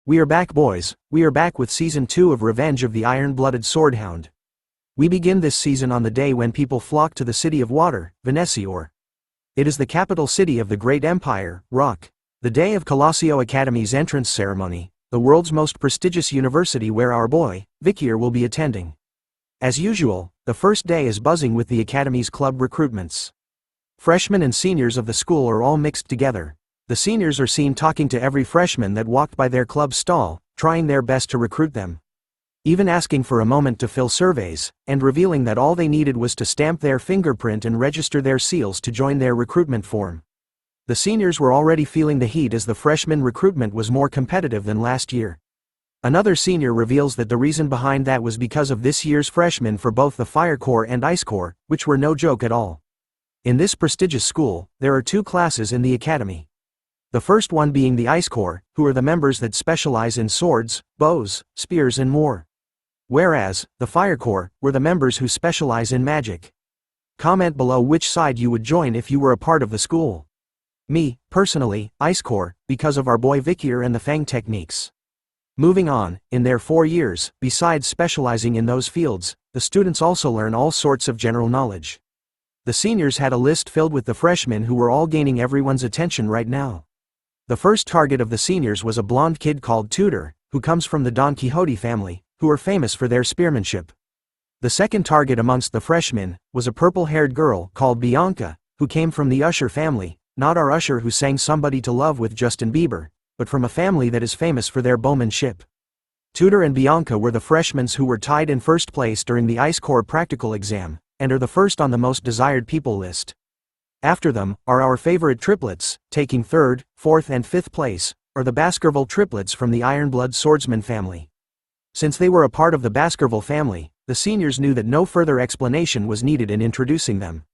We are back, boys. We are back with Season 2 of Revenge of the Iron-Blooded Swordhound. We begin this season on the day when people flock to the City of Water, Vicier. It is the capital city of the great empire, Rock. The day of Colosseo Academy's entrance ceremony, the world's most prestigious university where our boy, Vicier, will be attending. As usual, the first day is buzzing with the Academy's club recruitments. Freshmen and seniors of the school are all mixed together. The seniors are seen talking to every freshman that walked by their club stall, trying their best to recruit them. Even asking for a moment to fill surveys, and revealing that all they needed was to stamp their fingerprint and register their seals to join their recruitment form. The seniors were already feeling the heat as the freshman recruitment was more competitive than last year. Another senior reveals that the reason behind that was because of this year's freshmen for both the Fire Corps and Ice Corps, which were no joke at all. In this prestigious school, there are two classes in the academy. The first one being the Ice Corps, who are the members that specialize in swords, bows, spears and more. Whereas, the Fire Corps were the members who specialize in magic. Comment below which side you would join if you were a part of the school. Me, personally, Ice Corps, because of our boy Vicier and the Fang techniques. Moving on, in their 4 years, besides specializing in those fields, the students also learn all sorts of general knowledge. The seniors had a list filled with the freshmen who were all gaining everyone's attention right now. The first target of the seniors was a blonde kid called Tudor, who comes from the Don Quixote family, who are famous for their spearmanship. The second target amongst the freshmen was a purple-haired girl called Bianca, who came from the Usher family, not our Usher who sang Somebody to Love with Justin Bieber, but from a family that is famous for their bowmanship. Tudor and Bianca were the freshmen who were tied in first place during the Ice Corps practical exam, and are the first on the most desired people list. After them are our favorite triplets, taking 3rd, 4th and 5th place, are the Baskerville triplets from the Iron-Blood Swordsman family. Since they were a part of the Baskerville family, the seniors knew that no further explanation was needed in introducing them.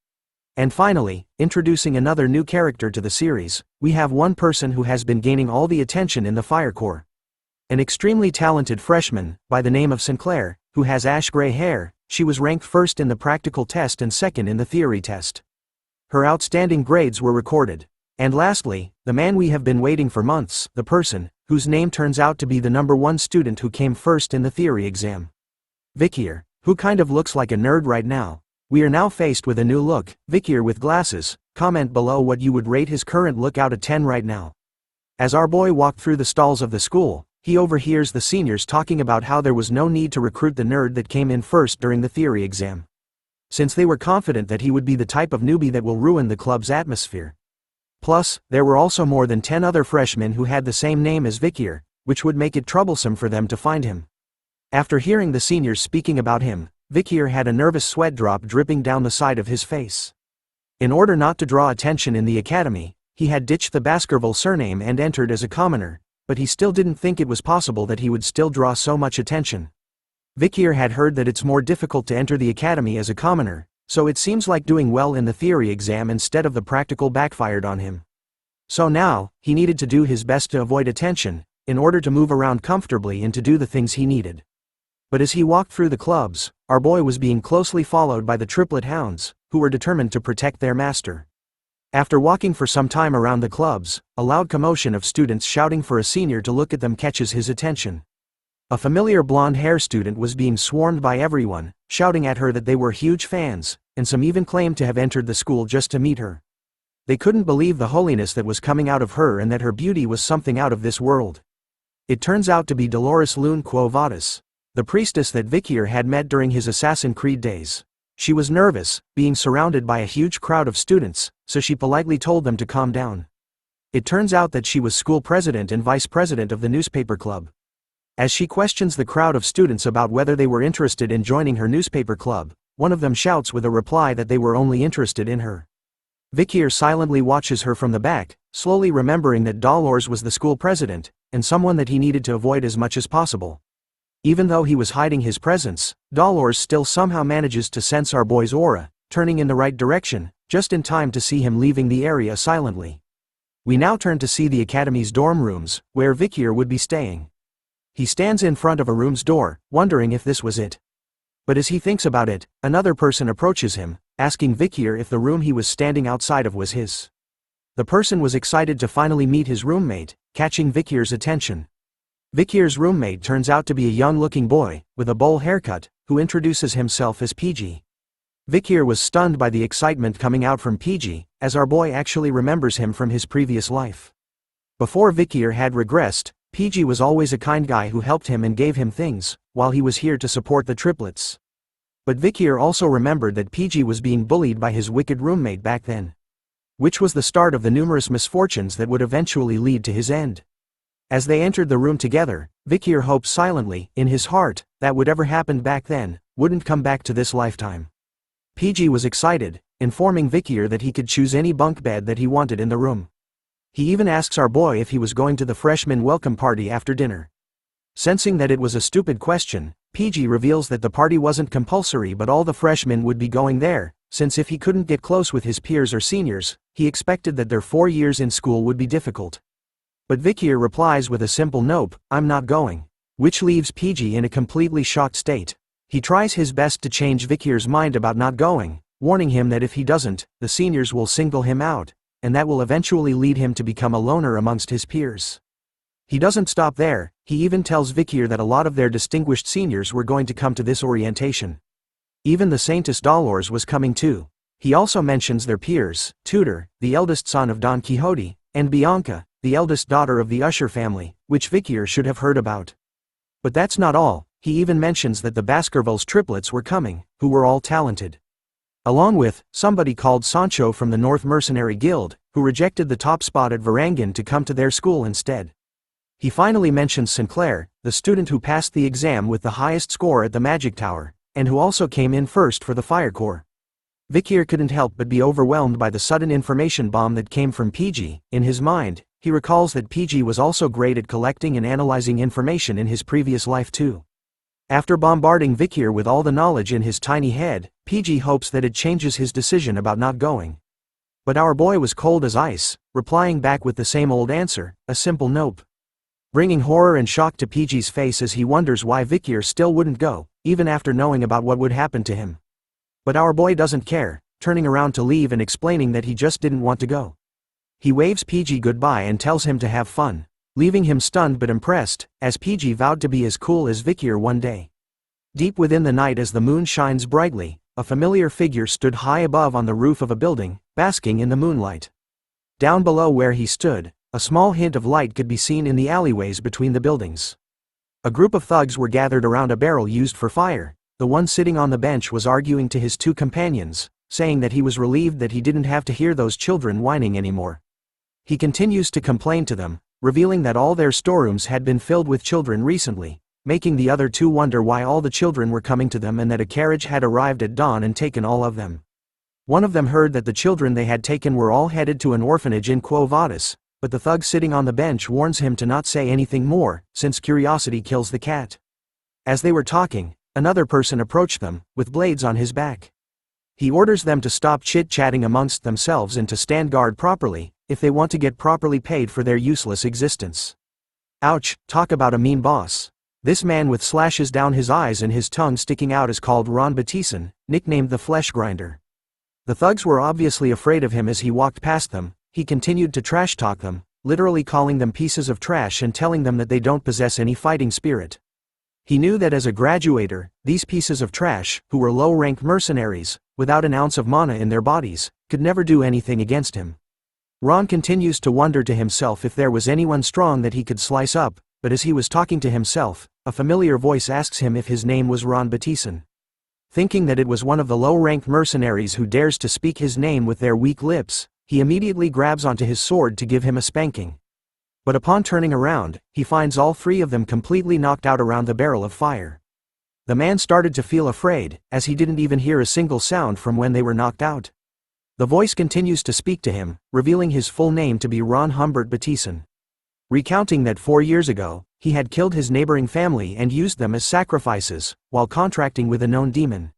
And finally, introducing another new character to the series, we have one person who has been gaining all the attention in the Fire Corps. An extremely talented freshman, by the name of Sinclair, who has ash-gray hair. She was ranked first in the practical test and second in the theory test. Her outstanding grades were recorded. And lastly, the man we have been waiting for months, the person, whose name turns out to be the #1 student who came first in the theory exam. Vicier, who kind of looks like a nerd right now. We are now faced with a new look, Vicier with glasses. Comment below what you would rate his current look out of 10 right now. As our boy walked through the stalls of the school, he overhears the seniors talking about how there was no need to recruit the nerd that came in first during the theory exam, since they were confident that he would be the type of newbie that will ruin the club's atmosphere. Plus, there were also more than 10 other freshmen who had the same name as Vicier, which would make it troublesome for them to find him. After hearing the seniors speaking about him, Vicier had a nervous sweat drop dripping down the side of his face. In order not to draw attention in the academy, he had ditched the Baskerville surname and entered as a commoner, but he still didn't think it was possible that he would still draw so much attention. Vicier had heard that it's more difficult to enter the academy as a commoner, so it seems like doing well in the theory exam instead of the practical backfired on him. So now, he needed to do his best to avoid attention, in order to move around comfortably and to do the things he needed. But as he walked through the clubs, our boy was being closely followed by the triplet hounds, who were determined to protect their master. After walking for some time around the clubs, a loud commotion of students shouting for a senior to look at them catches his attention. A familiar blonde-haired student was being swarmed by everyone, shouting at her that they were huge fans, and some even claimed to have entered the school just to meet her. They couldn't believe the holiness that was coming out of her and that her beauty was something out of this world. It turns out to be Dolores Lune Quo Vadis, the priestess that Vicier had met during his Assassin's Creed days. She was nervous, being surrounded by a huge crowd of students, so she politely told them to calm down. It turns out that she was school president and vice president of the newspaper club. As she questions the crowd of students about whether they were interested in joining her newspaper club, one of them shouts with a reply that they were only interested in her. Vicier silently watches her from the back, slowly remembering that Dolores was the school president, and someone that he needed to avoid as much as possible. Even though he was hiding his presence, Dolores still somehow manages to sense our boy's aura, turning in the right direction, just in time to see him leaving the area silently. We now turn to see the academy's dorm rooms, where Vicier would be staying. He stands in front of a room's door, wondering if this was it. But as he thinks about it, another person approaches him, asking Vicier if the room he was standing outside of was his. The person was excited to finally meet his roommate, catching Vicier's attention. Vicier's roommate turns out to be a young-looking boy, with a bowl haircut, who introduces himself as PG. Vicier was stunned by the excitement coming out from PG, as our boy actually remembers him from his previous life. Before Vicier had regressed, PG was always a kind guy who helped him and gave him things, while he was here to support the triplets. But Vicier also remembered that PG was being bullied by his wicked roommate back then. Which was the start of the numerous misfortunes that would eventually lead to his end. As they entered the room together, Vicier hoped silently, in his heart, that whatever happened back then, wouldn't come back to this lifetime. PG was excited, informing Vicier that he could choose any bunk bed that he wanted in the room. He even asks our boy if he was going to the freshman welcome party after dinner. Sensing that it was a stupid question, PG reveals that the party wasn't compulsory but all the freshmen would be going there, since if he couldn't get close with his peers or seniors, he expected that their 4 years in school would be difficult. But Vicier replies with a simple nope, I'm not going. Which leaves PG in a completely shocked state. He tries his best to change Vicier's mind about not going, warning him that if he doesn't, the seniors will single him out, and that will eventually lead him to become a loner amongst his peers. He doesn't stop there, he even tells Vicier that a lot of their distinguished seniors were going to come to this orientation. Even the saintist Dolores was coming too. He also mentions their peers, Tudor, the eldest son of Don Quixote, and Bianca, the eldest daughter of the Usher family, which Vicier should have heard about. But that's not all, he even mentions that the Baskervilles triplets were coming, who were all talented. Along with, somebody called Sancho from the North Mercenary Guild, who rejected the top spot at Varangian to come to their school instead. He finally mentions Sinclair, the student who passed the exam with the highest score at the Magic Tower, and who also came in first for the Fire Corps. Vicier couldn't help but be overwhelmed by the sudden information bomb that came from PG. In his mind, he recalls that PG was also great at collecting and analyzing information in his previous life too. After bombarding Vicier with all the knowledge in his tiny head, PG hopes that it changes his decision about not going. But our boy was cold as ice, replying back with the same old answer, a simple nope. Bringing horror and shock to PG's face as he wonders why Vicier still wouldn't go, even after knowing about what would happen to him. But our boy doesn't care, turning around to leave and explaining that he just didn't want to go. He waves PG goodbye and tells him to have fun, leaving him stunned but impressed, as PG vowed to be as cool as Vicier one day. Deep within the night as the moon shines brightly, a familiar figure stood high above on the roof of a building, basking in the moonlight. Down below where he stood, a small hint of light could be seen in the alleyways between the buildings. A group of thugs were gathered around a barrel used for fire. The one sitting on the bench was arguing to his two companions, saying that he was relieved that he didn't have to hear those children whining anymore. He continues to complain to them, revealing that all their storerooms had been filled with children recently, making the other two wonder why all the children were coming to them and that a carriage had arrived at dawn and taken all of them. One of them heard that the children they had taken were all headed to an orphanage in Quo Vadis, but the thug sitting on the bench warns him to not say anything more, since curiosity kills the cat. As they were talking, another person approached them, with blades on his back. He orders them to stop chit-chatting amongst themselves and to stand guard properly, if they want to get properly paid for their useless existence. Ouch, talk about a mean boss. This man with slashes down his eyes and his tongue sticking out is called Ron Batison, nicknamed the Flesh Grinder. The thugs were obviously afraid of him as he walked past them. He continued to trash talk them, literally calling them pieces of trash and telling them that they don't possess any fighting spirit. He knew that as a graduator, these pieces of trash, who were low-rank mercenaries, without an ounce of mana in their bodies, could never do anything against him. Ron continues to wonder to himself if there was anyone strong that he could slice up, but as he was talking to himself, a familiar voice asks him if his name was Ron Batison. Thinking that it was one of the low-ranked mercenaries who dares to speak his name with their weak lips, he immediately grabs onto his sword to give him a spanking. But upon turning around, he finds all three of them completely knocked out around the barrel of fire. The man started to feel afraid, as he didn't even hear a single sound from when they were knocked out. The voice continues to speak to him, revealing his full name to be Ron Humbert Batison. Recounting that 4 years ago, he had killed his neighboring family and used them as sacrifices, while contracting with a known demon.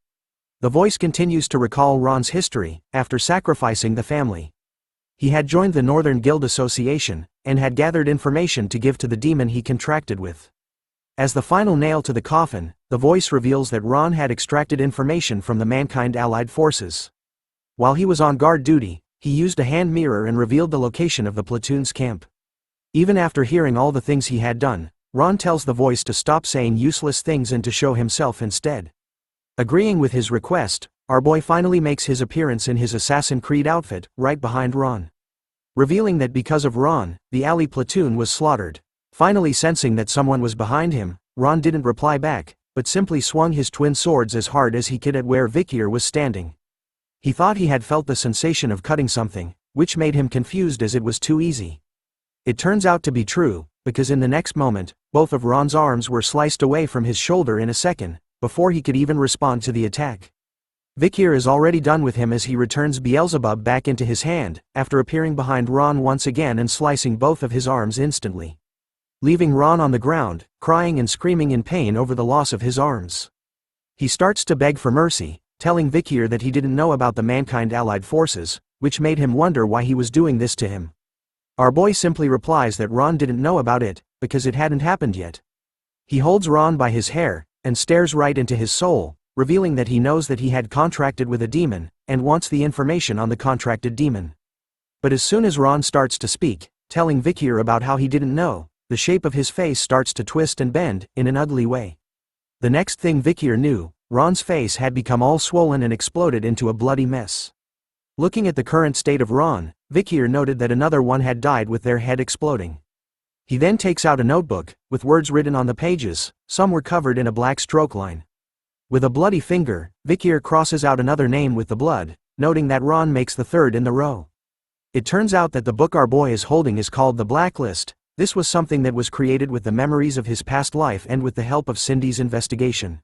The voice continues to recall Ron's history, after sacrificing the family. He had joined the Northern Guild Association, and had gathered information to give to the demon he contracted with. As the final nail to the coffin, the voice reveals that Ron had extracted information from the Mankind Allied Forces. While he was on guard duty, he used a hand mirror and revealed the location of the platoon's camp. Even after hearing all the things he had done, Ron tells the voice to stop saying useless things and to show himself instead. Agreeing with his request, our boy finally makes his appearance in his Assassin's Creed outfit, right behind Ron. Revealing that because of Ron, the alley platoon was slaughtered. Finally sensing that someone was behind him, Ron didn't reply back, but simply swung his twin swords as hard as he could at where Vicier was standing. He thought he had felt the sensation of cutting something, which made him confused as it was too easy. It turns out to be true, because in the next moment, both of Ron's arms were sliced away from his shoulder in a second, before he could even respond to the attack. Vicier is already done with him as he returns Beelzebub back into his hand, after appearing behind Ron once again and slicing both of his arms instantly, leaving Ron on the ground, crying and screaming in pain over the loss of his arms. He starts to beg for mercy, telling Vicier that he didn't know about the Mankind Allied forces, which made him wonder why he was doing this to him. Our boy simply replies that Ron didn't know about it, because it hadn't happened yet. He holds Ron by his hair, and stares right into his soul, revealing that he knows that he had contracted with a demon, and wants the information on the contracted demon. But as soon as Ron starts to speak, telling Vicier about how he didn't know, the shape of his face starts to twist and bend, in an ugly way. The next thing Vicier knew, Ron's face had become all swollen and exploded into a bloody mess. Looking at the current state of Ron, Vicier noted that another one had died with their head exploding. He then takes out a notebook, with words written on the pages, some were covered in a black stroke line. With a bloody finger, Vicier crosses out another name with the blood, noting that Ron makes the third in the row. It turns out that the book our boy is holding is called the Blacklist. This was something that was created with the memories of his past life and with the help of Cindy's investigation.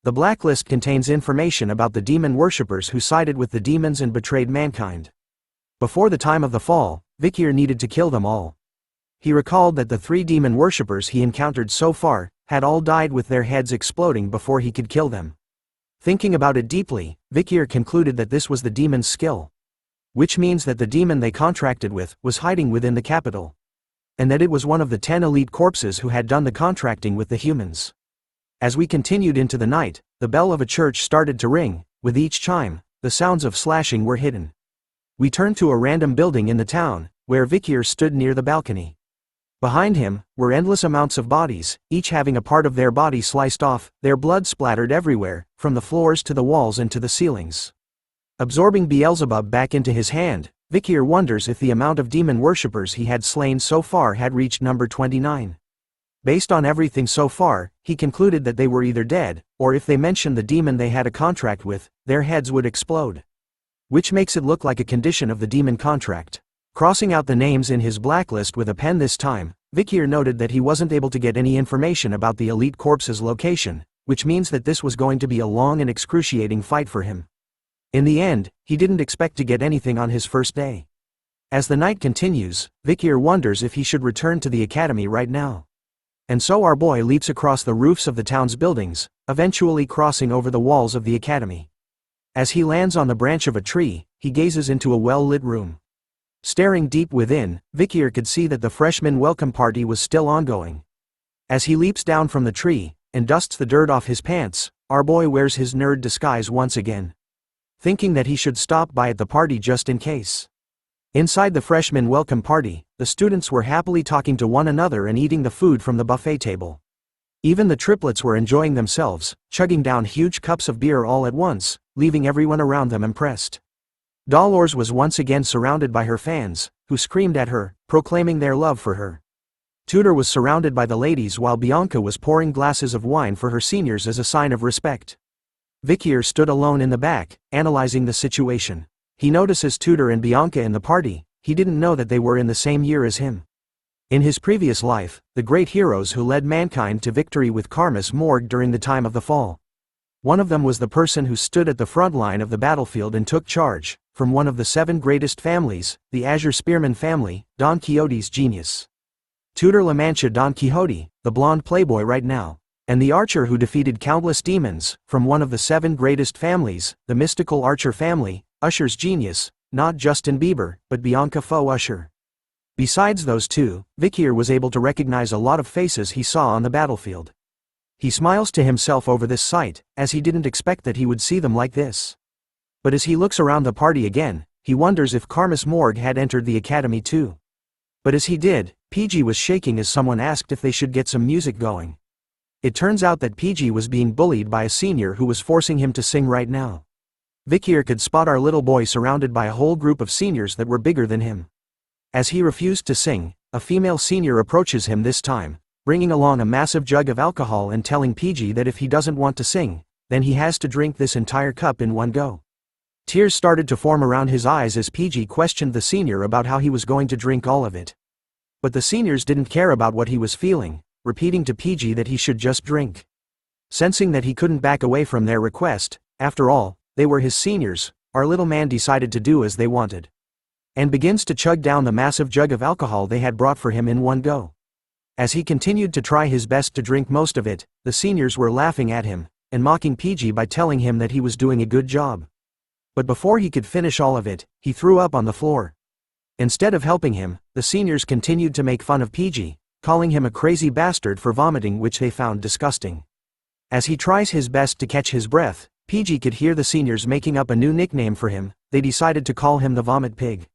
The Blacklist contains information about the demon worshippers who sided with the demons and betrayed mankind. Before the time of the fall, Vicier needed to kill them all. He recalled that the 3 demon worshippers he encountered so far had all died with their heads exploding before he could kill them. Thinking about it deeply, Vicier concluded that this was the demon's skill. Which means that the demon they contracted with was hiding within the capital. And that it was one of the 10 elite corpses who had done the contracting with the humans. As we continued into the night, the bell of a church started to ring. With each chime, the sounds of slashing were hidden. We turned to a random building in the town, where Vicier stood near the balcony. Behind him were endless amounts of bodies, each having a part of their body sliced off, their blood splattered everywhere, from the floors to the walls and to the ceilings. Absorbing Beelzebub back into his hand, Vicier wonders if the amount of demon worshippers he had slain so far had reached number 29. Based on everything so far, he concluded that they were either dead, or if they mentioned the demon they had a contract with, their heads would explode. Which makes it look like a condition of the demon contract. Crossing out the names in his blacklist with a pen this time, Vicier noted that he wasn't able to get any information about the elite corpse's location, which means that this was going to be a long and excruciating fight for him. In the end, he didn't expect to get anything on his first day. As the night continues, Vicier wonders if he should return to the academy right now. And so our boy leaps across the roofs of the town's buildings, eventually crossing over the walls of the academy. As he lands on the branch of a tree, he gazes into a well-lit room. Staring deep within, Vicier could see that the freshman welcome party was still ongoing. As he leaps down from the tree, and dusts the dirt off his pants, our boy wears his nerd disguise once again. Thinking that he should stop by at the party just in case. Inside the freshman welcome party, the students were happily talking to one another and eating the food from the buffet table. Even the triplets were enjoying themselves, chugging down huge cups of beer all at once, leaving everyone around them impressed. Dolores was once again surrounded by her fans, who screamed at her, proclaiming their love for her. Tudor was surrounded by the ladies while Bianca was pouring glasses of wine for her seniors as a sign of respect. Vicier stood alone in the back, analyzing the situation. He notices Tudor and Bianca in the party. He didn't know that they were in the same year as him. In his previous life, the great heroes who led mankind to victory with Karmas morgue during the time of the fall. One of them was the person who stood at the front line of the battlefield and took charge, from one of the 7 greatest families, the Azure Spearman family, Don Quixote's genius. Tudor La Mancha Don Quixote, the blonde playboy right now. And the archer who defeated countless demons, from one of the 7 greatest families, the mystical Archer family, Usher's genius, not Justin Bieber, but Bianca Faux Usher. Besides those 2, Vicier was able to recognize a lot of faces he saw on the battlefield. He smiles to himself over this sight, as he didn't expect that he would see them like this. But as he looks around the party again, he wonders if Karmas morgue had entered the academy too. But as he did, PG was shaking as someone asked if they should get some music going. It turns out that PG was being bullied by a senior who was forcing him to sing right now. Vicier could spot our little boy surrounded by a whole group of seniors that were bigger than him. As he refused to sing, a female senior approaches him this time, bringing along a massive jug of alcohol and telling PG that if he doesn't want to sing, then he has to drink this entire cup in one go. Tears started to form around his eyes as PG questioned the senior about how he was going to drink all of it. But the seniors didn't care about what he was feeling, repeating to PG that he should just drink. Sensing that he couldn't back away from their request, after all, they were his seniors, our little man decided to do as they wanted. And begins to chug down the massive jug of alcohol they had brought for him in one go. As he continued to try his best to drink most of it, the seniors were laughing at him, and mocking PG by telling him that he was doing a good job. But before he could finish all of it, he threw up on the floor. Instead of helping him, the seniors continued to make fun of PG, calling him a crazy bastard for vomiting, which they found disgusting. As he tries his best to catch his breath, PG could hear the seniors making up a new nickname for him. They decided to call him the Vomit Pig.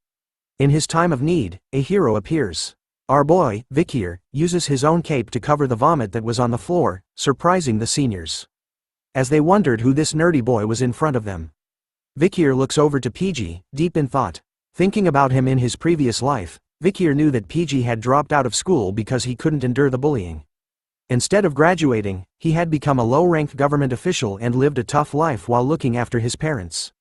In his time of need, a hero appears. Our boy, Vicier, uses his own cape to cover the vomit that was on the floor, surprising the seniors. As they wondered who this nerdy boy was in front of them. Vicier looks over to PG, deep in thought. Thinking about him in his previous life, Vicier knew that PG had dropped out of school because he couldn't endure the bullying. Instead of graduating, he had become a low-ranked government official and lived a tough life while looking after his parents.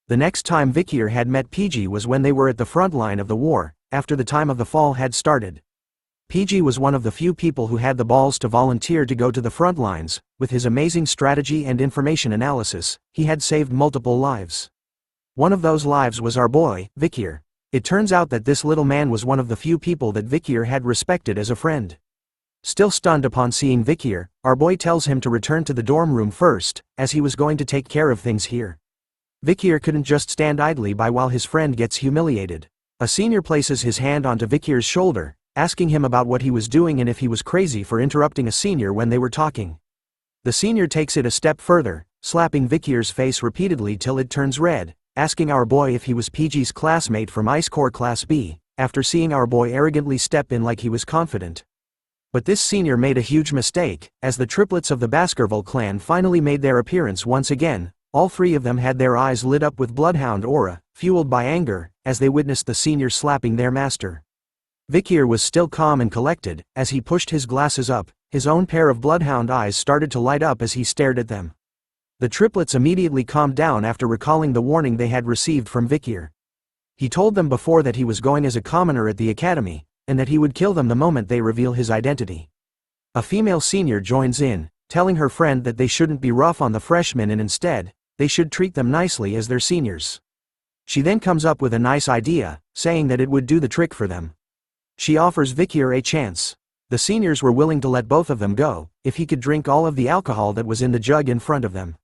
The next time Vicier had met PG was when they were at the front line of the war, after the time of the fall had started. PG was one of the few people who had the balls to volunteer to go to the front lines. With his amazing strategy and information analysis, he had saved multiple lives. One of those lives was our boy, Vicier. It turns out that this little man was one of the few people that Vicier had respected as a friend. Still stunned upon seeing Vicier, our boy tells him to return to the dorm room first, as he was going to take care of things here. Vicier couldn't just stand idly by while his friend gets humiliated. A senior places his hand onto Vicier's shoulder, asking him about what he was doing and if he was crazy for interrupting a senior when they were talking. The senior takes it a step further, slapping Vicier's face repeatedly till it turns red, asking our boy if he was PG's classmate from Ice Corps Class B, after seeing our boy arrogantly step in like he was confident. But this senior made a huge mistake, as the triplets of the Baskerville clan finally made their appearance once again. All three of them had their eyes lit up with BloodHound aura, fueled by anger, as they witnessed the senior slapping their master. Vicier was still calm and collected. As he pushed his glasses up, his own pair of BloodHound eyes started to light up as he stared at them. The triplets immediately calmed down after recalling the warning they had received from Vicier. He told them before that he was going as a commoner at the academy, and that he would kill them the moment they reveal his identity. A female senior joins in, telling her friend that they shouldn't be rough on the freshmen and instead, they should treat them nicely as their seniors. She then comes up with a nice idea, saying that it would do the trick for them. She offers Vicier a chance. The seniors were willing to let both of them go, if he could drink all of the alcohol that was in the jug in front of them.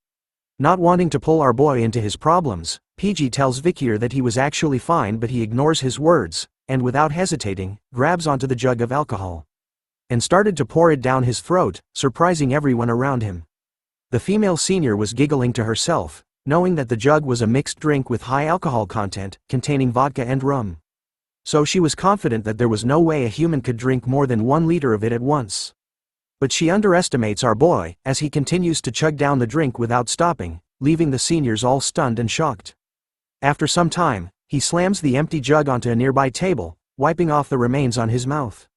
Not wanting to pull our boy into his problems, PG tells Vicier that he was actually fine, but he ignores his words, and without hesitating, grabs onto the jug of alcohol. And started to pour it down his throat, surprising everyone around him. The female senior was giggling to herself, knowing that the jug was a mixed drink with high alcohol content, containing vodka and rum. So she was confident that there was no way a human could drink more than 1 liter of it at once. But she underestimates our boy, as he continues to chug down the drink without stopping, leaving the seniors all stunned and shocked. After some time, he slams the empty jug onto a nearby table, wiping off the remains on his mouth.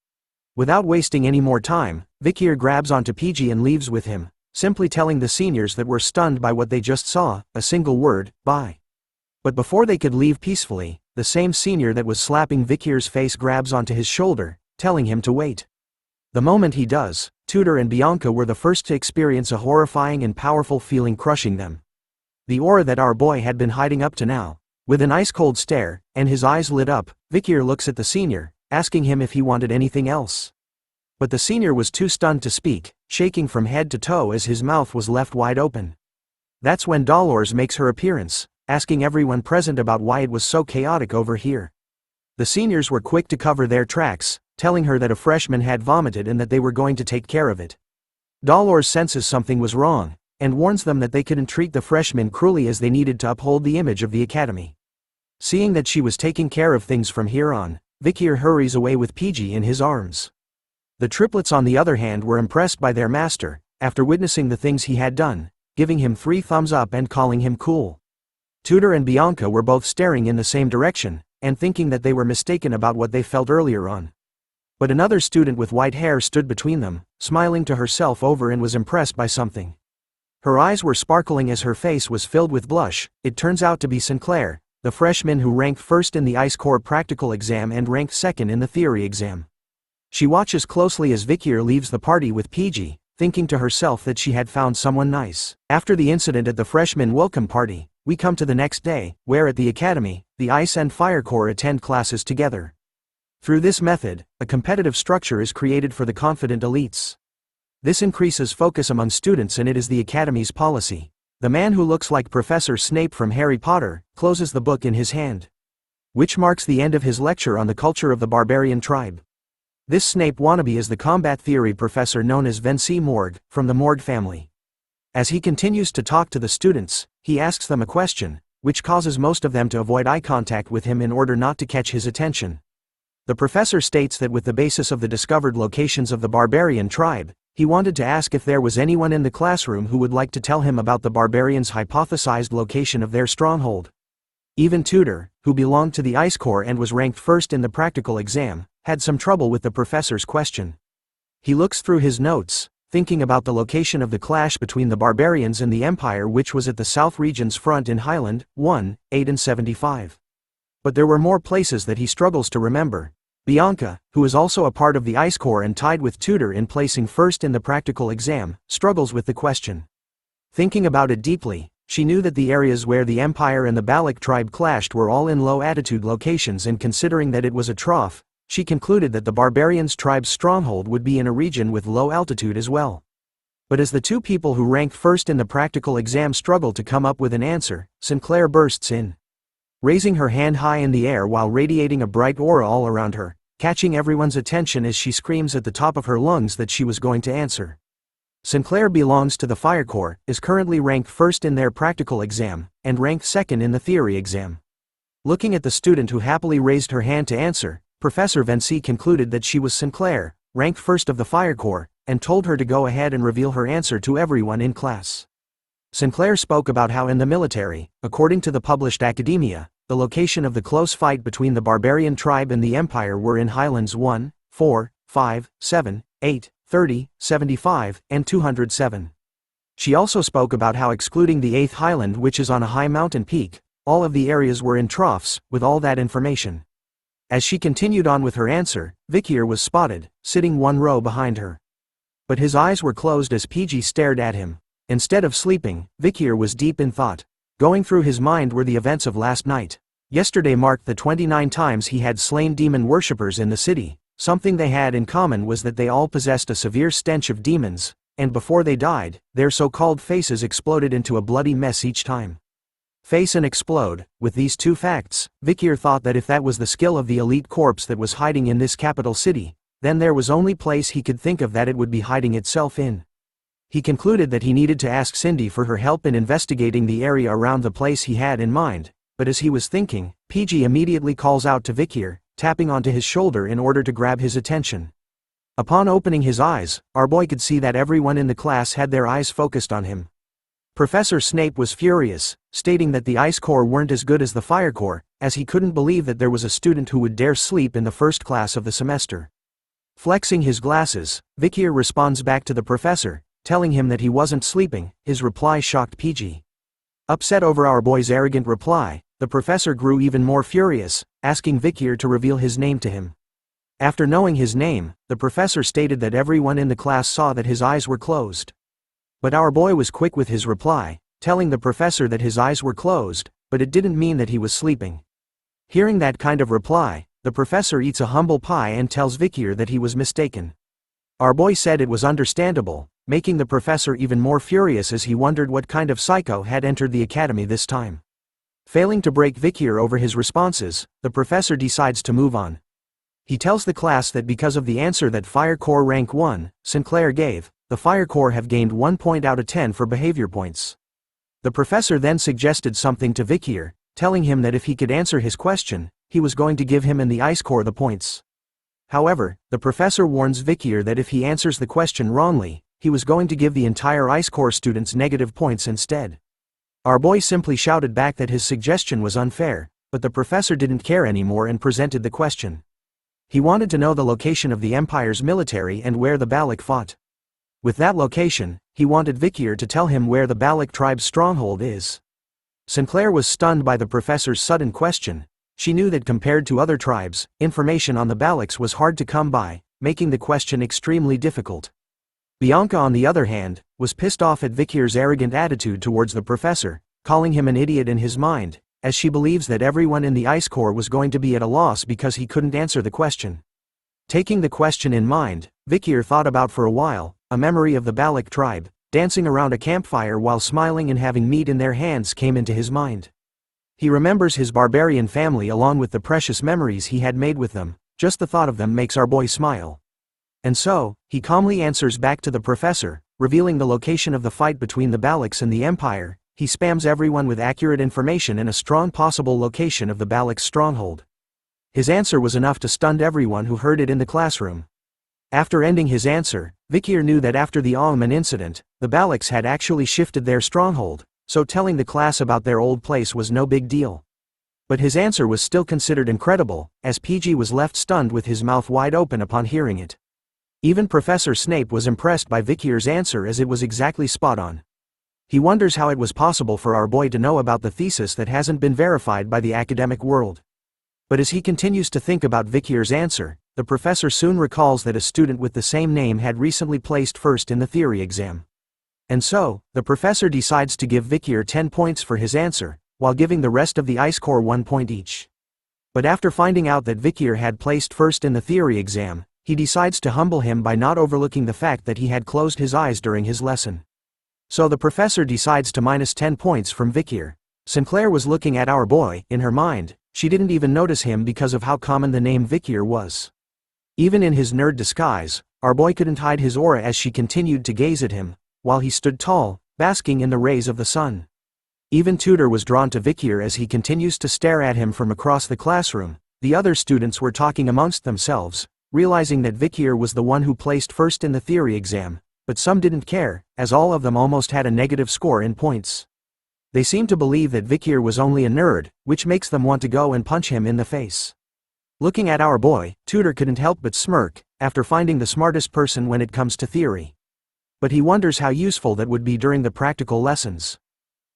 Without wasting any more time, Vicier grabs onto PG and leaves with him, simply telling the seniors that were stunned by what they just saw, a single word, bye. But before they could leave peacefully, the same senior that was slapping Vicier's face grabs onto his shoulder, telling him to wait. The moment he does, Tudor and Bianca were the first to experience a horrifying and powerful feeling crushing them. The aura that our boy had been hiding up to now. With an ice-cold stare, and his eyes lit up, Vicier looks at the senior, asking him if he wanted anything else. But the senior was too stunned to speak, shaking from head to toe as his mouth was left wide open. That's when Dolores makes her appearance, asking everyone present about why it was so chaotic over here. The seniors were quick to cover their tracks, telling her that a freshman had vomited and that they were going to take care of it. Dolores senses something was wrong, and warns them that they couldn't treat the freshmen cruelly as they needed to uphold the image of the academy. Seeing that she was taking care of things from here on, Vicier hurries away with PG in his arms. The triplets on the other hand were impressed by their master, after witnessing the things he had done, giving him 3 thumbs up and calling him cool. Tudor and Bianca were both staring in the same direction, and thinking that they were mistaken about what they felt earlier on. But another student with white hair stood between them, smiling to herself over and was impressed by something. Her eyes were sparkling as her face was filled with blush. It turns out to be Sinclair, the freshman who ranked first in the Ice Core practical exam and ranked second in the theory exam. She watches closely as Vicier leaves the party with PG, thinking to herself that she had found someone nice. After the incident at the freshman welcome party, we come to the next day, where at the academy, the Ice and Fire Corps attend classes together. Through this method, a competitive structure is created for the confident elites. This increases focus among students and it is the academy's policy. The man who looks like Professor Snape from Harry Potter closes the book in his hand, which marks the end of his lecture on the culture of the barbarian tribe. This Snape wannabe is the combat theory professor known as Vicier Morgue, from the Morgue family. As he continues to talk to the students, he asks them a question, which causes most of them to avoid eye contact with him in order not to catch his attention. The professor states that with the basis of the discovered locations of the barbarian tribe, he wanted to ask if there was anyone in the classroom who would like to tell him about the barbarians' hypothesized location of their stronghold. Even Tudor, who belonged to the Ice Corps and was ranked first in the practical exam, had some trouble with the professor's question. He looks through his notes, thinking about the location of the clash between the barbarians and the Empire, which was at the South Region's front in Highland 1, 8 and 75. But there were more places that he struggles to remember. Bianca, who is also a part of the Ice Corps and tied with Tudor in placing first in the practical exam, struggles with the question. Thinking about it deeply, she knew that the areas where the Empire and the Balak tribe clashed were all in low-altitude locations, and considering that it was a trough, she concluded that the barbarians' tribe's stronghold would be in a region with low altitude as well. But as the two people who ranked first in the practical exam struggled to come up with an answer, Sinclair bursts in, raising her hand high in the air while radiating a bright aura all around her, catching everyone's attention as she screams at the top of her lungs that she was going to answer. Sinclair belongs to the Fire Corps, is currently ranked first in their practical exam, and ranked second in the theory exam. Looking at the student who happily raised her hand to answer, Professor Vicier concluded that she was Sinclair, ranked first of the Fire Corps, and told her to go ahead and reveal her answer to everyone in class. Sinclair spoke about how in the military, according to the published academia, the location of the close fight between the barbarian tribe and the Empire were in Highlands 1, 4, 5, 7, 8, 30, 75, and 207. She also spoke about how excluding the 8th Highland, which is on a high mountain peak, all of the areas were in troughs. With all that information, as she continued on with her answer, Vicier was spotted, sitting one row behind her. But his eyes were closed as PG stared at him. Instead of sleeping, Vicier was deep in thought. Going through his mind were the events of last night. Yesterday marked the 29 times he had slain demon worshippers in the city. Something they had in common was that they all possessed a severe stench of demons, and before they died, their so-called faces exploded into a bloody mess each time. Face and explode. With these two facts, Vicier thought that if that was the skill of the elite corpse that was hiding in this capital city, then there was only place he could think of that it would be hiding itself in. He concluded that he needed to ask Cindy for her help in investigating the area around the place he had in mind, but as he was thinking, PG immediately calls out to Vicier, tapping onto his shoulder in order to grab his attention. Upon opening his eyes, our boy could see that everyone in the class had their eyes focused on him. Professor Snape was furious, stating that the Ice Corps weren't as good as the Fire Corps, as he couldn't believe that there was a student who would dare sleep in the first class of the semester. Flexing his glasses, Vicier responds back to the professor, telling him that he wasn't sleeping. His reply shocked PG. Upset over our boy's arrogant reply, the professor grew even more furious, asking Vicier to reveal his name to him. After knowing his name, the professor stated that everyone in the class saw that his eyes were closed. But our boy was quick with his reply, telling the professor that his eyes were closed, but it didn't mean that he was sleeping. Hearing that kind of reply, the professor eats a humble pie and tells Vicier that he was mistaken. Our boy said it was understandable, making the professor even more furious as he wondered what kind of psycho had entered the academy this time. Failing to break Vicier over his responses, the professor decides to move on. He tells the class that because of the answer that Fire Corps rank 1, Sinclair gave, the Fire Corps have gained 1 point out of 10 for behavior points. The professor then suggested something to Vicier, telling him that if he could answer his question, he was going to give him and the Ice Corps the points. However, the professor warns Vicier that if he answers the question wrongly, he was going to give the entire Ice Corps students negative points instead. Our boy simply shouted back that his suggestion was unfair, but the professor didn't care anymore and presented the question. He wanted to know the location of the Empire's military and where the Balak fought. With that location, he wanted Vicier to tell him where the Balak tribe's stronghold is. Sinclair was stunned by the professor's sudden question. She knew that compared to other tribes, information on the Balaks was hard to come by, making the question extremely difficult. Bianca, on the other hand, was pissed off at Vicier's arrogant attitude towards the professor, calling him an idiot in his mind, as she believes that everyone in the Ice Corps was going to be at a loss because he couldn't answer the question. Taking the question in mind, Vicier thought about for a while, a memory of the Balak tribe, dancing around a campfire while smiling and having meat in their hands came into his mind. He remembers his barbarian family along with the precious memories he had made with them. Just the thought of them makes our boy smile. And so, he calmly answers back to the professor, revealing the location of the fight between the Balaks and the Empire. He spams everyone with accurate information and a strong possible location of the Balaks' stronghold. His answer was enough to stun everyone who heard it in the classroom. After ending his answer, Vicier knew that after the Alman incident, the Balaks had actually shifted their stronghold, so telling the class about their old place was no big deal. But his answer was still considered incredible, as PG was left stunned with his mouth wide open upon hearing it. Even Professor Snape was impressed by Vicier's answer as it was exactly spot on. He wonders how it was possible for our boy to know about the thesis that hasn't been verified by the academic world. But as he continues to think about Vicier's answer, the professor soon recalls that a student with the same name had recently placed first in the theory exam. And so, the professor decides to give Vicier 10 points for his answer, while giving the rest of the Ice Corps 1 point each. But after finding out that Vicier had placed first in the theory exam, he decides to humble him by not overlooking the fact that he had closed his eyes during his lesson. So the professor decides to minus 10 points from Vicier. Sinclair was looking at our boy. In her mind, she didn't even notice him because of how common the name Vicier was. Even in his nerd disguise, our boy couldn't hide his aura as she continued to gaze at him, while he stood tall, basking in the rays of the sun. Even Tudor was drawn to Vicier as he continues to stare at him from across the classroom. The other students were talking amongst themselves, realizing that Vicier was the one who placed first in the theory exam, but some didn't care, as all of them almost had a negative score in points. They seemed to believe that Vicier was only a nerd, which makes them want to go and punch him in the face. Looking at our boy, Tudor couldn't help but smirk, after finding the smartest person when it comes to theory. But he wonders how useful that would be during the practical lessons.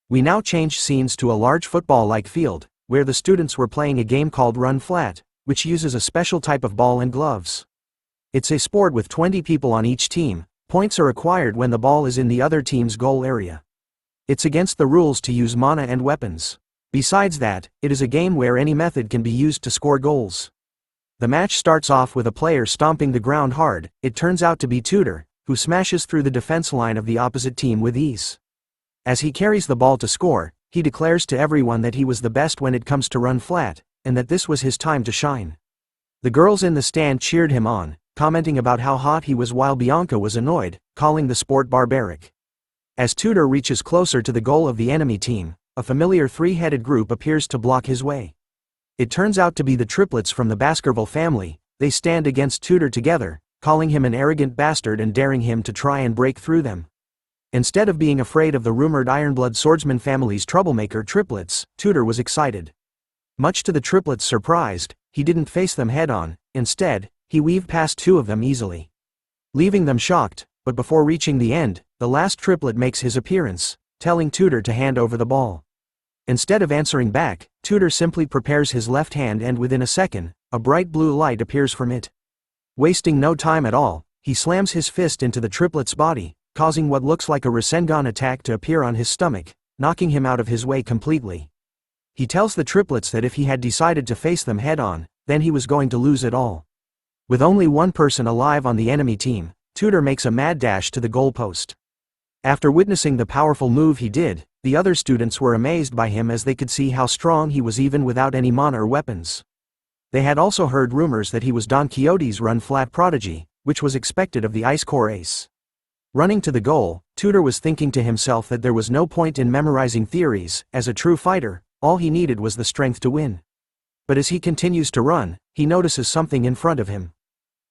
We now change scenes to a large football-like field, where the students were playing a game called Run Flat, which uses a special type of ball and gloves. It's a sport with 20 people on each team. Points are acquired when the ball is in the other team's goal area. It's against the rules to use mana and weapons. Besides that, it is a game where any method can be used to score goals. The match starts off with a player stomping the ground hard. It turns out to be Tudor, who smashes through the defense line of the opposite team with ease. As he carries the ball to score, he declares to everyone that he was the best when it comes to run flat, and that this was his time to shine. The girls in the stand cheered him on, commenting about how hot he was while Bianca was annoyed, calling the sport barbaric. As Tudor reaches closer to the goal of the enemy team, a familiar three-headed group appears to block his way. It turns out to be the triplets from the Baskerville family. They stand against Tudor together, calling him an arrogant bastard and daring him to try and break through them. Instead of being afraid of the rumored Ironblood swordsman family's troublemaker triplets, Tudor was excited. Much to the triplets' surprise, he didn't face them head-on. Instead, he weaved past two of them easily, leaving them shocked. But before reaching the end, the last triplet makes his appearance, telling Tudor to hand over the ball. Instead of answering back, Tudor simply prepares his left hand, and within a second, a bright blue light appears from it. Wasting no time at all, he slams his fist into the triplet's body, causing what looks like a Rasengan attack to appear on his stomach, knocking him out of his way completely. He tells the triplets that if he had decided to face them head-on, then he was going to lose it all. With only one person alive on the enemy team, Tudor makes a mad dash to the goalpost. After witnessing the powerful move he did, the other students were amazed by him as they could see how strong he was even without any mana or weapons. They had also heard rumors that he was Don Quixote's run-flat prodigy, which was expected of the Ice Corps ace. Running to the goal, Tudor was thinking to himself that there was no point in memorizing theories. As a true fighter, all he needed was the strength to win. But as he continues to run, he notices something in front of him.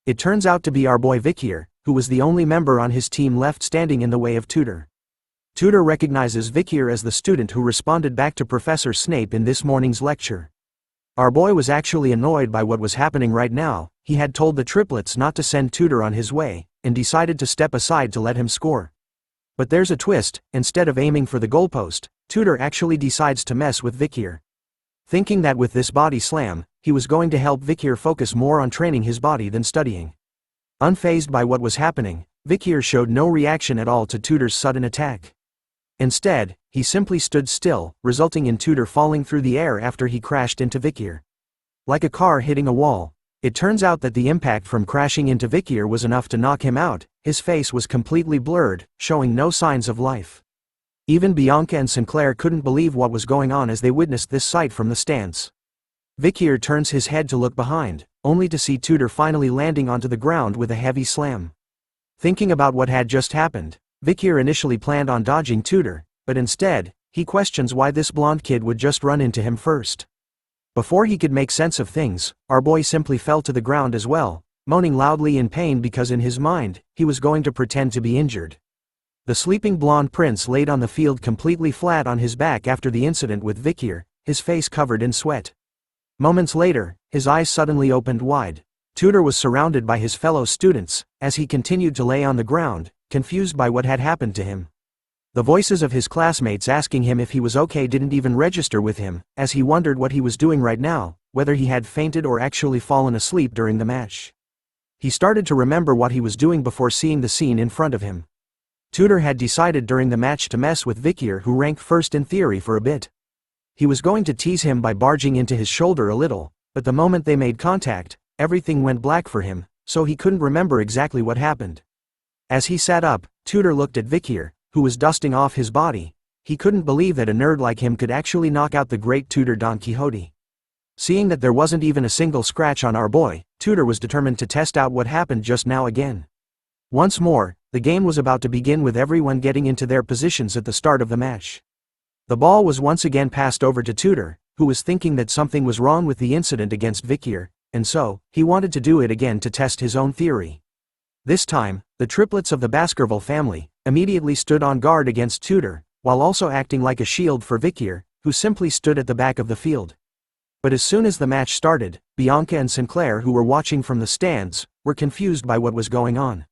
It turns out to be our boy Vicier, who was the only member on his team left standing in the way of Tutor. Tutor recognizes Vicier as the student who responded back to Professor Snape in this morning's lecture. Our boy was actually annoyed by what was happening right now. He had told the triplets not to send Tutor on his way, and decided to step aside to let him score. But there's a twist. Instead of aiming for the goalpost, Tutor actually decides to mess with Vicier. Thinking that with this body slam, he was going to help Vicier focus more on training his body than studying. Unfazed by what was happening, Vicier showed no reaction at all to Tutor's sudden attack. Instead, he simply stood still, resulting in Tutor falling through the air after he crashed into Vicier. Like a car hitting a wall, it turns out that the impact from crashing into Vicier was enough to knock him out. His face was completely blurred, showing no signs of life. Even Bianca and Sinclair couldn't believe what was going on as they witnessed this sight from the stands. Vicier turns his head to look behind, only to see Tutor finally landing onto the ground with a heavy slam. Thinking about what had just happened, Vicier initially planned on dodging Tutor, but instead, he questions why this blonde kid would just run into him first. Before he could make sense of things, our boy simply fell to the ground as well, moaning loudly in pain because in his mind, he was going to pretend to be injured. The sleeping blonde prince laid on the field completely flat on his back after the incident with Vicier, his face covered in sweat. Moments later, his eyes suddenly opened wide. Tutor was surrounded by his fellow students, as he continued to lay on the ground, confused by what had happened to him. The voices of his classmates asking him if he was okay didn't even register with him, as he wondered what he was doing right now, whether he had fainted or actually fallen asleep during the match. He started to remember what he was doing before seeing the scene in front of him. Tutor had decided during the match to mess with Vicier, who ranked first in theory, for a bit. He was going to tease him by barging into his shoulder a little, but the moment they made contact, everything went black for him, so he couldn't remember exactly what happened. As he sat up, Tutor looked at Vicier, who was dusting off his body. He couldn't believe that a nerd like him could actually knock out the great Tutor Don Quixote. Seeing that there wasn't even a single scratch on our boy, Tutor was determined to test out what happened just now again. Once more, the game was about to begin with everyone getting into their positions at the start of the match. The ball was once again passed over to Tutor, who was thinking that something was wrong with the incident against Vicier, and so, he wanted to do it again to test his own theory. This time, the triplets of the Baskerville family immediately stood on guard against Tutor, while also acting like a shield for Vicier, who simply stood at the back of the field. But as soon as the match started, Bianca and Sinclair, who were watching from the stands, were confused by what was going on.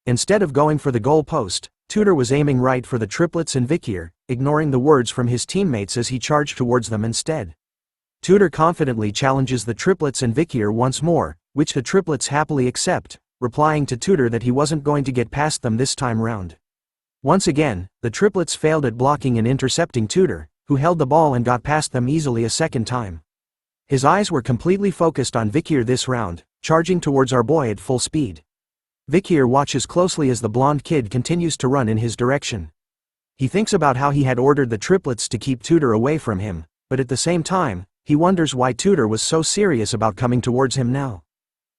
Instead of going for the goal post, Tutor was aiming right for the triplets and Vicier, ignoring the words from his teammates as he charged towards them instead. Tutor confidently challenges the triplets and Vicier once more, which the triplets happily accept, replying to Tutor that he wasn't going to get past them this time round. Once again, the triplets failed at blocking and intercepting Tutor, who held the ball and got past them easily a second time. His eyes were completely focused on Vicier this round, charging towards our boy at full speed. Vicier watches closely as the blonde kid continues to run in his direction. He thinks about how he had ordered the triplets to keep Tutor away from him, but at the same time, he wonders why Tutor was so serious about coming towards him now.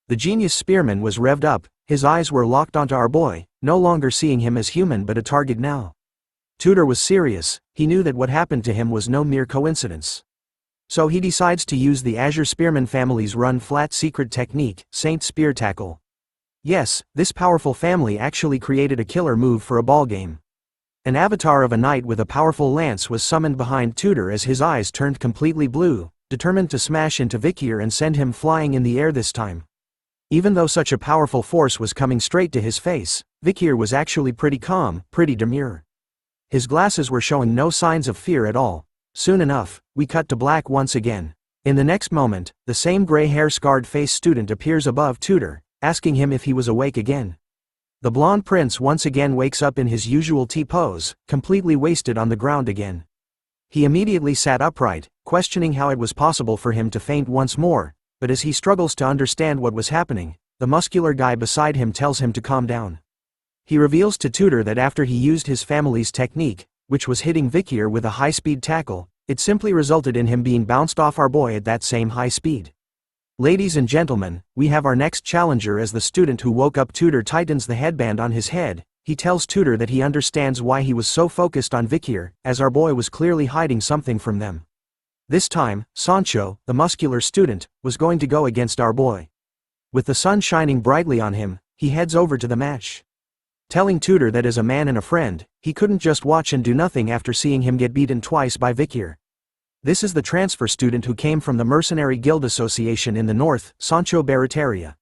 The genius spearman was revved up, his eyes were locked onto our boy, no longer seeing him as human but a target now. Tutor was serious, he knew that what happened to him was no mere coincidence. So he decides to use the Azure Spearman family's run-flat secret technique, Saint Spear Tackle. Yes, this powerful family actually created a killer move for a ballgame. An avatar of a knight with a powerful lance was summoned behind Tutor as his eyes turned completely blue, determined to smash into Vicier and send him flying in the air this time. Even though such a powerful force was coming straight to his face, Vicier was actually pretty calm, pretty demure. His glasses were showing no signs of fear at all. Soon enough, we cut to black once again. In the next moment, the same gray-hair-scarred face student appears above Tutor, asking him if he was awake again. The blonde prince once again wakes up in his usual T-pose, completely wasted on the ground again. He immediately sat upright, questioning how it was possible for him to faint once more, but as he struggles to understand what was happening, the muscular guy beside him tells him to calm down. He reveals to Tutor that after he used his family's technique, which was hitting Vicier with a high-speed tackle, it simply resulted in him being bounced off our boy at that same high speed. Ladies and gentlemen, we have our next challenger. As the student who woke up Tutor tightens the headband on his head, he tells Tutor that he understands why he was so focused on Vicier, as our boy was clearly hiding something from them. This time, Sancho, the muscular student, was going to go against our boy. With the sun shining brightly on him, he heads over to the match. Telling Tutor that as a man and a friend, he couldn't just watch and do nothing after seeing him get beaten twice by Vicier. This is the transfer student who came from the Mercenary Guild Association in the north, Sancho Barataria.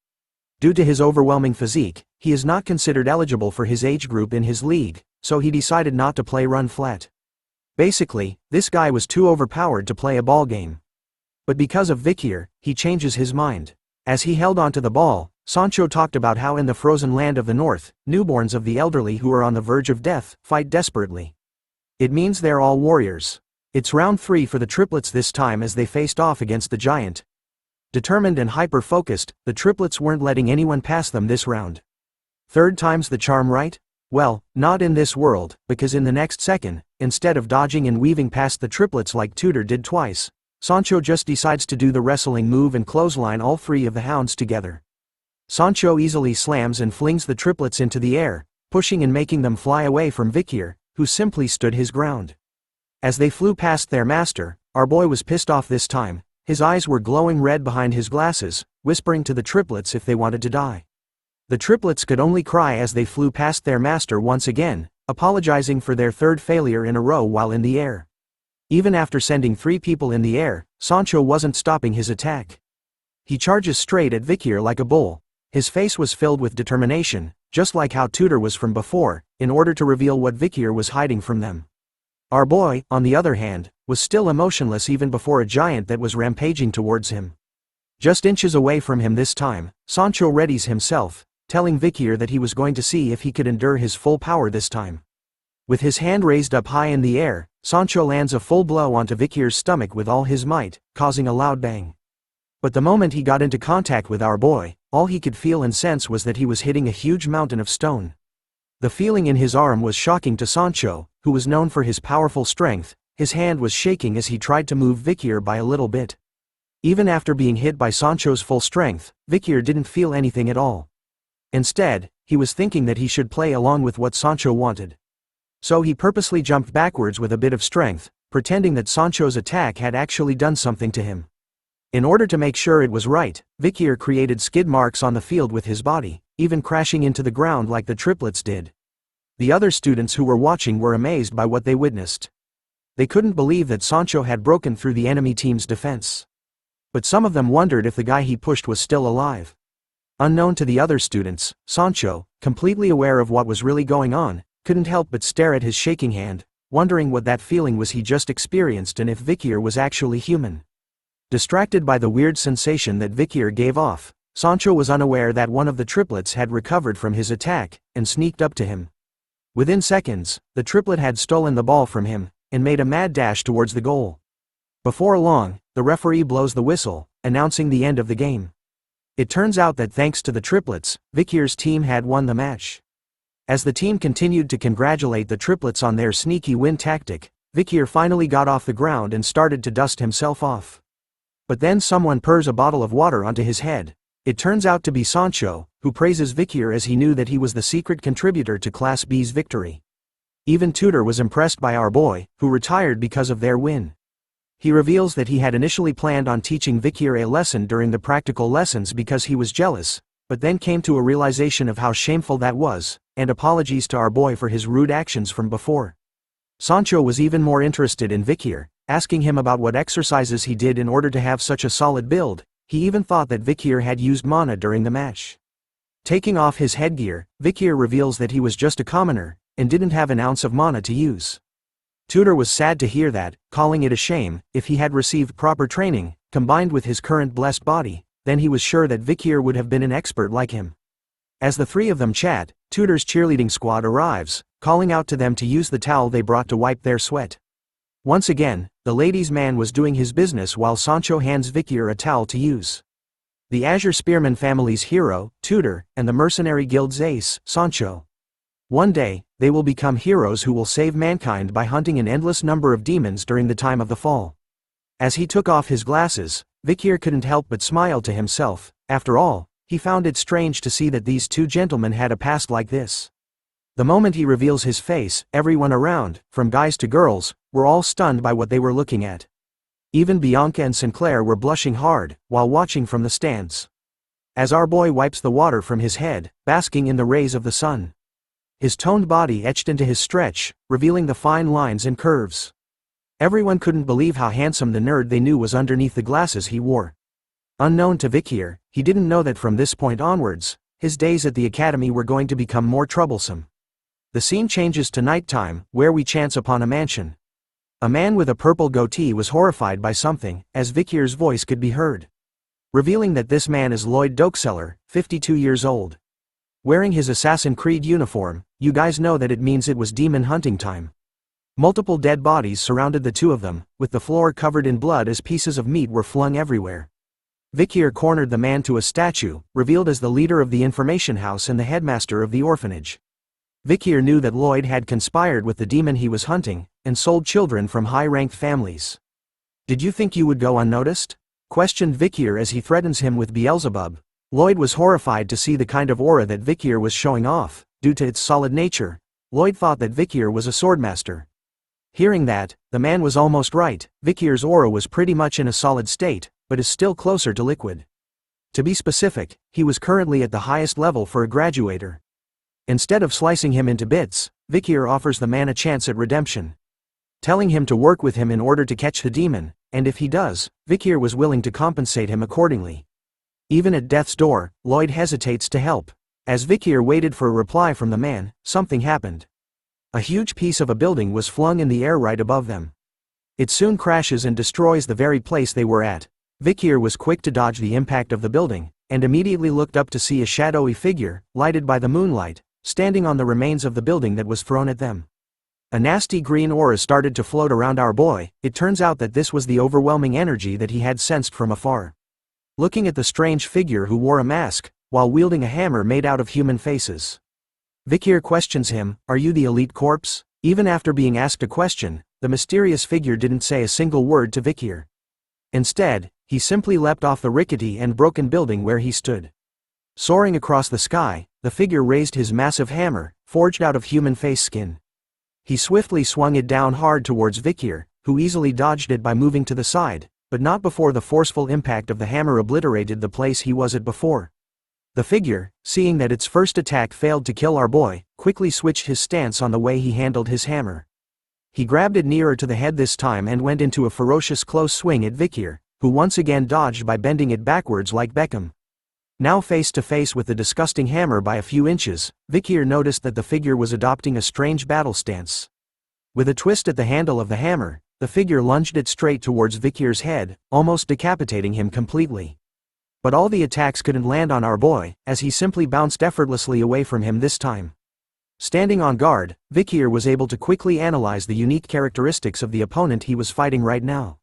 Due to his overwhelming physique, he is not considered eligible for his age group in his league, so he decided not to play run flat. Basically, this guy was too overpowered to play a ball game. But because of Vicier, he changes his mind. As he held onto the ball, Sancho talked about how in the frozen land of the north, newborns of the elderly who are on the verge of death, fight desperately. It means they're all warriors. It's round 3 for the triplets this time as they faced off against the giant. Determined and hyper-focused, the triplets weren't letting anyone pass them this round. Third time's the charm, right? Well, not in this world, because in the next second, instead of dodging and weaving past the triplets like Tutor did twice, Sancho just decides to do the wrestling move and clothesline all 3 of the hounds together. Sancho easily slams and flings the triplets into the air, pushing and making them fly away from Vicier, who simply stood his ground. As they flew past their master, our boy was pissed off this time. His eyes were glowing red behind his glasses, whispering to the triplets if they wanted to die. The triplets could only cry as they flew past their master once again, apologizing for their third failure in a row while in the air. Even after sending 3 people in the air, Sancho wasn't stopping his attack. He charges straight at Vicier like a bull. His face was filled with determination, just like how Tutor was from before, in order to reveal what Vicier was hiding from them. Our boy, on the other hand, was still emotionless even before a giant that was rampaging towards him. Just inches away from him this time, Sancho readies himself, telling Vicier that he was going to see if he could endure his full power this time. With his hand raised up high in the air, Sancho lands a full blow onto Vicier's stomach with all his might, causing a loud bang. But the moment he got into contact with our boy, all he could feel and sense was that he was hitting a huge mountain of stone. The feeling in his arm was shocking to Sancho, who was known for his powerful strength. His hand was shaking as he tried to move Vicier by a little bit. Even after being hit by Sancho's full strength, Vicier didn't feel anything at all. Instead, he was thinking that he should play along with what Sancho wanted. So he purposely jumped backwards with a bit of strength, pretending that Sancho's attack had actually done something to him. In order to make sure it was right, Vicier created skid marks on the field with his body, even crashing into the ground like the triplets did. The other students who were watching were amazed by what they witnessed. They couldn't believe that Sancho had broken through the enemy team's defense. But some of them wondered if the guy he pushed was still alive. Unknown to the other students, Sancho, completely aware of what was really going on, couldn't help but stare at his shaking hand, wondering what that feeling was he just experienced and if Vicier was actually human. Distracted by the weird sensation that Vicier gave off, Sancho was unaware that one of the triplets had recovered from his attack and sneaked up to him. Within seconds, the triplet had stolen the ball from him and made a mad dash towards the goal. Before long, the referee blows the whistle, announcing the end of the game. It turns out that thanks to the triplets, Vicier's team had won the match. As the team continued to congratulate the triplets on their sneaky win tactic, Vicier finally got off the ground and started to dust himself off. But then someone pours a bottle of water onto his head. It turns out to be Sancho, who praises Vicier as he knew that he was the secret contributor to Class B's victory. Even Tutor was impressed by our boy, who retired because of their win. He reveals that he had initially planned on teaching Vicier a lesson during the practical lessons because he was jealous, but then came to a realization of how shameful that was, and apologies to our boy for his rude actions from before. Sancho was even more interested in Vicier, asking him about what exercises he did in order to have such a solid build. He even thought that Vicier had used mana during the match. Taking off his headgear, Vicier reveals that he was just a commoner, and didn't have an ounce of mana to use. Tutor was sad to hear that, calling it a shame. If he had received proper training, combined with his current blessed body, then he was sure that Vicier would have been an expert like him. As the 3 of them chat, Tutor's cheerleading squad arrives, calling out to them to use the towel they brought to wipe their sweat. Once again, the ladies' man was doing his business while Sancho hands Vicier a towel to use. The Azure Spearman family's hero, Tutor, and the Mercenary Guild's ace, Sancho. One day, they will become heroes who will save mankind by hunting an endless number of demons during the time of the fall. As he took off his glasses, Vicier couldn't help but smile to himself. After all, he found it strange to see that these 2 gentlemen had a past like this. The moment he reveals his face, everyone around, from guys to girls, were all stunned by what they were looking at. Even Bianca and Sinclair were blushing hard, while watching from the stands. As our boy wipes the water from his head, basking in the rays of the sun. His toned body etched into his stretch, revealing the fine lines and curves. Everyone couldn't believe how handsome the nerd they knew was underneath the glasses he wore. Unknown to Vicier, he didn't know that from this point onwards, his days at the academy were going to become more troublesome. The scene changes to nighttime, where we chance upon a mansion. A man with a purple goatee was horrified by something, as Vicier's voice could be heard. Revealing that this man is Lloyd Dokeseller, 52 years old. Wearing his Assassin's Creed uniform, you guys know that it means it was demon hunting time. Multiple dead bodies surrounded the two of them, with the floor covered in blood as pieces of meat were flung everywhere. Vicier cornered the man to a statue, revealed as the leader of the information house and the headmaster of the orphanage. Vicier knew that Lloyd had conspired with the demon he was hunting, and sold children from high-ranked families. "Did you think you would go unnoticed?" questioned Vicier as he threatens him with Beelzebub. Lloyd was horrified to see the kind of aura that Vicier was showing off. Due to its solid nature, Lloyd thought that Vicier was a swordmaster. Hearing that, the man was almost right. Vicier's aura was pretty much in a solid state, but is still closer to liquid. To be specific, he was currently at the highest level for a graduator. Instead of slicing him into bits, Vicier offers the man a chance at redemption. Telling him to work with him in order to catch the demon, and if he does, Vicier was willing to compensate him accordingly. Even at death's door, Lloyd hesitates to help. As Vicier waited for a reply from the man, something happened. A huge piece of a building was flung in the air right above them. It soon crashes and destroys the very place they were at. Vicier was quick to dodge the impact of the building, and immediately looked up to see a shadowy figure, lighted by the moonlight, standing on the remains of the building that was thrown at them. A nasty green aura started to float around our boy. It turns out that this was the overwhelming energy that he had sensed from afar. Looking at the strange figure who wore a mask, while wielding a hammer made out of human faces. Vicier questions him, "Are you the elite corpse?" Even after being asked a question, the mysterious figure didn't say a single word to Vicier. Instead, he simply leapt off the rickety and broken building where he stood. Soaring across the sky, the figure raised his massive hammer, forged out of human face skin. He swiftly swung it down hard towards Vicier, who easily dodged it by moving to the side, but not before the forceful impact of the hammer obliterated the place he was at before. The figure, seeing that its first attack failed to kill our boy, quickly switched his stance on the way he handled his hammer. He grabbed it nearer to the head this time and went into a ferocious close swing at Vicier, who once again dodged by bending it backwards like Beckham. Now face to face with the disgusting hammer by a few inches, Vicier noticed that the figure was adopting a strange battle stance. With a twist at the handle of the hammer, the figure lunged it straight towards Vicier's head, almost decapitating him completely. But all the attacks couldn't land on our boy, as he simply bounced effortlessly away from him this time. Standing on guard, Vicier was able to quickly analyze the unique characteristics of the opponent he was fighting right now.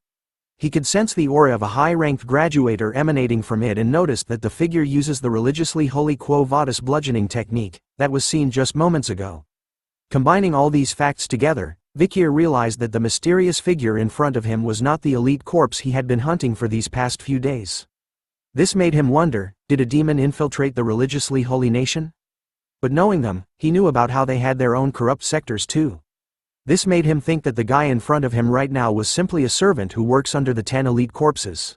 He could sense the aura of a high-ranked graduator emanating from it and noticed that the figure uses the religiously holy Quo Vadis bludgeoning technique that was seen just moments ago. Combining all these facts together, Vicier realized that the mysterious figure in front of him was not the elite corpse he had been hunting for these past few days. This made him wonder, did a demon infiltrate the religiously holy nation? But knowing them, he knew about how they had their own corrupt sectors too. This made him think that the guy in front of him right now was simply a servant who works under the 10 elite corpses.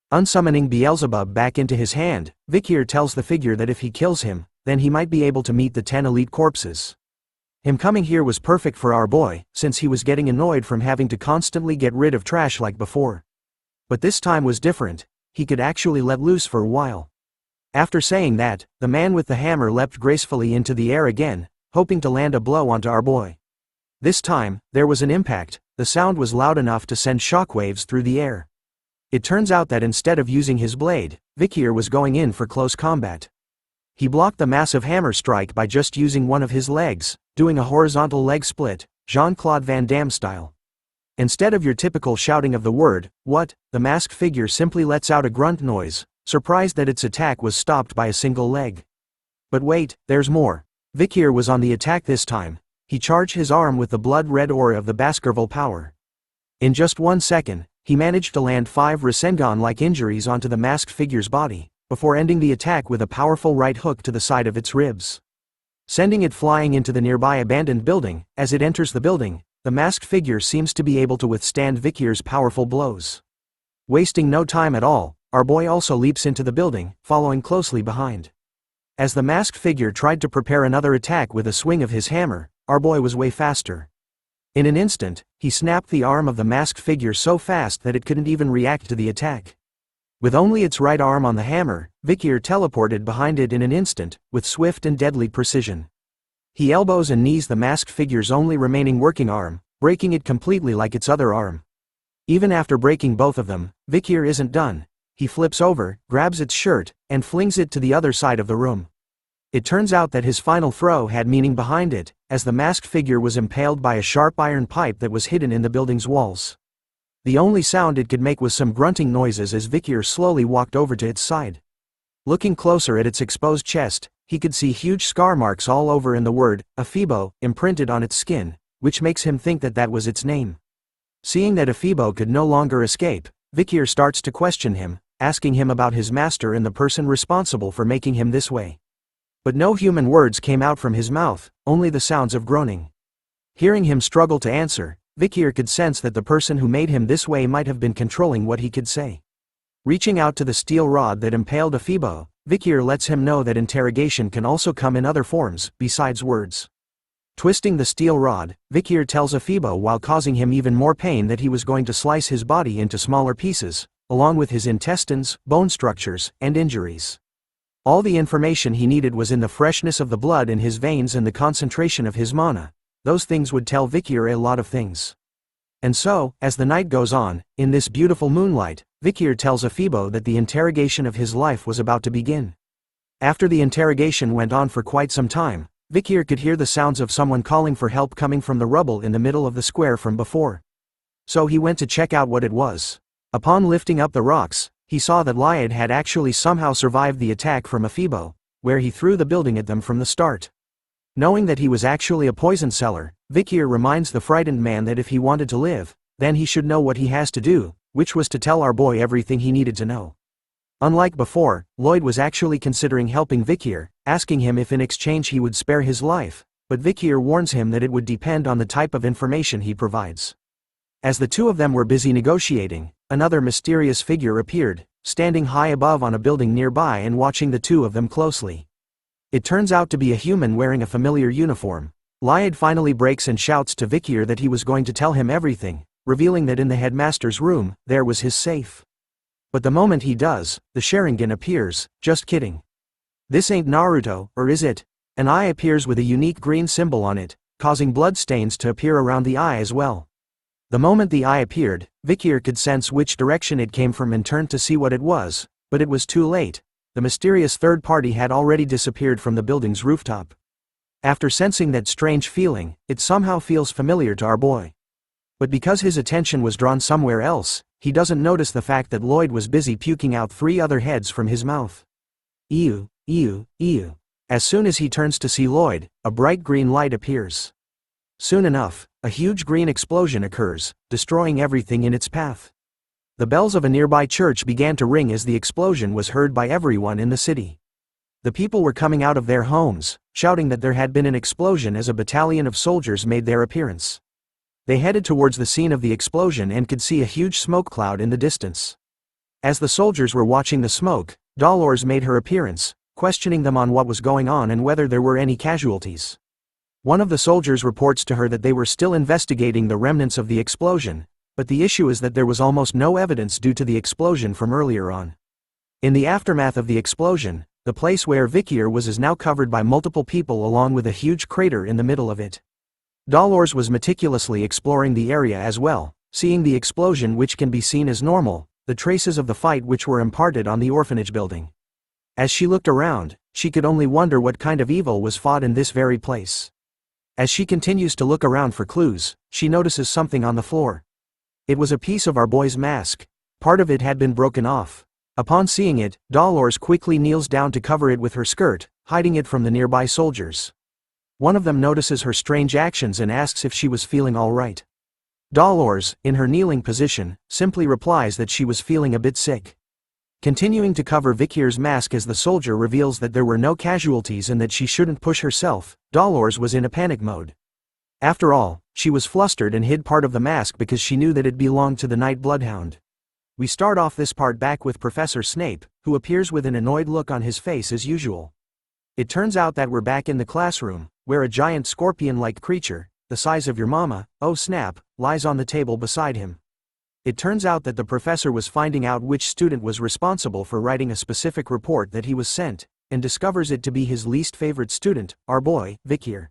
Unsummoning Beelzebub back into his hand, Vicier tells the figure that if he kills him, then he might be able to meet the 10 elite corpses. Him coming here was perfect for our boy, since he was getting annoyed from having to constantly get rid of trash like before. But this time was different, he could actually let loose for a while. After saying that, the man with the hammer leapt gracefully into the air again, hoping to land a blow onto our boy. This time, there was an impact. The sound was loud enough to send shockwaves through the air. It turns out that instead of using his blade, Vicier was going in for close combat. He blocked the massive hammer strike by just using one of his legs, doing a horizontal leg split, Jean-Claude Van Damme style. Instead of your typical shouting of the word, "What?" the masked figure simply lets out a grunt noise, surprised that its attack was stopped by a single leg. But wait, there's more. Vicier was on the attack this time. He charged his arm with the blood-red aura of the Baskerville power. In just 1 second, he managed to land 5 Rasengan-like injuries onto the masked figure's body, before ending the attack with a powerful right hook to the side of its ribs. Sending it flying into the nearby abandoned building. As it enters the building, the masked figure seems to be able to withstand Vicier's powerful blows. Wasting no time at all, our boy also leaps into the building, following closely behind. As the masked figure tried to prepare another attack with a swing of his hammer, our boy was way faster. In an instant, he snapped the arm of the masked figure so fast that it couldn't even react to the attack. With only its right arm on the hammer, Vicier teleported behind it in an instant, with swift and deadly precision. He elbows and knees the masked figure's only remaining working arm, breaking it completely like its other arm. Even after breaking both of them, Vicier isn't done. He flips over, grabs its shirt, and flings it to the other side of the room. It turns out that his final throw had meaning behind it, as the masked figure was impaled by a sharp iron pipe that was hidden in the building's walls. The only sound it could make was some grunting noises as Vicier slowly walked over to its side. Looking closer at its exposed chest, he could see huge scar marks all over and the word, Aphebo, imprinted on its skin, which makes him think that that was its name. Seeing that Aphebo could no longer escape, Vicier starts to question him, asking him about his master and the person responsible for making him this way. But no human words came out from his mouth, only the sounds of groaning. Hearing him struggle to answer, Vicier could sense that the person who made him this way might have been controlling what he could say. Reaching out to the steel rod that impaled Aphebo, Vicier lets him know that interrogation can also come in other forms, besides words. Twisting the steel rod, Vicier tells Aphebo while causing him even more pain that he was going to slice his body into smaller pieces, along with his intestines, bone structures, and injuries. All the information he needed was in the freshness of the blood in his veins and the concentration of his mana. Those things would tell Vicier a lot of things. And so, as the night goes on, in this beautiful moonlight, Vicier tells Aphebo that the interrogation of his life was about to begin. After the interrogation went on for quite some time, Vicier could hear the sounds of someone calling for help coming from the rubble in the middle of the square from before. So he went to check out what it was. Upon lifting up the rocks, he saw that Lyad had actually somehow survived the attack from Aphebo, where he threw the building at them from the start. Knowing that he was actually a poison seller, Vicier reminds the frightened man that if he wanted to live, then he should know what he has to do, which was to tell our boy everything he needed to know. Unlike before, Lloyd was actually considering helping Vicier, asking him if in exchange he would spare his life, but Vicier warns him that it would depend on the type of information he provides. As the two of them were busy negotiating, another mysterious figure appeared, standing high above on a building nearby and watching the two of them closely. It turns out to be a human wearing a familiar uniform. Lyad finally breaks and shouts to Vicier that he was going to tell him everything, revealing that in the headmaster's room, there was his safe. But the moment he does, the Sharingan appears. Just kidding. This ain't Naruto, or is it? An eye appears with a unique green symbol on it, causing blood stains to appear around the eye as well. The moment the eye appeared, Vicier could sense which direction it came from and turned to see what it was, but it was too late. The mysterious third party had already disappeared from the building's rooftop. After sensing that strange feeling, it somehow feels familiar to our boy. But because his attention was drawn somewhere else, he doesn't notice the fact that Lloyd was busy puking out 3 other heads from his mouth. Ew, ew, ew. As soon as he turns to see Lloyd, a bright green light appears. Soon enough, a huge green explosion occurs, destroying everything in its path. The bells of a nearby church began to ring as the explosion was heard by everyone in the city. The people were coming out of their homes, shouting that there had been an explosion as a battalion of soldiers made their appearance. They headed towards the scene of the explosion and could see a huge smoke cloud in the distance. As the soldiers were watching the smoke, Dolores made her appearance, questioning them on what was going on and whether there were any casualties. One of the soldiers reports to her that they were still investigating the remnants of the explosion, but the issue is that there was almost no evidence due to the explosion from earlier on. In the aftermath of the explosion, the place where Vicier was is now covered by multiple people along with a huge crater in the middle of it. Dolores was meticulously exploring the area as well, seeing the explosion which can be seen as normal, the traces of the fight which were imparted on the orphanage building. As she looked around, she could only wonder what kind of evil was fought in this very place. As she continues to look around for clues, she notices something on the floor. It was a piece of our boy's mask. Part of it had been broken off. Upon seeing it, Dolores quickly kneels down to cover it with her skirt, hiding it from the nearby soldiers. One of them notices her strange actions and asks if she was feeling all right. Dolores, in her kneeling position, simply replies that she was feeling a bit sick. Continuing to cover Vicier's mask as the soldier reveals that there were no casualties and that she shouldn't push herself, Dolores was in a panic mode. After all, she was flustered and hid part of the mask because she knew that it belonged to the night BloodHound. We start off this part back with Professor Snape, who appears with an annoyed look on his face as usual. It turns out that we're back in the classroom, where a giant scorpion-like creature, the size of your mama, oh snap, lies on the table beside him. It turns out that the professor was finding out which student was responsible for writing a specific report that he was sent, and discovers it to be his least favorite student, our boy, Vicier.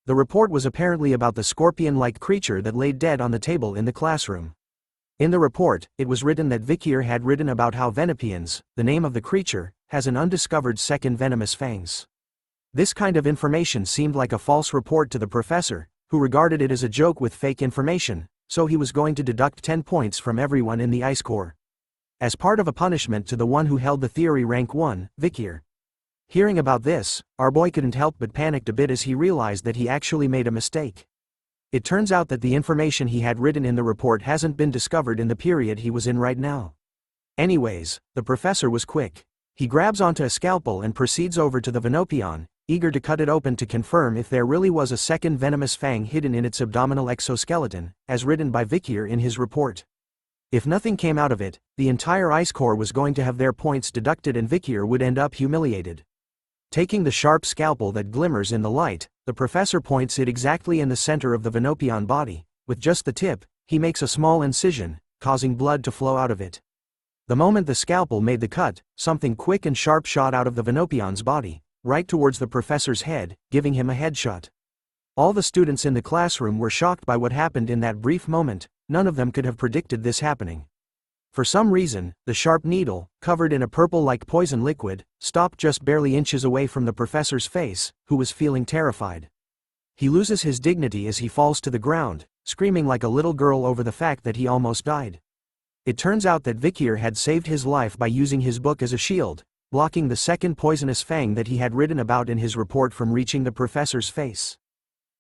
The report was apparently about the scorpion-like creature that laid dead on the table in the classroom. In the report, it was written that Vicier had written about how Venepians, the name of the creature, has an undiscovered second venomous fangs. This kind of information seemed like a false report to the professor, who regarded it as a joke with fake information, so he was going to deduct 10 points from everyone in the Ice Corps. As part of a punishment to the one who held the theory rank 1, Vicier. Hearing about this, our boy couldn't help but panicked a bit as he realized that he actually made a mistake. It turns out that the information he had written in the report hasn't been discovered in the period he was in right now. Anyways, the professor was quick. He grabs onto a scalpel and proceeds over to the Venopion, eager to cut it open to confirm if there really was a second venomous fang hidden in its abdominal exoskeleton, as written by Vicier in his report. If nothing came out of it, the entire Ice Corps was going to have their points deducted and Vicier would end up humiliated. Taking the sharp scalpel that glimmers in the light, the professor points it exactly in the center of the Venopion body. With just the tip, he makes a small incision, causing blood to flow out of it. The moment the scalpel made the cut, something quick and sharp shot out of the Venopion's body, right towards the professor's head, giving him a headshot. All the students in the classroom were shocked by what happened in that brief moment. None of them could have predicted this happening. For some reason, the sharp needle, covered in a purple-like poison liquid, stopped just barely inches away from the professor's face, who was feeling terrified. He loses his dignity as he falls to the ground, screaming like a little girl over the fact that he almost died. It turns out that Vicier had saved his life by using his book as a shield, blocking the second poisonous fang that he had written about in his report from reaching the professor's face.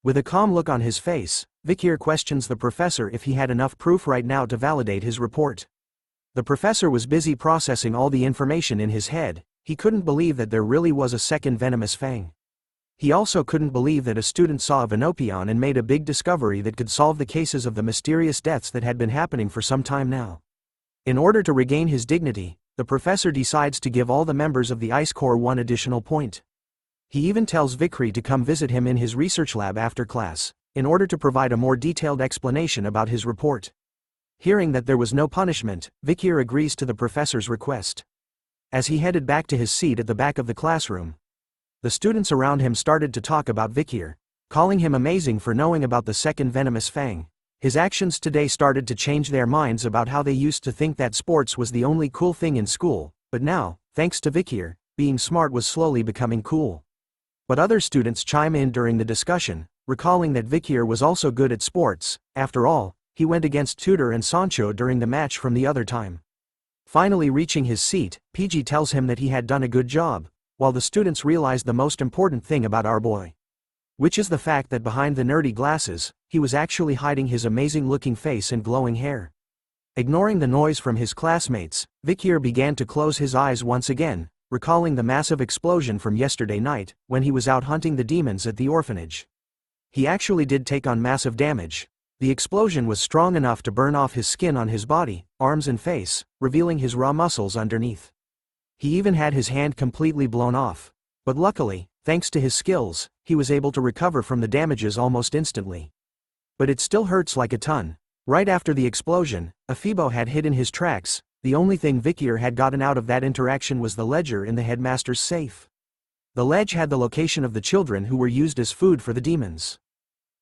With a calm look on his face, Vicier questions the professor if he had enough proof right now to validate his report. The professor was busy processing all the information in his head. He couldn't believe that there really was a second venomous fang. He also couldn't believe that a student saw a Venopion and made a big discovery that could solve the cases of the mysterious deaths that had been happening for some time now. In order to regain his dignity, the professor decides to give all the members of the Ice Corps one additional point. He even tells Vicier to come visit him in his research lab after class, in order to provide a more detailed explanation about his report. Hearing that there was no punishment, Vicier agrees to the professor's request. As he headed back to his seat at the back of the classroom, the students around him started to talk about Vicier, calling him amazing for knowing about the second venomous fang. His actions today started to change their minds about how they used to think that sports was the only cool thing in school, but now, thanks to Vicier, being smart was slowly becoming cool. But other students chime in during the discussion, recalling that Vicier was also good at sports. After all, he went against Tudor and Sancho during the match from the other time. Finally reaching his seat, PG tells him that he had done a good job, while the students realized the most important thing about our boy. Which is the fact that behind the nerdy glasses, he was actually hiding his amazing-looking face and glowing hair. Ignoring the noise from his classmates, Vicier began to close his eyes once again, recalling the massive explosion from yesterday night, when he was out hunting the demons at the orphanage. He actually did take on massive damage. The explosion was strong enough to burn off his skin on his body, arms and face, revealing his raw muscles underneath. He even had his hand completely blown off. But luckily, thanks to his skills, he was able to recover from the damages almost instantly. But it still hurts like a ton. Right after the explosion, Afibo had hidden his tracks. The only thing Vicier had gotten out of that interaction was the ledger in the headmaster's safe. The ledge had the location of the children who were used as food for the demons.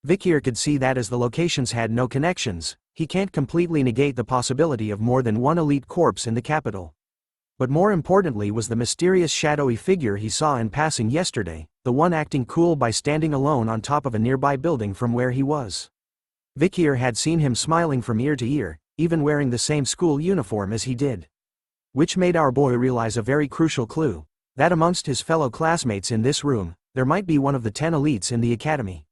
Vicier could see that as the locations had no connections, he can't completely negate the possibility of more than one elite corpse in the capital. But more importantly was the mysterious shadowy figure he saw in passing yesterday, the one acting cool by standing alone on top of a nearby building from where he was. Vicier had seen him smiling from ear to ear, even wearing the same school uniform as he did. Which made our boy realize a very crucial clue, that amongst his fellow classmates in this room, there might be one of the 10 elites in the academy.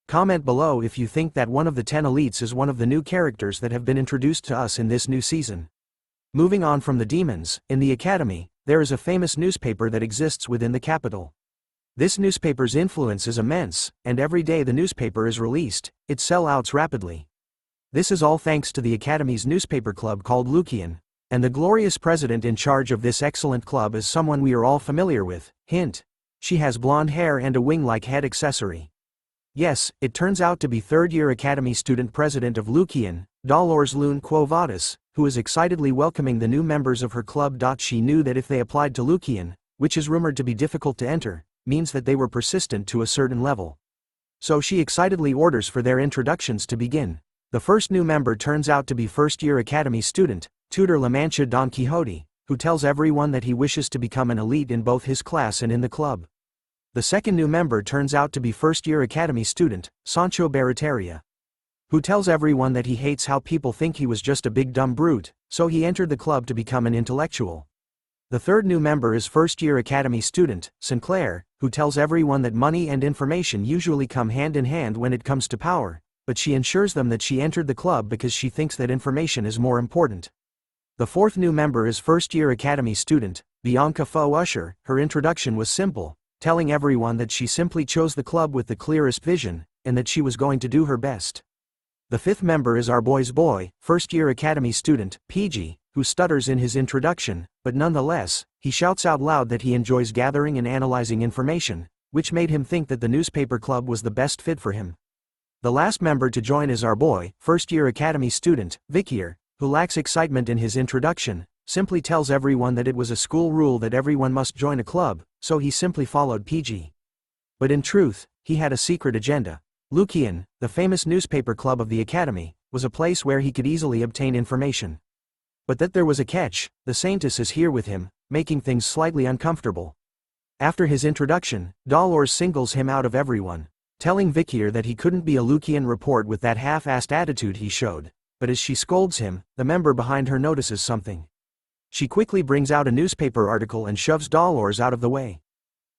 Comment below if you think that one of the 10 elites is one of the new characters that have been introduced to us in this new season. Moving on from the demons, in the academy, there is a famous newspaper that exists within the capital. This newspaper's influence is immense, and every day the newspaper is released, it sells out rapidly. This is all thanks to the academy's newspaper club called Lucian, And the glorious president in charge of this excellent club is someone we are all familiar with, hint. She has blonde hair and a wing-like head accessory. Yes, it turns out to be third-year Academy student president of Lucian, Dolores Lune Quo Vadis, who is excitedly welcoming the new members of her club. She knew that if they applied to Lucian, which is rumored to be difficult to enter, means that they were persistent to a certain level. So she excitedly orders for their introductions to begin. The first new member turns out to be first-year Academy student, tutor La Mancha Don Quixote, who tells everyone that he wishes to become an elite in both his class and in the club. The second new member turns out to be first-year Academy student, Sancho Barataria, who tells everyone that he hates how people think he was just a big dumb brute, so he entered the club to become an intellectual. The third new member is first-year Academy student, Sinclair, who tells everyone that money and information usually come hand in hand when it comes to power, but she ensures them that she entered the club because she thinks that information is more important. The fourth new member is first-year Academy student, Bianca Faux Usher. Her introduction was simple, telling everyone that she simply chose the club with the clearest vision, and that she was going to do her best. The fifth member is our boy's boy, first-year Academy student, PG, who stutters in his introduction, but nonetheless, he shouts out loud that he enjoys gathering and analyzing information, which made him think that the newspaper club was the best fit for him. The last member to join is our boy, first-year Academy student, Vicier, who lacks excitement in his introduction, simply tells everyone that it was a school rule that everyone must join a club, so he simply followed PG. But in truth, he had a secret agenda. Lucian, the famous newspaper club of the Academy, was a place where he could easily obtain information. But that there was a catch. The saintist is here with him, making things slightly uncomfortable. After his introduction, Dolores singles him out of everyone, telling Vicier that he couldn't be a Lucian report with that half-assed attitude he showed, but as she scolds him, the member behind her notices something. She quickly brings out a newspaper article and shoves Dolores out of the way.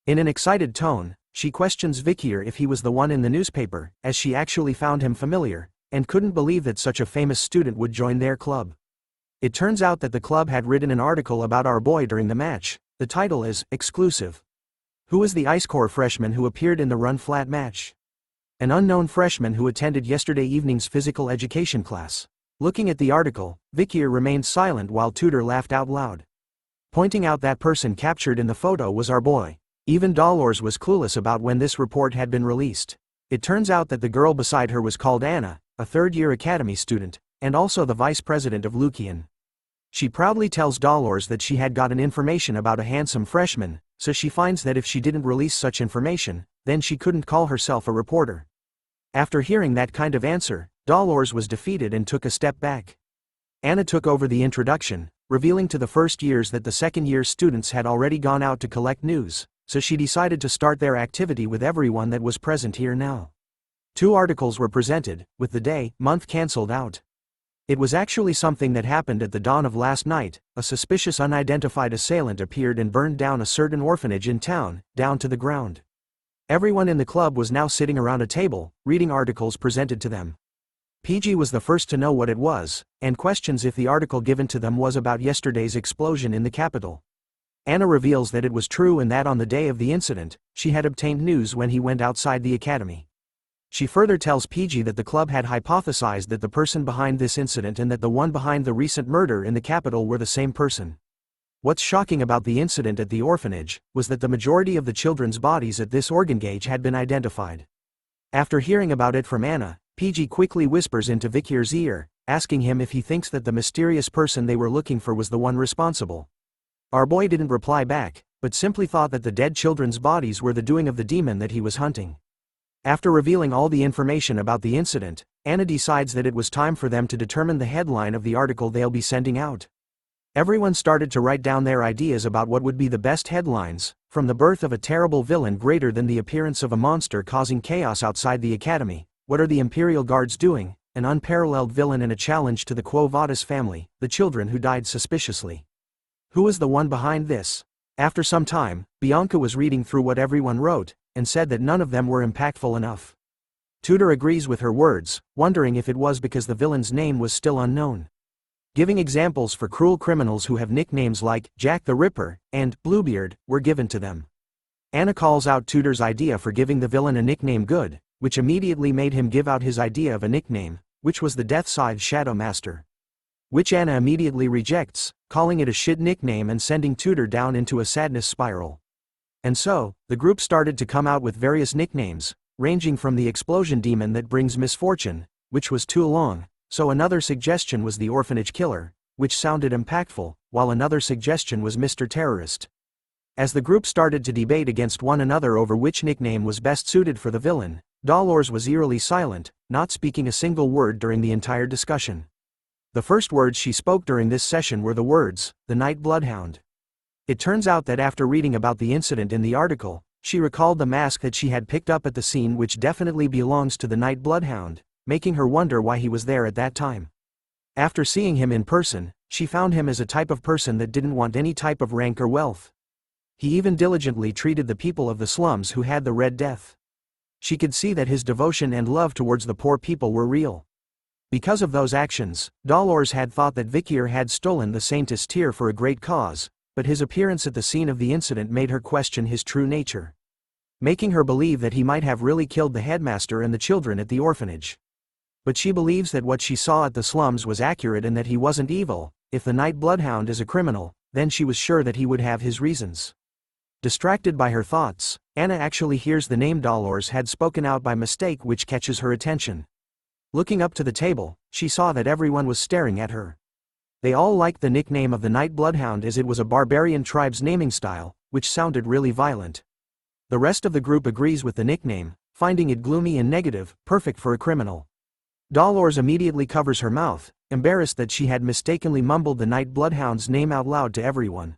In an excited tone, she questions Vicier if he was the one in the newspaper, as she actually found him familiar, and couldn't believe that such a famous student would join their club. It turns out that the club had written an article about our boy during the match. The title is, Exclusive. Who is the Ice Core freshman who appeared in the run-flat match? An unknown freshman who attended yesterday evening's physical education class. Looking at the article, Vicier remained silent while Tudor laughed out loud, pointing out that person captured in the photo was our boy. Even Dolores was clueless about when this report had been released. It turns out that the girl beside her was called Anna, a third-year Academy student, and also the vice president of Lucian. She proudly tells Dolores that she had gotten information about a handsome freshman, so she finds that if she didn't release such information, then she couldn't call herself a reporter. After hearing that kind of answer, Dolores was defeated and took a step back. Anna took over the introduction, revealing to the first years that the second-year students had already gone out to collect news, so she decided to start their activity with everyone that was present here now. 2 articles were presented, with the day, month cancelled out. It was actually something that happened at the dawn of last night. A suspicious unidentified assailant appeared and burned down a certain orphanage in town, down to the ground. Everyone in the club was now sitting around a table, reading articles presented to them. PG was the first to know what it was, and questions if the article given to them was about yesterday's explosion in the capital. Anna reveals that it was true and that on the day of the incident, she had obtained news when he went outside the academy. She further tells PG that the club had hypothesized that the person behind this incident and that the one behind the recent murder in the capital were the same person. What's shocking about the incident at the orphanage was that the majority of the children's bodies at this organ gauge had been identified. After hearing about it from Anna, PG quickly whispers into Vicier's ear, asking him if he thinks that the mysterious person they were looking for was the one responsible. Our boy didn't reply back, but simply thought that the dead children's bodies were the doing of the demon that he was hunting. After revealing all the information about the incident, Anna decides that it was time for them to determine the headline of the article they'll be sending out. Everyone started to write down their ideas about what would be the best headlines, from the birth of a terrible villain greater than the appearance of a monster causing chaos outside the academy, what are the Imperial Guards doing, an unparalleled villain and a challenge to the Quo Vadis family, the children who died suspiciously. Who is the one behind this? After some time, Bianca was reading through what everyone wrote, and said that none of them were impactful enough. Tudor agrees with her words, wondering if it was because the villain's name was still unknown. Giving examples for cruel criminals who have nicknames like Jack the Ripper and Bluebeard were given to them. Anna calls out Tudor's idea for giving the villain a nickname good, which immediately made him give out his idea of a nickname, which was the Death Side Shadow Master. Which Anna immediately rejects, calling it a shit nickname and sending Tudor down into a sadness spiral. And so, the group started to come out with various nicknames, ranging from the explosion demon that brings misfortune, which was too long, so another suggestion was the orphanage killer, which sounded impactful, while another suggestion was Mr. Terrorist. As the group started to debate against one another over which nickname was best suited for the villain, Dolores was eerily silent, not speaking a single word during the entire discussion. The first words she spoke during this session were the words, "The Night Bloodhound." It turns out that after reading about the incident in the article, she recalled the mask that she had picked up at the scene, which definitely belongs to the Night Bloodhound, making her wonder why he was there at that time. After seeing him in person, she found him as a type of person that didn't want any type of rank or wealth. He even diligently treated the people of the slums who had the Red Death. She could see that his devotion and love towards the poor people were real. Because of those actions, Dolores had thought that Vicier had stolen the saintist tear for a great cause, but his appearance at the scene of the incident made her question his true nature, making her believe that he might have really killed the headmaster and the children at the orphanage. But she believes that what she saw at the slums was accurate and that he wasn't evil. If the Night Bloodhound is a criminal, then she was sure that he would have his reasons. Distracted by her thoughts, Anna actually hears the name Dolores had spoken out by mistake, which catches her attention. Looking up to the table, she saw that everyone was staring at her. They all liked the nickname of the Night Bloodhound as it was a barbarian tribe's naming style, which sounded really violent. The rest of the group agrees with the nickname, finding it gloomy and negative, perfect for a criminal. Dolores immediately covers her mouth, embarrassed that she had mistakenly mumbled the Night Bloodhound's name out loud to everyone.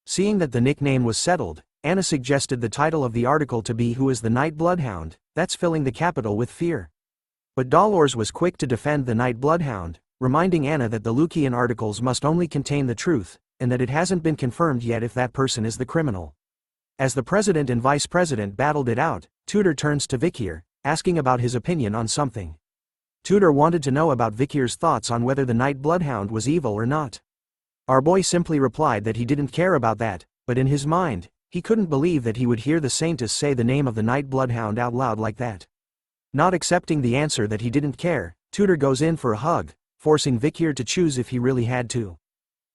Seeing that the nickname was settled, Anna suggested the title of the article to be "Who is the Night Bloodhound?" That's filling the capital with fear. But Dolores was quick to defend the Night Bloodhound, reminding Anna that the Lucian articles must only contain the truth, and that it hasn't been confirmed yet if that person is the criminal. As the president and vice president battled it out, Tudor turns to Vicier, asking about his opinion on something. Tudor wanted to know about Vicier's thoughts on whether the Night Bloodhound was evil or not. Our boy simply replied that he didn't care about that, but in his mind, he couldn't believe that he would hear the saintist say the name of the Night Bloodhound out loud like that. Not accepting the answer that he didn't care, Tudor goes in for a hug, forcing Vicier to choose if he really had to.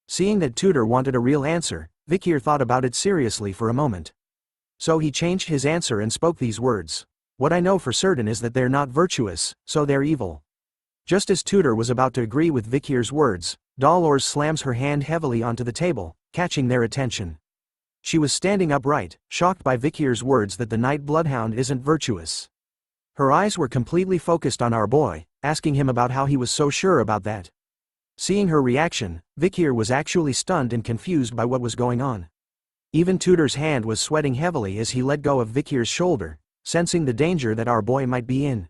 Seeing that Tudor wanted a real answer, Vicier thought about it seriously for a moment. So he changed his answer and spoke these words. "What I know for certain is that they're not virtuous, so they're evil." Just as Tudor was about to agree with Vicier's words, Dolores slams her hand heavily onto the table, catching their attention. She was standing upright, shocked by Vicier's words that the Night Bloodhound isn't virtuous. Her eyes were completely focused on our boy, asking him about how he was so sure about that. Seeing her reaction, Vicier was actually stunned and confused by what was going on. Even Tudor's hand was sweating heavily as he let go of Vicier's shoulder, sensing the danger that our boy might be in.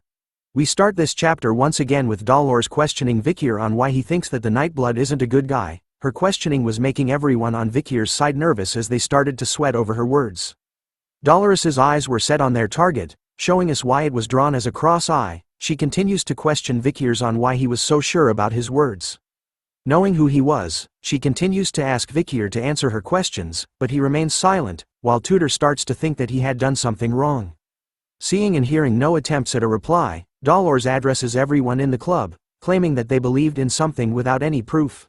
We start this chapter once again with Dolores questioning Vicier on why he thinks that the Nightblood isn't a good guy. Her questioning was making everyone on Vicier's side nervous as they started to sweat over her words. Dolores's eyes were set on their target, showing us why it was drawn as a cross eye. She continues to question Vicier's on why he was so sure about his words. Knowing who he was, she continues to ask Vicier to answer her questions, but he remains silent, while Tudor starts to think that he had done something wrong. Seeing and hearing no attempts at a reply, Dolores addresses everyone in the club, claiming that they believed in something without any proof.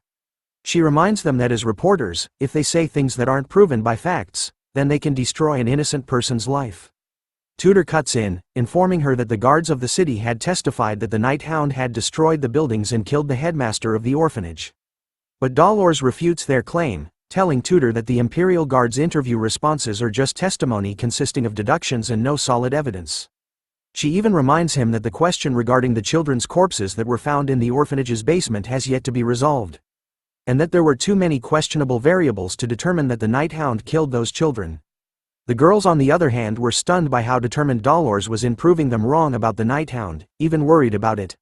She reminds them that as reporters, if they say things that aren't proven by facts, then they can destroy an innocent person's life. Tudor cuts in, informing her that the guards of the city had testified that the Night Hound had destroyed the buildings and killed the headmaster of the orphanage. But Dolores refutes their claim, telling Tudor that the Imperial Guard's interview responses are just testimony consisting of deductions and no solid evidence. She even reminds him that the question regarding the children's corpses that were found in the orphanage's basement has yet to be resolved, and that there were too many questionable variables to determine that the Night Hound killed those children. The girls on the other hand were stunned by how determined Dolores was in proving them wrong about the Night Hound, even worried about it.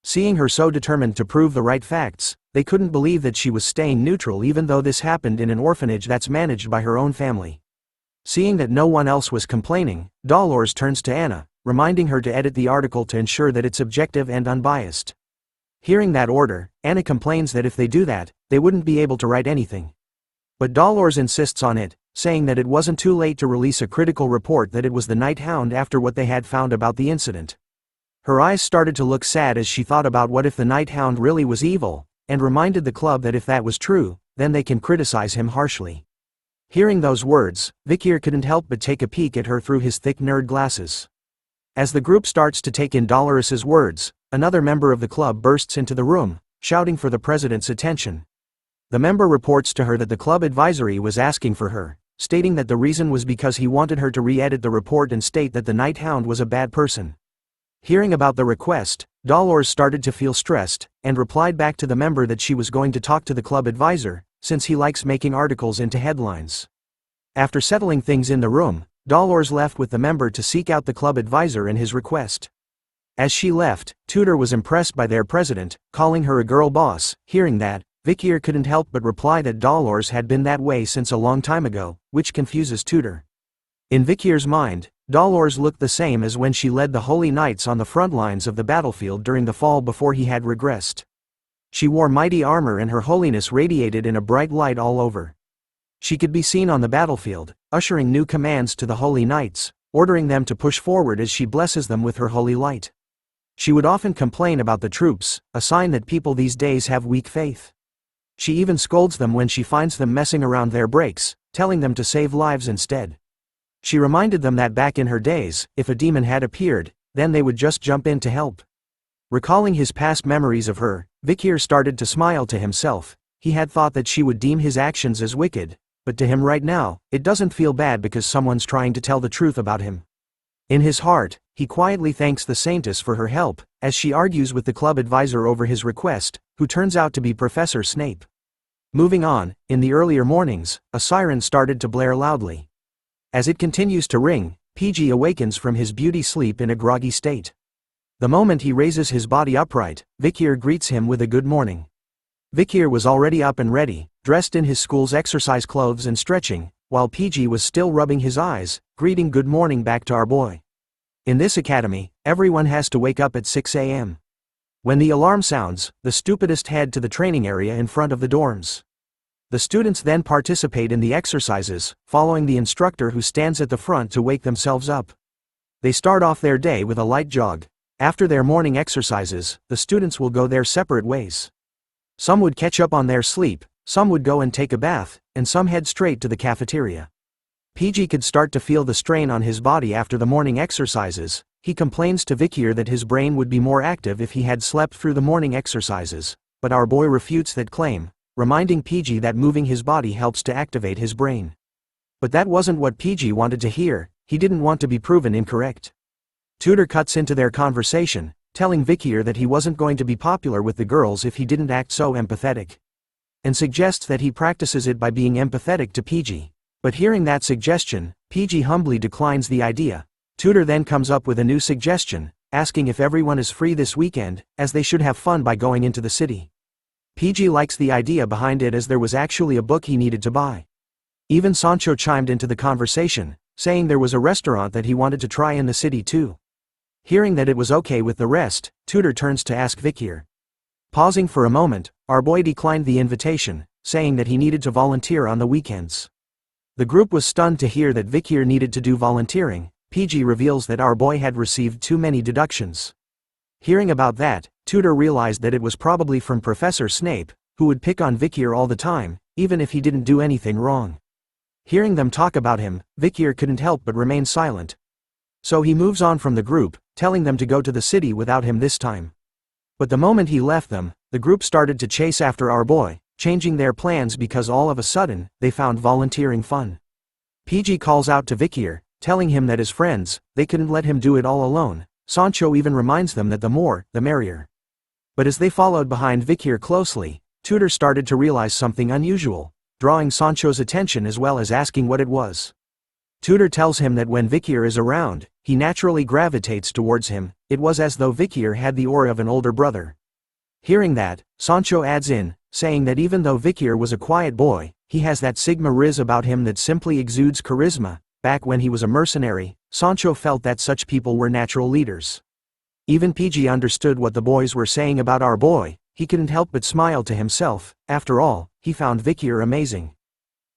Seeing her so determined to prove the right facts, they couldn't believe that she was staying neutral even though this happened in an orphanage that's managed by her own family. Seeing that no one else was complaining, Dolores turns to Anna, reminding her to edit the article to ensure that it's objective and unbiased. Hearing that order, Anna complains that if they do that, they wouldn't be able to write anything. But Dolores insists on it, saying that it wasn't too late to release a critical report that it was the Night Hound after what they had found about the incident. Her eyes started to look sad as she thought about what if the Night Hound really was evil, and reminded the club that if that was true, then they can criticize him harshly. Hearing those words, Vicier couldn't help but take a peek at her through his thick nerd glasses. As the group starts to take in Dolores's words, another member of the club bursts into the room, shouting for the president's attention. The member reports to her that the club advisory was asking for her, stating that the reason was because he wanted her to re-edit the report and state that the Night Hound was a bad person. Hearing about the request, Dolores started to feel stressed, and replied back to the member that she was going to talk to the club advisor, since he likes making articles into headlines. After settling things in the room, Dolores left with the member to seek out the club advisor and his request. As she left, Tudor was impressed by their president, calling her a girl boss. Hearing that, Vicier couldn't help but reply that Dolores had been that way since a long time ago, which confuses Tudor. In Vicier's mind, Dolores looked the same as when she led the Holy Knights on the front lines of the battlefield during the fall before he had regressed. She wore mighty armor and her holiness radiated in a bright light all over. She could be seen on the battlefield, ushering new commands to the Holy Knights, ordering them to push forward as she blesses them with her holy light. She would often complain about the troops, a sign that people these days have weak faith. She even scolds them when she finds them messing around their breaks, telling them to save lives instead. She reminded them that back in her days, if a demon had appeared, then they would just jump in to help. Recalling his past memories of her, Vicier started to smile to himself. He had thought that she would deem his actions as wicked, but to him right now, it doesn't feel bad because someone's trying to tell the truth about him. In his heart, he quietly thanks the saintist for her help, as she argues with the club advisor over his request, who turns out to be Professor Snape. Moving on, in the earlier mornings, a siren started to blare loudly. As it continues to ring, PG awakens from his beauty sleep in a groggy state. The moment he raises his body upright, Vicier greets him with a good morning. Vicier was already up and ready, dressed in his school's exercise clothes and stretching, while PG was still rubbing his eyes, greeting good morning back to our boy. In this academy, everyone has to wake up at 6 a.m. When the alarm sounds, the stupidest head to the training area in front of the dorms. The students then participate in the exercises, following the instructor who stands at the front to wake themselves up. They start off their day with a light jog. After their morning exercises, the students will go their separate ways. Some would catch up on their sleep, some would go and take a bath, and some head straight to the cafeteria. PG could start to feel the strain on his body after the morning exercises. He complains to Vicier that his brain would be more active if he had slept through the morning exercises, but our boy refutes that claim, reminding PG that moving his body helps to activate his brain. But that wasn't what PG wanted to hear. He didn't want to be proven incorrect. Tudor cuts into their conversation, telling Vicier that he wasn't going to be popular with the girls if he didn't act so empathetic, and suggests that he practices it by being empathetic to PG. But hearing that suggestion, PG humbly declines the idea. Tudor then comes up with a new suggestion, asking if everyone is free this weekend, as they should have fun by going into the city. PG likes the idea behind it as there was actually a book he needed to buy. Even Sancho chimed into the conversation, saying there was a restaurant that he wanted to try in the city too. Hearing that it was okay with the rest, Tudor turns to ask Vicier. Pausing for a moment, our boy declined the invitation, saying that he needed to volunteer on the weekends. The group was stunned to hear that Vicier needed to do volunteering. PG reveals that our boy had received too many deductions. Hearing about that, Tudor realized that it was probably from Professor Snape, who would pick on Vicier all the time, even if he didn't do anything wrong. Hearing them talk about him, Vicier couldn't help but remain silent. So he moves on from the group, telling them to go to the city without him this time. But the moment he left them, the group started to chase after our boy, changing their plans because all of a sudden, they found volunteering fun. PG calls out to Vicier, telling him that his friends, they couldn't let him do it all alone. Sancho even reminds them that the more, the merrier. But as they followed behind Vicier closely, Tudor started to realize something unusual, drawing Sancho's attention as well as asking what it was. Tudor tells him that when Vicier is around, he naturally gravitates towards him. It was as though Vicier had the aura of an older brother. Hearing that, Sancho adds in, saying that even though Vicier was a quiet boy, he has that Sigma Riz about him that simply exudes charisma. Back when he was a mercenary, Sancho felt that such people were natural leaders. Even PG understood what the boys were saying about our boy. He couldn't help but smile to himself. After all, he found Vicier amazing.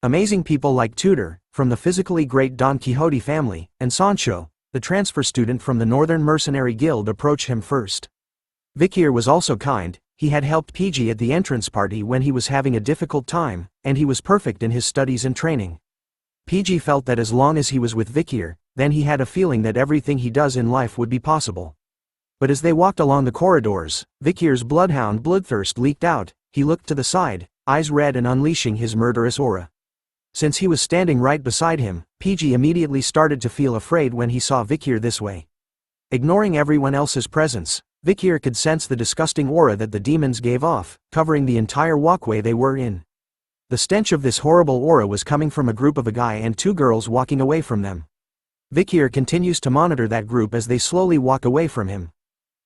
Amazing people like Tudor, from the physically great Don Quixote family, and Sancho, the transfer student from the Northern Mercenary Guild, approached him first. Vicier was also kind. he had helped PG at the entrance party when he was having a difficult time, and he was perfect in his studies and training. PG felt that as long as he was with Vicier, then he had a feeling that everything he does in life would be possible. But as they walked along the corridors, Vicier's bloodhound bloodthirst leaked out. He looked to the side, eyes red and unleashing his murderous aura. Since he was standing right beside him, PG immediately started to feel afraid when he saw Vicier this way. Ignoring everyone else's presence, Vicier could sense the disgusting aura that the demons gave off, covering the entire walkway they were in. The stench of this horrible aura was coming from a group of a guy and two girls walking away from them. Vicier continues to monitor that group as they slowly walk away from him.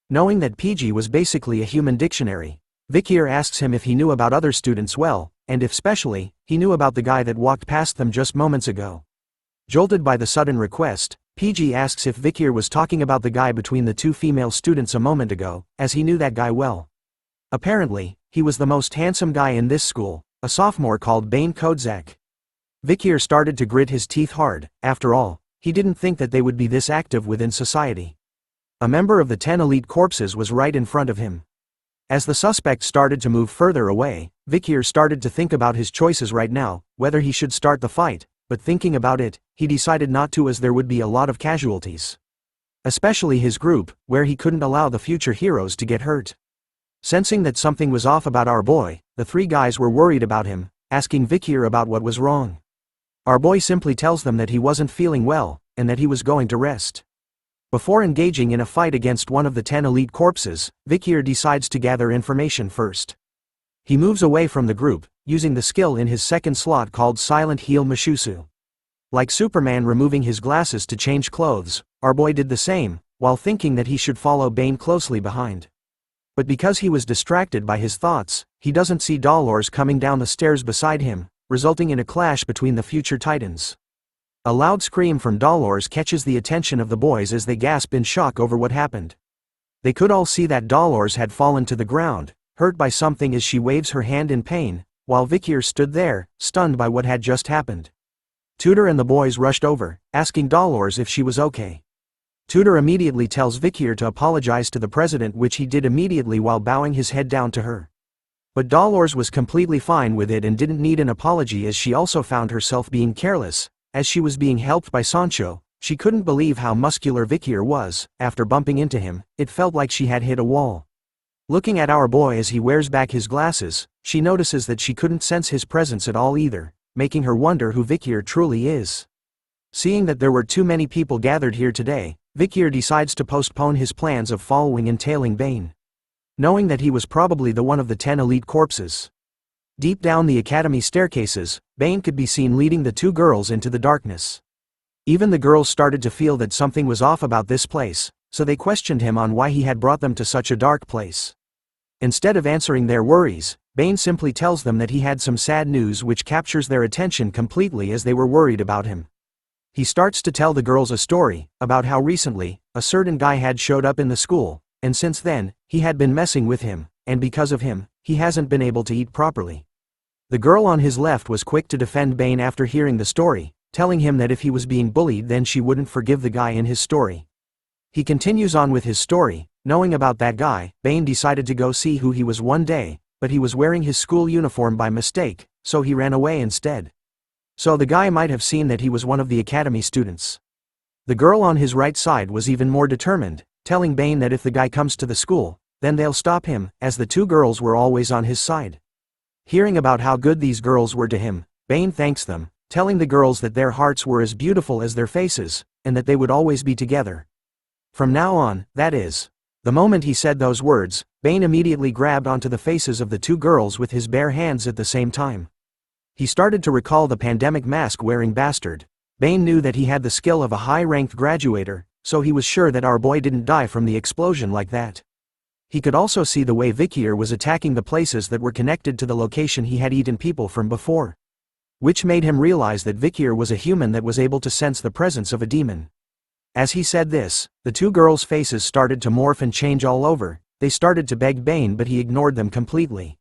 Knowing that PG was basically a human dictionary, Vicier asks him if he knew about other students well, and if specially, he knew about the guy that walked past them just moments ago. Jolted by the sudden request, PG asks if Vicier was talking about the guy between the two female students a moment ago, as he knew that guy well. Apparently, he was the most handsome guy in this school, a sophomore called Bane Kodzak. Vicier started to grit his teeth hard. After all, he didn't think that they would be this active within society. A member of the 10 elite corpses was right in front of him. As the suspect started to move further away, Vicier started to think about his choices right now, whether he should start the fight, but thinking about it, he decided not to as there would be a lot of casualties. Especially his group, where he couldn't allow the future heroes to get hurt. Sensing that something was off about our boy, the three guys were worried about him, asking Vicier about what was wrong. Our boy simply tells them that he wasn't feeling well, and that he was going to rest. Before engaging in a fight against one of the 10 elite corpses, Vicier decides to gather information first. He moves away from the group, using the skill in his second slot called Silent Heal Mushusu. Like Superman removing his glasses to change clothes, our boy did the same, while thinking that he should follow Bane closely behind. But because he was distracted by his thoughts, he doesn't see Dolores coming down the stairs beside him, resulting in a clash between the future titans. A loud scream from Dolores catches the attention of the boys as they gasp in shock over what happened. They could all see that Dolores had fallen to the ground, hurt by something as she waves her hand in pain, while Vicier stood there, stunned by what had just happened. Tudor and the boys rushed over, asking Dolores if she was okay. Tudor immediately tells Vicier to apologize to the president, which he did immediately while bowing his head down to her. But Dolores was completely fine with it and didn't need an apology as she also found herself being careless. As she was being helped by Sancho, she couldn't believe how muscular Vicier was. After bumping into him, it felt like she had hit a wall. Looking at our boy as he wears back his glasses, she notices that she couldn't sense his presence at all either, making her wonder who Vicier truly is. Seeing that there were too many people gathered here today, Vicier decides to postpone his plans of following and tailing Bane. Knowing that he was probably the one of the 10 elite corpses. Deep down the academy staircases, Bane could be seen leading the two girls into the darkness. Even the girls started to feel that something was off about this place, so they questioned him on why he had brought them to such a dark place. Instead of answering their worries, Bane simply tells them that he had some sad news which captures their attention completely as they were worried about him. He starts to tell the girls a story, about how recently, a certain guy had showed up in the school, and since then, he had been messing with him, and because of him, he hasn't been able to eat properly. The girl on his left was quick to defend Bane after hearing the story, telling him that if he was being bullied then she wouldn't forgive the guy in his story. He continues on with his story. Knowing about that guy, Bane decided to go see who he was one day, but he was wearing his school uniform by mistake, so he ran away instead. So the guy might have seen that he was one of the academy students. The girl on his right side was even more determined, telling Bane that if the guy comes to the school, then they'll stop him, as the two girls were always on his side. Hearing about how good these girls were to him, Bane thanks them, telling the girls that their hearts were as beautiful as their faces, and that they would always be together. From now on, that is. The moment he said those words, Bane immediately grabbed onto the faces of the two girls with his bare hands at the same time. He started to recall the pandemic mask-wearing bastard. Bane knew that he had the skill of a high-ranked graduator, so he was sure that our boy didn't die from the explosion like that. He could also see the way Vicier was attacking the places that were connected to the location he had eaten people from before. Which made him realize that Vicier was a human that was able to sense the presence of a demon. As he said this, the two girls' faces started to morph and change all over. They started to beg Bane, but he ignored them completely.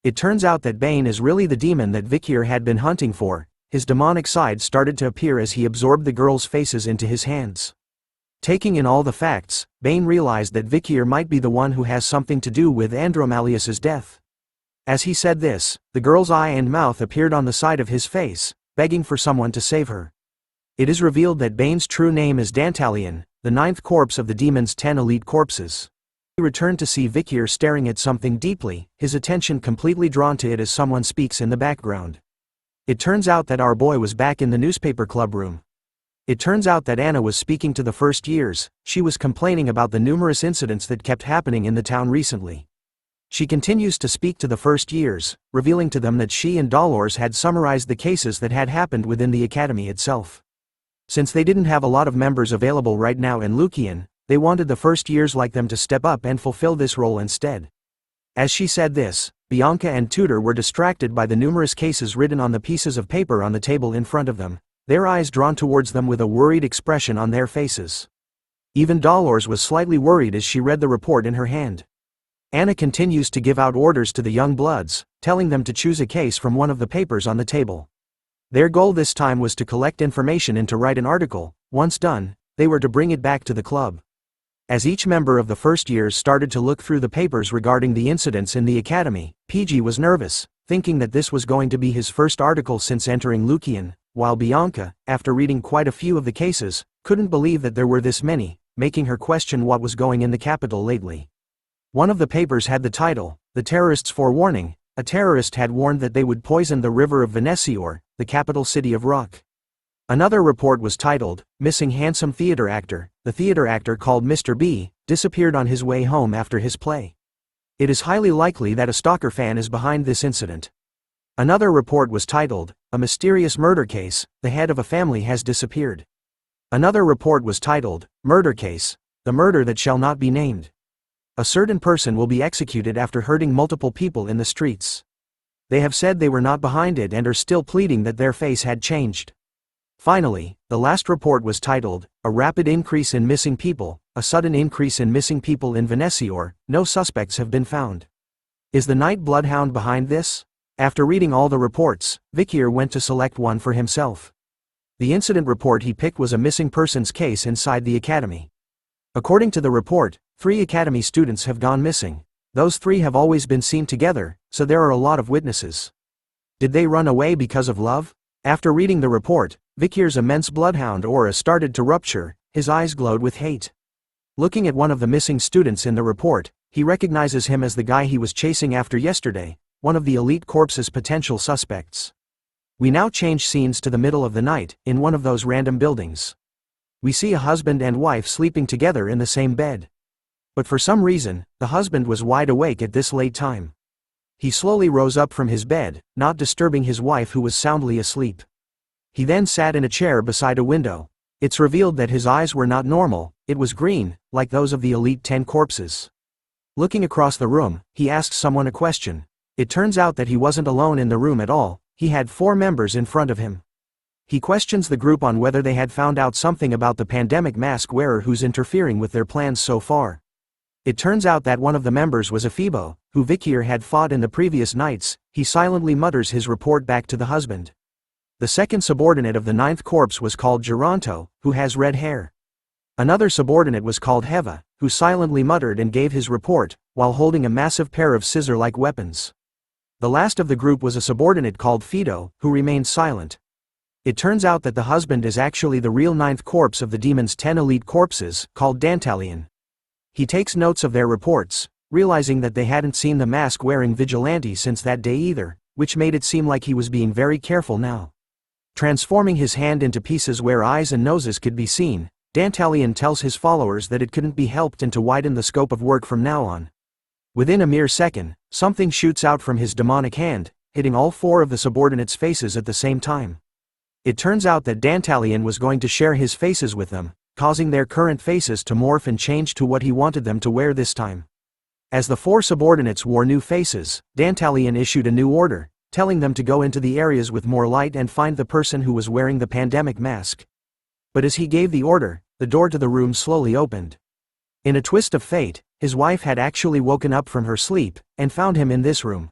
It turns out that Bane is really the demon that Vicier had been hunting for. His demonic side started to appear as he absorbed the girls' faces into his hands. Taking in all the facts, Bane realized that Vicier might be the one who has something to do with Andromalius's death. As he said this, the girl's eye and mouth appeared on the side of his face, begging for someone to save her. It is revealed that Bane's true name is Dantalion, the 9th corpse of the demon's 10 elite corpses. He returned to see Vicier staring at something deeply, his attention completely drawn to it as someone speaks in the background. It turns out that our boy was back in the newspaper club room. It turns out that Anna was speaking to the first years. She was complaining about the numerous incidents that kept happening in the town recently. She continues to speak to the first years, revealing to them that she and Dolores had summarized the cases that had happened within the academy itself. Since they didn't have a lot of members available right now in Lucian, they wanted the first years like them to step up and fulfill this role instead. As she said this, Bianca and Tudor were distracted by the numerous cases written on the pieces of paper on the table in front of them, their eyes drawn towards them with a worried expression on their faces. Even Dolores was slightly worried as she read the report in her hand. Anna continues to give out orders to the young bloods, telling them to choose a case from one of the papers on the table. Their goal this time was to collect information and to write an article. Once done, they were to bring it back to the club. As each member of the first years started to look through the papers regarding the incidents in the academy, PG was nervous, thinking that this was going to be his first article since entering Lucian, while Bianca, after reading quite a few of the cases, couldn't believe that there were this many, making her question what was going in the capital lately. One of the papers had the title, "The Terrorists' Forewarning." A terrorist had warned that they would poison the river of Vicier, the capital city of Rock. Another report was titled, "Missing Handsome Theater Actor." The theater actor called Mr. B disappeared on his way home after his play. It is highly likely that a stalker fan is behind this incident. Another report was titled, "A Mysterious Murder Case. The head of a family has disappeared." Another report was titled, "Murder Case. The Murder That Shall Not Be Named. A certain person will be executed after hurting multiple people in the streets. They have said they were not behind it and are still pleading that their face had changed." Finally, the last report was titled, "A Rapid Increase in Missing People. A Sudden Increase in Missing People in Vicier. No suspects have been found." Is the Night Bloodhound behind this? After reading all the reports, Vicier went to select one for himself. The incident report he picked was a missing persons case inside the academy. According to the report, 3 academy students have gone missing. Those 3 have always been seen together, so there are a lot of witnesses. Did they run away because of love? After reading the report, Vicier's immense bloodhound aura started to rupture, his eyes glowed with hate. Looking at one of the missing students in the report, he recognizes him as the guy he was chasing after yesterday, one of the elite corpse's potential suspects. We now change scenes to the middle of the night, in one of those random buildings. We see a husband and wife sleeping together in the same bed. But for some reason, the husband was wide awake at this late time. He slowly rose up from his bed, not disturbing his wife who was soundly asleep. He then sat in a chair beside a window. It's revealed that his eyes were not normal, it was green, like those of the elite 10 corpses. Looking across the room, he asked someone a question. It turns out that he wasn't alone in the room at all, he had 4 members in front of him. He questions the group on whether they had found out something about the pandemic mask wearer who's interfering with their plans so far. It turns out that one of the members was Ephibo, who Vicier had fought in the previous nights. He silently mutters his report back to the husband. The second subordinate of the 9th corpse was called Geronto, who has red hair. Another subordinate was called Heva, who silently muttered and gave his report, while holding a massive pair of scissor-like weapons. The last of the group was a subordinate called Fido, who remained silent. It turns out that the husband is actually the real 9th corpse of the demon's 10 elite corpses, called Dantalion. He takes notes of their reports, realizing that they hadn't seen the mask-wearing vigilante since that day either, which made it seem like he was being very careful now. Transforming his hand into pieces where eyes and noses could be seen, Dantalion tells his followers that it couldn't be helped and to widen the scope of work from now on. Within a mere second, something shoots out from his demonic hand, hitting all 4 of the subordinates' faces at the same time. It turns out that Dantalion was going to share his faces with them, causing their current faces to morph and change to what he wanted them to wear this time. As the 4 subordinates wore new faces, Dantalion issued a new order, telling them to go into the areas with more light and find the person who was wearing the pandemic mask. But as he gave the order, the door to the room slowly opened. In a twist of fate, his wife had actually woken up from her sleep, and found him in this room.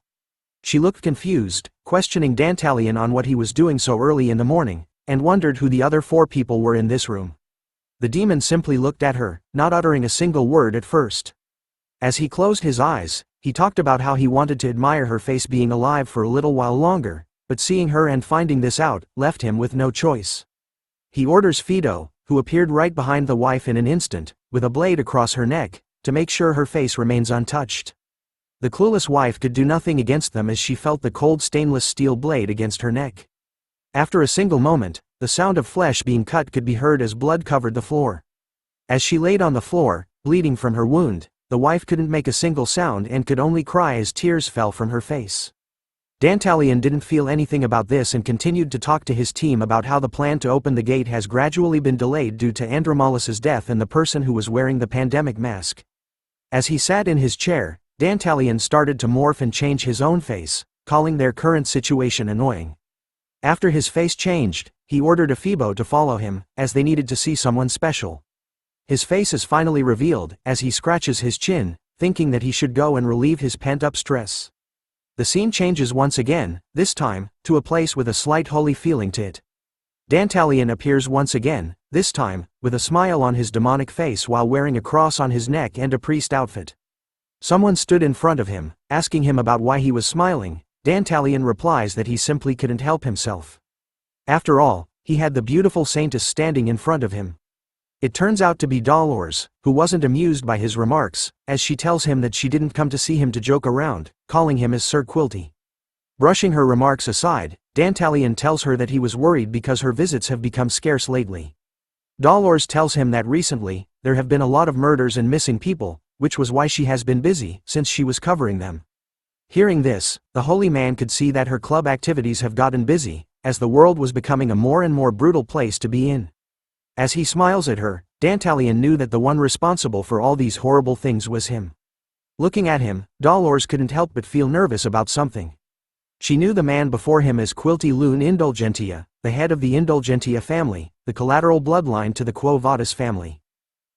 She looked confused, questioning Dantalion on what he was doing so early in the morning, and wondered who the other 4 people were in this room. The demon simply looked at her, not uttering a single word at first. As he closed his eyes, he talked about how he wanted to admire her face being alive for a little while longer, but seeing her and finding this out, left him with no choice. He orders Fido, who appeared right behind the wife in an instant, with a blade across her neck, to make sure her face remains untouched. The clueless wife could do nothing against them as she felt the cold stainless steel blade against her neck. After a single moment, the sound of flesh being cut could be heard as blood covered the floor. As she laid on the floor, bleeding from her wound, the wife couldn't make a single sound and could only cry as tears fell from her face. Dantalion didn't feel anything about this and continued to talk to his team about how the plan to open the gate has gradually been delayed due to Andromalus's death and the person who was wearing the pandemic mask. As he sat in his chair, Dantalion started to morph and change his own face, calling their current situation annoying. After his face changed, he ordered Ephibo to follow him, as they needed to see someone special. His face is finally revealed, as he scratches his chin, thinking that he should go and relieve his pent-up stress. The scene changes once again, this time, to a place with a slight holy feeling to it. Dantalion appears once again, this time, with a smile on his demonic face while wearing a cross on his neck and a priest outfit. Someone stood in front of him, asking him about why he was smiling. Dantalion replies that he simply couldn't help himself. After all, he had the beautiful saintist standing in front of him. It turns out to be Dolores, who wasn't amused by his remarks, as she tells him that she didn't come to see him to joke around, calling him as Sir Quilty. Brushing her remarks aside, Dantalion tells her that he was worried because her visits have become scarce lately. Dolores tells him that recently, there have been a lot of murders and missing people, which was why she has been busy since she was covering them. Hearing this, the holy man could see that her club activities have gotten busy, as the world was becoming a more and more brutal place to be in. As he smiles at her, Dantalion knew that the one responsible for all these horrible things was him. Looking at him, Dolores couldn't help but feel nervous about something. She knew the man before him as Quilty Lune Indulgentia, the head of the Indulgentia family, the collateral bloodline to the Quo Vadis family.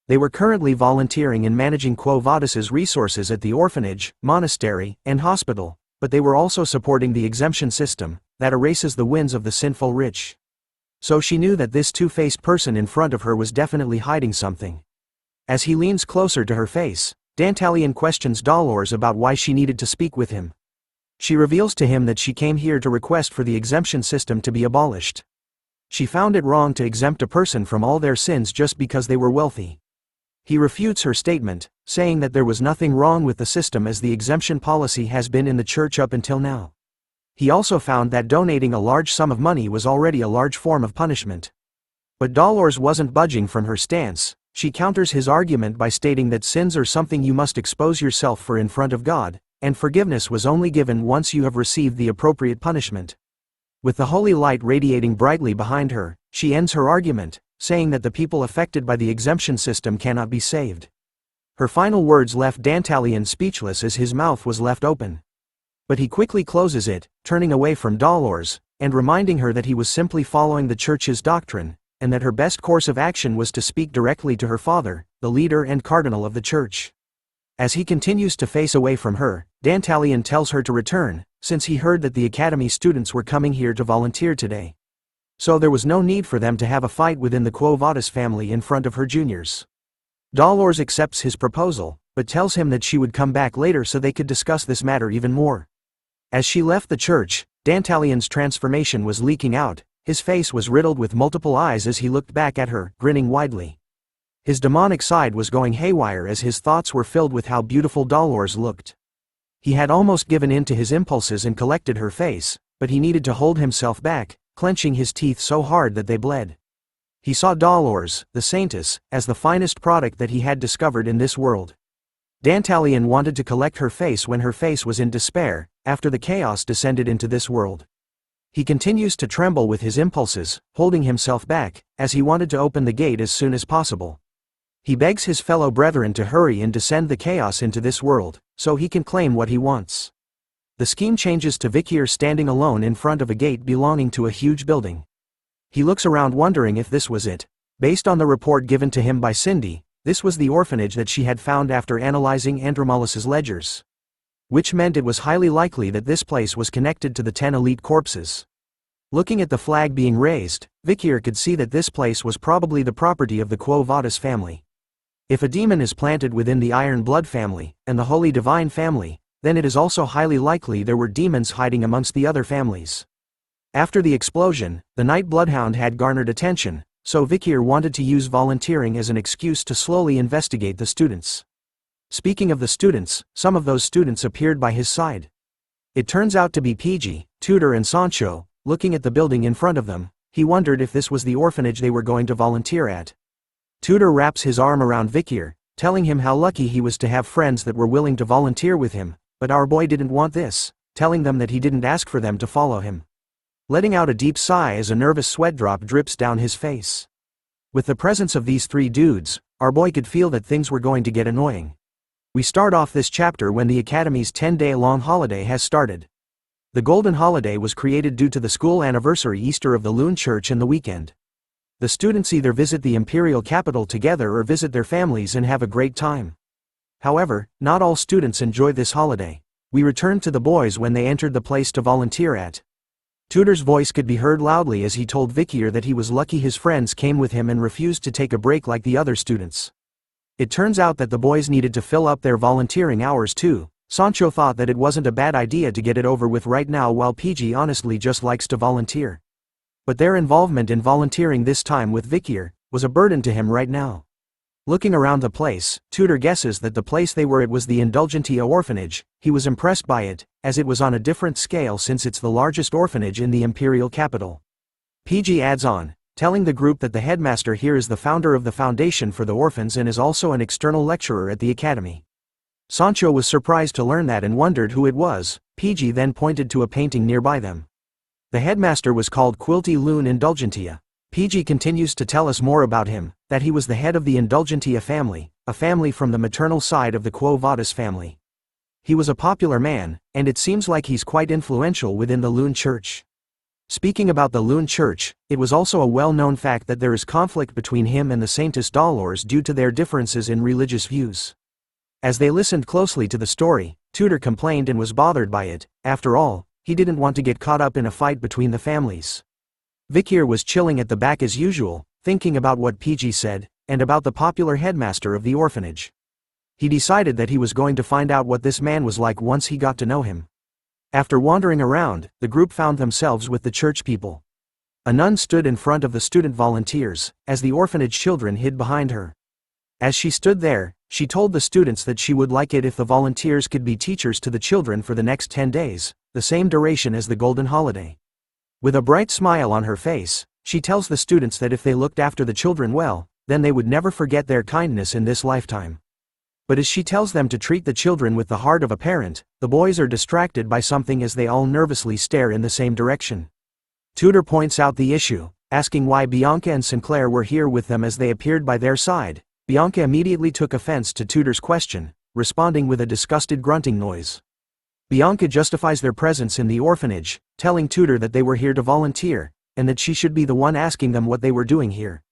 They were currently volunteering and managing Quo Vadis's resources at the orphanage, monastery, and hospital, but they were also supporting the exemption system, that erases the wins of the sinful rich. So she knew that this two-faced person in front of her was definitely hiding something. As he leans closer to her face, Dantalion questions Dolores about why she needed to speak with him. She reveals to him that she came here to request for the exemption system to be abolished. She found it wrong to exempt a person from all their sins just because they were wealthy. He refutes her statement, saying that there was nothing wrong with the system as the exemption policy has been in the church up until now. He also found that donating a large sum of money was already a large form of punishment. But Dolores wasn't budging from her stance. She counters his argument by stating that sins are something you must expose yourself for in front of God, and forgiveness was only given once you have received the appropriate punishment. With the holy light radiating brightly behind her, she ends her argument, saying that the people affected by the exemption system cannot be saved. Her final words left Dantalion speechless as his mouth was left open. But he quickly closes it, turning away from Dolores, and reminding her that he was simply following the church's doctrine, and that her best course of action was to speak directly to her father, the leader and cardinal of the church. As he continues to face away from her, Dantalion tells her to return, since he heard that the academy students were coming here to volunteer today. So there was no need for them to have a fight within the Quo Vadis family in front of her juniors. Dolores accepts his proposal, but tells him that she would come back later so they could discuss this matter even more. As she left the church, Dantalion's transformation was leaking out. His face was riddled with multiple eyes as he looked back at her, grinning widely. His demonic side was going haywire as his thoughts were filled with how beautiful Dolores looked. He had almost given in to his impulses and collected her face, but he needed to hold himself back, clenching his teeth so hard that they bled. He saw Dolores, the saintess, as the finest product that he had discovered in this world. Dantalion wanted to collect her face when her face was in despair, after the chaos descended into this world. He continues to tremble with his impulses, holding himself back, as he wanted to open the gate as soon as possible. He begs his fellow brethren to hurry and descend the chaos into this world, so he can claim what he wants. The scheme changes to Vicier standing alone in front of a gate belonging to a huge building. He looks around wondering if this was it. Based on the report given to him by Cindy, this was the orphanage that she had found after analyzing Andromalus's ledgers. Which meant it was highly likely that this place was connected to the 10 elite corpses. Looking at the flag being raised, Vicier could see that this place was probably the property of the Quo Vadis family. If a demon is planted within the Iron Blood family, and the Holy Divine family, then it is also highly likely there were demons hiding amongst the other families. After the explosion, the night bloodhound had garnered attention, so Vicier wanted to use volunteering as an excuse to slowly investigate the students. Speaking of the students, some of those students appeared by his side. It turns out to be PG, Tudor and Sancho. Looking at the building in front of them, he wondered if this was the orphanage they were going to volunteer at. Tudor wraps his arm around Vicier, telling him how lucky he was to have friends that were willing to volunteer with him, but our boy didn't want this, telling them that he didn't ask for them to follow him. Letting out a deep sigh as a nervous sweat drop drips down his face. With the presence of these three dudes, our boy could feel that things were going to get annoying. We start off this chapter when the Academy's 10-day-long holiday has started. The Golden Holiday was created due to the school anniversary Easter of the Loon Church and the weekend. The students either visit the imperial capital together or visit their families and have a great time. However, not all students enjoy this holiday. We returned to the boys when they entered the place to volunteer at. Tudor's voice could be heard loudly as he told Vicier that he was lucky his friends came with him and refused to take a break like the other students. It turns out that the boys needed to fill up their volunteering hours too. Sancho thought that it wasn't a bad idea to get it over with right now, while PG honestly just likes to volunteer. But their involvement in volunteering this time with Vicier was a burden to him right now. Looking around the place, Tudor guesses that the place they were at was the Indulgentia orphanage. He was impressed by it, as it was on a different scale since it's the largest orphanage in the imperial capital. PG adds on, telling the group that the headmaster here is the founder of the foundation for the orphans and is also an external lecturer at the academy. Sancho was surprised to learn that and wondered who it was. PG then pointed to a painting nearby them. The headmaster was called Quilty Loon Indulgentia. PG continues to tell us more about him, that he was the head of the Indulgentia family, a family from the maternal side of the Quo Vadis family. He was a popular man, and it seems like he's quite influential within the Loon Church. Speaking about the Loon Church, it was also a well-known fact that there is conflict between him and the saintist Dolores due to their differences in religious views. As they listened closely to the story, Tudor complained and was bothered by it. After all, he didn't want to get caught up in a fight between the families. Vicier was chilling at the back as usual, thinking about what PG said, and about the popular headmaster of the orphanage. He decided that he was going to find out what this man was like once he got to know him. After wandering around, the group found themselves with the church people. A nun stood in front of the student volunteers, as the orphanage children hid behind her. As she stood there, she told the students that she would like it if the volunteers could be teachers to the children for the next 10 days, the same duration as the Golden Holiday. With a bright smile on her face, she tells the students that if they looked after the children well, then they would never forget their kindness in this lifetime. But as she tells them to treat the children with the heart of a parent, the boys are distracted by something as they all nervously stare in the same direction. Tudor points out the issue, asking why Bianca and Sinclair were here with them as they appeared by their side. Bianca immediately took offense to Tudor's question, responding with a disgusted grunting noise. Bianca justifies their presence in the orphanage, telling Tudor that they were here to volunteer, and that she should be the one asking them what they were doing here.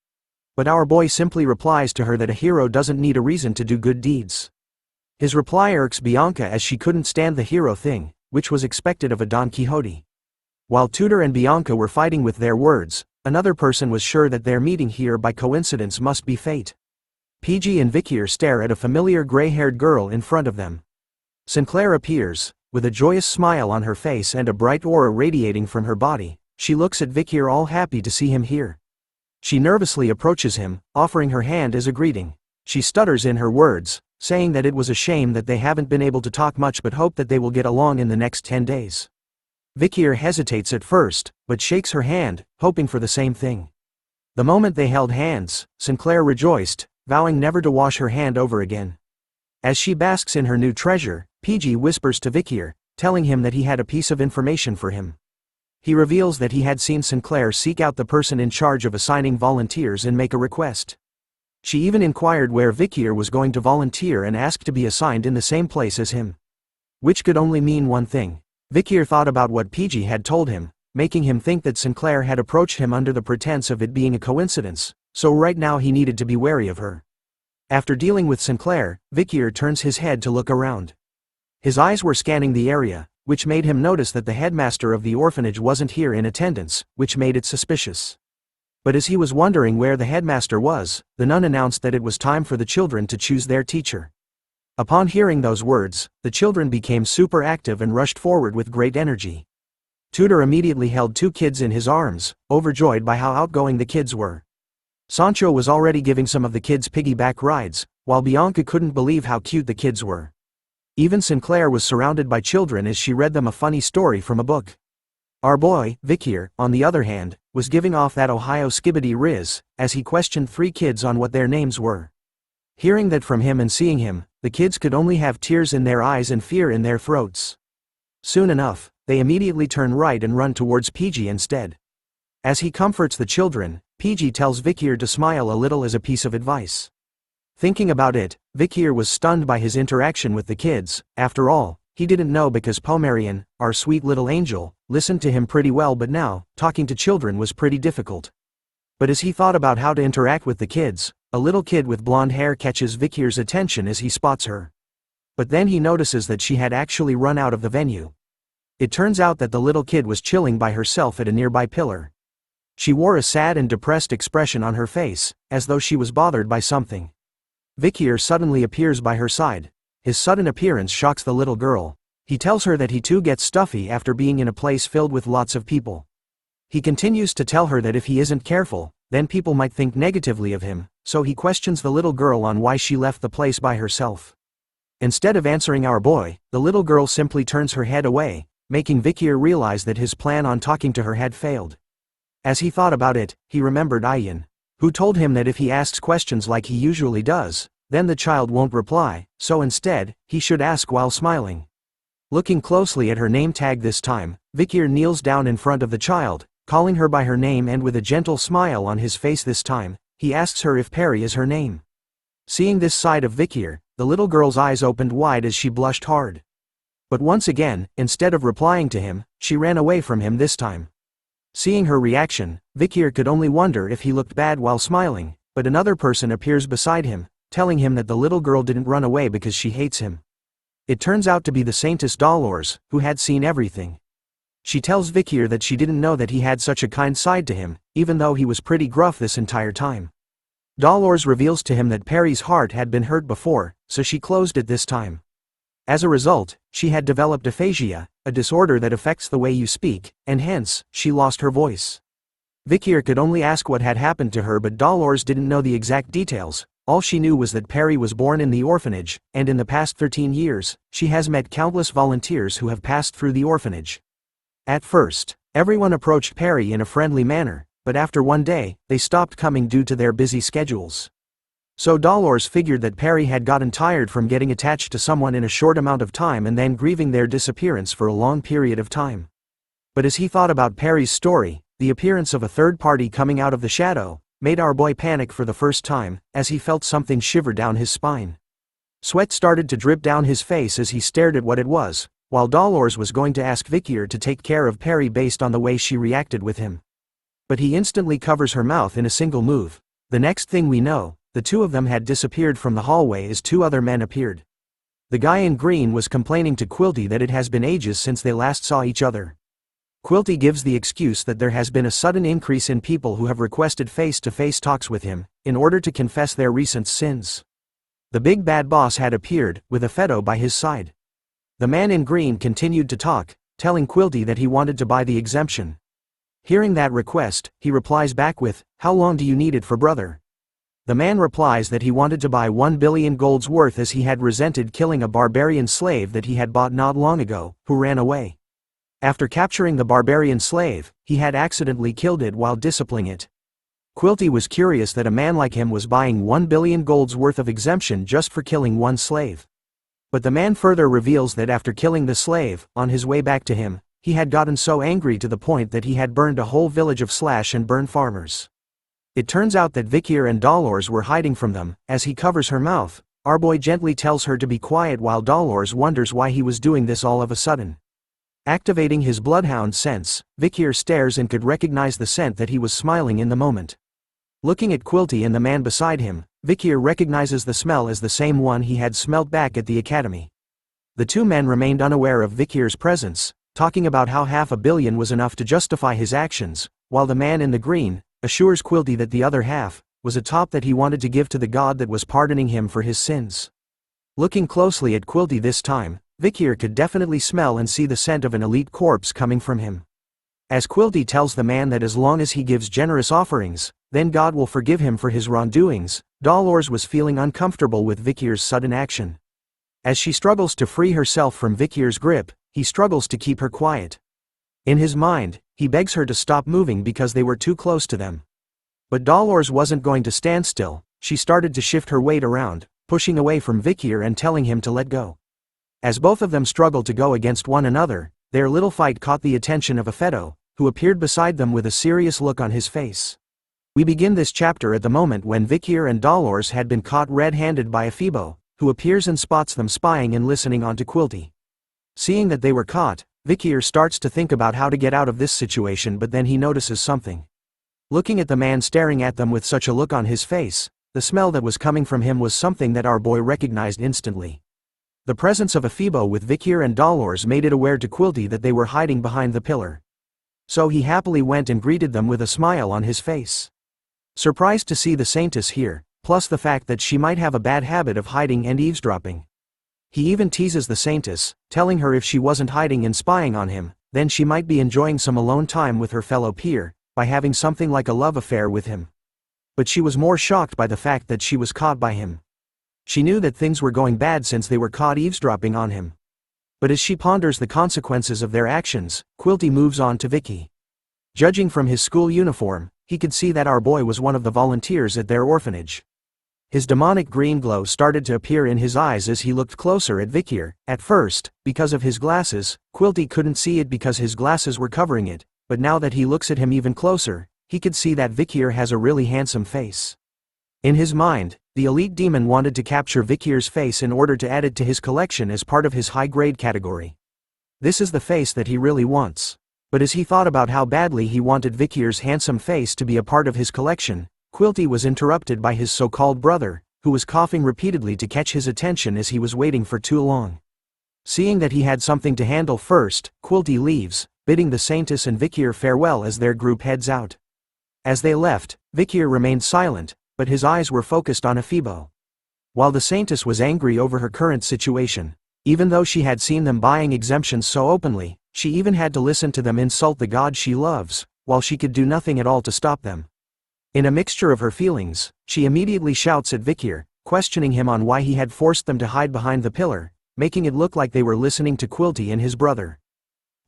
But our boy simply replies to her that a hero doesn't need a reason to do good deeds. His reply irks Bianca as she couldn't stand the hero thing, which was expected of a Don Quixote. While Tudor and Bianca were fighting with their words, another person was sure that their meeting here by coincidence must be fate. PG and Vicier stare at a familiar gray-haired girl in front of them. Sinclair appears, with a joyous smile on her face and a bright aura radiating from her body. She looks at Vicier, all happy to see him here. She nervously approaches him, offering her hand as a greeting. She stutters in her words, saying that it was a shame that they haven't been able to talk much but hope that they will get along in the next 10 days. Vicier hesitates at first, but shakes her hand, hoping for the same thing. The moment they held hands, Sinclair rejoiced, vowing never to wash her hand over again. As she basks in her new treasure, PG whispers to Vicier, telling him that he had a piece of information for him. He reveals that he had seen Sinclair seek out the person in charge of assigning volunteers and make a request. She even inquired where Vicier was going to volunteer and asked to be assigned in the same place as him. Which could only mean one thing. Vicier thought about what PG had told him, making him think that Sinclair had approached him under the pretense of it being a coincidence, so right now he needed to be wary of her. After dealing with Sinclair, Vicier turns his head to look around. His eyes were scanning the area, which made him notice that the headmaster of the orphanage wasn't here in attendance, which made it suspicious. But as he was wondering where the headmaster was, the nun announced that it was time for the children to choose their teacher. Upon hearing those words, the children became super active and rushed forward with great energy. Tudor immediately held 2 kids in his arms, overjoyed by how outgoing the kids were. Sancho was already giving some of the kids piggyback rides, while Bianca couldn't believe how cute the kids were. Even Sinclair was surrounded by children as she read them a funny story from a book. Our boy, Vicier, on the other hand, was giving off that Ohio skibbity riz, as he questioned 3 kids on what their names were. Hearing that from him and seeing him, the kids could only have tears in their eyes and fear in their throats. Soon enough, they immediately turn right and run towards PG instead. As he comforts the children, PG tells Vicier to smile a little as a piece of advice. Thinking about it, Vicier was stunned by his interaction with the kids. After all, he didn't know because Pomerian, our sweet little angel, listened to him pretty well, but now, talking to children was pretty difficult. But as he thought about how to interact with the kids, a little kid with blonde hair catches Vicier's attention as he spots her. But then he notices that she had actually run out of the venue. It turns out that the little kid was chilling by herself at a nearby pillar. She wore a sad and depressed expression on her face, as though she was bothered by something. Vicier suddenly appears by her side. His sudden appearance shocks the little girl. He tells her that he too gets stuffy after being in a place filled with lots of people. He continues to tell her that if he isn't careful, then people might think negatively of him, so he questions the little girl on why she left the place by herself. Instead of answering our boy, the little girl simply turns her head away, making Vicier realize that his plan on talking to her had failed. As he thought about it, he remembered Ian, who told him that if he asks questions like he usually does, then the child won't reply, so instead, he should ask while smiling. Looking closely at her name tag this time, Vicier kneels down in front of the child, calling her by her name, and with a gentle smile on his face this time, he asks her if Perry is her name. Seeing this side of Vicier, the little girl's eyes opened wide as she blushed hard. But once again, instead of replying to him, she ran away from him this time. Seeing her reaction, Vicier could only wonder if he looked bad while smiling, but another person appears beside him, telling him that the little girl didn't run away because she hates him. It turns out to be the saintist Dolores, who had seen everything. She tells Vicier that she didn't know that he had such a kind side to him, even though he was pretty gruff this entire time. Dolores reveals to him that Perry's heart had been hurt before, so she closed it this time. As a result, she had developed aphasia, a disorder that affects the way you speak, and hence, she lost her voice. Vicier could only ask what had happened to her, but Dolores didn't know the exact details. All she knew was that Perry was born in the orphanage, and in the past 13 years, she has met countless volunteers who have passed through the orphanage. At first, everyone approached Perry in a friendly manner, but after one day, they stopped coming due to their busy schedules. So Dolores figured that Perry had gotten tired from getting attached to someone in a short amount of time and then grieving their disappearance for a long period of time. But as he thought about Perry's story, the appearance of a third party coming out of the shadow made our boy panic for the first time, as he felt something shiver down his spine. Sweat started to drip down his face as he stared at what it was, while Dolores was going to ask Vicier to take care of Perry based on the way she reacted with him. But he instantly covers her mouth in a single move. The next thing we know, the two of them had disappeared from the hallway as 2 other men appeared. The guy in green was complaining to Quilty that it has been ages since they last saw each other. Quilty gives the excuse that there has been a sudden increase in people who have requested face-to-face talks with him, in order to confess their recent sins. The big bad boss had appeared, with a Fedo by his side. The man in green continued to talk, telling Quilty that he wanted to buy the exemption. Hearing that request, he replies back with, "How long do you need it for, brother?" The man replies that he wanted to buy 1 billion gold's worth as he had resented killing a barbarian slave that he had bought not long ago, who ran away. After capturing the barbarian slave, he had accidentally killed it while disciplining it. Quilty was curious that a man like him was buying 1 billion gold's worth of exemption just for killing one slave. But the man further reveals that after killing the slave, on his way back to him, he had gotten so angry to the point that he had burned a whole village of slash and burn farmers. It turns out that Vicier and Dolores were hiding from them. As he covers her mouth, our boy gently tells her to be quiet while Dolores wonders why he was doing this all of a sudden. Activating his bloodhound sense, Vicier stares and could recognize the scent that he was smiling in the moment. Looking at Quilty and the man beside him, Vicier recognizes the smell as the same one he had smelt back at the academy. The two men remained unaware of Vicier's presence, talking about how $500 million was enough to justify his actions, while the man in the green assures Quilty that the other half was a top that he wanted to give to the god that was pardoning him for his sins. Looking closely at Quilty this time, Vicier could definitely smell and see the scent of an elite corpse coming from him. As Quilty tells the man that as long as he gives generous offerings, then God will forgive him for his wrongdoings, Dolores was feeling uncomfortable with Vicier's sudden action. As she struggles to free herself from Vicier's grip, he struggles to keep her quiet. In his mind, he begs her to stop moving because they were too close to them. But Dolores wasn't going to stand still. She started to shift her weight around, pushing away from Vicier and telling him to let go. As both of them struggled to go against one another, their little fight caught the attention of Afeto, who appeared beside them with a serious look on his face. We begin this chapter at the moment when Vicier and Dolores had been caught red-handed by Afibo, who appears and spots them spying and listening onto Quilty. Seeing that they were caught, Vicier starts to think about how to get out of this situation, but then he notices something. Looking at the man staring at them with such a look on his face, the smell that was coming from him was something that our boy recognized instantly. The presence of Afibo with Vicier and Dolores made it aware to Quilty that they were hiding behind the pillar. So he happily went and greeted them with a smile on his face. Surprised to see the saintess here, plus the fact that she might have a bad habit of hiding and eavesdropping. He even teases the saintess, telling her if she wasn't hiding and spying on him, then she might be enjoying some alone time with her fellow peer, by having something like a love affair with him. But she was more shocked by the fact that she was caught by him. She knew that things were going bad since they were caught eavesdropping on him. But as she ponders the consequences of their actions, Quilty moves on to Vicky. Judging from his school uniform, he could see that our boy was one of the volunteers at their orphanage. His demonic green glow started to appear in his eyes as he looked closer at Vicier. At first, because of his glasses, Quilty couldn't see it because his glasses were covering it, but now that he looks at him even closer, he could see that Vicier has a really handsome face. In his mind, the elite demon wanted to capture Vicier's face in order to add it to his collection as part of his high-grade category. This is the face that he really wants. But as he thought about how badly he wanted Vicier's handsome face to be a part of his collection, Quilty was interrupted by his so-called brother, who was coughing repeatedly to catch his attention as he was waiting for too long. Seeing that he had something to handle first, Quilty leaves, bidding the saintess and Vicier farewell as their group heads out. As they left, Vicier remained silent, but his eyes were focused on Afibo. While the saintess was angry over her current situation, even though she had seen them buying exemptions so openly, she even had to listen to them insult the god she loves, while she could do nothing at all to stop them. In a mixture of her feelings, she immediately shouts at Vicier, questioning him on why he had forced them to hide behind the pillar, making it look like they were listening to Quilty and his brother.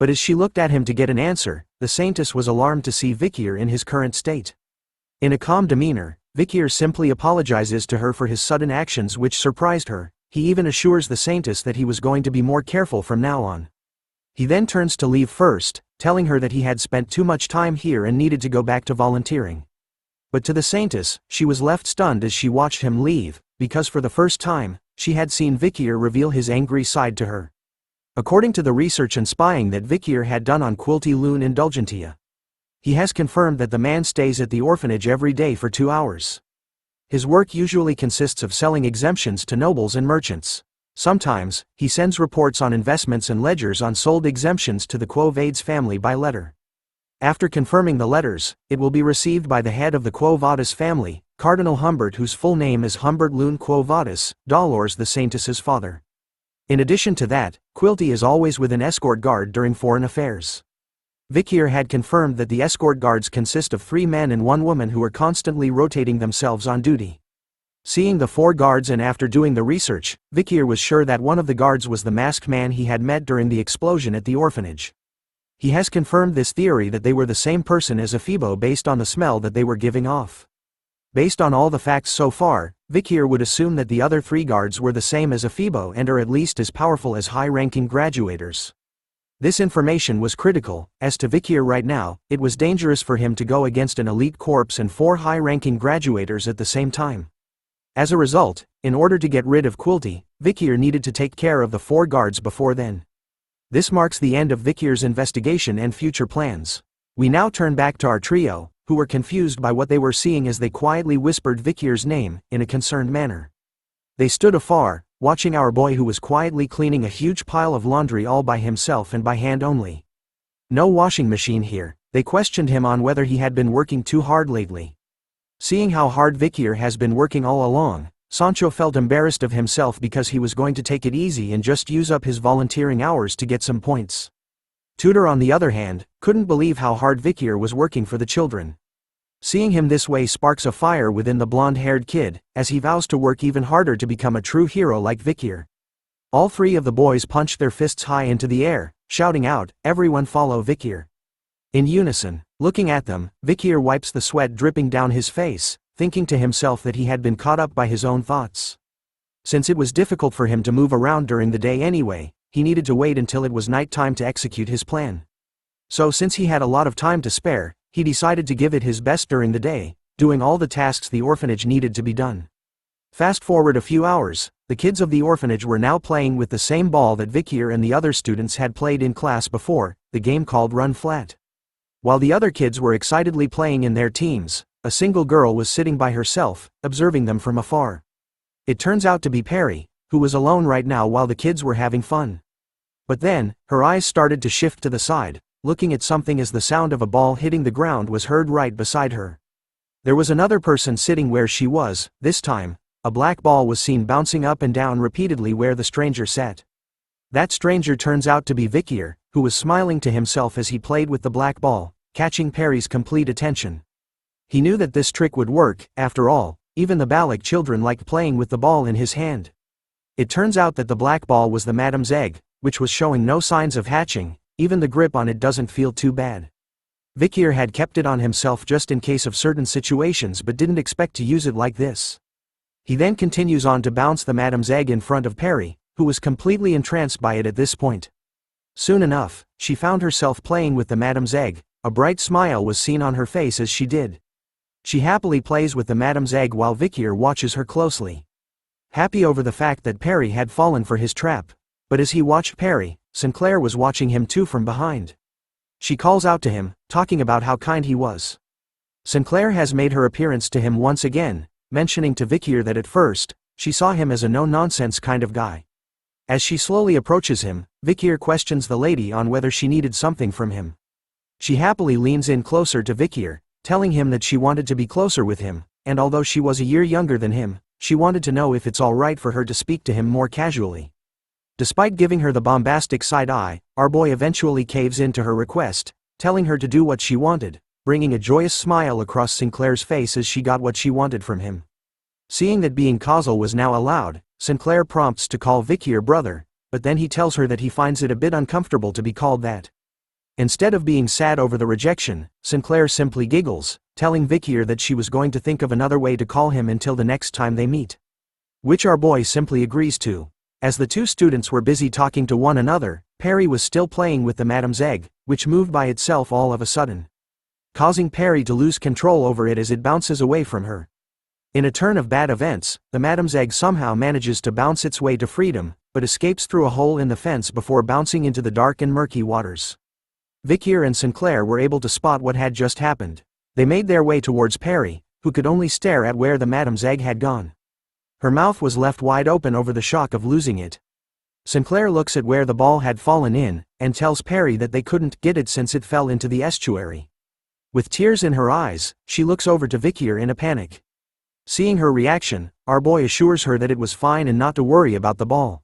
But as she looked at him to get an answer, the saintess was alarmed to see Vicier in his current state. In a calm demeanor, Vicier simply apologizes to her for his sudden actions, which surprised her. He even assures the saintess that he was going to be more careful from now on. He then turns to leave first, telling her that he had spent too much time here and needed to go back to volunteering. But to the saintess, she was left stunned as she watched him leave, because for the first time, she had seen Vicier reveal his angry side to her. According to the research and spying that Vicier had done on Quilty Loon Indulgentia, he has confirmed that the man stays at the orphanage every day for 2 hours. His work usually consists of selling exemptions to nobles and merchants. Sometimes, he sends reports on investments and ledgers on sold exemptions to the Quo Vadis family by letter. After confirming the letters, it will be received by the head of the Quo Vadis family, Cardinal Humbert, whose full name is Humbert Loon Quo Vadis, Dolores the saintess's father. In addition to that, Quilty is always with an escort guard during foreign affairs. Vicier had confirmed that the escort guards consist of 3 men and 1 woman who are constantly rotating themselves on duty. Seeing the 4 guards and after doing the research, Vicier was sure that one of the guards was the masked man he had met during the explosion at the orphanage. He has confirmed this theory that they were the same person as Afibo based on the smell that they were giving off. Based on all the facts so far, Vicier would assume that the other 3 guards were the same as Afibo and are at least as powerful as high-ranking graduators. This information was critical. As to Vicier right now, it was dangerous for him to go against an elite corps and 4 high-ranking graduators at the same time. As a result, in order to get rid of Quilty, Vicier needed to take care of the 4 guards before then. This marks the end of Vicier's investigation and future plans. We now turn back to our trio, who were confused by what they were seeing as they quietly whispered Vicier's name, in a concerned manner. They stood afar, watching our boy who was quietly cleaning a huge pile of laundry all by himself and by hand only. No washing machine here. They questioned him on whether he had been working too hard lately. Seeing how hard Vicier has been working all along, Sancho felt embarrassed of himself because he was going to take it easy and just use up his volunteering hours to get some points. Tutor, on the other hand, couldn't believe how hard Vicier was working for the children. Seeing him this way sparks a fire within the blonde-haired kid, as he vows to work even harder to become a true hero like Vicier. All three of the boys punched their fists high into the air, shouting out, "Everyone follow Vicier." In unison, looking at them, Vicier wipes the sweat dripping down his face, thinking to himself that he had been caught up by his own thoughts. Since it was difficult for him to move around during the day anyway, he needed to wait until it was night time to execute his plan. So since he had a lot of time to spare, he decided to give it his best during the day, doing all the tasks the orphanage needed to be done. Fast forward a few hours, the kids of the orphanage were now playing with the same ball that Vicier and the other students had played in class before, the game called Run Flat. While the other kids were excitedly playing in their teams, a single girl was sitting by herself, observing them from afar. It turns out to be Perry, who was alone right now while the kids were having fun. But then, her eyes started to shift to the side, looking at something as the sound of a ball hitting the ground was heard right beside her. There was another person sitting where she was. This time, a black ball was seen bouncing up and down repeatedly where the stranger sat. That stranger turns out to be Vicier, who was smiling to himself as he played with the black ball, catching Perry's complete attention. He knew that this trick would work. After all, even the Balak children liked playing with the ball in his hand. It turns out that the black ball was the madam's egg, which was showing no signs of hatching. Even the grip on it doesn't feel too bad. Vicier had kept it on himself just in case of certain situations but didn't expect to use it like this. He then continues on to bounce the madam's egg in front of Perry, who was completely entranced by it at this point. Soon enough, she found herself playing with the madam's egg. A bright smile was seen on her face as she did. She happily plays with the madam's egg while Vicier watches her closely. Happy over the fact that Perry had fallen for his trap. But as he watched Perry, Sinclair was watching him too from behind. She calls out to him, talking about how kind he was. Sinclair has made her appearance to him once again, mentioning to Vicier that at first, she saw him as a no-nonsense kind of guy. As she slowly approaches him, Vicier questions the lady on whether she needed something from him. She happily leans in closer to Vicier, telling him that she wanted to be closer with him, and although she was a year younger than him, she wanted to know if it's all right for her to speak to him more casually. Despite giving her the bombastic side eye, our boy eventually caves in to her request, telling her to do what she wanted, bringing a joyous smile across Sinclair's face as she got what she wanted from him. Seeing that being causal was now allowed, Sinclair prompts to call Vicier brother, but then he tells her that he finds it a bit uncomfortable to be called that. Instead of being sad over the rejection, Sinclair simply giggles, telling Vicier that she was going to think of another way to call him until the next time they meet. Which our boy simply agrees to. As the two students were busy talking to one another, Perry was still playing with the madam's egg, which moved by itself all of a sudden, causing Perry to lose control over it as it bounces away from her. In a turn of bad events, the madam's egg somehow manages to bounce its way to freedom, but escapes through a hole in the fence before bouncing into the dark and murky waters. Vicier and Sinclair were able to spot what had just happened. They made their way towards Perry, who could only stare at where the madam's egg had gone. Her mouth was left wide open over the shock of losing it. Sinclair looks at where the ball had fallen in, and tells Perry that they couldn't get it since it fell into the estuary. With tears in her eyes, she looks over to Vicier in a panic. Seeing her reaction, our boy assures her that it was fine and not to worry about the ball.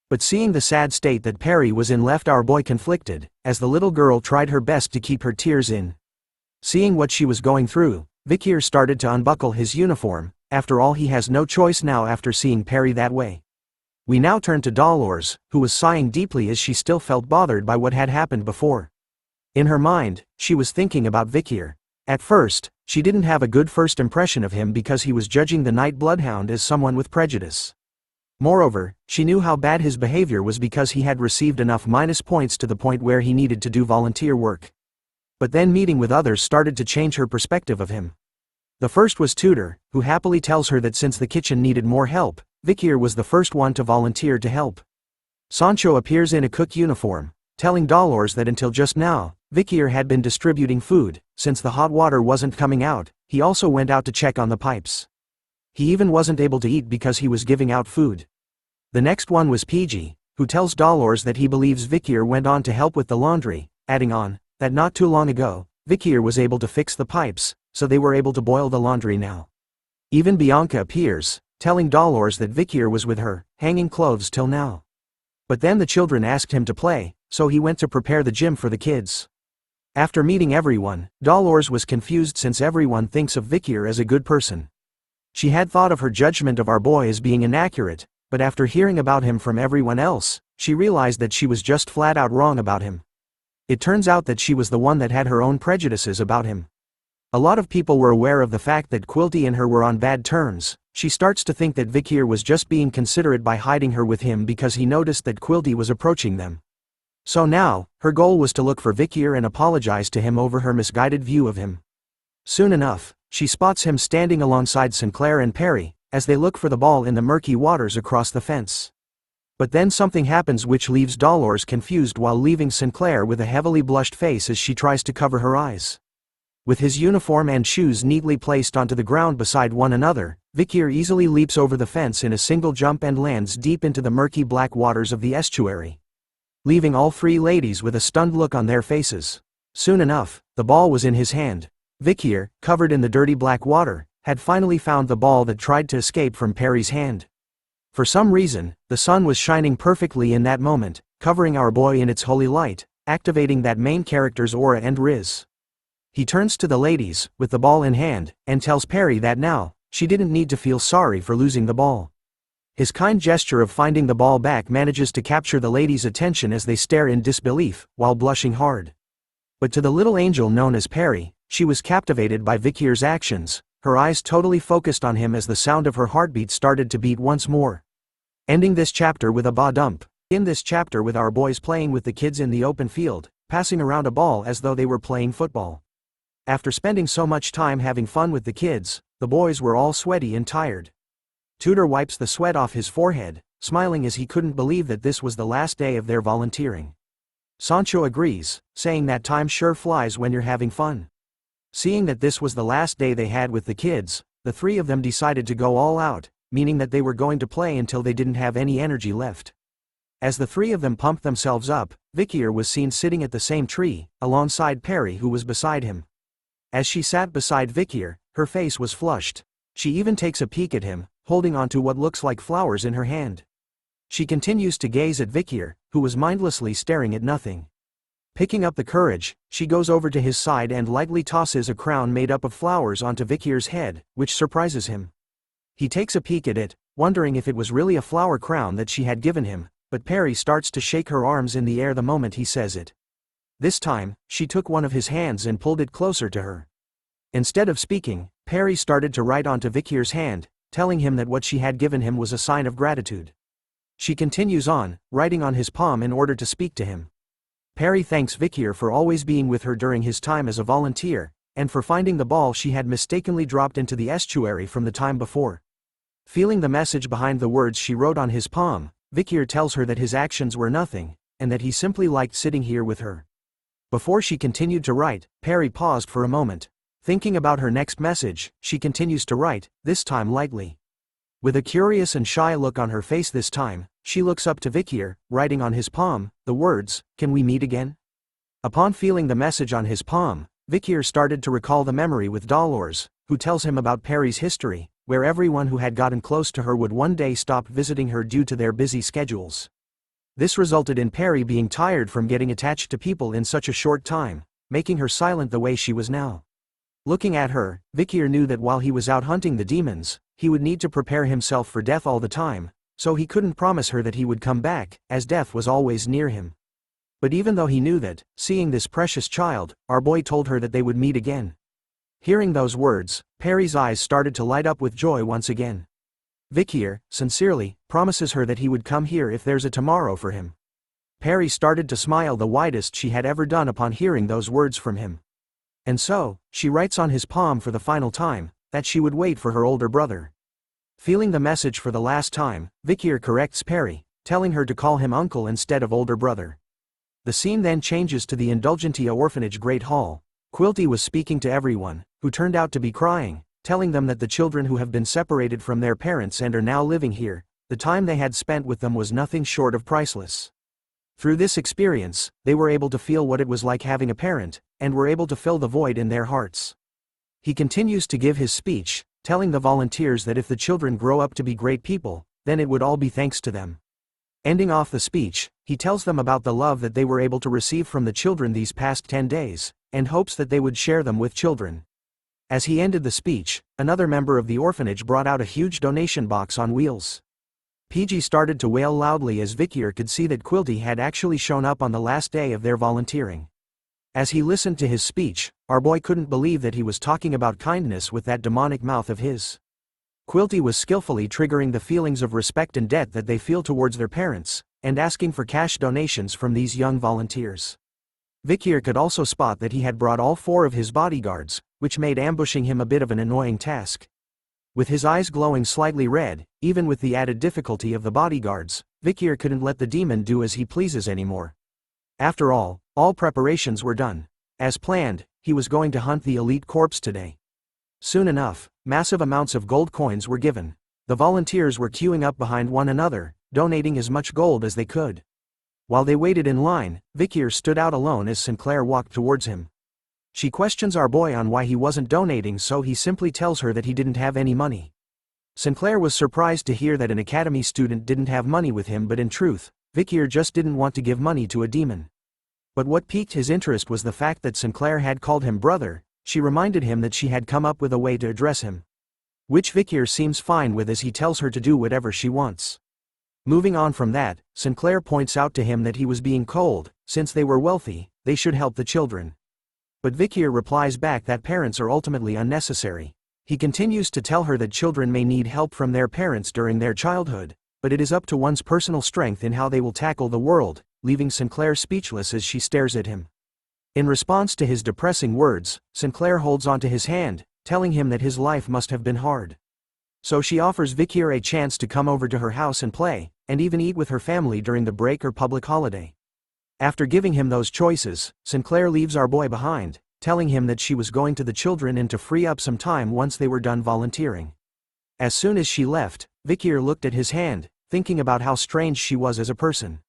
But seeing the sad state that Perry was in left our boy conflicted, as the little girl tried her best to keep her tears in. Seeing what she was going through, Vicier started to unbuckle his uniform. After all, he has no choice now after seeing Perry that way. We now turn to Dolores, who was sighing deeply as she still felt bothered by what had happened before. In her mind, she was thinking about Vicier. At first, she didn't have a good first impression of him because he was judging the night bloodhound as someone with prejudice. Moreover, she knew how bad his behavior was because he had received enough minus points to the point where he needed to do volunteer work. But then meeting with others started to change her perspective of him. The first was Tutor, who happily tells her that since the kitchen needed more help, Vicier was the first one to volunteer to help. Sancho appears in a cook uniform, telling Dolores that until just now, Vicier had been distributing food. Since the hot water wasn't coming out, he also went out to check on the pipes. He even wasn't able to eat because he was giving out food. The next one was PG, who tells Dolores that he believes Vicier went on to help with the laundry, adding on, that not too long ago, Vicier was able to fix the pipes, so they were able to boil the laundry now. Even Bianca appears, telling Dolores that Vicier was with her, hanging clothes till now. But then the children asked him to play, so he went to prepare the gym for the kids. After meeting everyone, Dolores was confused since everyone thinks of Vicier as a good person. She had thought of her judgment of our boy as being inaccurate, but after hearing about him from everyone else, she realized that she was just flat out wrong about him. It turns out that she was the one that had her own prejudices about him. A lot of people were aware of the fact that Quilty and her were on bad terms. She starts to think that Vicier was just being considerate by hiding her with him because he noticed that Quilty was approaching them. So now, her goal was to look for Vicier and apologize to him over her misguided view of him. Soon enough, she spots him standing alongside Sinclair and Perry, as they look for the ball in the murky waters across the fence. But then something happens which leaves Dolores confused while leaving Sinclair with a heavily blushed face as she tries to cover her eyes. With his uniform and shoes neatly placed onto the ground beside one another, Vicier easily leaps over the fence in a single jump and lands deep into the murky black waters of the estuary, leaving all three ladies with a stunned look on their faces. Soon enough, the ball was in his hand. Vicier, covered in the dirty black water, had finally found the ball that tried to escape from Perry's hand. For some reason, the sun was shining perfectly in that moment, covering our boy in its holy light, activating that main character's aura and riz. He turns to the ladies, with the ball in hand, and tells Perry that now, she didn't need to feel sorry for losing the ball. His kind gesture of finding the ball back manages to capture the ladies' attention as they stare in disbelief, while blushing hard. But to the little angel known as Perry, she was captivated by Vicier's actions, her eyes totally focused on him as the sound of her heartbeat started to beat once more. Ending this chapter with a ba-dump. In this chapter with our boys playing with the kids in the open field, passing around a ball as though they were playing football. After spending so much time having fun with the kids, the boys were all sweaty and tired. Tudor wipes the sweat off his forehead, smiling as he couldn't believe that this was the last day of their volunteering. Sancho agrees, saying that time sure flies when you're having fun. Seeing that this was the last day they had with the kids, the three of them decided to go all out, meaning that they were going to play until they didn't have any energy left. As the three of them pumped themselves up, Vicier was seen sitting at the same tree, alongside Perry who was beside him. As she sat beside Vicier, her face was flushed. She even takes a peek at him, holding onto what looks like flowers in her hand. She continues to gaze at Vicier, who was mindlessly staring at nothing. Picking up the courage, she goes over to his side and lightly tosses a crown made up of flowers onto Vicier's head, which surprises him. He takes a peek at it, wondering if it was really a flower crown that she had given him, but Perry starts to shake her arms in the air the moment he says it. This time, she took one of his hands and pulled it closer to her. Instead of speaking, Perry started to write onto Vicier's hand, telling him that what she had given him was a sign of gratitude. She continues on, writing on his palm in order to speak to him. Perry thanks Vicier for always being with her during his time as a volunteer, and for finding the ball she had mistakenly dropped into the estuary from the time before. Feeling the message behind the words she wrote on his palm, Vicier tells her that his actions were nothing, and that he simply liked sitting here with her. Before she continued to write, Perry paused for a moment. Thinking about her next message, she continues to write, this time lightly. With a curious and shy look on her face this time, she looks up to Vicier, writing on his palm, the words, "Can we meet again?" Upon feeling the message on his palm, Vicier started to recall the memory with Dolores, who tells him about Perry's history, where everyone who had gotten close to her would one day stop visiting her due to their busy schedules. This resulted in Perry being tired from getting attached to people in such a short time, making her silent the way she was now. Looking at her, Vicier knew that while he was out hunting the demons, he would need to prepare himself for death all the time, so he couldn't promise her that he would come back, as death was always near him. But even though he knew that, seeing this precious child, our boy told her that they would meet again. Hearing those words, Perry's eyes started to light up with joy once again. Vicier, sincerely, promises her that he would come here if there's a tomorrow for him. Perry started to smile the widest she had ever done upon hearing those words from him. And so, she writes on his palm for the final time, that she would wait for her older brother. Feeling the message for the last time, Vicier corrects Perry, telling her to call him uncle instead of older brother. The scene then changes to the Indulgentia Orphanage Great Hall. Quilty was speaking to everyone, who turned out to be crying, telling them that the children who have been separated from their parents and are now living here, the time they had spent with them was nothing short of priceless. Through this experience, they were able to feel what it was like having a parent, and were able to fill the void in their hearts. He continues to give his speech, telling the volunteers that if the children grow up to be great people, then it would all be thanks to them. Ending off the speech, he tells them about the love that they were able to receive from the children these past 10 days, and hopes that they would share them with children. As he ended the speech, another member of the orphanage brought out a huge donation box on wheels. PG started to wail loudly as Vicier could see that Quilty had actually shown up on the last day of their volunteering. As he listened to his speech, our boy couldn't believe that he was talking about kindness with that demonic mouth of his. Quilty was skillfully triggering the feelings of respect and debt that they feel towards their parents, and asking for cash donations from these young volunteers. Vicier could also spot that he had brought all 4 of his bodyguards, which made ambushing him a bit of an annoying task. With his eyes glowing slightly red, even with the added difficulty of the bodyguards, Vicier couldn't let the demon do as he pleases anymore. After all preparations were done. As planned, he was going to hunt the elite corpse today. Soon enough, massive amounts of gold coins were given. The volunteers were queuing up behind one another, donating as much gold as they could. While they waited in line, Vicier stood out alone as Sinclair walked towards him. She questions our boy on why he wasn't donating, so he simply tells her that he didn't have any money. Sinclair was surprised to hear that an academy student didn't have money with him, but in truth, Vicier just didn't want to give money to a demon. But what piqued his interest was the fact that Sinclair had called him brother. She reminded him that she had come up with a way to address him, which Vicier seems fine with as he tells her to do whatever she wants. Moving on from that, Sinclair points out to him that he was being cold. Since they were wealthy, they should help the children. But Vicier replies back that parents are ultimately unnecessary. He continues to tell her that children may need help from their parents during their childhood, but it is up to one's personal strength in how they will tackle the world, leaving Sinclair speechless as she stares at him. In response to his depressing words, Sinclair holds onto his hand, telling him that his life must have been hard. So she offers Vicier a chance to come over to her house and play, and even eat with her family during the break or public holiday. After giving him those choices, Sinclair leaves our boy behind, telling him that she was going to the children and to free up some time once they were done volunteering. As soon as she left, Vicier looked at his hand, thinking about how strange she was as a person.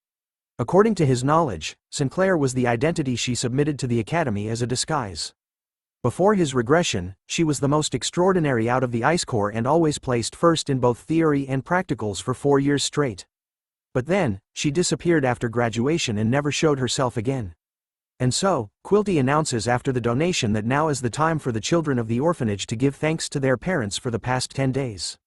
According to his knowledge, Sinclair was the identity she submitted to the academy as a disguise. Before his regression, she was the most extraordinary out of the Ice Corps and always placed first in both theory and practicals for 4 years straight. But then, she disappeared after graduation and never showed herself again. And so, Quilty announces after the donation that now is the time for the children of the orphanage to give thanks to their parents for the past 10 days.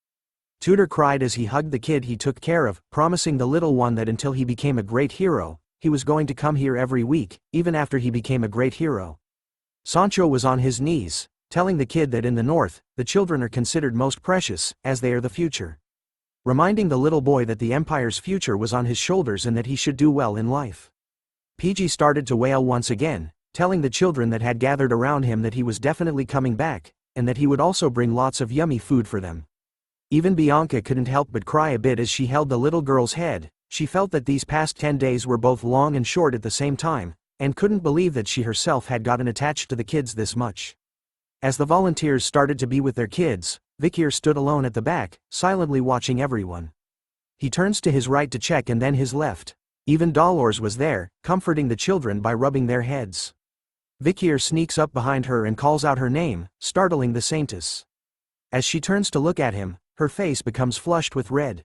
Tudor cried as he hugged the kid he took care of, promising the little one that until he became a great hero, he was going to come here every week, even after he became a great hero. Sancho was on his knees, telling the kid that in the north, the children are considered most precious, as they are the future. Reminding the little boy that the empire's future was on his shoulders and that he should do well in life. PG started to wail once again, telling the children that had gathered around him that he was definitely coming back, and that he would also bring lots of yummy food for them. Even Bianca couldn't help but cry a bit as she held the little girl's head. She felt that these past 10 days were both long and short at the same time, and couldn't believe that she herself had gotten attached to the kids this much. As the volunteers started to be with their kids, Vicier stood alone at the back, silently watching everyone. He turns to his right to check and then his left. Even Dolores was there, comforting the children by rubbing their heads. Vicier sneaks up behind her and calls out her name, startling the saintist. As she turns to look at him, her face becomes flushed with red.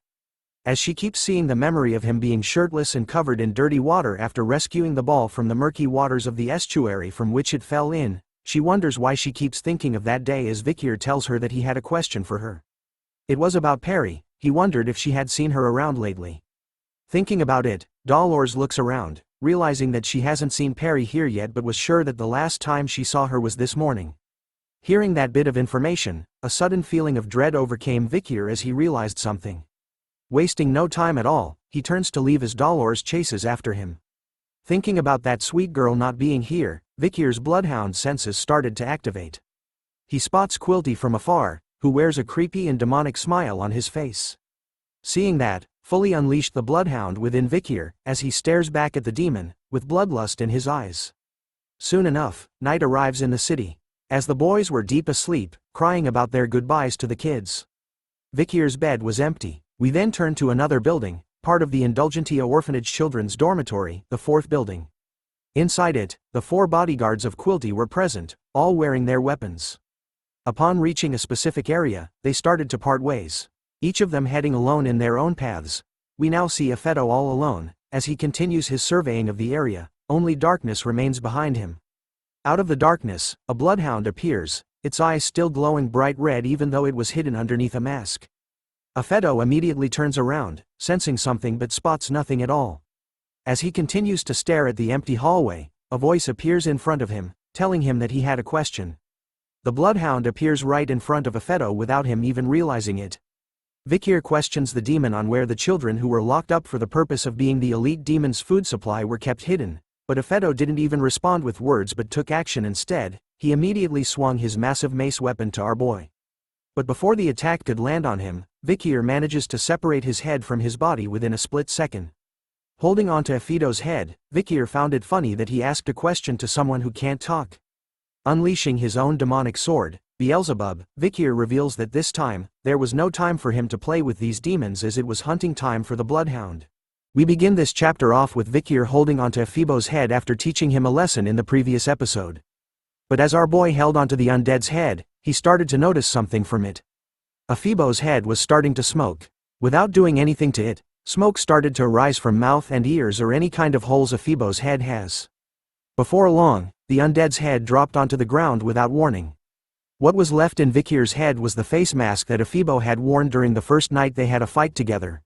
As she keeps seeing the memory of him being shirtless and covered in dirty water after rescuing the ball from the murky waters of the estuary from which it fell in, she wonders why she keeps thinking of that day as Vicier tells her that he had a question for her. It was about Perry. He wondered if she had seen her around lately. Thinking about it, Dolores looks around, realizing that she hasn't seen Perry here yet but was sure that the last time she saw her was this morning. Hearing that bit of information, a sudden feeling of dread overcame Vicier as he realized something. Wasting no time at all, he turns to leave as Dolores chases after him. Thinking about that sweet girl not being here, Vicier's bloodhound senses started to activate. He spots Quilty from afar, who wears a creepy and demonic smile on his face. Seeing that, fully unleashed the bloodhound within Vicier, as he stares back at the demon, with bloodlust in his eyes. Soon enough, night arrives in the city. As the boys were deep asleep, crying about their goodbyes to the kids. Vicier's bed was empty. We then turn to another building, part of the Indulgentia Orphanage Children's Dormitory, the fourth building. Inside it, the 4 bodyguards of Quilty were present, all wearing their weapons. Upon reaching a specific area, they started to part ways, each of them heading alone in their own paths. We now see Afeto all alone. As he continues his surveying of the area, only darkness remains behind him. Out of the darkness, a bloodhound appears, its eyes still glowing bright red even though it was hidden underneath a mask. Afeto immediately turns around, sensing something but spots nothing at all. As he continues to stare at the empty hallway, a voice appears in front of him, telling him that he had a question. The bloodhound appears right in front of Afeto without him even realizing it. Vicier questions the demon on where the children who were locked up for the purpose of being the elite demon's food supply were kept hidden, but Afeto didn't even respond with words but took action instead. He immediately swung his massive mace weapon to our boy. But before the attack could land on him, Vicier manages to separate his head from his body within a split second. Holding onto Afeto's head, Vicier found it funny that he asked a question to someone who can't talk. Unleashing his own demonic sword, Beelzebub, Vicier reveals that this time, there was no time for him to play with these demons as it was hunting time for the bloodhound. We begin this chapter off with Vicier holding onto Afibo's head after teaching him a lesson in the previous episode. But as our boy held onto the undead's head, he started to notice something from it. Afibo's head was starting to smoke. Without doing anything to it, smoke started to arise from mouth and ears or any kind of holes Afibo's head has. Before long, the undead's head dropped onto the ground without warning. What was left in Vicier's head was the face mask that Afibo had worn during the first night they had a fight together.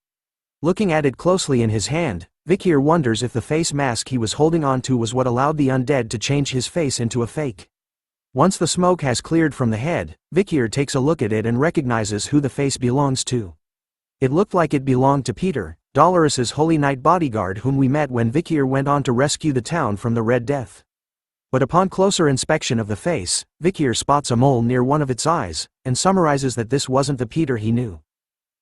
Looking at it closely in his hand, Vicier wonders if the face mask he was holding on to was what allowed the undead to change his face into a fake. Once the smoke has cleared from the head, Vicier takes a look at it and recognizes who the face belongs to. It looked like it belonged to Peter, Dolores's Holy Knight bodyguard whom we met when Vicier went on to rescue the town from the Red Death. But upon closer inspection of the face, Vicier spots a mole near one of its eyes, and summarizes that this wasn't the Peter he knew.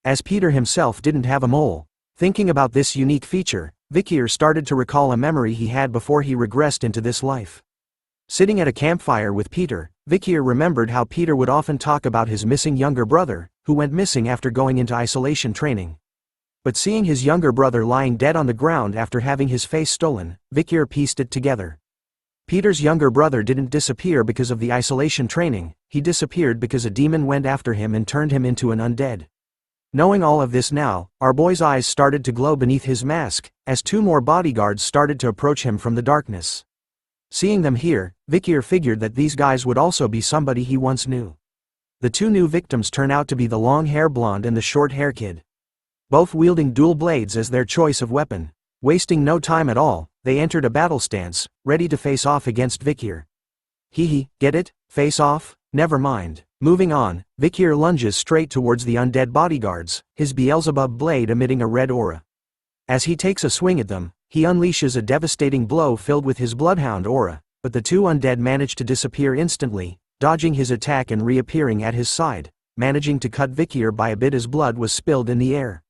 As Peter himself didn't have a mole. Thinking about this unique feature, Vicier started to recall a memory he had before he regressed into this life. Sitting at a campfire with Peter, Vicier remembered how Peter would often talk about his missing younger brother, who went missing after going into isolation training. But seeing his younger brother lying dead on the ground after having his face stolen, Vicier pieced it together. Peter's younger brother didn't disappear because of the isolation training, he disappeared because a demon went after him and turned him into an undead. Knowing all of this now, our boy's eyes started to glow beneath his mask, as 2 more bodyguards started to approach him from the darkness. Seeing them here, Vicier figured that these guys would also be somebody he once knew. The 2 new victims turn out to be the long-hair blonde and the short-hair kid. Both wielding dual blades as their choice of weapon. Wasting no time at all, they entered a battle stance, ready to face off against Vicier. Hee, get it? Face off? Never mind. Moving on, Vicier lunges straight towards the undead bodyguards, his Beelzebub blade emitting a red aura. As he takes a swing at them, he unleashes a devastating blow filled with his bloodhound aura, but the 2 undead manage to disappear instantly, dodging his attack and reappearing at his side, managing to cut Vicier by a bit as blood was spilled in the air.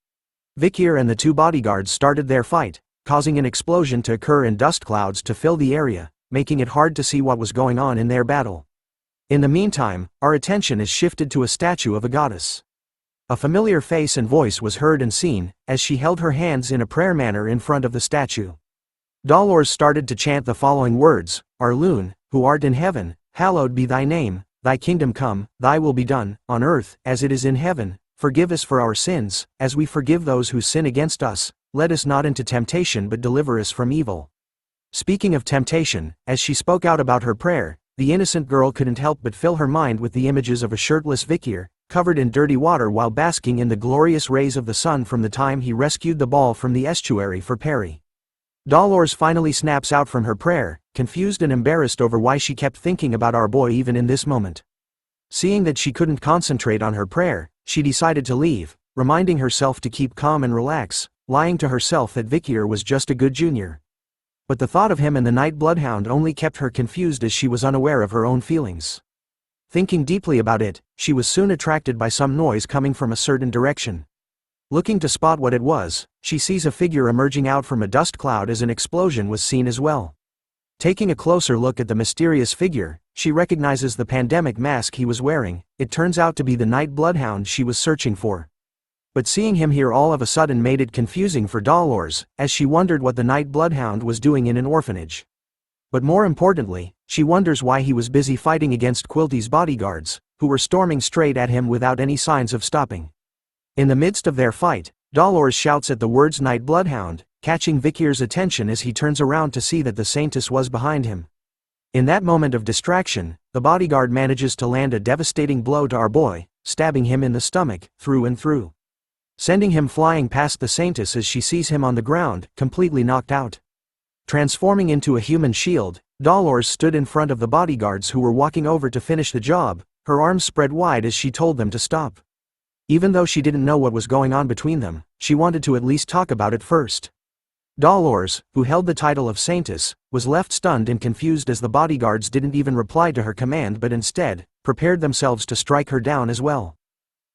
Vicier and the 2 bodyguards started their fight, causing an explosion to occur and dust clouds to fill the area, making it hard to see what was going on in their battle. In the meantime, our attention is shifted to a statue of a goddess. A familiar face and voice was heard and seen, as she held her hands in a prayer manner in front of the statue. Dolores started to chant the following words: Our Loon, who art in heaven, hallowed be thy name, thy kingdom come, thy will be done, on earth, as it is in heaven. Forgive us for our sins, as we forgive those who sin against us. Let us not into temptation but deliver us from evil. Speaking of temptation, as she spoke out about her prayer, the innocent girl couldn't help but fill her mind with the images of a shirtless Vicier, covered in dirty water while basking in the glorious rays of the sun from the time he rescued the ball from the estuary for Perry. Dolores finally snaps out from her prayer, confused and embarrassed over why she kept thinking about our boy even in this moment. Seeing that she couldn't concentrate on her prayer, she decided to leave, reminding herself to keep calm and relax, lying to herself that Vicier was just a good junior. But the thought of him and the night bloodhound only kept her confused as she was unaware of her own feelings. Thinking deeply about it, she was soon attracted by some noise coming from a certain direction. Looking to spot what it was, she sees a figure emerging out from a dust cloud as an explosion was seen as well. Taking a closer look at the mysterious figure, she recognizes the pandemic mask he was wearing. It turns out to be the night bloodhound she was searching for. But seeing him here all of a sudden made it confusing for Dolores, as she wondered what the night bloodhound was doing in an orphanage. But more importantly, she wonders why he was busy fighting against Quilty's bodyguards, who were storming straight at him without any signs of stopping. In the midst of their fight, Dolores shouts at the words night bloodhound, catching Vicier's attention as he turns around to see that the saintist was behind him. In that moment of distraction, the bodyguard manages to land a devastating blow to our boy, stabbing him in the stomach, through and through, sending him flying past the saintess as she sees him on the ground, completely knocked out. Transforming into a human shield, Dolores stood in front of the bodyguards who were walking over to finish the job, her arms spread wide as she told them to stop. Even though she didn't know what was going on between them, she wanted to at least talk about it first. Dolores, who held the title of saintess, was left stunned and confused as the bodyguards didn't even reply to her command but instead, prepared themselves to strike her down as well.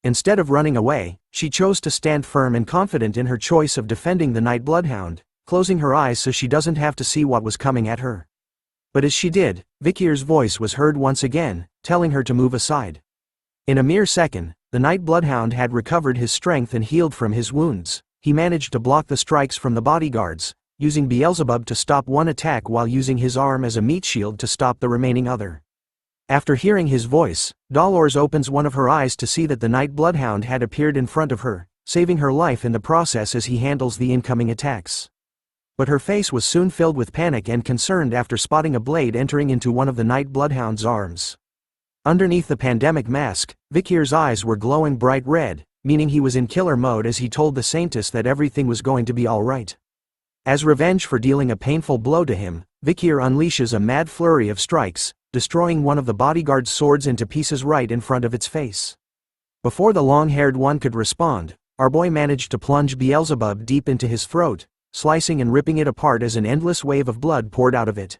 Instead of running away, she chose to stand firm and confident in her choice of defending the night bloodhound, closing her eyes so she doesn't have to see what was coming at her. But as she did, Vicier's voice was heard once again, telling her to move aside. In a mere second, the night bloodhound had recovered his strength and healed from his wounds. He managed to block the strikes from the bodyguards, using Beelzebub to stop one attack while using his arm as a meat shield to stop the remaining other. After hearing his voice, Dolores opens one of her eyes to see that the night bloodhound had appeared in front of her, saving her life in the process as he handles the incoming attacks. But her face was soon filled with panic and concern after spotting a blade entering into one of the night bloodhound's arms. Underneath the pandemic mask, Vicier's eyes were glowing bright red, meaning he was in killer mode as he told the saintess that everything was going to be alright. As revenge for dealing a painful blow to him, Vicier unleashes a mad flurry of strikes, destroying one of the bodyguard's swords into pieces right in front of its face. Before the long-haired one could respond, our boy managed to plunge Beelzebub deep into his throat, slicing and ripping it apart as an endless wave of blood poured out of it.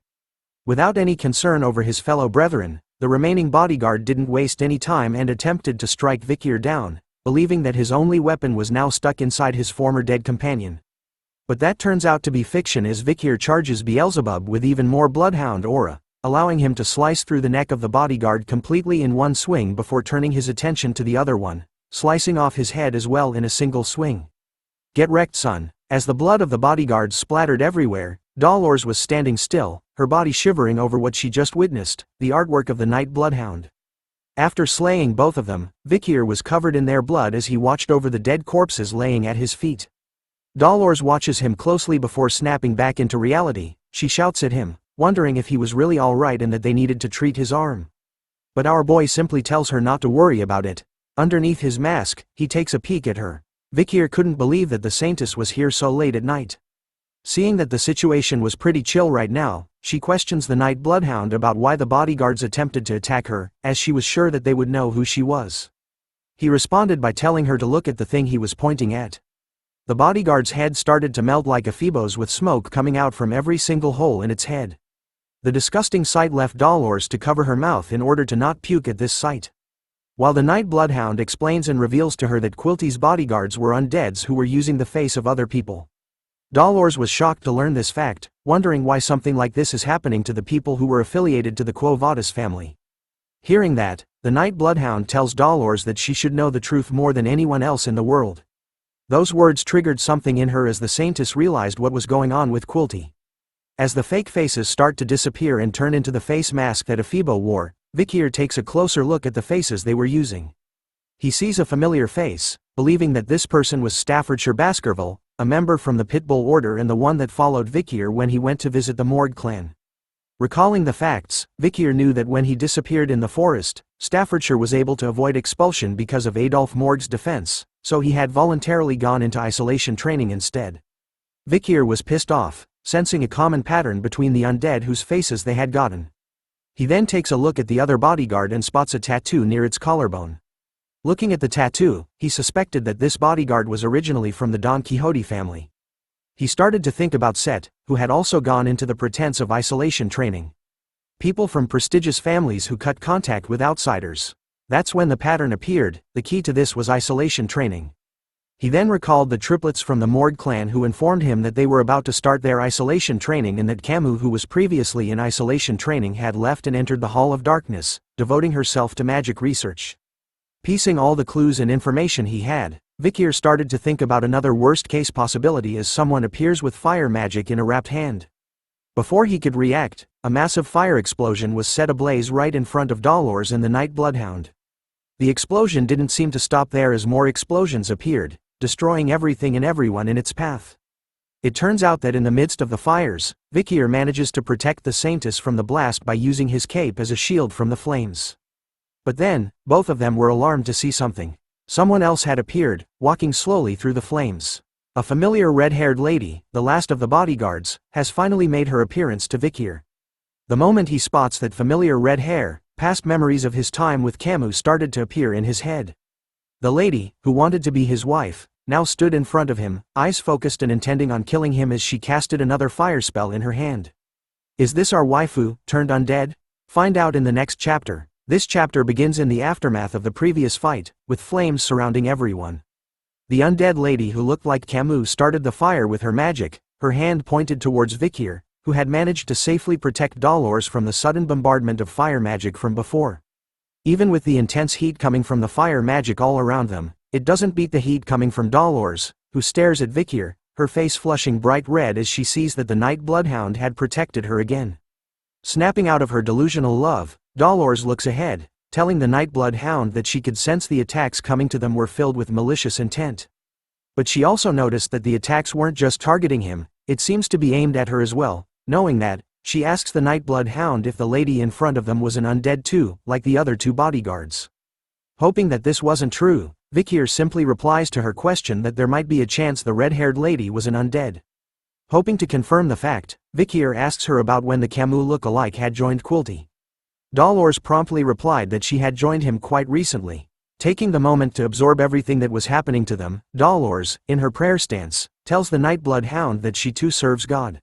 Without any concern over his fellow brethren, the remaining bodyguard didn't waste any time and attempted to strike Vicier down, believing that his only weapon was now stuck inside his former dead companion. But that turns out to be fiction as Vicier charges Beelzebub with even more bloodhound aura, allowing him to slice through the neck of the bodyguard completely in one swing before turning his attention to the other one, slicing off his head as well in a single swing. Get wrecked, son. As the blood of the bodyguard splattered everywhere, Dolores was standing still, her body shivering over what she just witnessed, the artwork of the night bloodhound. After slaying both of them, Vicier was covered in their blood as he watched over the dead corpses laying at his feet. Dolores watches him closely before snapping back into reality. She shouts at him, wondering if he was really alright and that they needed to treat his arm. But our boy simply tells her not to worry about it. Underneath his mask, he takes a peek at her. Vicier couldn't believe that the saintess was here so late at night. Seeing that the situation was pretty chill right now, she questions the night bloodhound about why the bodyguards attempted to attack her, as she was sure that they would know who she was. He responded by telling her to look at the thing he was pointing at. The bodyguard's head started to melt like a phoebos with smoke coming out from every single hole in its head. The disgusting sight left Dolores to cover her mouth in order to not puke at this sight. While the night bloodhound explains and reveals to her that Quilty's bodyguards were undeads who were using the face of other people. Dolores was shocked to learn this fact, wondering why something like this is happening to the people who were affiliated to the Quo Vadis family. Hearing that, the night bloodhound tells Dolores that she should know the truth more than anyone else in the world. Those words triggered something in her as the saintess realized what was going on with Quilty. As the fake faces start to disappear and turn into the face mask that Ephebo wore, Vicier takes a closer look at the faces they were using. He sees a familiar face, believing that this person was Staffordshire Baskerville, a member from the Pitbull Order and the one that followed Vicier when he went to visit the Morgue clan. Recalling the facts, Vicier knew that when he disappeared in the forest, Staffordshire was able to avoid expulsion because of Adolphe Morgue's defense, so he had voluntarily gone into isolation training instead. Vicier was pissed off, sensing a common pattern between the undead whose faces they had gotten. He then takes a look at the other bodyguard and spots a tattoo near its collarbone. Looking at the tattoo, he suspected that this bodyguard was originally from the Don Quixote family. He started to think about Set, who had also gone into the pretense of isolation training. People from prestigious families who cut contact with outsiders. That's when the pattern appeared. The key to this was isolation training. He then recalled the triplets from the Morgue clan who informed him that they were about to start their isolation training and that Camus, who was previously in isolation training, had left and entered the Hall of Darkness, devoting herself to magic research. Piecing all the clues and information he had, Vicier started to think about another worst-case possibility as someone appears with fire magic in a wrapped hand. Before he could react, a massive fire explosion was set ablaze right in front of Dolores and the night bloodhound. The explosion didn't seem to stop there as more explosions appeared, destroying everything and everyone in its path. It turns out that in the midst of the fires, Vicier manages to protect the saintist from the blast by using his cape as a shield from the flames. But then, both of them were alarmed to see something. Someone else had appeared, walking slowly through the flames. A familiar red-haired lady, the last of the bodyguards, has finally made her appearance to Vicier. The moment he spots that familiar red hair, past memories of his time with Camus started to appear in his head. The lady, who wanted to be his wife, now stood in front of him, eyes focused and intending on killing him as she casted another fire spell in her hand. Is this our waifu, turned undead? Find out in the next chapter. This chapter begins in the aftermath of the previous fight, with flames surrounding everyone. The undead lady who looked like Camus started the fire with her magic, her hand pointed towards Vicier, who had managed to safely protect Dolores from the sudden bombardment of fire magic from before. Even with the intense heat coming from the fire magic all around them, it doesn't beat the heat coming from Dolores, who stares at Vicier, her face flushing bright red as she sees that the night bloodhound had protected her again. Snapping out of her delusional love, Dolores looks ahead, telling the night bloodhound that she could sense the attacks coming to them were filled with malicious intent. But she also noticed that the attacks weren't just targeting him, it seems to be aimed at her as well. Knowing that, she asks the night bloodhound if the lady in front of them was an undead too, like the other two bodyguards. Hoping that this wasn't true, Vicier simply replies to her question that there might be a chance the red-haired lady was an undead. Hoping to confirm the fact, Vicier asks her about when the Camus look-alike had joined Quilty. Dolores promptly replied that she had joined him quite recently. Taking the moment to absorb everything that was happening to them, Dolores, in her prayer stance, tells the night bloodhound that she too serves God.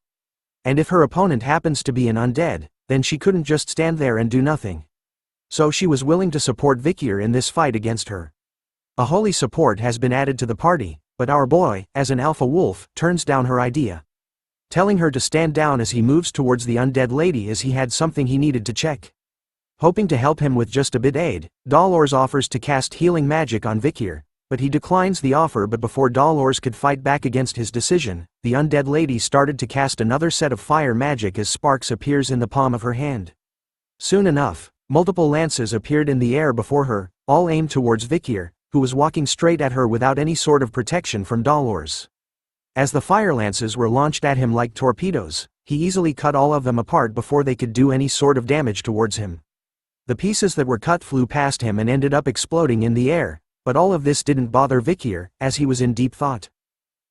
And if her opponent happens to be an undead, then she couldn't just stand there and do nothing. So she was willing to support Vicier in this fight against her. A holy support has been added to the party, but our boy, as an alpha wolf, turns down her idea. Telling her to stand down as he moves towards the undead lady as he had something he needed to check. Hoping to help him with just a bit aid, Dolores offers to cast healing magic on Vicier, but he declines the offer. But before Dolores could fight back against his decision, the undead lady started to cast another set of fire magic as sparks appears in the palm of her hand. Soon enough, multiple lances appeared in the air before her, all aimed towards Vicier, who was walking straight at her without any sort of protection from Dolores. As the fire lances were launched at him like torpedoes, he easily cut all of them apart before they could do any sort of damage towards him. The pieces that were cut flew past him and ended up exploding in the air, but all of this didn't bother Vicier, as he was in deep thought.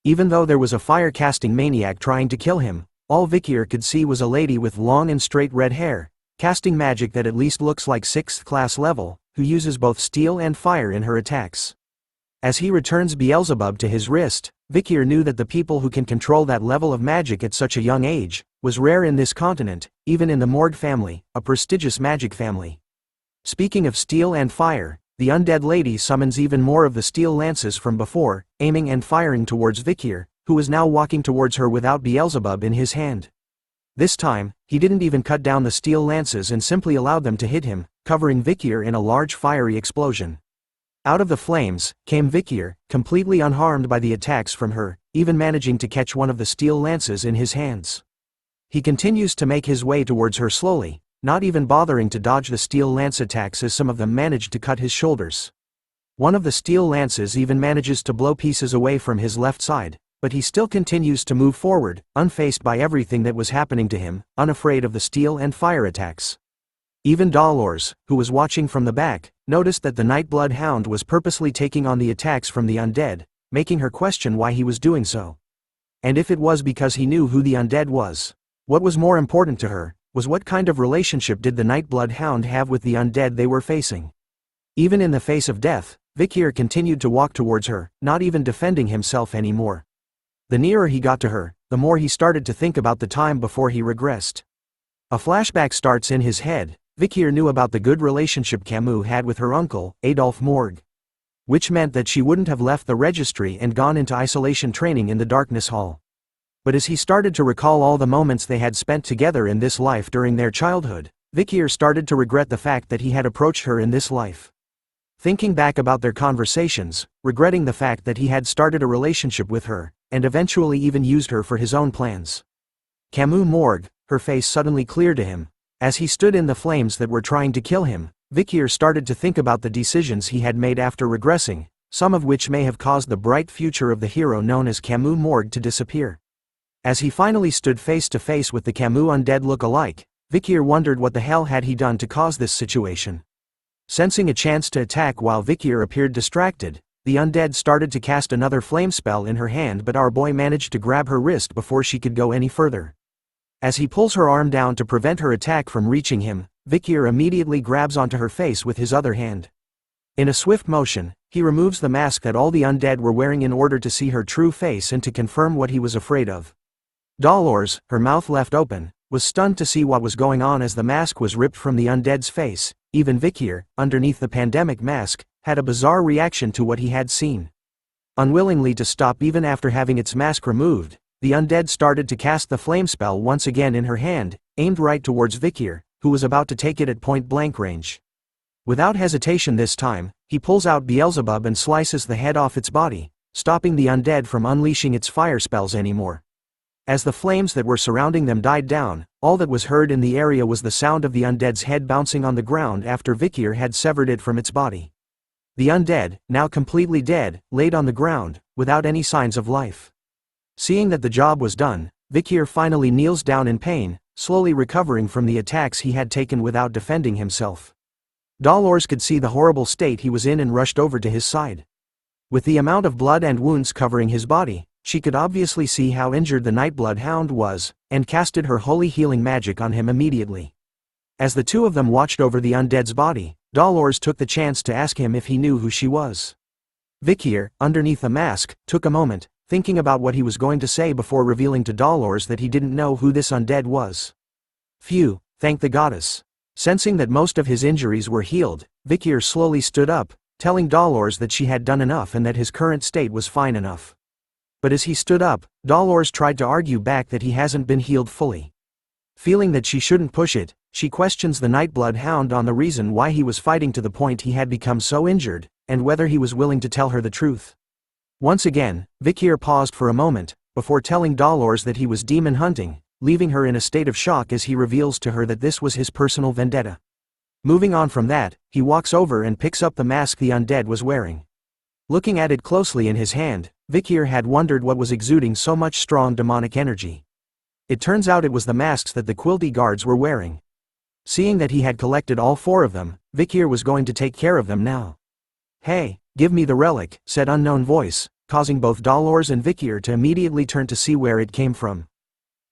Even though there was a fire-casting maniac trying to kill him, all Vicier could see was a lady with long and straight red hair, casting magic that at least looks like 6th class level, who uses both steel and fire in her attacks. As he returns Beelzebub to his wrist, Vicier knew that the people who can control that level of magic at such a young age was rare in this continent, even in the Morgue family, a prestigious magic family. Speaking of steel and fire, the undead lady summons even more of the steel lances from before, aiming and firing towards Vicier, who was now walking towards her without Beelzebub in his hand. This time, he didn't even cut down the steel lances and simply allowed them to hit him, covering Vicier in a large fiery explosion. Out of the flames came Vicier, completely unharmed by the attacks from her, even managing to catch one of the steel lances in his hands. He continues to make his way towards her slowly, not even bothering to dodge the steel lance attacks as some of them managed to cut his shoulders. One of the steel lances even manages to blow pieces away from his left side, but he still continues to move forward, unfazed by everything that was happening to him, unafraid of the steel and fire attacks. Even Dolores, who was watching from the back, noticed that the night bloodhound was purposely taking on the attacks from the undead, making her question why he was doing so. And if it was because he knew who the undead was. What was more important to her was what kind of relationship did the night bloodhound have with the undead they were facing. Even in the face of death, Vicier continued to walk towards her, not even defending himself anymore. The nearer he got to her, the more he started to think about the time before he regressed. A flashback starts in his head. Vicier knew about the good relationship Camus had with her uncle, Adolphe Morgue. Which meant that she wouldn't have left the registry and gone into isolation training in the Darkness Hall. But as he started to recall all the moments they had spent together in this life during their childhood, Vicier started to regret the fact that he had approached her in this life. Thinking back about their conversations, regretting the fact that he had started a relationship with her, and eventually even used her for his own plans. Camus morgue, her face suddenly cleared to him. As he stood in the flames that were trying to kill him, Vicier started to think about the decisions he had made after regressing, some of which may have caused the bright future of the hero known as Camus morgue to disappear. As he finally stood face to face with the Camus undead look-alike, Vicier wondered what the hell had he done to cause this situation. Sensing a chance to attack while Vicier appeared distracted, the undead started to cast another flame spell in her hand, but our boy managed to grab her wrist before she could go any further. As he pulls her arm down to prevent her attack from reaching him, Vicier immediately grabs onto her face with his other hand. In a swift motion, he removes the mask that all the undead were wearing in order to see her true face and to confirm what he was afraid of. Dolores, her mouth left open, was stunned to see what was going on as the mask was ripped from the undead's face. Even Vicier, underneath the pandemic mask, had a bizarre reaction to what he had seen. Unwillingly to stop even after having its mask removed, the undead started to cast the flame spell once again in her hand, aimed right towards Vicier, who was about to take it at point-blank range. Without hesitation this time, he pulls out Beelzebub and slices the head off its body, stopping the undead from unleashing its fire spells anymore. As the flames that were surrounding them died down, all that was heard in the area was the sound of the undead's head bouncing on the ground after Vicier had severed it from its body. The undead, now completely dead, laid on the ground, without any signs of life. Seeing that the job was done, Vicier finally kneels down in pain, slowly recovering from the attacks he had taken without defending himself. Dolores could see the horrible state he was in and rushed over to his side. With the amount of blood and wounds covering his body, she could obviously see how injured the BloodHound was, and casted her holy healing magic on him immediately. As the two of them watched over the undead's body, Dolores took the chance to ask him if he knew who she was. Vicier, underneath the mask, took a moment, thinking about what he was going to say before revealing to Dolores that he didn't know who this undead was. Phew, thank the goddess. Sensing that most of his injuries were healed, Vicier slowly stood up, telling Dolores that she had done enough and that his current state was fine enough. But as he stood up, Dolores tried to argue back that he hasn't been healed fully. Feeling that she shouldn't push it, she questions the BloodHound on the reason why he was fighting to the point he had become so injured, and whether he was willing to tell her the truth. Once again, Vicier paused for a moment, before telling Dolores that he was demon hunting, leaving her in a state of shock as he reveals to her that this was his personal vendetta. Moving on from that, he walks over and picks up the mask the undead was wearing. Looking at it closely in his hand, Vicier had wondered what was exuding so much strong demonic energy. It turns out it was the masks that the Quilty guards were wearing. Seeing that he had collected all four of them, Vicier was going to take care of them now. "Hey, give me the relic," said unknown voice, causing both Dolores and Vicier to immediately turn to see where it came from.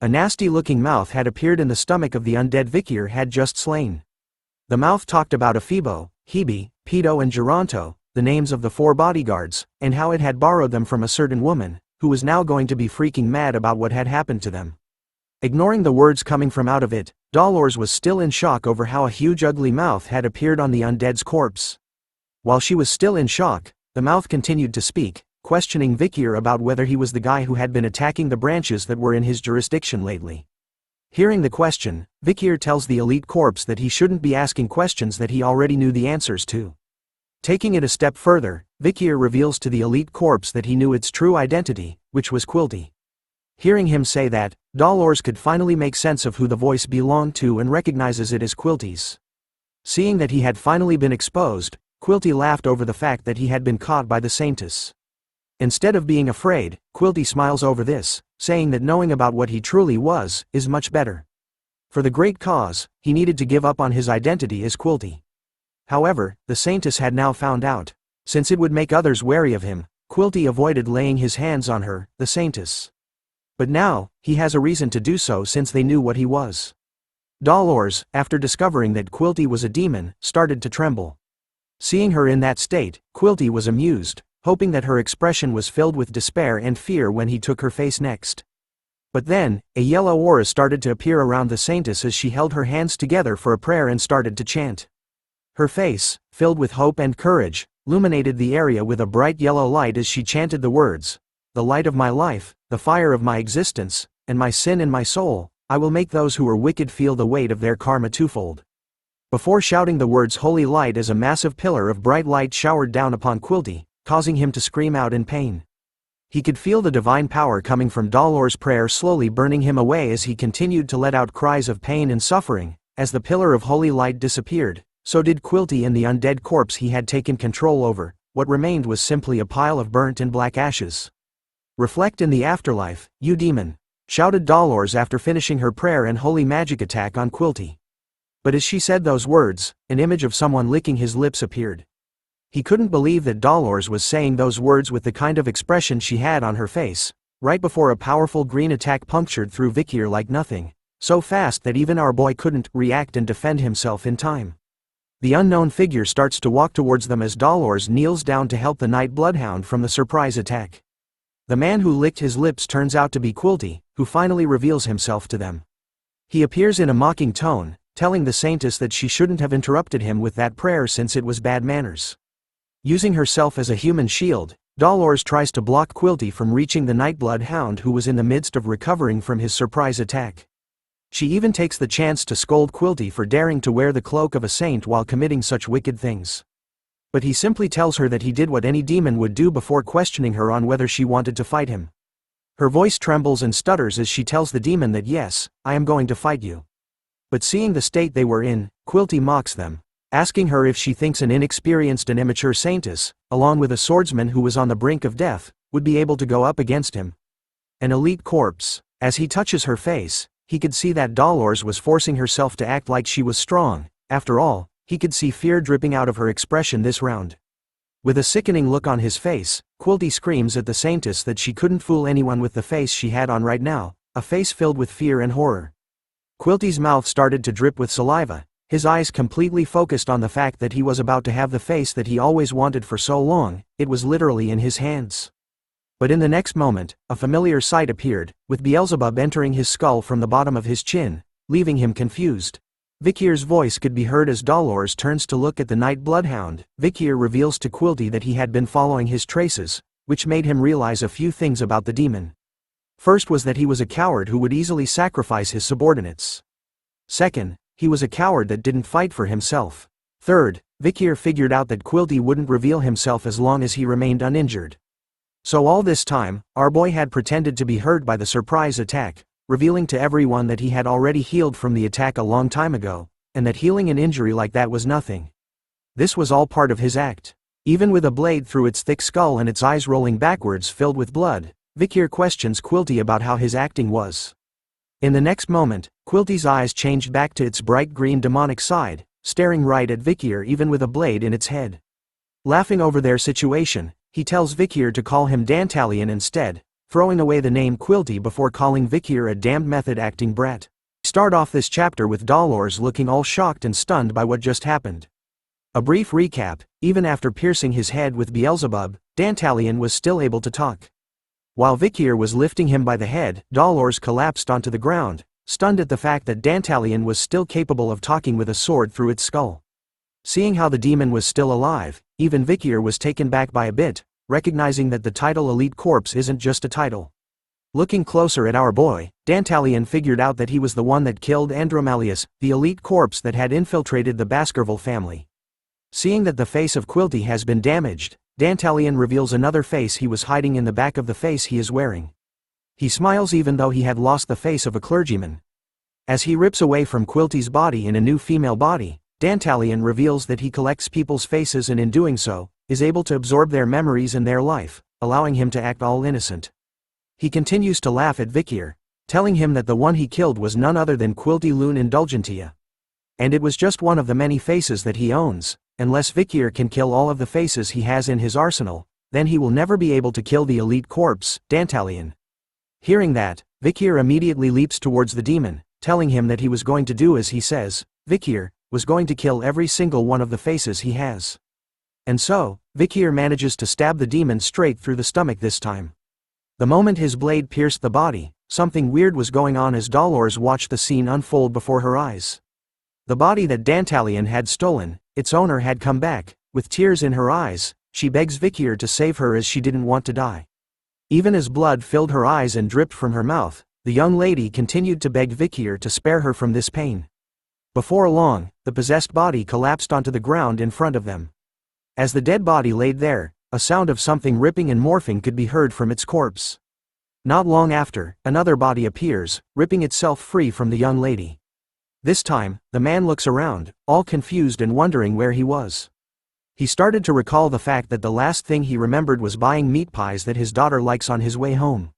A nasty-looking mouth had appeared in the stomach of the undead Vicier had just slain. The mouth talked about Ephibo, Hebe, Pedo and Geronto, the names of the four bodyguards, and how it had borrowed them from a certain woman, who was now going to be freaking mad about what had happened to them. Ignoring the words coming from out of it, Dolores was still in shock over how a huge ugly mouth had appeared on the undead's corpse. While she was still in shock, the mouth continued to speak, questioning Vicier about whether he was the guy who had been attacking the branches that were in his jurisdiction lately. Hearing the question, Vicier tells the elite corpse that he shouldn't be asking questions that he already knew the answers to. Taking it a step further, Vicier reveals to the elite corpse that he knew its true identity, which was Quilty. Hearing him say that, Dolores could finally make sense of who the voice belonged to and recognizes it as Quilty's. Seeing that he had finally been exposed, Quilty laughed over the fact that he had been caught by the saintist. Instead of being afraid, Quilty smiles over this, saying that knowing about what he truly was, is much better. For the great cause, he needed to give up on his identity as Quilty. However, the saintess had now found out. Since it would make others wary of him, Quilty avoided laying his hands on her, the saintess. But now, he has a reason to do so since they knew what he was. Dolores, after discovering that Quilty was a demon, started to tremble. Seeing her in that state, Quilty was amused, hoping that her expression was filled with despair and fear when he took her face next. But then, a yellow aura started to appear around the saintess as she held her hands together for a prayer and started to chant. Her face, filled with hope and courage, illuminated the area with a bright yellow light as she chanted the words, "The light of my life, the fire of my existence, and my sin in my soul, I will make those who are wicked feel the weight of their karma twofold." before shouting the words holy light as a massive pillar of bright light showered down upon Quilty, causing him to scream out in pain. He could feel the divine power coming from Dolor's prayer slowly burning him away as he continued to let out cries of pain and suffering. As the pillar of holy light disappeared, so did Quilty and the undead corpse he had taken control over. What remained was simply a pile of burnt and black ashes. Reflect in the afterlife, you demon, shouted Dolores after finishing her prayer and holy magic attack on Quilty. But as she said those words, an image of someone licking his lips appeared. He couldn't believe that Dolores was saying those words with the kind of expression she had on her face, right before a powerful green attack punctured through Vicier like nothing, so fast that even our boy couldn't react and defend himself in time. The unknown figure starts to walk towards them as Dolores kneels down to help the night bloodhound from the surprise attack. The man who licked his lips turns out to be Quilty, who finally reveals himself to them. He appears in a mocking tone, telling the saintist that she shouldn't have interrupted him with that prayer since it was bad manners. Using herself as a human shield, Dolores tries to block Quilty from reaching the night bloodhound who was in the midst of recovering from his surprise attack. She even takes the chance to scold Quilty for daring to wear the cloak of a saint while committing such wicked things. But he simply tells her that he did what any demon would do before questioning her on whether she wanted to fight him. Her voice trembles and stutters as she tells the demon that yes, I am going to fight you. But seeing the state they were in, Quilty mocks them, asking her if she thinks an inexperienced and immature saintess, along with a swordsman who was on the brink of death, would be able to go up against him. An elite corpse. As he touches her face, he could see that Dolores was forcing herself to act like she was strong. After all, he could see fear dripping out of her expression this round. With a sickening look on his face, Quilty screams at the saintess that she couldn't fool anyone with the face she had on right now, a face filled with fear and horror. Quilty's mouth started to drip with saliva, his eyes completely focused on the fact that he was about to have the face that he always wanted for so long. It was literally in his hands. But in the next moment, a familiar sight appeared, with Beelzebub entering his skull from the bottom of his chin, leaving him confused. Vicier's voice could be heard as Dolores turns to look at the night bloodhound. Vicier reveals to Quilty that he had been following his traces, which made him realize a few things about the demon. First was that he was a coward who would easily sacrifice his subordinates. Second, he was a coward that didn't fight for himself. Third, Vicier figured out that Quilty wouldn't reveal himself as long as he remained uninjured. So all this time, our boy had pretended to be hurt by the surprise attack, revealing to everyone that he had already healed from the attack a long time ago, and that healing an injury like that was nothing. This was all part of his act. Even with a blade through its thick skull and its eyes rolling backwards filled with blood, Vicier questions Quilty about how his acting was. In the next moment, Quilty's eyes changed back to its bright green demonic side, staring right at Vicier even with a blade in its head. Laughing over their situation, he tells Vicier to call him Dantalion instead, throwing away the name Quilty before calling Vicier a damned method-acting brat. Start off this chapter with Dolores looking all shocked and stunned by what just happened. A brief recap: even after piercing his head with Beelzebub, Dantalion was still able to talk. While Vicier was lifting him by the head, Dolores collapsed onto the ground, stunned at the fact that Dantalion was still capable of talking with a sword through its skull. Seeing how the demon was still alive, even Vicier was taken back by a bit, recognizing that the title Elite Corpse isn't just a title. Looking closer at our boy, Dantalion figured out that he was the one that killed Andromalius, the Elite Corpse that had infiltrated the Baskerville family. Seeing that the face of Quilty has been damaged, Dantalion reveals another face he was hiding in the back of the face he is wearing. He smiles even though he had lost the face of a clergyman. As he rips away from Quilty's body in a new female body, Dantalion reveals that he collects people's faces and in doing so, is able to absorb their memories and their life, allowing him to act all innocent. He continues to laugh at Vicier, telling him that the one he killed was none other than Quilty Lune Indulgentia. And it was just one of the many faces that he owns. Unless Vicier can kill all of the faces he has in his arsenal, then he will never be able to kill the Elite Corpse, Dantalion. Hearing that, Vicier immediately leaps towards the demon, telling him that he was going to do as he says. Vicier was going to kill every single one of the faces he has. And so, Vicier manages to stab the demon straight through the stomach this time. The moment his blade pierced the body, something weird was going on as Dolores watched the scene unfold before her eyes. The body that Dantalion had stolen, its owner had come back. With tears in her eyes, she begs Vicier to save her as she didn't want to die. Even as blood filled her eyes and dripped from her mouth, the young lady continued to beg Vicier to spare her from this pain. Before long, the possessed body collapsed onto the ground in front of them. As the dead body laid there, a sound of something ripping and morphing could be heard from its corpse. Not long after, another body appears, ripping itself free from the young lady. This time, the man looks around, all confused and wondering where he was. He started to recall the fact that the last thing he remembered was buying meat pies that his daughter likes on his way home.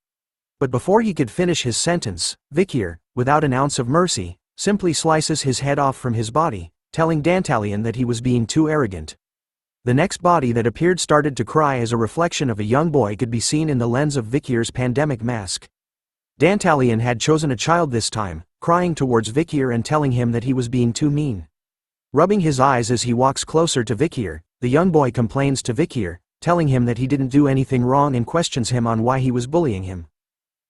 But before he could finish his sentence, Vicier, without an ounce of mercy, simply slices his head off from his body, telling Dantalion that he was being too arrogant. The next body that appeared started to cry as a reflection of a young boy could be seen in the lens of Vicier's pandemic mask. Dantalion had chosen a child this time, crying towards Vicier and telling him that he was being too mean. Rubbing his eyes as he walks closer to Vicier, the young boy complains to Vicier, telling him that he didn't do anything wrong and questions him on why he was bullying him.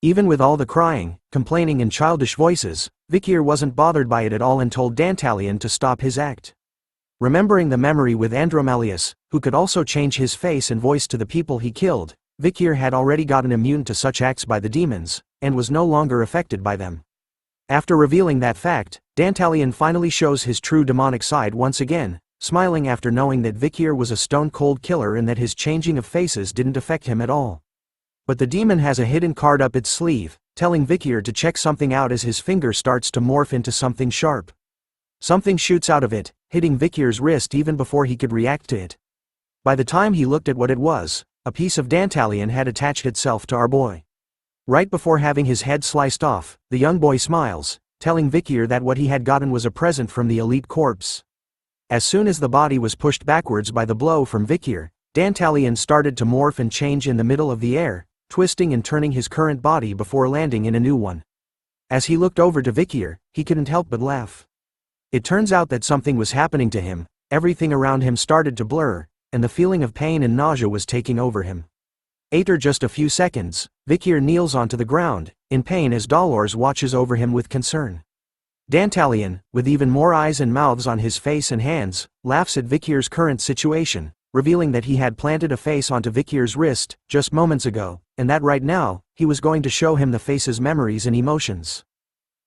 Even with all the crying, complaining and childish voices, Vicier wasn't bothered by it at all and told Dantalion to stop his act. Remembering the memory with Andromalius, who could also change his face and voice to the people he killed, Vicier had already gotten immune to such acts by the demons, and was no longer affected by them. After revealing that fact, Dantalion finally shows his true demonic side once again, smiling after knowing that Vicier was a stone-cold killer and that his changing of faces didn't affect him at all. But the demon has a hidden card up its sleeve, telling Vicier to check something out as his finger starts to morph into something sharp. Something shoots out of it, hitting Vicier's wrist even before he could react to it. By the time he looked at what it was, a piece of Dantalion had attached itself to our boy. Right before having his head sliced off, the young boy smiles, telling Vicier that what he had gotten was a present from the elite corpse. As soon as the body was pushed backwards by the blow from Vicier, Dantalion started to morph and change in the middle of the air, twisting and turning his current body before landing in a new one. As he looked over to Vicier, he couldn't help but laugh. It turns out that something was happening to him, everything around him started to blur, and the feeling of pain and nausea was taking over him. After just a few seconds, Vicier kneels onto the ground, in pain as Dolores watches over him with concern. Dantalion, with even more eyes and mouths on his face and hands, laughs at Vicier's current situation, revealing that he had planted a face onto Vicier's wrist just moments ago, and that right now, he was going to show him the face's memories and emotions.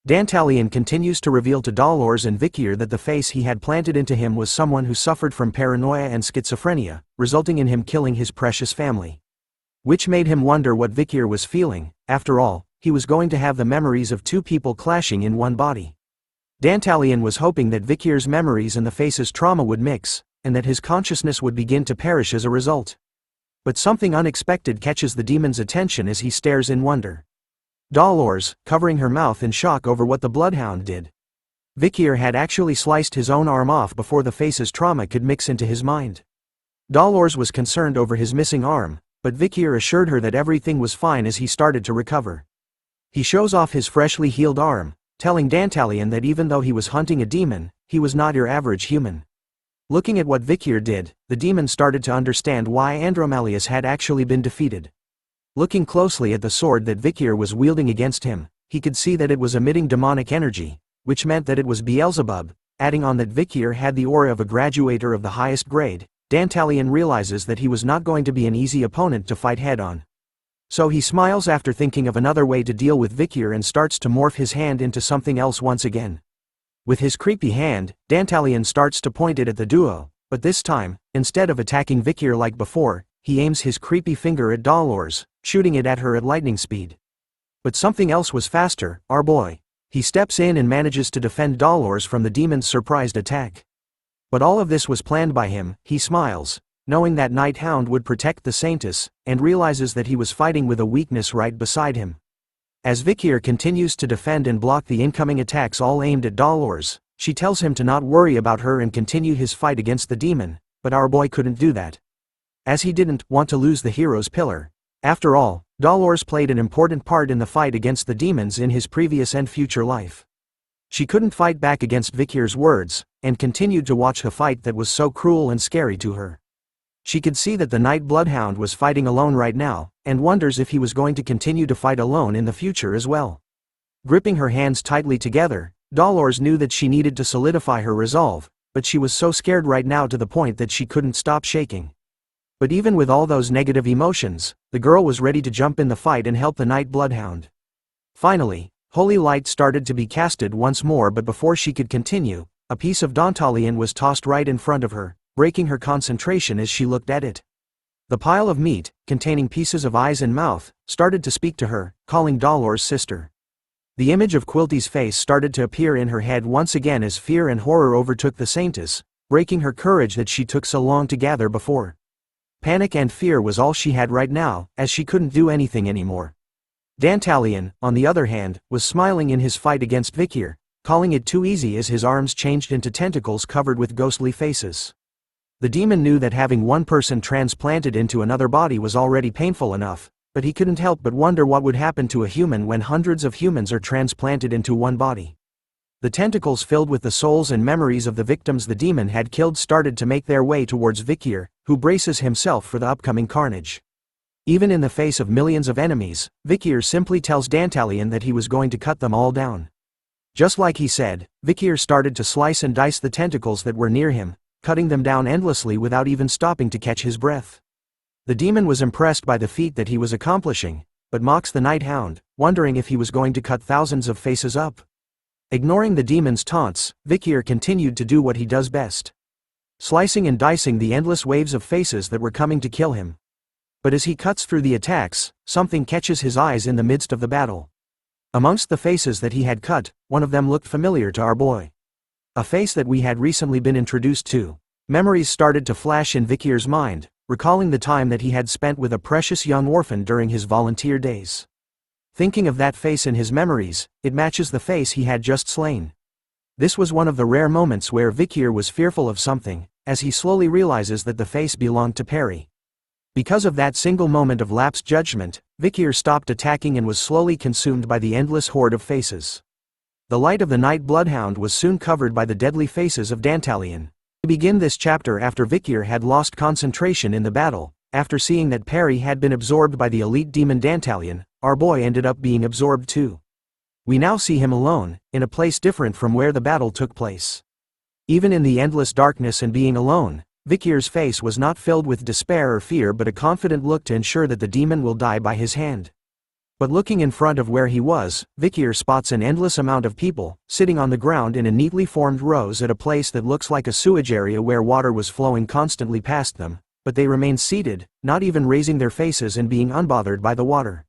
Dantalion continues to reveal to Dolores and Vicier that the face he had planted into him was someone who suffered from paranoia and schizophrenia, resulting in him killing his precious family. Which made him wonder what Vicier was feeling. After all, he was going to have the memories of two people clashing in one body. Dantalion was hoping that Vicier's memories and the face's trauma would mix, and that his consciousness would begin to perish as a result. But something unexpected catches the demon's attention as he stares in wonder. Dolores, covering her mouth in shock over what the BloodHound did. Vicier had actually sliced his own arm off before the face's trauma could mix into his mind. Dolores was concerned over his missing arm, but Vicier assured her that everything was fine as he started to recover. He shows off his freshly healed arm, telling Dantalion that even though he was hunting a demon, he was not your average human. Looking at what Vicier did, the demon started to understand why Andromalius had actually been defeated. Looking closely at the sword that Vicier was wielding against him, he could see that it was emitting demonic energy, which meant that it was Beelzebub. Adding on that Vicier had the aura of a graduator of the highest grade, Dantalion realizes that he was not going to be an easy opponent to fight head-on. So he smiles after thinking of another way to deal with Vicier and starts to morph his hand into something else once again. With his creepy hand, Dantalion starts to point it at the duo, but this time, instead of attacking Vicier like before, he aims his creepy finger at Dolores, shooting it at her at lightning speed. But something else was faster. Our boy. He steps in and manages to defend Dolores from the demon's surprised attack. But all of this was planned by him. He smiles, knowing that Hound would protect the saintist, and realizes that he was fighting with a weakness right beside him. As Vicier continues to defend and block the incoming attacks all aimed at Dolores, she tells him to not worry about her and continue his fight against the demon, but our boy couldn't do that. As he didn't want to lose the hero's pillar. After all, Dolores played an important part in the fight against the demons in his previous and future life. She couldn't fight back against Vicier's words, and continued to watch a fight that was so cruel and scary to her. She could see that the BloodHound was fighting alone right now, and wonders if he was going to continue to fight alone in the future as well. Gripping her hands tightly together, Dolores knew that she needed to solidify her resolve, but she was so scared right now to the point that she couldn't stop shaking. But even with all those negative emotions, the girl was ready to jump in the fight and help the BloodHound. Finally, holy light started to be casted once more, but before she could continue, A piece of Dantalion was tossed right in front of her, breaking her concentration as she looked at it. The pile of meat, containing pieces of eyes and mouth, started to speak to her, calling Dolor's sister. The image of Quilty's face started to appear in her head once again as fear and horror overtook the saintess, breaking her courage that she took so long to gather before. Panic and fear was all she had right now, as she couldn't do anything anymore. Dantalion, on the other hand, was smiling in his fight against Vicier, calling it too easy as his arms changed into tentacles covered with ghostly faces. The demon knew that having one person transplanted into another body was already painful enough, but he couldn't help but wonder what would happen to a human when hundreds of humans are transplanted into one body. The tentacles filled with the souls and memories of the victims the demon had killed started to make their way towards Vicier, who braces himself for the upcoming carnage. Even in the face of millions of enemies, Vicier simply tells Dantalion that he was going to cut them all down. Just like he said, Vicier started to slice and dice the tentacles that were near him, cutting them down endlessly without even stopping to catch his breath. The demon was impressed by the feat that he was accomplishing, but mocks the night hound, wondering if he was going to cut thousands of faces up. Ignoring the demon's taunts, Vicier continued to do what he does best. Slicing and dicing the endless waves of faces that were coming to kill him. But as he cuts through the attacks, something catches his eyes in the midst of the battle. Amongst the faces that he had cut, one of them looked familiar to our boy. A face that we had recently been introduced to. Memories started to flash in Vicier's mind, recalling the time that he had spent with a precious young orphan during his volunteer days. Thinking of that face in his memories, it matches the face he had just slain. This was one of the rare moments where Vicier was fearful of something, as he slowly realizes that the face belonged to Perry. Because of that single moment of lapsed judgment, Vicier stopped attacking and was slowly consumed by the endless horde of faces. The light of the night bloodhound was soon covered by the deadly faces of Dantalion. We begin this chapter after Vicier had lost concentration in the battle. After seeing that Perry had been absorbed by the elite demon Dantalion, our boy ended up being absorbed too. We now see him alone, in a place different from where the battle took place. Even in the endless darkness and being alone, Vicier's face was not filled with despair or fear but a confident look to ensure that the demon will die by his hand. But looking in front of where he was, Vicier spots an endless amount of people, sitting on the ground in a neatly formed rows at a place that looks like a sewage area where water was flowing constantly past them, but they remained seated, not even raising their faces and being unbothered by the water.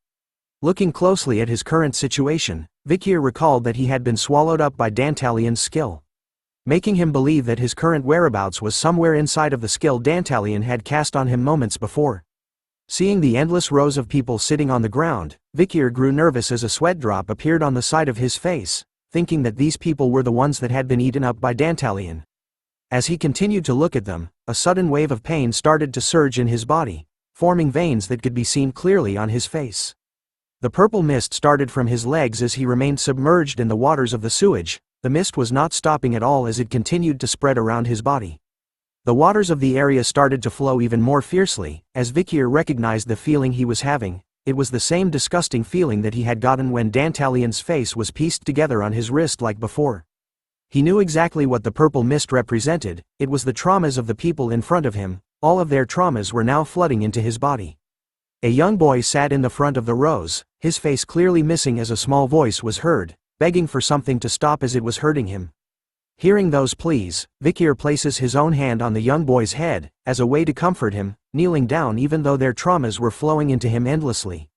Looking closely at his current situation, Vicier recalled that he had been swallowed up by Dantalion's skill, making him believe that his current whereabouts was somewhere inside of the skill Dantalion had cast on him moments before. Seeing the endless rows of people sitting on the ground, Vicier grew nervous as a sweat drop appeared on the side of his face, thinking that these people were the ones that had been eaten up by Dantalion. As he continued to look at them, a sudden wave of pain started to surge in his body, forming veins that could be seen clearly on his face. The purple mist started from his legs as he remained submerged in the waters of the sewage. The mist was not stopping at all as it continued to spread around his body. The waters of the area started to flow even more fiercely, as Vicier recognized the feeling he was having. It was the same disgusting feeling that he had gotten when Dantalion's face was pieced together on his wrist like before. He knew exactly what the purple mist represented. It was the traumas of the people in front of him. All of their traumas were now flooding into his body. A young boy sat in the front of the rows, his face clearly missing as a small voice was heard, begging for something to stop as it was hurting him. Hearing those pleas, Vicier places his own hand on the young boy's head, as a way to comfort him, kneeling down even though their traumas were flowing into him endlessly.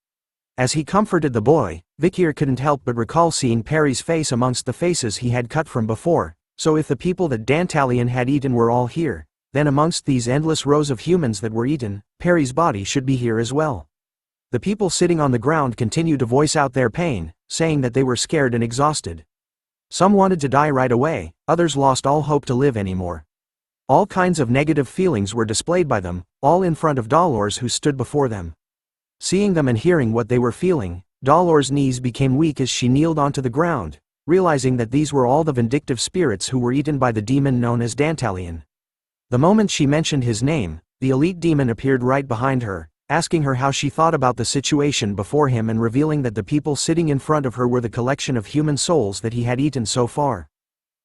As he comforted the boy, Vicier couldn't help but recall seeing Perry's face amongst the faces he had cut from before. So if the people that Dantalion had eaten were all here, then amongst these endless rows of humans that were eaten, Perry's body should be here as well. The people sitting on the ground continued to voice out their pain, saying that they were scared and exhausted. Some wanted to die right away, others lost all hope to live anymore. All kinds of negative feelings were displayed by them, all in front of Dolores who stood before them. Seeing them and hearing what they were feeling, Dolores' knees became weak as she kneeled onto the ground, realizing that these were all the vindictive spirits who were eaten by the demon known as Dantalion. The moment she mentioned his name, the elite demon appeared right behind her, asking her how she thought about the situation before him and revealing that the people sitting in front of her were the collection of human souls that he had eaten so far.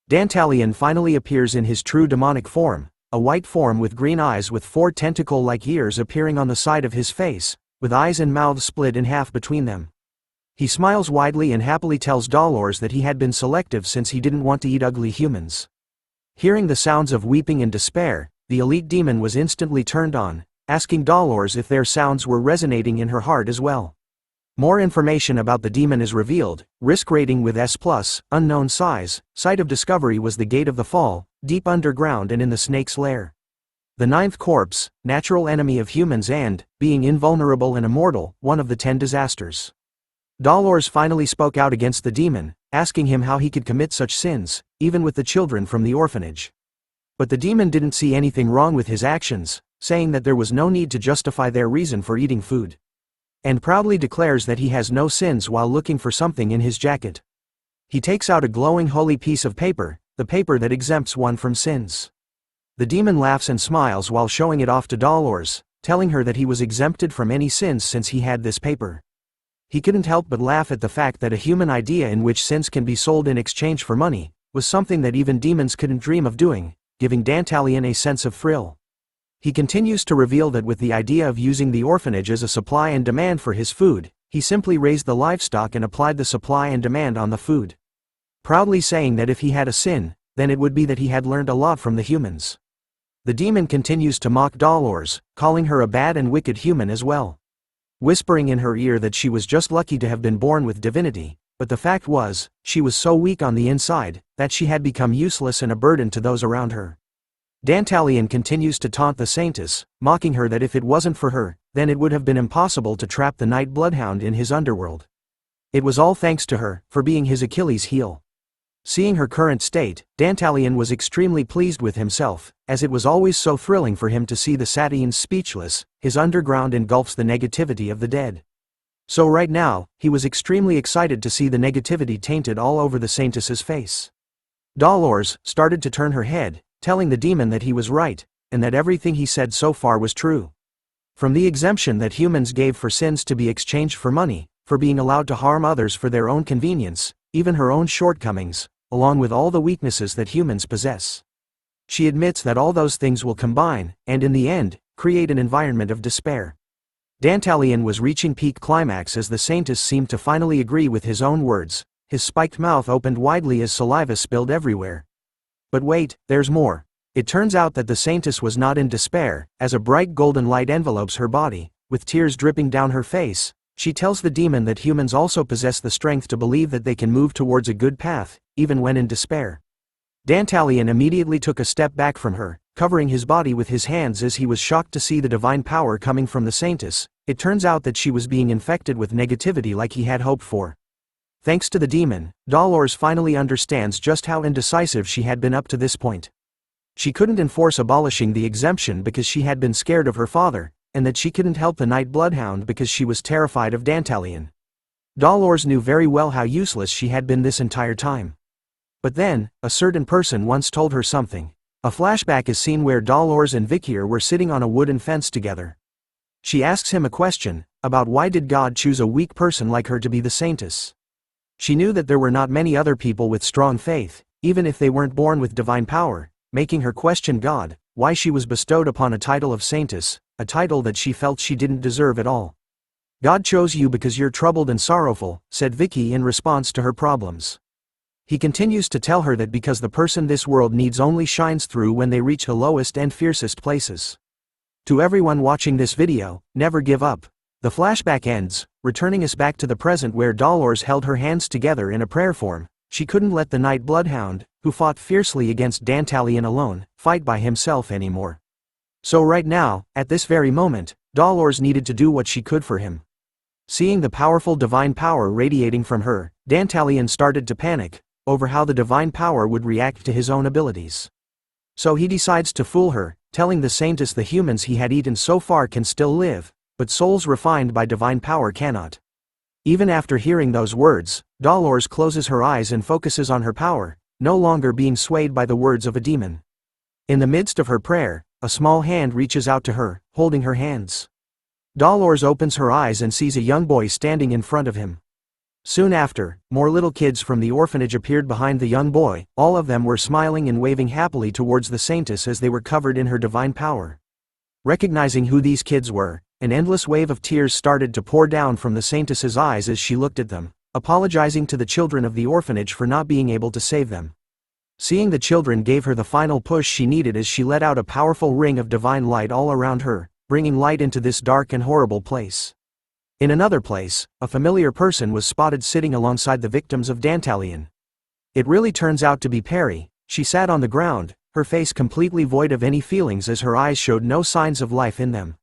Dantalion finally appears in his true demonic form, a white form with green eyes with 4 tentacle-like ears appearing on the side of his face, with eyes and mouth split in half between them. He smiles widely and happily tells Dolores that he had been selective since he didn't want to eat ugly humans. Hearing the sounds of weeping and despair, the elite demon was instantly turned on, asking Dolores if their sounds were resonating in her heart as well. More information about the demon is revealed: risk rating with S+, unknown size, site of discovery was the Gate of the Fall, deep underground and in the snake's lair. The ninth corpse, natural enemy of humans and, being invulnerable and immortal, one of the 10 disasters. Dolores finally spoke out against the demon, asking him how he could commit such sins, even with the children from the orphanage. But the demon didn't see anything wrong with his actions, saying that there was no need to justify their reason for eating food. And proudly declares that he has no sins while looking for something in his jacket. He takes out a glowing holy piece of paper, the paper that exempts one from sins. The demon laughs and smiles while showing it off to Dolores, telling her that he was exempted from any sins since he had this paper. He couldn't help but laugh at the fact that a human idea in which sins can be sold in exchange for money was something that even demons couldn't dream of doing, giving Dantalion a sense of thrill. He continues to reveal that with the idea of using the orphanage as a supply and demand for his food, he simply raised the livestock and applied the supply and demand on the food. Proudly saying that if he had a sin, then it would be that he had learned a lot from the humans. The demon continues to mock Dolores, calling her a bad and wicked human as well. Whispering in her ear that she was just lucky to have been born with divinity, but the fact was, she was so weak on the inside, that she had become useless and a burden to those around her. Dantalion continues to taunt the saintist, mocking her that if it wasn't for her, then it would have been impossible to trap the night bloodhound in his underworld. It was all thanks to her, for being his Achilles heel. Seeing her current state, Dantalion was extremely pleased with himself, as it was always so thrilling for him to see the Satyans speechless. His underground engulfs the negativity of the dead. So right now, he was extremely excited to see the negativity tainted all over the saintess's face. Dolores started to turn her head, telling the demon that he was right, and that everything he said so far was true. From the exemption that humans gave for sins to be exchanged for money, for being allowed to harm others for their own convenience, even her own shortcomings, along with all the weaknesses that humans possess. She admits that all those things will combine, and in the end, create an environment of despair. Dantalion was reaching peak climax as the saintess seemed to finally agree with his own words. His spiked mouth opened widely as saliva spilled everywhere. But wait, there's more. It turns out that the saintess was not in despair, as a bright golden light envelopes her body, with tears dripping down her face. She tells the demon that humans also possess the strength to believe that they can move towards a good path, even when in despair. Dantalion immediately took a step back from her, covering his body with his hands as he was shocked to see the divine power coming from the saintess. It turns out that she was being infected with negativity like he had hoped for. Thanks to the demon, Dolores finally understands just how indecisive she had been up to this point. She couldn't enforce abolishing the exemption because she had been scared of her father, and that she couldn't help the night bloodhound because she was terrified of Dantalion. Dolores knew very well how useless she had been this entire time. But then, a certain person once told her something. A flashback is seen where Dolores and Vicier were sitting on a wooden fence together. She asks him a question, about why did God choose a weak person like her to be the saintess. She knew that there were not many other people with strong faith, even if they weren't born with divine power, making her question God, why she was bestowed upon a title of saintess, a title that she felt she didn't deserve at all. God chose you because you're troubled and sorrowful, said Vicky in response to her problems. He continues to tell her that because the person this world needs only shines through when they reach the lowest and fiercest places. To everyone watching this video, never give up. The flashback ends, returning us back to the present where Dolores held her hands together in a prayer form. She couldn't let the night bloodhound, who fought fiercely against Dantalion alone, fight by himself anymore. So right now, at this very moment, Dolores needed to do what she could for him. Seeing the powerful divine power radiating from her, Dantalion started to panic over how the divine power would react to his own abilities. So he decides to fool her, telling the saintess the humans he had eaten so far can still live, but souls refined by divine power cannot. Even after hearing those words, Dolores closes her eyes and focuses on her power, no longer being swayed by the words of a demon. In the midst of her prayer, a small hand reaches out to her, holding her hands. Dolores opens her eyes and sees a young boy standing in front of him. Soon after, more little kids from the orphanage appeared behind the young boy. All of them were smiling and waving happily towards the saintess as they were covered in her divine power. Recognizing who these kids were, an endless wave of tears started to pour down from the saintess's eyes as she looked at them, apologizing to the children of the orphanage for not being able to save them. Seeing the children gave her the final push she needed as she let out a powerful ring of divine light all around her, bringing light into this dark and horrible place. In another place, a familiar person was spotted sitting alongside the victims of Dantalion. It really turns out to be Perry. She sat on the ground, her face completely void of any feelings as her eyes showed no signs of life in them.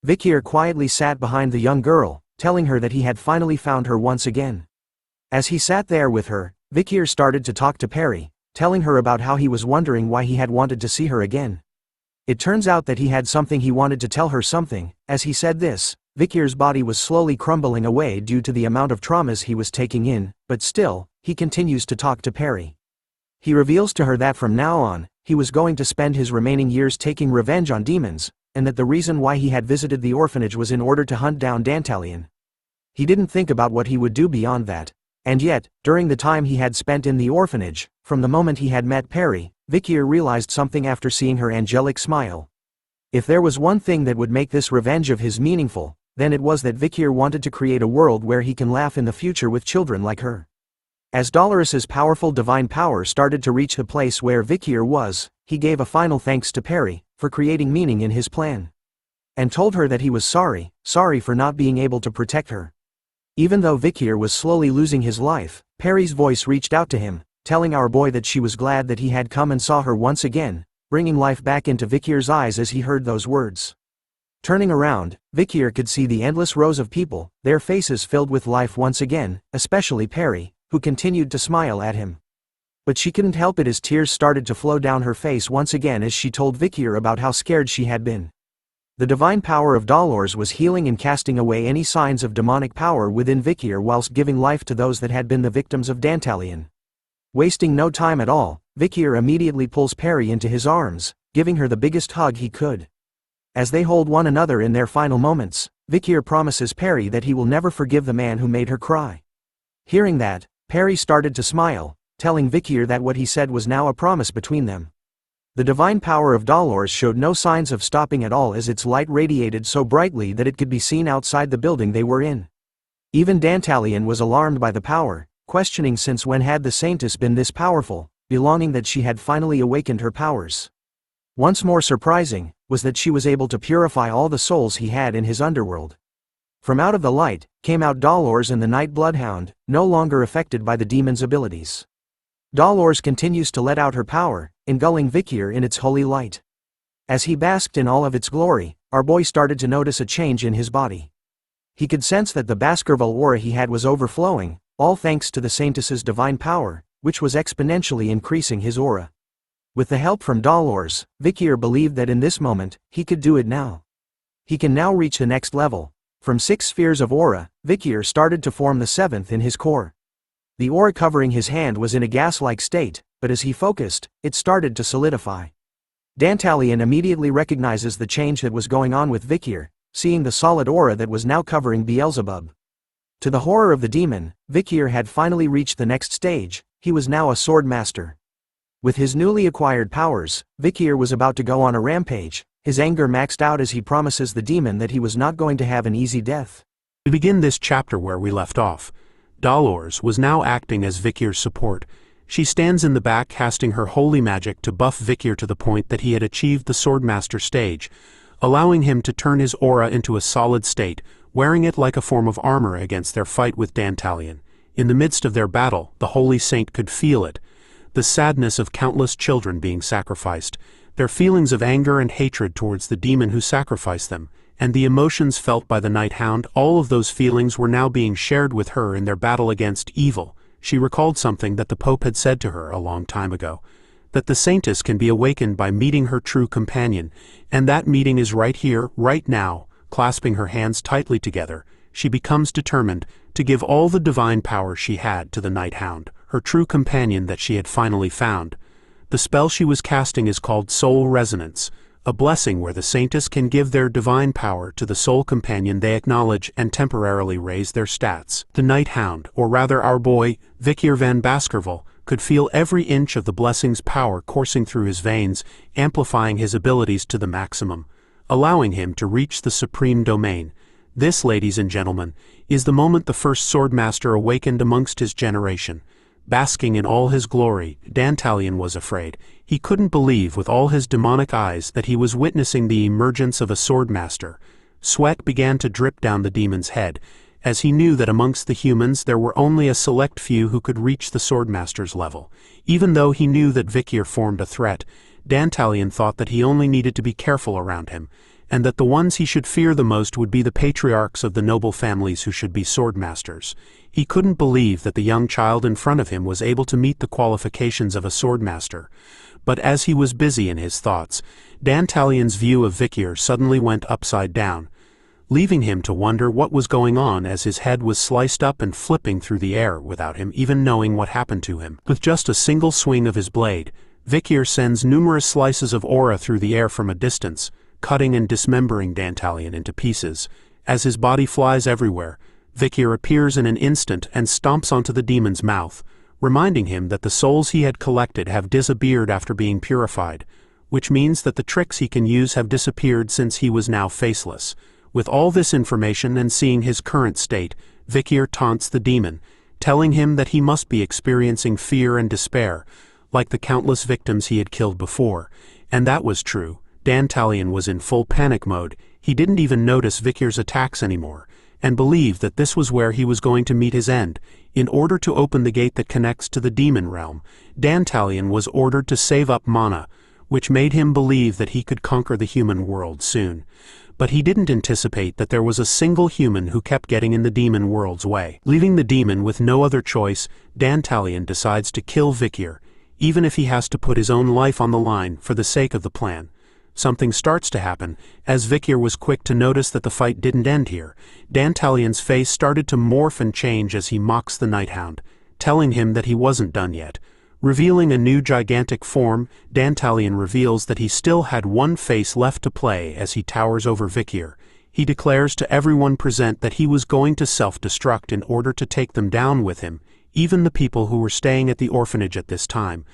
Vicier quietly sat behind the young girl, telling her that he had finally found her once again. As he sat there with her, Vicier started to talk to Perry, telling her about how he was wondering why he had wanted to see her again. It turns out that he had something he wanted to tell her something. As he said this, Vicier's body was slowly crumbling away due to the amount of traumas he was taking in, but still, he continues to talk to Perry. He reveals to her that from now on, he was going to spend his remaining years taking revenge on demons, and that the reason why he had visited the orphanage was in order to hunt down Dantalion. He didn't think about what he would do beyond that. And yet, during the time he had spent in the orphanage, from the moment he had met Perry, Vicier realized something after seeing her angelic smile. If there was one thing that would make this revenge of his meaningful, then it was that Vicier wanted to create a world where he can laugh in the future with children like her. As Dolores's powerful divine power started to reach the place where Vicier was, he gave a final thanks to Perry for creating meaning in his plan. And told her that he was sorry for not being able to protect her. Even though Vicier was slowly losing his life, Perry's voice reached out to him, telling our boy that she was glad that he had come and saw her once again, bringing life back into Vicier's eyes as he heard those words. Turning around, Vicier could see the endless rows of people, their faces filled with life once again, especially Perry, who continued to smile at him. But she couldn't help it as tears started to flow down her face once again as she told Vicier about how scared she had been. The divine power of Dolores was healing and casting away any signs of demonic power within Vicier whilst giving life to those that had been the victims of Dantalion. Wasting no time at all, Vicier immediately pulls Perry into his arms, giving her the biggest hug he could. As they hold one another in their final moments, Vicier promises Perry that he will never forgive the man who made her cry. Hearing that, Perry started to smile, telling Vicier that what he said was now a promise between them. The divine power of Dolores showed no signs of stopping at all as its light radiated so brightly that it could be seen outside the building they were in. Even Dantalion was alarmed by the power, questioning since when had the saintist been this powerful, belonging that she had finally awakened her powers. Once more surprising, was that she was able to purify all the souls he had in his underworld. From out of the light, came out Dolores and the night BloodHound, no longer affected by the demon's abilities. Dolores continues to let out her power, engulfing Vicier in its holy light. As he basked in all of its glory, our boy started to notice a change in his body. He could sense that the Baskerville aura he had was overflowing, all thanks to the saintess's divine power, which was exponentially increasing his aura. With the help from Dolores, Vicier believed that in this moment, he could do it now. He can now reach the next level. From 6 spheres of aura, Vicier started to form the 7th in his core. The aura covering his hand was in a gas-like state, but as he focused, it started to solidify. Dantalion immediately recognizes the change that was going on with Vicier, seeing the solid aura that was now covering Beelzebub. To the horror of the demon, Vicier had finally reached the next stage. He was now a sword master. With his newly acquired powers, Vicier was about to go on a rampage, his anger maxed out as he promises the demon that he was not going to have an easy death. We begin this chapter where we left off. Dolores was now acting as Vicier's support. She stands in the back casting her holy magic to buff Vicier to the point that he had achieved the Swordmaster stage, allowing him to turn his aura into a solid state, wearing it like a form of armor against their fight with Dantalion. In the midst of their battle, the Holy Saint could feel it. The sadness of countless children being sacrificed, their feelings of anger and hatred towards the demon who sacrificed them, and the emotions felt by the Night Hound, all of those feelings were now being shared with her in their battle against evil. She recalled something that the Pope had said to her a long time ago, that the saintess can be awakened by meeting her true companion, and that meeting is right here, right now. Clasping her hands tightly together, she becomes determined to give all the divine power she had to the Night Hound, her true companion that she had finally found. The spell she was casting is called Soul Resonance, a blessing where the saintess can give their divine power to the soul companion they acknowledge and temporarily raise their stats. The Night Hound, or rather our boy, Vicier van Baskerville, could feel every inch of the blessing's power coursing through his veins, amplifying his abilities to the maximum, allowing him to reach the supreme domain. This, ladies and gentlemen, is the moment the first Swordmaster awakened amongst his generation. basking in all his glory. Dantalion was afraid. He couldn't believe with all his demonic eyes that he was witnessing the emergence of a swordmaster. Sweat began to drip down the demon's head, as he knew that amongst the humans there were only a select few who could reach the swordmaster's level. Even though he knew that Vicier formed a threat, Dantalion thought that he only needed to be careful around him, and that the ones he should fear the most would be the patriarchs of the noble families who should be swordmasters. He couldn't believe that the young child in front of him was able to meet the qualifications of a swordmaster. But as he was busy in his thoughts, Dantalion's view of Vicier suddenly went upside down, leaving him to wonder what was going on as his head was sliced up and flipping through the air without him even knowing what happened to him. With just a single swing of his blade, Vicier sends numerous slices of aura through the air from a distance, cutting and dismembering Dantalion into pieces. As his body flies everywhere, Vicier appears in an instant and stomps onto the demon's mouth, reminding him that the souls he had collected have disappeared after being purified, which means that the tricks he can use have disappeared since he was now faceless. With all this information and seeing his current state, Vicier taunts the demon, telling him that he must be experiencing fear and despair, like the countless victims he had killed before. And that was true. Dantalion was in full panic mode. He didn't even notice Vicier's attacks anymore, and believed that this was where he was going to meet his end. In order to open the gate that connects to the demon realm, Dantalion was ordered to save up mana, which made him believe that he could conquer the human world soon. But he didn't anticipate that there was a single human who kept getting in the demon world's way. Leaving the demon with no other choice, Dantalion decides to kill Vicier, even if he has to put his own life on the line for the sake of the plan. Something starts to happen, as Vicier was quick to notice that the fight didn't end here. Dantalion's face started to morph and change as he mocks the Hound, telling him that he wasn't done yet. Revealing a new gigantic form, Dantalion reveals that he still had one face left to play as he towers over Vicier. He declares to everyone present that he was going to self-destruct in order to take them down with him, even the people who were staying at the orphanage at this time.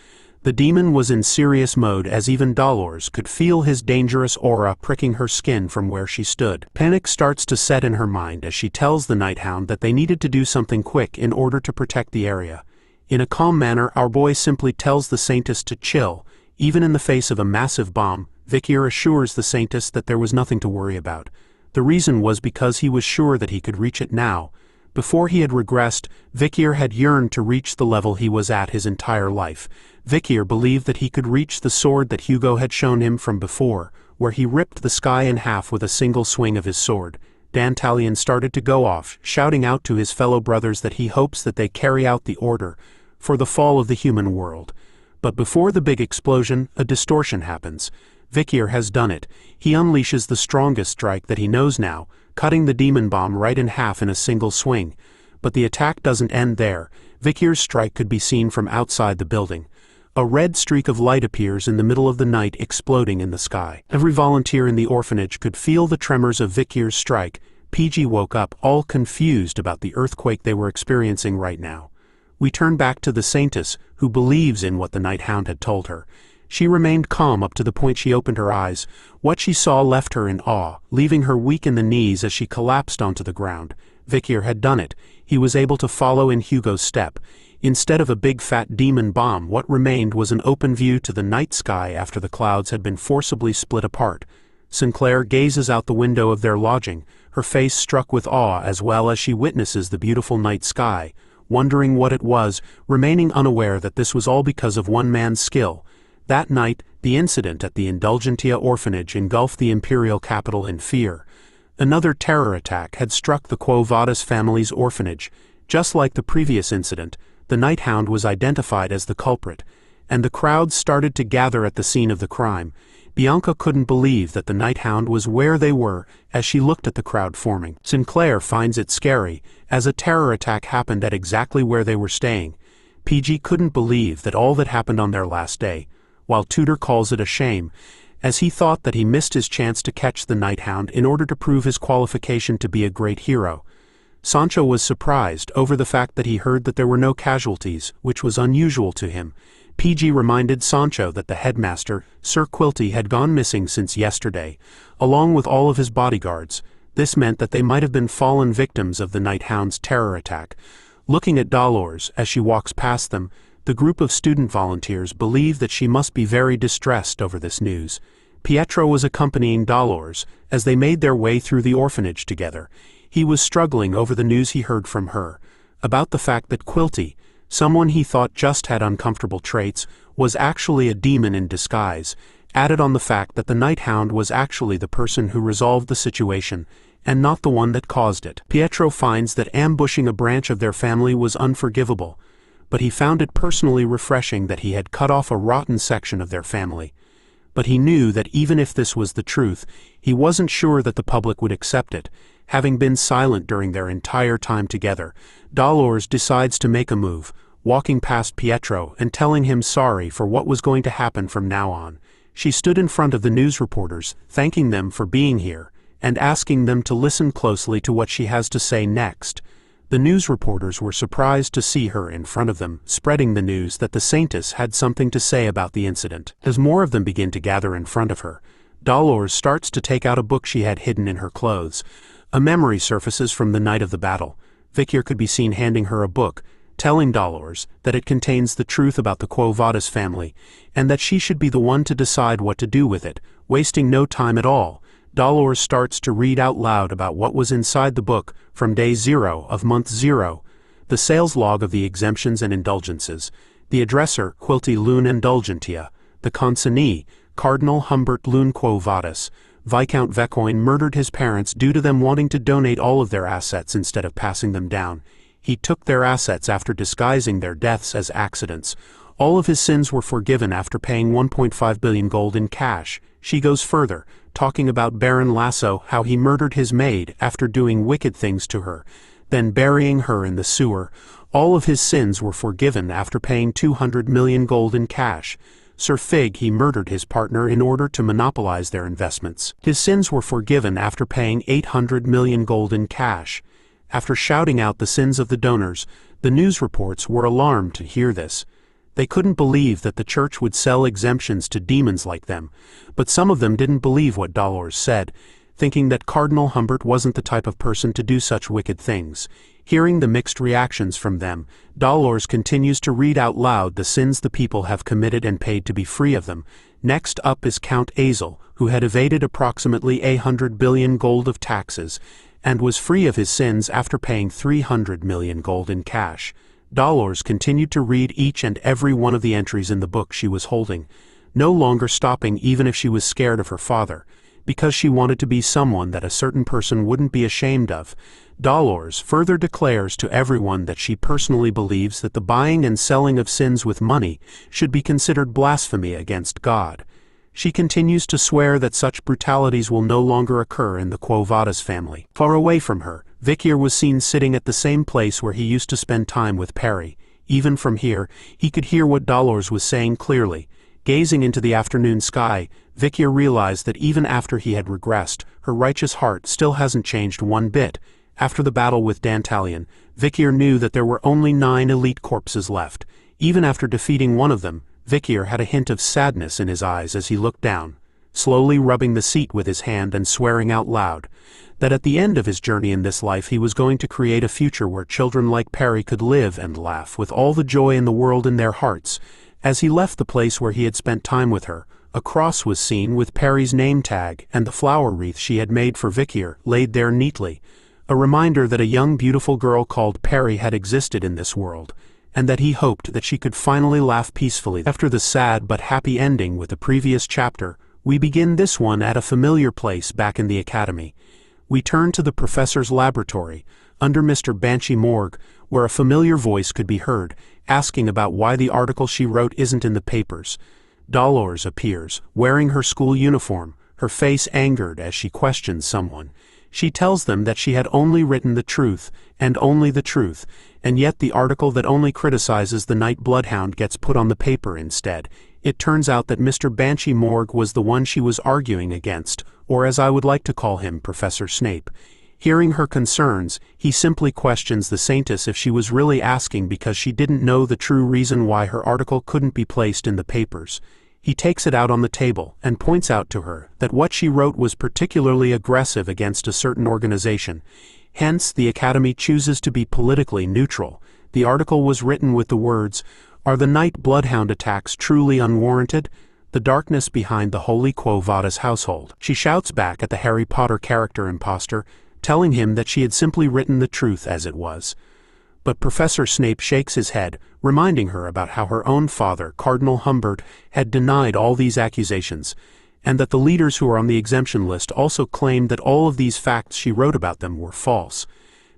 The demon was in serious mode as even Dolores could feel his dangerous aura pricking her skin from where she stood. Panic starts to set in her mind as she tells the Hound that they needed to do something quick in order to protect the area. In a calm manner, our boy simply tells the saintist to chill. Even in the face of a massive bomb, Vicier assures the saintist that there was nothing to worry about. The reason was because he was sure that he could reach it now. Before he had regressed, Vicier had yearned to reach the level he was at his entire life. Vicier believed that he could reach the sword that Hugo had shown him from before, where he ripped the sky in half with a single swing of his sword. Dantalion started to go off, shouting out to his fellow brothers that he hopes that they carry out the order for the fall of the human world. But before the big explosion, a distortion happens. Vicier has done it. He unleashes the strongest strike that he knows now, cutting the demon bomb right in half in a single swing. But the attack doesn't end there. Vicier's strike could be seen from outside the building. A red streak of light appears in the middle of the night, exploding in the sky. Every volunteer in the orphanage could feel the tremors of Vicier's strike. PG woke up, all confused about the earthquake they were experiencing right now. We turn back to the saintess, who believes in what the Hound had told her. She remained calm up to the point she opened her eyes. What she saw left her in awe, leaving her weak in the knees as she collapsed onto the ground. Vicier had done it. He was able to follow in Hugo's step. Instead of a big fat demon bomb, what remained was an open view to the night sky after the clouds had been forcibly split apart. Sinclair gazes out the window of their lodging, her face struck with awe as well as she witnesses the beautiful night sky, wondering what it was, remaining unaware that this was all because of one man's skill. That night, the incident at the Indulgentia orphanage engulfed the imperial capital in fear. Another terror attack had struck the Quo Vadis family's orphanage. Just like the previous incident, the Hound was identified as the culprit, and the crowds started to gather at the scene of the crime. Bianca couldn't believe that the Hound was where they were as she looked at the crowd forming. Sinclair finds it scary, as a terror attack happened at exactly where they were staying. PG couldn't believe that all that happened on their last day, while Tudor calls it a shame, as he thought that he missed his chance to catch the Hound in order to prove his qualification to be a great hero. Sancho was surprised over the fact that he heard that there were no casualties, which was unusual to him. PG reminded Sancho that the headmaster, Sir Quilty, had gone missing since yesterday, along with all of his bodyguards. This meant that they might have been fallen victims of the Hound's terror attack. Looking at Dolores as she walks past them, the group of student volunteers believe that she must be very distressed over this news. Pietro was accompanying Dolores as they made their way through the orphanage together. He was struggling over the news he heard from her, about the fact that Quilty, someone he thought just had uncomfortable traits, was actually a demon in disguise, added on the fact that the Night Hound was actually the person who resolved the situation, and not the one that caused it. Pietro finds that ambushing a branch of their family was unforgivable, but he found it personally refreshing that he had cut off a rotten section of their family. But he knew that even if this was the truth, he wasn't sure that the public would accept it. Having been silent during their entire time together, Dolores decides to make a move, walking past Pietro and telling him sorry for what was going to happen from now on. She stood in front of the news reporters, thanking them for being here, and asking them to listen closely to what she has to say next. The news reporters were surprised to see her in front of them, spreading the news that the saintist had something to say about the incident. As more of them begin to gather in front of her, Dolores starts to take out a book she had hidden in her clothes. A memory surfaces from the night of the battle. Vicier could be seen handing her a book, telling Dolores that it contains the truth about the Quo Vadis family, and that she should be the one to decide what to do with it. Wasting no time at all, Dolores starts to read out loud about what was inside the book from day 0 of month 0, the sales log of the exemptions and indulgences, the addressor Quilty Lune Indulgentia, the consignee Cardinal Humbert Lune Quo Vadis. Viscount Vecoin murdered his parents due to them wanting to donate all of their assets instead of passing them down. He took their assets after disguising their deaths as accidents. All of his sins were forgiven after paying 1.5 billion gold in cash. She goes further, talking about Baron Lasso, how he murdered his maid after doing wicked things to her, then burying her in the sewer. All of his sins were forgiven after paying 200 million gold in cash. Sir Fig, he murdered his partner in order to monopolize their investments. His sins were forgiven after paying 800 million gold in cash. After shouting out the sins of the donors, the news reports were alarmed to hear this. They couldn't believe that the church would sell exemptions to demons like them, but some of them didn't believe what Dolores said, thinking that Cardinal Humbert wasn't the type of person to do such wicked things. Hearing the mixed reactions from them, Dolores continues to read out loud the sins the people have committed and paid to be free of them. Next up is Count Azel, who had evaded approximately 100 billion gold of taxes, and was free of his sins after paying 300 million gold in cash. Dolores continued to read each and every one of the entries in the book she was holding, no longer stopping even if she was scared of her father, because she wanted to be someone that a certain person wouldn't be ashamed of. Dolores further declares to everyone that she personally believes that the buying and selling of sins with money should be considered blasphemy against God. She continues to swear that such brutalities will no longer occur in the Quo Vadis family. Far away from her, Vicier was seen sitting at the same place where he used to spend time with Perry. Even from here, he could hear what Dolores was saying clearly. Gazing into the afternoon sky, Vicier realized that even after he had regressed, her righteous heart still hasn't changed one bit. After the battle with Dantalion, Vicier knew that there were only 9 elite corpses left. Even after defeating one of them, Vicier had a hint of sadness in his eyes as he looked down, slowly rubbing the seat with his hand and swearing out loud that at the end of his journey in this life he was going to create a future where children like Perry could live and laugh with all the joy in the world in their hearts. As he left the place where he had spent time with her, a cross was seen with Perry's name tag and the flower wreath she had made for Vicier laid there neatly, a reminder that a young beautiful girl called Perry had existed in this world, and that he hoped that she could finally laugh peacefully. After the sad but happy ending with the previous chapter, we begin this one at a familiar place back in the academy. We turn to the professor's laboratory, under Mr. Banshee Morgue, where a familiar voice could be heard, asking about why the article she wrote isn't in the papers. Dolores appears, wearing her school uniform, her face angered as she questions someone. She tells them that she had only written the truth, and only the truth, and yet the article that only criticizes the Night BloodHound gets put on the paper instead. It turns out that Mr. Banshee Morgue was the one she was arguing against, or as I would like to call him, Professor Snape. Hearing her concerns, he simply questions the saintess if she was really asking because she didn't know the true reason why her article couldn't be placed in the papers. He takes it out on the table and points out to her that what she wrote was particularly aggressive against a certain organization. Hence, the Academy chooses to be politically neutral. The article was written with the words, "Are the night bloodhound attacks truly unwarranted? The darkness behind the holy Quo Vadis household." She shouts back at the Harry Potter character imposter, telling him that she had simply written the truth as it was. But Professor Snape shakes his head, reminding her about how her own father, Cardinal Humbert, had denied all these accusations, and that the leaders who are on the exemption list also claimed that all of these facts she wrote about them were false.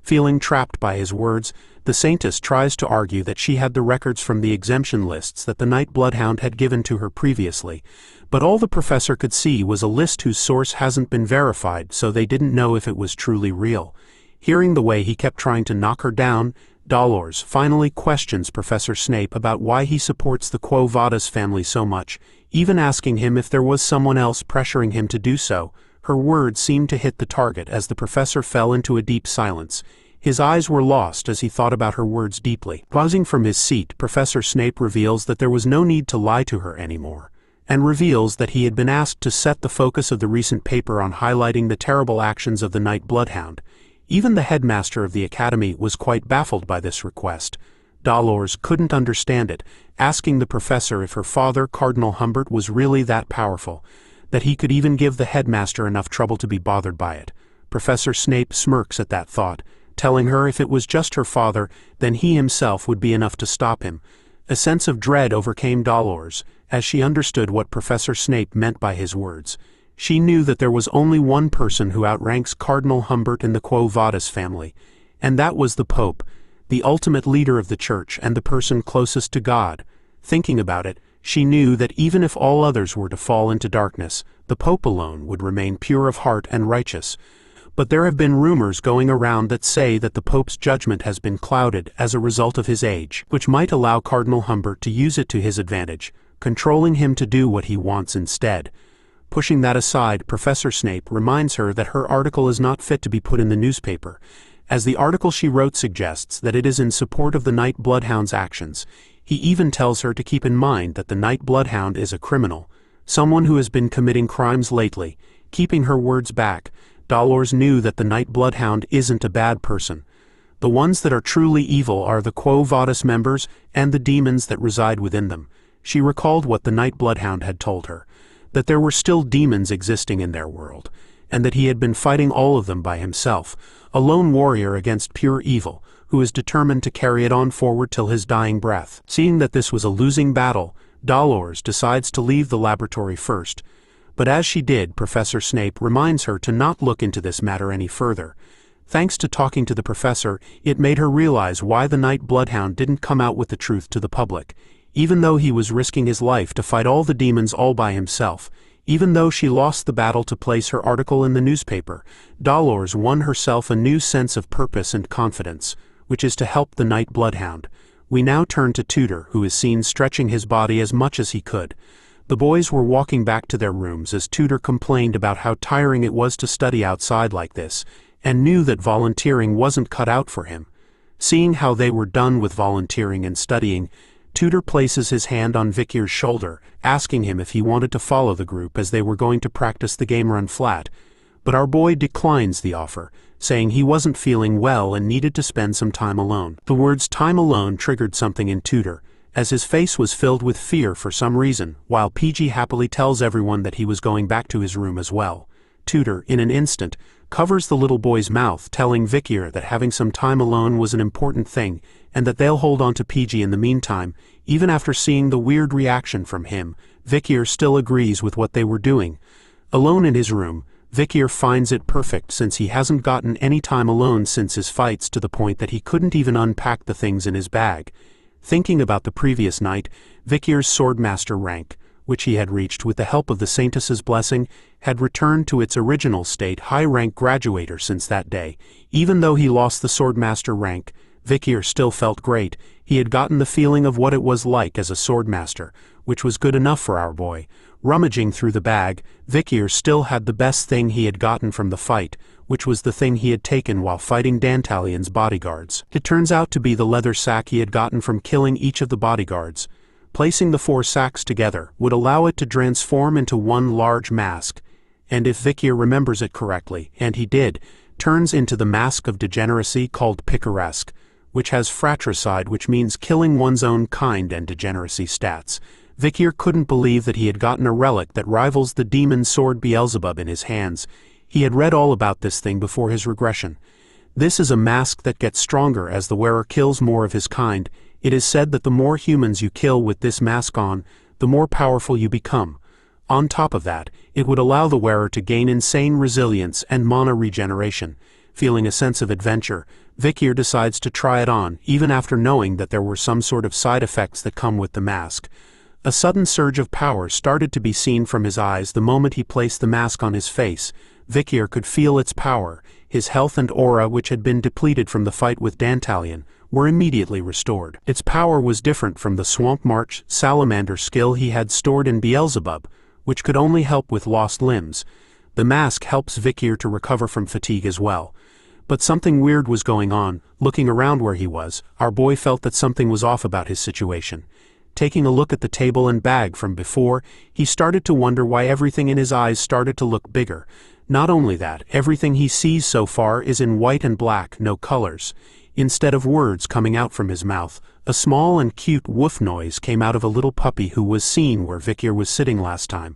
Feeling trapped by his words, the saintist tries to argue that she had the records from the exemption lists that the Night Bloodhound had given to her previously, but all the professor could see was a list whose source hasn't been verified, so they didn't know if it was truly real. Hearing the way he kept trying to knock her down, Dolores finally questions Professor Snape about why he supports the Quo Vadis family so much, even asking him if there was someone else pressuring him to do so. Her words seemed to hit the target as the professor fell into a deep silence. His eyes were lost as he thought about her words deeply. Pausing from his seat, Professor Snape reveals that there was no need to lie to her anymore, and reveals that he had been asked to set the focus of the recent paper on highlighting the terrible actions of the Night Bloodhound. Even the headmaster of the academy was quite baffled by this request. Dolores couldn't understand it, asking the professor if her father, Cardinal Humbert, was really that powerful, that he could even give the headmaster enough trouble to be bothered by it. Professor Snape smirks at that thought, telling her if it was just her father, then he himself would be enough to stop him. A sense of dread overcame Dolores, as she understood what Professor Snape meant by his words. She knew that there was only one person who outranks Cardinal Humbert in the Quo Vadis family, and that was the Pope, the ultimate leader of the Church and the person closest to God. Thinking about it, she knew that even if all others were to fall into darkness, the Pope alone would remain pure of heart and righteous. But there have been rumors going around that say that the Pope's judgment has been clouded as a result of his age, which might allow Cardinal Humbert to use it to his advantage, controlling him to do what he wants instead. Pushing that aside, Professor Snape reminds her that her article is not fit to be put in the newspaper, as the article she wrote suggests that it is in support of the Night Bloodhound's actions. He even tells her to keep in mind that the Night Bloodhound is a criminal, someone who has been committing crimes lately. Keeping her words back, Dolores knew that the Night Bloodhound isn't a bad person. The ones that are truly evil are the Quo Vadis members and the demons that reside within them. She recalled what the Night Bloodhound had told her, that there were still demons existing in their world, and that he had been fighting all of them by himself, a lone warrior against pure evil, who is determined to carry it on forward till his dying breath. Seeing that this was a losing battle, Dolores decides to leave the laboratory first, but as she did, Professor Snape reminds her to not look into this matter any further. Thanks to talking to the professor, it made her realize why the Night Bloodhound didn't come out with the truth to the public. Even though he was risking his life to fight all the demons all by himself, even though she lost the battle to place her article in the newspaper, Dolores won herself a new sense of purpose and confidence, which is to help the Night Bloodhound. We now turn to Tudor, who is seen stretching his body as much as he could. The boys were walking back to their rooms as Tudor complained about how tiring it was to study outside like this, and knew that volunteering wasn't cut out for him. Seeing how they were done with volunteering and studying, Tudor places his hand on Vicier's shoulder, asking him if he wanted to follow the group as they were going to practice the game run flat. But our boy declines the offer, saying he wasn't feeling well and needed to spend some time alone. The words "time alone" triggered something in Tudor, as his face was filled with fear for some reason, while PG happily tells everyone that he was going back to his room as well. Tudor, in an instant, covers the little boy's mouth, telling Vicier that having some time alone was an important thing, and that they'll hold on to PG in the meantime. Even after seeing the weird reaction from him, Vicier still agrees with what they were doing. Alone in his room, Vicier finds it perfect since he hasn't gotten any time alone since his fights, to the point that he couldn't even unpack the things in his bag. Thinking about the previous night, Vicier's swordmaster rank, which he had reached with the help of the saintess's blessing, had returned to its original state, high-rank graduator since that day. Even though he lost the swordmaster rank, Vicier still felt great. He had gotten the feeling of what it was like as a swordmaster, which was good enough for our boy. Rummaging through the bag, Vicier still had the best thing he had gotten from the fight, which was the thing he had taken while fighting Dantalion's bodyguards. It turns out to be the leather sack he had gotten from killing each of the bodyguards. Placing the 4 sacks together would allow it to transform into one large mask, and if Vicier remembers it correctly, and he did, turns into the mask of degeneracy called picaresque, which has fratricide, which means killing one's own kind, and degeneracy stats. Vicier couldn't believe that he had gotten a relic that rivals the demon sword Beelzebub in his hands. He had read all about this thing before his regression. This is a mask that gets stronger as the wearer kills more of his kind. It is said that the more humans you kill with this mask on, the more powerful you become. On top of that, it would allow the wearer to gain insane resilience and mana regeneration. Feeling a sense of adventure, Vicier decides to try it on, even after knowing that there were some sort of side effects that come with the mask. A sudden surge of power started to be seen from his eyes the moment he placed the mask on his face. Vicier could feel its power. His health and aura, which had been depleted from the fight with Dantalion, were immediately restored. Its power was different from the Swamp March salamander skill he had stored in Beelzebub, which could only help with lost limbs. The mask helps Vicier to recover from fatigue as well. But something weird was going on. Looking around where he was, our boy felt that something was off about his situation. Taking a look at the table and bag from before, he started to wonder why everything in his eyes started to look bigger. Not only that, everything he sees so far is in white and black, no colors. Instead of words coming out from his mouth, a small and cute woof noise came out of a little puppy who was seen where Vicier was sitting last time.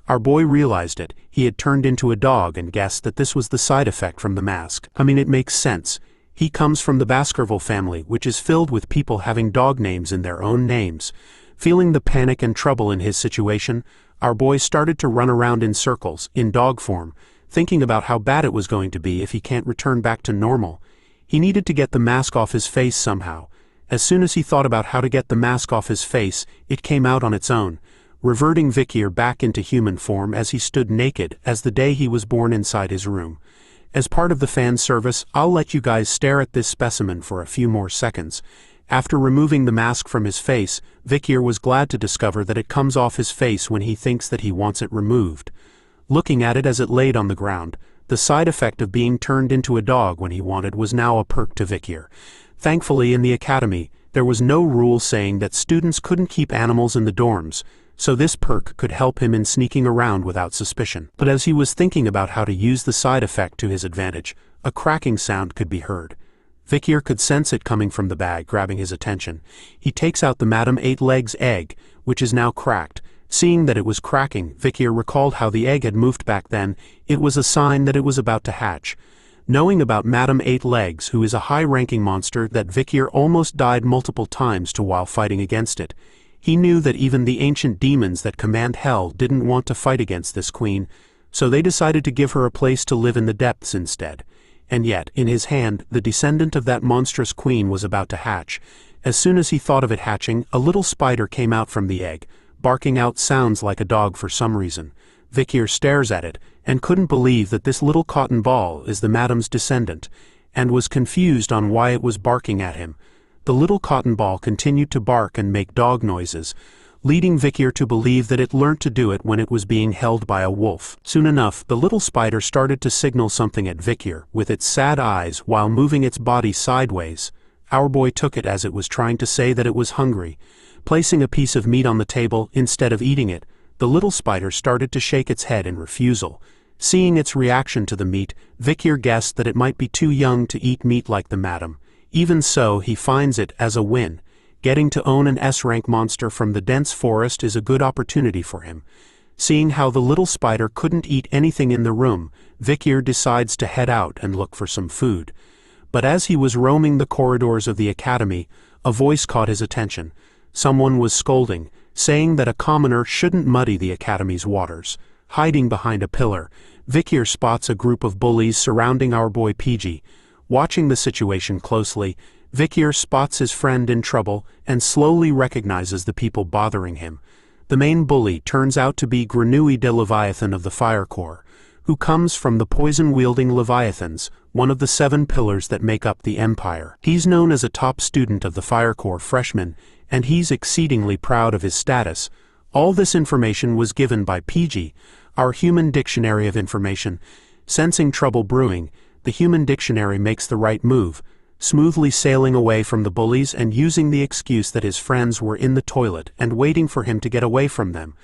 Our boy realized it. He had turned into a dog and guessed that this was the side effect from the mask. I mean, it makes sense. He comes from the Baskerville family, which is filled with people having dog names in their own names. Feeling the panic and trouble in his situation, our boy started to run around in circles, in dog form, thinking about how bad it was going to be if he can't return back to normal. He needed to get the mask off his face somehow. As soon as he thought about how to get the mask off his face, it came out on its own, reverting Vicier back into human form as he stood naked as the day he was born inside his room. As part of the fan service, I'll let you guys stare at this specimen for a few more seconds. After removing the mask from his face, Vicier was glad to discover that it comes off his face when he thinks that he wants it removed. Looking at it as it laid on the ground, the side effect of being turned into a dog when he wanted was now a perk to Vicier. Thankfully, in the academy, there was no rule saying that students couldn't keep animals in the dorms, so this perk could help him in sneaking around without suspicion. But as he was thinking about how to use the side effect to his advantage, a cracking sound could be heard. Vicier could sense it coming from the bag, grabbing his attention. He takes out the Madame Eight Legs egg, which is now cracked. Seeing that it was cracking, Vicier recalled how the egg had moved back then. It was a sign that it was about to hatch. Knowing about Madame Eight Legs, who is a high-ranking monster that Vicier almost died multiple times to while fighting against it, he knew that even the ancient demons that command hell didn't want to fight against this queen, so they decided to give her a place to live in the depths instead. And yet, in his hand, the descendant of that monstrous queen was about to hatch. As soon as he thought of it hatching, a little spider came out from the egg, barking out sounds like a dog for some reason. Vicier stares at it, and couldn't believe that this little cotton ball is the madame's descendant, and was confused on why it was barking at him. The little cotton ball continued to bark and make dog noises, leading Vicier to believe that it learnt to do it when it was being held by a wolf. Soon enough, the little spider started to signal something at Vicier with its sad eyes while moving its body sideways. Our boy took it as it was trying to say that it was hungry. Placing a piece of meat on the table instead of eating it, the little spider started to shake its head in refusal. Seeing its reaction to the meat, Vicier guessed that it might be too young to eat meat like the madam. Even so, he finds it as a win. Getting to own an S-rank monster from the dense forest is a good opportunity for him. Seeing how the little spider couldn't eat anything in the room, Vicier decides to head out and look for some food. But as he was roaming the corridors of the academy, a voice caught his attention. Someone was scolding, saying that a commoner shouldn't muddy the academy's waters. Hiding behind a pillar, Vicier spots a group of bullies surrounding our boy PG. Watching the situation closely, Vicier spots his friend in trouble and slowly recognizes the people bothering him. The main bully turns out to be Grenouille de Leviathan of the Fire Corps, who comes from the poison-wielding Leviathans, one of the 7 pillars that make up the Empire. He's known as a top student of the Fire Corps freshman, and he's exceedingly proud of his status. All this information was given by PG, our human dictionary of information. Sensing trouble brewing, the human dictionary makes the right move, smoothly sailing away from the bullies and using the excuse that his friends were in the toilet and waiting for him to get away from them.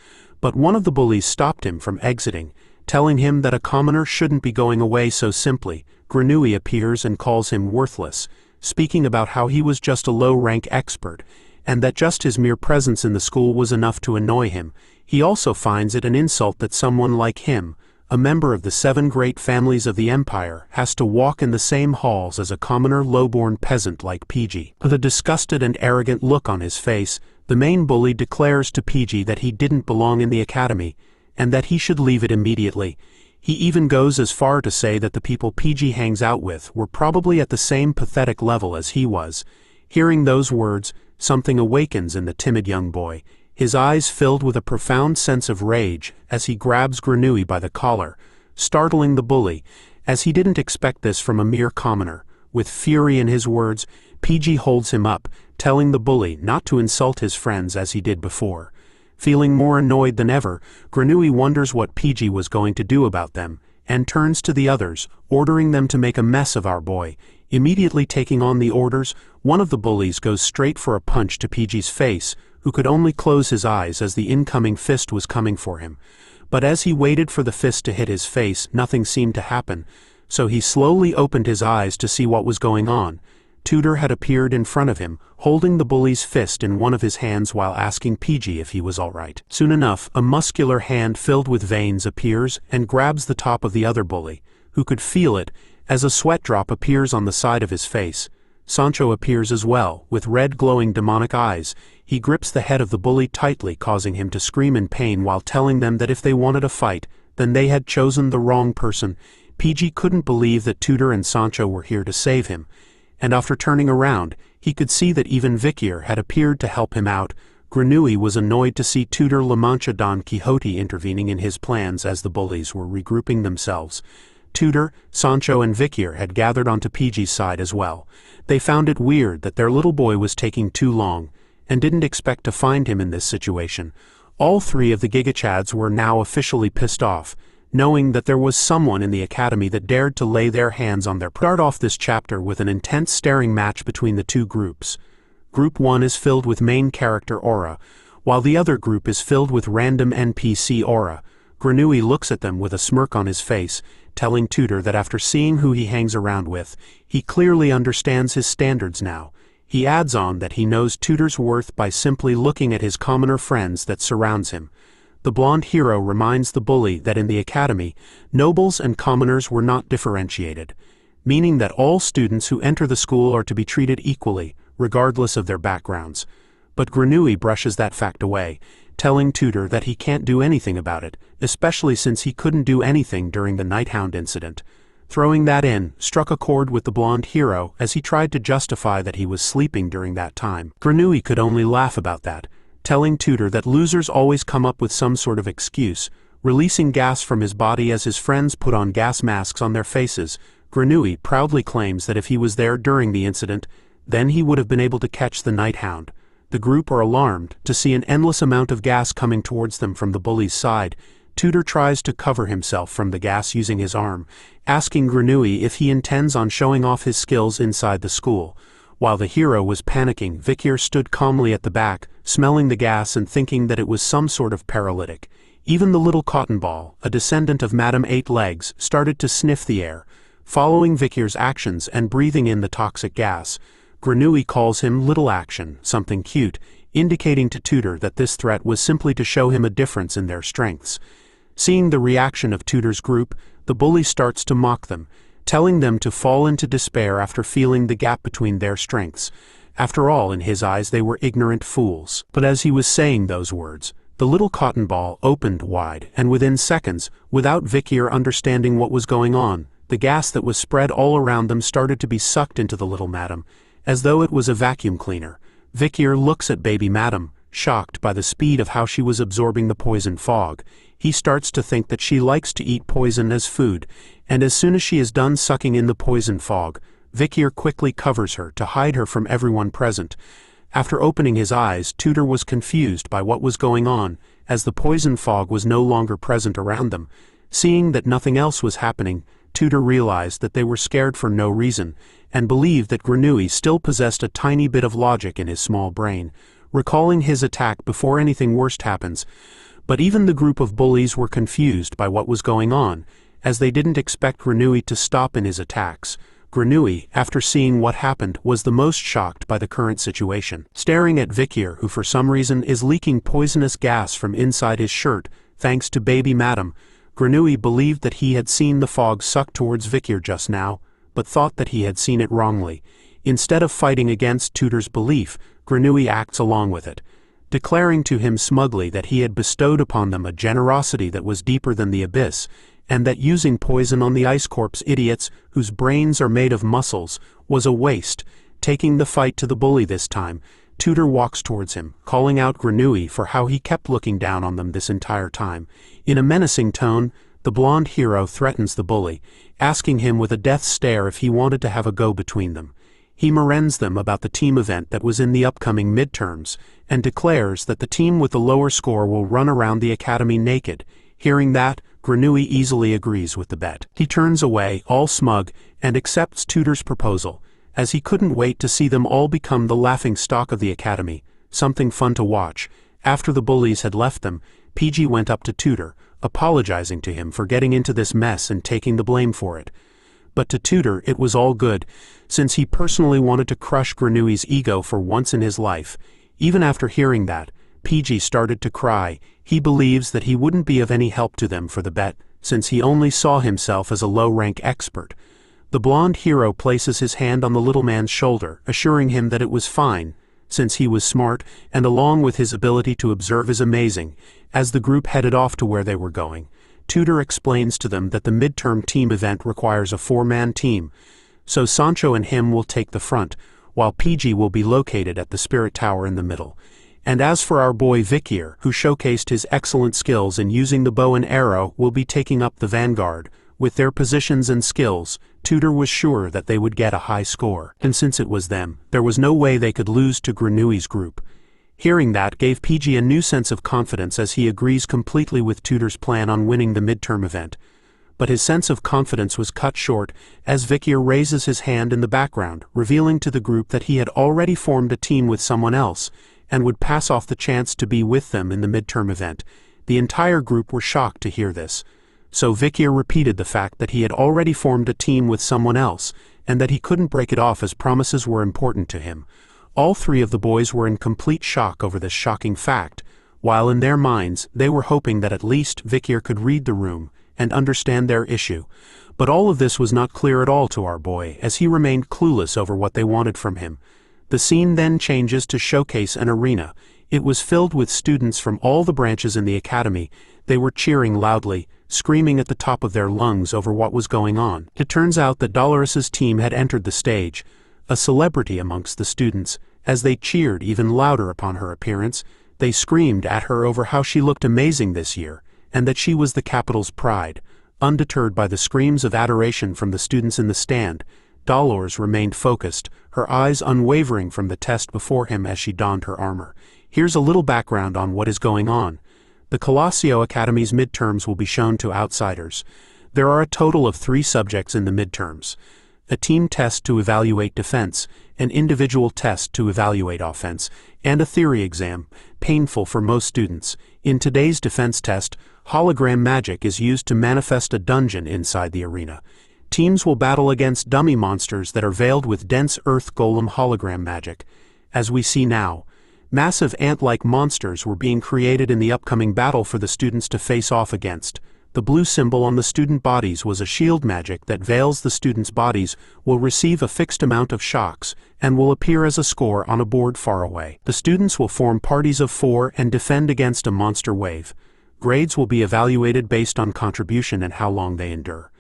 But one of the bullies stopped him from exiting, telling him that a commoner shouldn't be going away so simply. Grenouille appears and calls him worthless. speaking about how he was just a low-rank expert, and that just his mere presence in the school was enough to annoy him. He also finds it an insult that someone like him, a member of the 7 great families of the empire, has to walk in the same halls as a commoner low-born peasant like PG. With a disgusted and arrogant look on his face, the main bully declares to PG that he didn't belong in the academy, and that he should leave it immediately. He even goes as far to say that the people PG hangs out with were probably at the same pathetic level as he was. Hearing those words, something awakens in the timid young boy, his eyes filled with a profound sense of rage as he grabs Granui by the collar, startling the bully, as he didn't expect this from a mere commoner. With fury in his words, PG holds him up, telling the bully not to insult his friends as he did before. Feeling more annoyed than ever, Granui wonders what PG was going to do about them, and turns to the others, ordering them to make a mess of our boy. Immediately taking on the orders, one of the bullies goes straight for a punch to PG's face, who could only close his eyes as the incoming fist was coming for him. But as he waited for the fist to hit his face, nothing seemed to happen, so he slowly opened his eyes to see what was going on. Tudor had appeared in front of him, holding the bully's fist in one of his hands while asking PG if he was all right. Soon enough, a muscular hand filled with veins appears and grabs the top of the other bully, who could feel it, as a sweat drop appears on the side of his face. Sancho appears as well, with red glowing demonic eyes. He grips the head of the bully tightly, causing him to scream in pain while telling them that if they wanted a fight, then they had chosen the wrong person. PG couldn't believe that Tudor and Sancho were here to save him, and after turning around, he could see that even Vicier had appeared to help him out. Granui was annoyed to see Tudor La Mancha Don Quixote intervening in his plans as the bullies were regrouping themselves. Tudor, Sancho and Vicier had gathered onto PG's side as well. They found it weird that their little boy was taking too long, and didn't expect to find him in this situation. All 3 of the Gigachads were now officially pissed off, knowing that there was someone in the academy that dared to lay their hands on their start off this chapter with an intense staring match between the 2 groups. Group 1 is filled with main character aura, while the other group is filled with random NPC aura. Granui looks at them with a smirk on his face, telling Tudor that after seeing who he hangs around with, he clearly understands his standards now. He adds on that he knows Tudor's worth by simply looking at his commoner friends that surrounds him. The blonde hero reminds the bully that in the academy, nobles and commoners were not differentiated, meaning that all students who enter the school are to be treated equally, regardless of their backgrounds. But Granui brushes that fact away, telling Tudor that he can't do anything about it, especially since he couldn't do anything during the Hound incident. Throwing that in, struck a chord with the blonde hero as he tried to justify that he was sleeping during that time. Granui could only laugh about that, telling Tudor that losers always come up with some sort of excuse, releasing gas from his body as his friends put on gas masks on their faces. Granui proudly claims that if he was there during the incident, then he would have been able to catch the Hound. The group are alarmed to see an endless amount of gas coming towards them from the bully's side. Tudor tries to cover himself from the gas using his arm, asking Granui if he intends on showing off his skills inside the school. While the hero was panicking, Vicier stood calmly at the back, smelling the gas and thinking that it was some sort of paralytic. Even the little cotton ball, a descendant of Madame Eight Legs, started to sniff the air, following Vicier's actions and breathing in the toxic gas. Granui calls him Little Action, something cute, indicating to Tudor that this threat was simply to show him a difference in their strengths. Seeing the reaction of Tudor's group, the bully starts to mock them, telling them to fall into despair after feeling the gap between their strengths. After all, in his eyes they were ignorant fools. But as he was saying those words, the little cotton ball opened wide, and within seconds, without Vicier understanding what was going on, the gas that was spread all around them started to be sucked into the little madam, as though it was a vacuum cleaner. Vicier looks at baby madam, shocked by the speed of how she was absorbing the poison fog. He starts to think that she likes to eat poison as food, and as soon as she is done sucking in the poison fog, Vicier quickly covers her to hide her from everyone present. After opening his eyes, Tudor was confused by what was going on, as the poison fog was no longer present around them. Seeing that nothing else was happening, Tudor realized that they were scared for no reason, and believed that Granui still possessed a tiny bit of logic in his small brain, recalling his attack before anything worse happens. But even the group of bullies were confused by what was going on, as they didn't expect Granui to stop in his attacks. Grenouille, after seeing what happened, was the most shocked by the current situation. Staring at Vicier, who for some reason is leaking poisonous gas from inside his shirt, thanks to baby Madame, Grenouille believed that he had seen the fog suck towards Vicier just now, but thought that he had seen it wrongly. Instead of fighting against Tutor's belief, Grenouille acts along with it, declaring to him smugly that he had bestowed upon them a generosity that was deeper than the abyss, and that using poison on the Ice Corp's idiots, whose brains are made of muscles, was a waste. Taking the fight to the bully this time, Tutor walks towards him, calling out Grenouille for how he kept looking down on them this entire time. In a menacing tone, the blonde hero threatens the bully, asking him with a death stare if he wanted to have a go between them. He marens them about the team event that was in the upcoming midterms, and declares that the team with the lower score will run around the academy naked. Hearing that, Grenouille easily agrees with the bet. He turns away, all smug, and accepts Tutor's proposal, as he couldn't wait to see them all become the laughing stock of the academy, something fun to watch. After the bullies had left them, PG went up to Tutor, apologizing to him for getting into this mess and taking the blame for it. But to Tutor it was all good, since he personally wanted to crush Grenouille's ego for once in his life. Even after hearing that, PG started to cry. He believes that he wouldn't be of any help to them for the bet, since he only saw himself as a low-rank expert. The blonde hero places his hand on the little man's shoulder, assuring him that it was fine, since he was smart, and along with his ability to observe is amazing. As the group headed off to where they were going, Tutor explains to them that the midterm team event requires a 4-man team, so Sancho and him will take the front, while PG will be located at the Spirit Tower in the middle. And as for our boy Vicier, who showcased his excellent skills in using the bow and arrow, will be taking up the vanguard. With their positions and skills, Tutor was sure that they would get a high score, and since it was them, there was no way they could lose to Grenouille's group. Hearing that gave PG a new sense of confidence as he agrees completely with Tutor's plan on winning the midterm event. But his sense of confidence was cut short as Vicier raises his hand in the background, revealing to the group that he had already formed a team with someone else, and would pass off the chance to be with them in the midterm event. The entire group were shocked to hear this. So Vicier repeated the fact that he had already formed a team with someone else, and that he couldn't break it off as promises were important to him. All three of the boys were in complete shock over this shocking fact, while in their minds they were hoping that at least Vicier could read the room and understand their issue. But all of this was not clear at all to our boy, as he remained clueless over what they wanted from him. The scene then changes to showcase an arena. It was filled with students from all the branches in the academy. They were cheering loudly, screaming at the top of their lungs over what was going on. It turns out that Dolores's team had entered the stage, a celebrity amongst the students. As they cheered even louder upon her appearance, they screamed at her over how she looked amazing this year, and that she was the capital's pride. Undeterred by the screams of adoration from the students in the stand, Dolores remained focused, her eyes unwavering from the test before him as she donned her armor. Here's a little background on what is going on. The Colosio Academy's midterms will be shown to outsiders. There are a total of 3 subjects in the midterms: a team test to evaluate defense, an individual test to evaluate offense, and a theory exam, painful for most students. In today's defense test, hologram magic is used to manifest a dungeon inside the arena. Teams will battle against dummy monsters that are veiled with dense earth golem hologram magic. As we see now, massive ant-like monsters were being created in the upcoming battle for the students to face off against. The blue symbol on the student bodies was a shield magic that veils the students' bodies, will receive a fixed amount of shocks, and will appear as a score on a board far away. The students will form parties of 4 and defend against a monster wave. Grades will be evaluated based on contribution and how long they endure.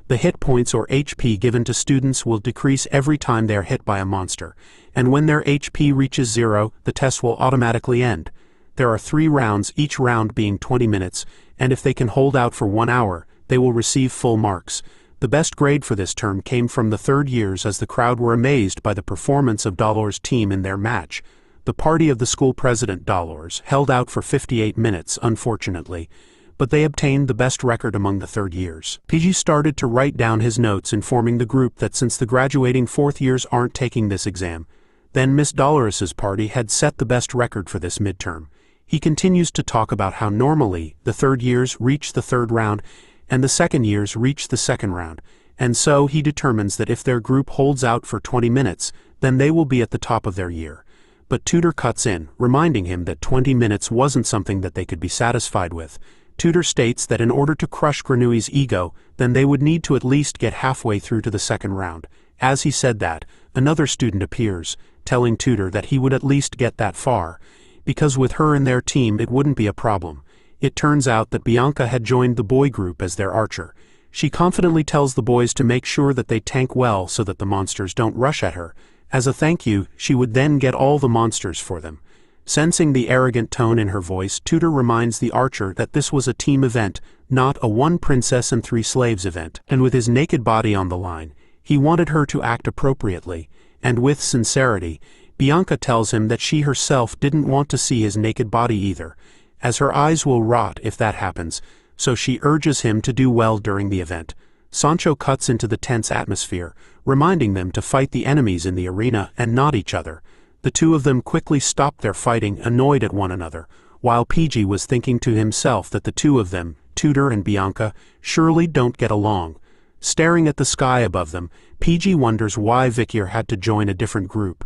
The hit points or HP given to students will decrease every time they are hit by a monster, and when their HP reaches 0, the test will automatically end. There are 3 rounds, each round being 20 minutes, and if they can hold out for 1 hour, they will receive full marks. The best grade for this term came from the 3rd years, as the crowd were amazed by the performance of Dolores' team in their match. The party of the school president, Dolores, held out for 58 minutes, unfortunately, but they obtained the best record among the 3rd years. PG started to write down his notes, informing the group that since the graduating 4th years aren't taking this exam, then Miss Dolores's party had set the best record for this midterm. He continues to talk about how normally the 3rd years reach the 3rd round and the 2nd years reach the 2nd round, and so he determines that if their group holds out for 20 minutes, then they will be at the top of their year. But Tutor cuts in, reminding him that 20 minutes wasn't something that they could be satisfied with. Tutor states that in order to crush Granui's ego, then they would need to at least get halfway through to the second round. As he said that, another student appears, telling Tutor that he would at least get that far, because with her in their team it wouldn't be a problem. It turns out that Bianca had joined the boy group as their archer. She confidently tells the boys to make sure that they tank well so that the monsters don't rush at her. As a thank you, she would then get all the monsters for them. Sensing the arrogant tone in her voice, Tutor reminds the archer that this was a team event, not a one princess and three slaves event, and with his naked body on the line, he wanted her to act appropriately, and with sincerity, Bianca tells him that she herself didn't want to see his naked body either, as her eyes will rot if that happens, so she urges him to do well during the event. Sancho cuts into the tense atmosphere, reminding them to fight the enemies in the arena and not each other. The two of them quickly stop their fighting, annoyed at one another, while PG was thinking to himself that the two of them, Tutor and Bianca, surely don't get along. Staring at the sky above them, PG wonders why Vicier had to join a different group.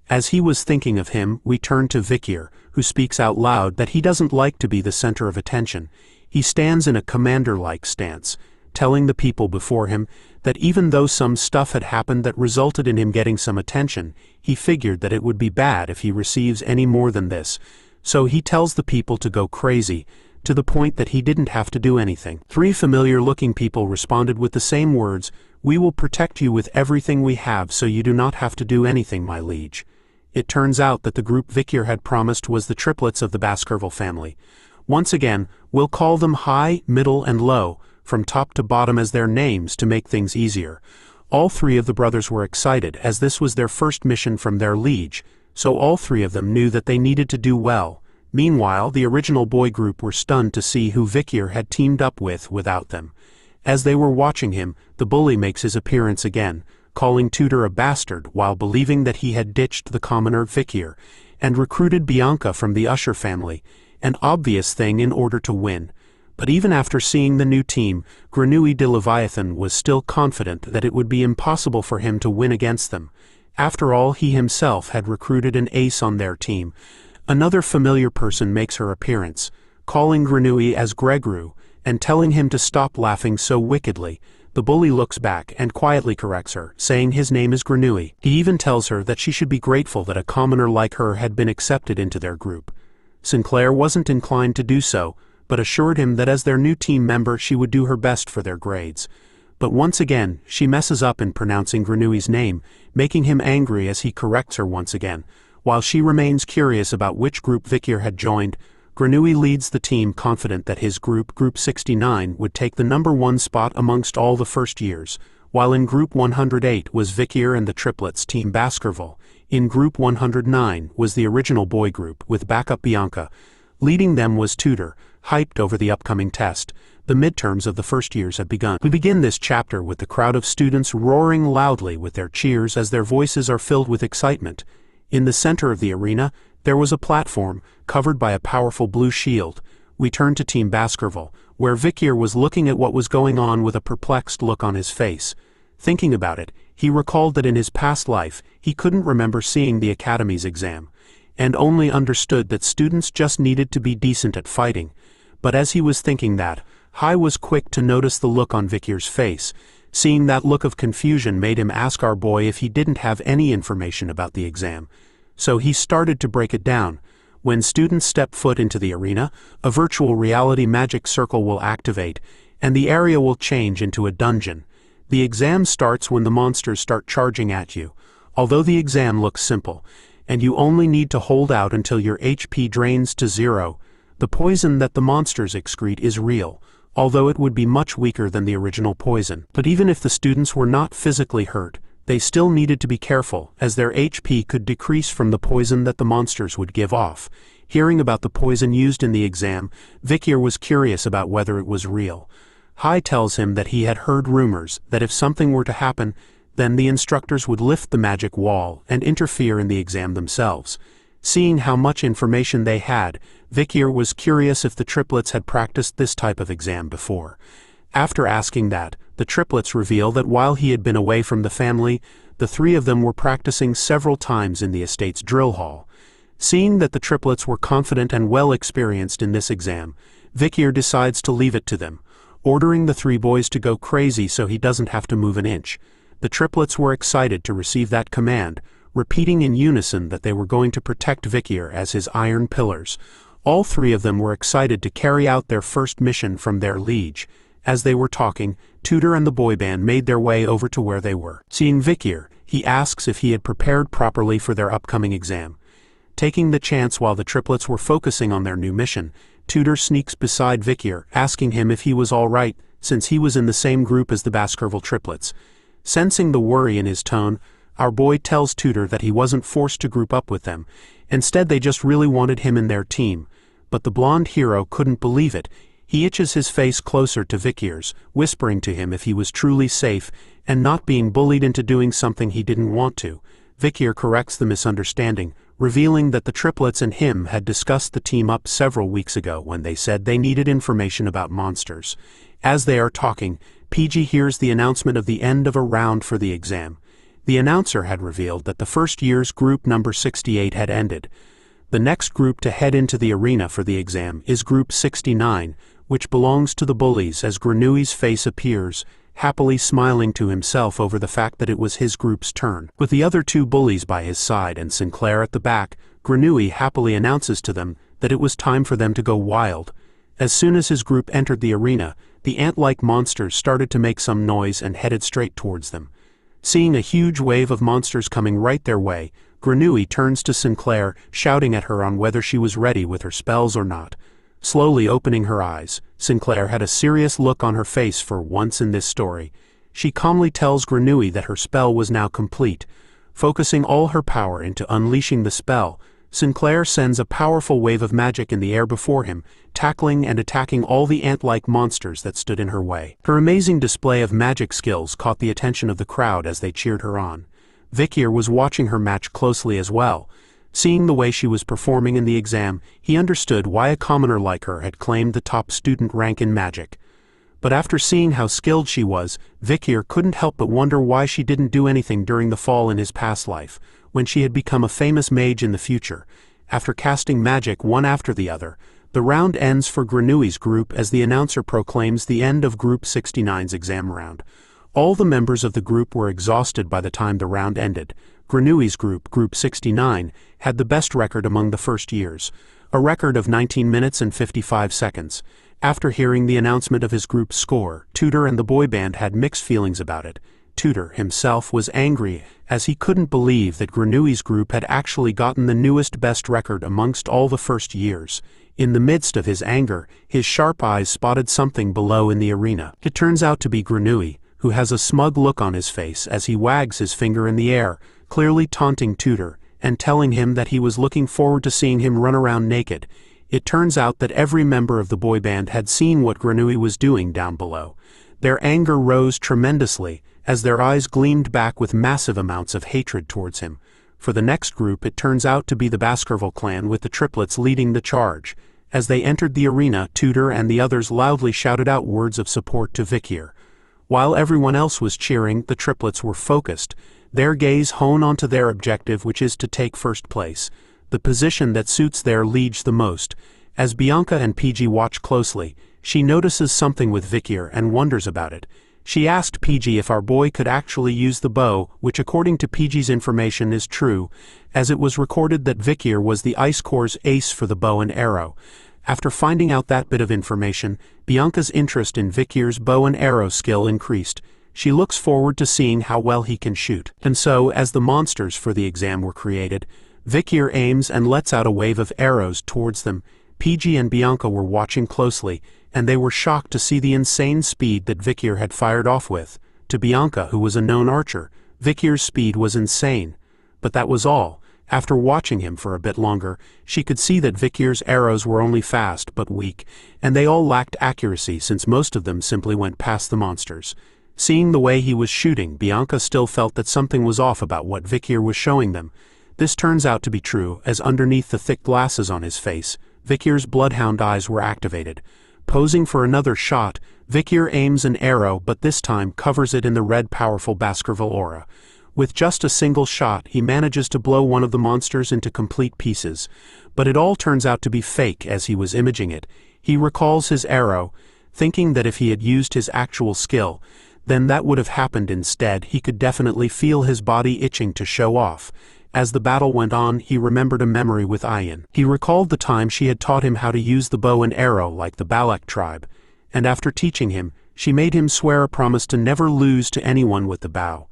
As he was thinking of him, we turn to Vicier, who speaks out loud that he doesn't like to be the center of attention. He stands in a commander-like stance, telling the people before him that even though some stuff had happened that resulted in him getting some attention, he figured that it would be bad if he receives any more than this. So he tells the people to go crazy, to the point that he didn't have to do anything. Three familiar-looking people responded with the same words, "We will protect you with everything we have so you do not have to do anything, my liege." It turns out that the group Vicier had promised was the triplets of the Baskerville family. Once again, we'll call them High, Middle, and Low, from top to bottom as their names to make things easier. All three of the brothers were excited as this was their first mission from their liege, so all three of them knew that they needed to do well. Meanwhile, the original boy group were stunned to see who Vicier had teamed up with without them. As they were watching him, the bully makes his appearance again, calling Tutor a bastard while believing that he had ditched the commoner Vicier, and recruited Bianca from the Usher family, an obvious thing in order to win. But even after seeing the new team, Grenouille de Leviathan was still confident that it would be impossible for him to win against them. After all, he himself had recruited an ace on their team. Another familiar person makes her appearance, calling Grenouille as Gregru, and telling him to stop laughing so wickedly. The bully looks back and quietly corrects her, saying his name is Grenouille. He even tells her that she should be grateful that a commoner like her had been accepted into their group. Sinclair wasn't inclined to do so, but assured him that as their new team member she would do her best for their grades. But once again, she messes up in pronouncing Grenouille's name, making him angry as he corrects her once again. While she remains curious about which group Vicier had joined, Grenouille leads the team confident that his group, Group 69, would take the #1 spot amongst all the first years, while in Group 108 was Vicier and the triplets Team Baskerville. In Group 109 was the original boy group, with backup Bianca. Leading them was Tutor, hyped over the upcoming test. The midterms of the first years had begun. We begin this chapter with the crowd of students roaring loudly with their cheers as their voices are filled with excitement. In the center of the arena, there was a platform, covered by a powerful blue shield. We turn to Team Baskerville, where Vicier was looking at what was going on with a perplexed look on his face. Thinking about it, he recalled that in his past life, he couldn't remember seeing the Academy's exam, and only understood that students just needed to be decent at fighting. But as he was thinking that, High was quick to notice the look on Vicier's face. Seeing that look of confusion made him ask our boy if he didn't have any information about the exam. So he started to break it down. When students step foot into the arena, a virtual reality magic circle will activate, and the area will change into a dungeon. The exam starts when the monsters start charging at you. Although the exam looks simple, and you only need to hold out until your HP drains to 0, the poison that the monsters excrete is real, although it would be much weaker than the original poison. But even if the students were not physically hurt, they still needed to be careful, as their HP could decrease from the poison that the monsters would give off. Hearing about the poison used in the exam, Vicier was curious about whether it was real. High tells him that he had heard rumors that if something were to happen, then the instructors would lift the magic wall and interfere in the exam themselves. Seeing how much information they had, Vicier was curious if the triplets had practiced this type of exam before. After asking that, the triplets reveal that while he had been away from the family, the three of them were practicing several times in the estate's drill hall. Seeing that the triplets were confident and well experienced in this exam, Vicier decides to leave it to them, ordering the three boys to go crazy so he doesn't have to move an inch. The triplets were excited to receive that command, repeating in unison that they were going to protect Vicier as his iron pillars. All three of them were excited to carry out their first mission from their liege. As they were talking, Tutor and the boy band made their way over to where they were. Seeing Vicier, he asks if he had prepared properly for their upcoming exam. Taking the chance while the triplets were focusing on their new mission, Tutor sneaks beside Vicier, asking him if he was all right, since he was in the same group as the Baskerville triplets. Sensing the worry in his tone, our boy tells Tutor that he wasn't forced to group up with them. Instead, they just really wanted him in their team. But the blonde hero couldn't believe it. He itches his face closer to Vicier's, whispering to him if he was truly safe and not being bullied into doing something he didn't want to. Vicier corrects the misunderstanding, revealing that the triplets and him had discussed the team up several weeks ago when they said they needed information about monsters. As they are talking, PG hears the announcement of the end of a round for the exam. The announcer had revealed that the first year's group number 68 had ended. The next group to head into the arena for the exam is group 69, which belongs to the bullies, as Grenouille's face appears, happily smiling to himself over the fact that it was his group's turn. With the other two bullies by his side and Sinclair at the back, Grenouille happily announces to them that it was time for them to go wild. As soon as his group entered the arena, the ant-like monsters started to make some noise and headed straight towards them. Seeing a huge wave of monsters coming right their way, Grenouille turns to Sinclair, shouting at her on whether she was ready with her spells or not. Slowly opening her eyes, Sinclair had a serious look on her face for once in this story. She calmly tells Grenouille that her spell was now complete. Focusing all her power into unleashing the spell, Sinclair sends a powerful wave of magic in the air before him, tackling and attacking all the ant-like monsters that stood in her way. Her amazing display of magic skills caught the attention of the crowd as they cheered her on. Vicier was watching her match closely as well. Seeing the way she was performing in the exam, he understood why a commoner like her had claimed the top student rank in magic. But after seeing how skilled she was, Vicier couldn't help but wonder why she didn't do anything during the fall in his past life, when she had become a famous mage in the future. After casting magic one after the other, the round ends for Grenouille's group as the announcer proclaims the end of Group 69's exam round. All the members of the group were exhausted by the time the round ended. Grenouille's group, Group 69, had the best record among the first years, a record of 19 minutes and 55 seconds. After hearing the announcement of his group's score, Tutor and the boy band had mixed feelings about it. Tutor himself was angry, as he couldn't believe that Grenouille's group had actually gotten the newest best record amongst all the first years. In the midst of his anger, his sharp eyes spotted something below in the arena. It turns out to be Grenouille, who has a smug look on his face as he wags his finger in the air, clearly taunting Tutor, and telling him that he was looking forward to seeing him run around naked. It turns out that every member of the boy band had seen what Grenouille was doing down below. Their anger rose tremendously, as their eyes gleamed back with massive amounts of hatred towards him. For the next group, it turns out to be the Baskerville clan with the triplets leading the charge. As they entered the arena, Tutor and the others loudly shouted out words of support to Vicier. While everyone else was cheering, the triplets were focused, their gaze honed onto their objective, which is to take first place, the position that suits their liege the most. As Bianca and PG watch closely, she notices something with Vicier and wonders about it. She asked PG if our boy could actually use the bow, which according to PG's information is true, as it was recorded that Vicier was the Ice Corps' ace for the bow and arrow. After finding out that bit of information, Bianca's interest in Vicier's bow and arrow skill increased. She looks forward to seeing how well he can shoot. And so, as the monsters for the exam were created, Vicier aims and lets out a wave of arrows towards them. PG and Bianca were watching closely, and they were shocked to see the insane speed that Vicier had fired off with. To Bianca, who was a known archer, Vicier's speed was insane. But that was all. After watching him for a bit longer, she could see that Vicier's arrows were only fast but weak, and they all lacked accuracy since most of them simply went past the monsters. Seeing the way he was shooting, Bianca still felt that something was off about what Vicier was showing them. This turns out to be true, as underneath the thick glasses on his face, Vicier's bloodhound eyes were activated. Posing for another shot, Vicier aims an arrow but this time covers it in the red powerful Baskerville aura. With just a single shot, he manages to blow one of the monsters into complete pieces. But it all turns out to be fake as he was imaging it. He recalls his arrow, thinking that if he had used his actual skill, then that would have happened instead. He could definitely feel his body itching to show off. As the battle went on, he remembered a memory with Ayin. He recalled the time she had taught him how to use the bow and arrow like the Balak tribe, and after teaching him, she made him swear a promise to never lose to anyone with the bow.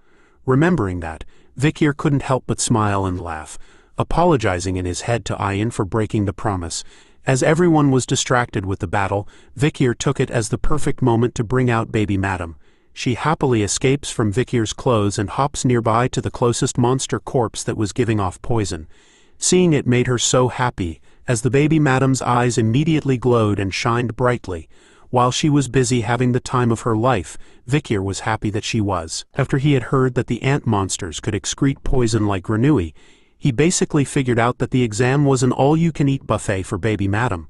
Remembering that, Vicier couldn't help but smile and laugh, apologizing in his head to Ayin for breaking the promise. As everyone was distracted with the battle, Vicier took it as the perfect moment to bring out baby Madam. She happily escapes from Vicier's clothes and hops nearby to the closest monster corpse that was giving off poison. Seeing it made her so happy, as the baby Madam's eyes immediately glowed and shined brightly. While she was busy having the time of her life, Vicier was happy that she was. After he had heard that the ant monsters could excrete poison like Grenouille, he basically figured out that the exam was an all-you-can-eat buffet for baby Madam.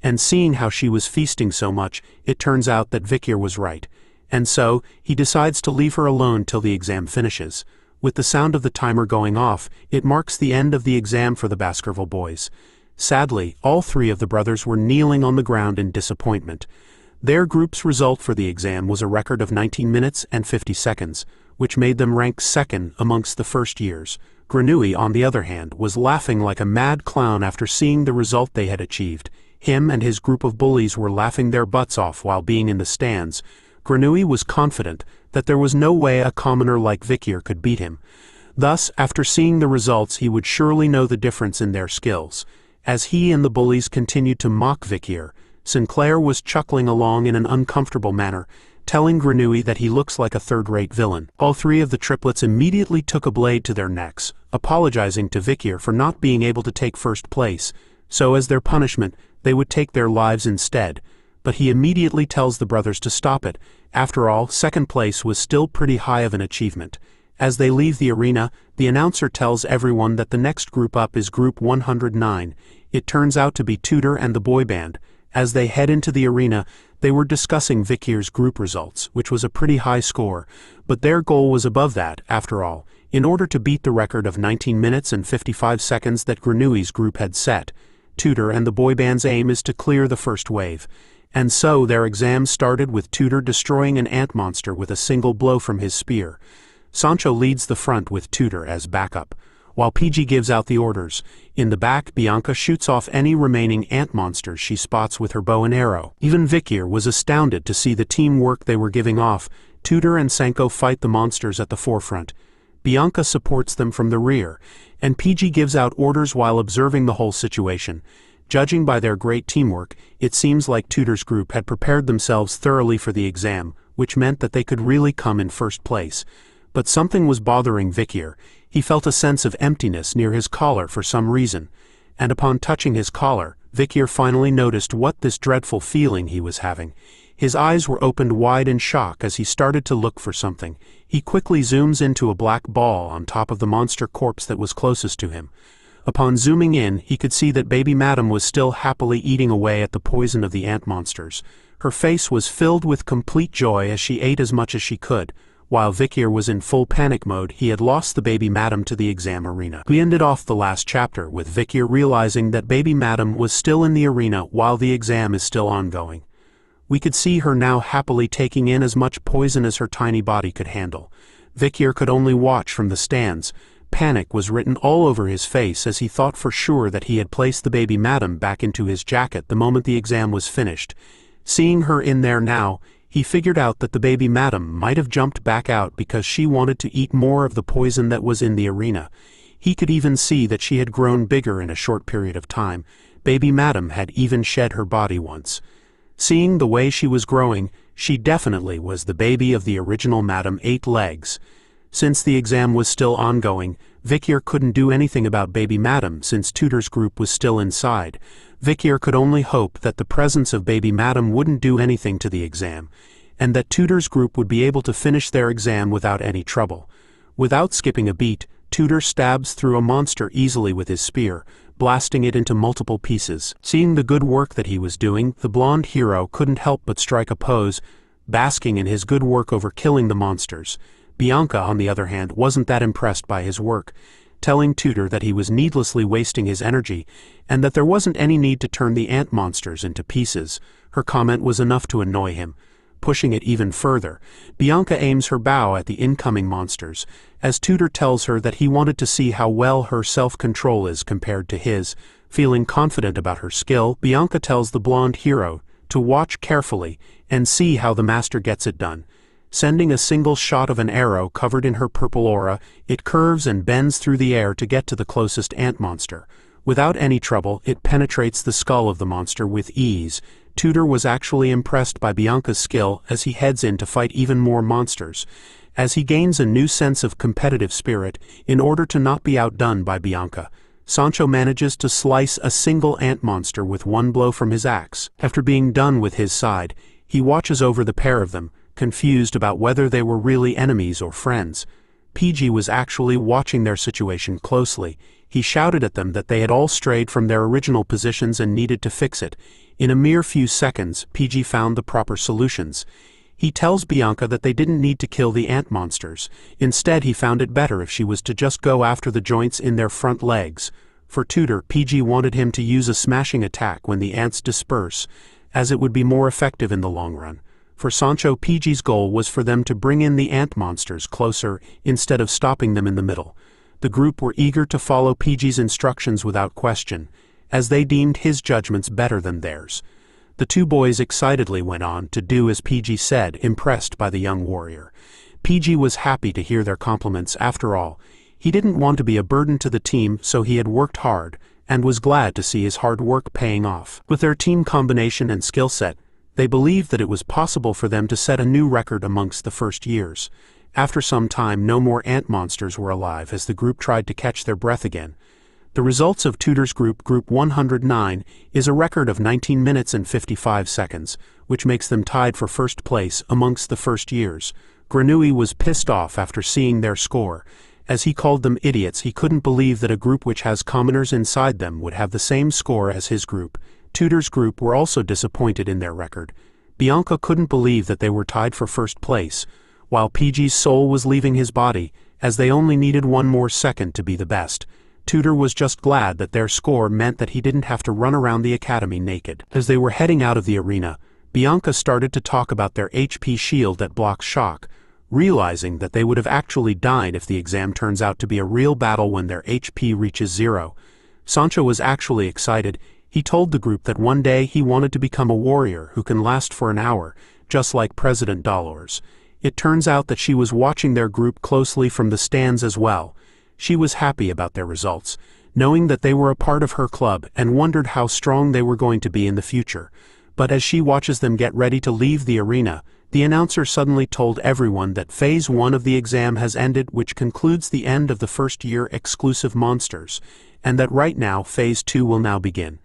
And seeing how she was feasting so much, it turns out that Vicier was right. And so, he decides to leave her alone till the exam finishes. With the sound of the timer going off, it marks the end of the exam for the Baskerville boys. Sadly, all three of the brothers were kneeling on the ground in disappointment. Their group's result for the exam was a record of 19 minutes and 50 seconds, which made them rank second amongst the first years. Grenouille, on the other hand, was laughing like a mad clown after seeing the result they had achieved. Him and his group of bullies were laughing their butts off while being in the stands. Grenouille was confident that there was no way a commoner like Vicier could beat him. Thus, after seeing the results, he would surely know the difference in their skills. As he and the bullies continued to mock Vicier, Sinclair was chuckling along in an uncomfortable manner, telling Grenouille that he looks like a third-rate villain. All three of the triplets immediately took a blade to their necks, apologizing to Vicier for not being able to take first place, so as their punishment, they would take their lives instead. But he immediately tells the brothers to stop it. After all, second place was still pretty high of an achievement. As they leave the arena, the announcer tells everyone that the next group up is Group 109. It turns out to be Tudor and the boy band. As they head into the arena, they were discussing Vicier's group results, which was a pretty high score, but their goal was above that, after all, in order to beat the record of 19 minutes and 55 seconds that Grenouille's group had set. Tudor and the boy band's aim is to clear the first wave. And so their exam started with Tudor destroying an ant monster with a single blow from his spear. Sancho leads the front with Tudor as backup, while PG gives out the orders. In the back, Bianca shoots off any remaining ant monsters she spots with her bow and arrow. Even Vicier was astounded to see the teamwork they were giving off. Tudor and Sanko fight the monsters at the forefront. Bianca supports them from the rear, and PG gives out orders while observing the whole situation. Judging by their great teamwork, it seems like Tudor's group had prepared themselves thoroughly for the exam, which meant that they could really come in first place. But something was bothering Vicier. He felt a sense of emptiness near his collar for some reason, and upon touching his collar, Vicier finally noticed what this dreadful feeling he was having. His eyes were opened wide in shock as he started to look for something. He quickly zooms into a black ball on top of the monster corpse that was closest to him. Upon zooming in, he could see that baby Madam was still happily eating away at the poison of the ant monsters. Her face was filled with complete joy as she ate as much as she could. While Vicier was in full panic mode, he had lost the baby Madam to the exam arena. We ended off the last chapter with Vicier realizing that baby Madam was still in the arena while the exam is still ongoing. We could see her now happily taking in as much poison as her tiny body could handle. Vicier could only watch from the stands. Panic was written all over his face as he thought for sure that he had placed the baby Madam back into his jacket the moment the exam was finished. Seeing her in there now, he figured out that the baby Madam might have jumped back out because she wanted to eat more of the poison that was in the arena. He could even see that she had grown bigger in a short period of time. Baby Madam had even shed her body once. Seeing the way she was growing, she definitely was the baby of the original Madam Eight Legs. Since the exam was still ongoing, Vicier couldn't do anything about baby Madam since Tudor's group was still inside. Vicier could only hope that the presence of baby Madam wouldn't do anything to the exam, and that Tudor's group would be able to finish their exam without any trouble. Without skipping a beat, Tudor stabs through a monster easily with his spear, blasting it into multiple pieces. Seeing the good work that he was doing, the blonde hero couldn't help but strike a pose, basking in his good work over killing the monsters. Bianca, on the other hand, wasn't that impressed by his work, telling Tudor that he was needlessly wasting his energy, and that there wasn't any need to turn the ant monsters into pieces. Her comment was enough to annoy him. Pushing it even further, Bianca aims her bow at the incoming monsters, as Tudor tells her that he wanted to see how well her self-control is compared to his. Feeling confident about her skill, Bianca tells the blonde hero to watch carefully and see how the master gets it done. Sending a single shot of an arrow covered in her purple aura, it curves and bends through the air to get to the closest ant monster. Without any trouble, it penetrates the skull of the monster with ease. Tudor was actually impressed by Bianca's skill as he heads in to fight even more monsters. As he gains a new sense of competitive spirit, in order to not be outdone by Bianca, Sancho manages to slice a single ant monster with one blow from his axe. After being done with his side, he watches over the pair of them, confused about whether they were really enemies or friends. PG was actually watching their situation closely. He shouted at them that they had all strayed from their original positions and needed to fix it. In a mere few seconds, PG found the proper solutions. He tells Bianca that they didn't need to kill the ant monsters. Instead, he found it better if she was to just go after the joints in their front legs. For Tudor, PG wanted him to use a smashing attack when the ants disperse, as it would be more effective in the long run. For Sancho, PG's goal was for them to bring in the ant monsters closer instead of stopping them in the middle. The group were eager to follow PG's instructions without question, as they deemed his judgments better than theirs. The two boys excitedly went on to do as PG said, impressed by the young warrior. PG was happy to hear their compliments. After all, he didn't want to be a burden to the team, so he had worked hard, and was glad to see his hard work paying off. With their team combination and skill set, they believed that it was possible for them to set a new record amongst the first years. After some time, no more ant monsters were alive as the group tried to catch their breath again. The results of Tudor's group, Group 109, is a record of 19 minutes and 55 seconds, which makes them tied for first place amongst the first years. Grenouille was pissed off after seeing their score. As he called them idiots, he couldn't believe that a group which has commoners inside them would have the same score as his group. Tudor's group were also disappointed in their record. Bianca couldn't believe that they were tied for first place, while PG's soul was leaving his body, as they only needed one more second to be the best. Tudor was just glad that their score meant that he didn't have to run around the academy naked. As they were heading out of the arena, Bianca started to talk about their HP shield that blocks shock, realizing that they would have actually died if the exam turns out to be a real battle when their HP reaches 0. Sancho was actually excited. He told the group that one day he wanted to become a warrior who can last for an hour, just like President Dolores. It turns out that she was watching their group closely from the stands as well. She was happy about their results, knowing that they were a part of her club, and wondered how strong they were going to be in the future. But as she watches them get ready to leave the arena, the announcer suddenly told everyone that Phase 1 of the exam has ended, which concludes the end of the first year exclusive monsters, and that right now Phase 2 will now begin.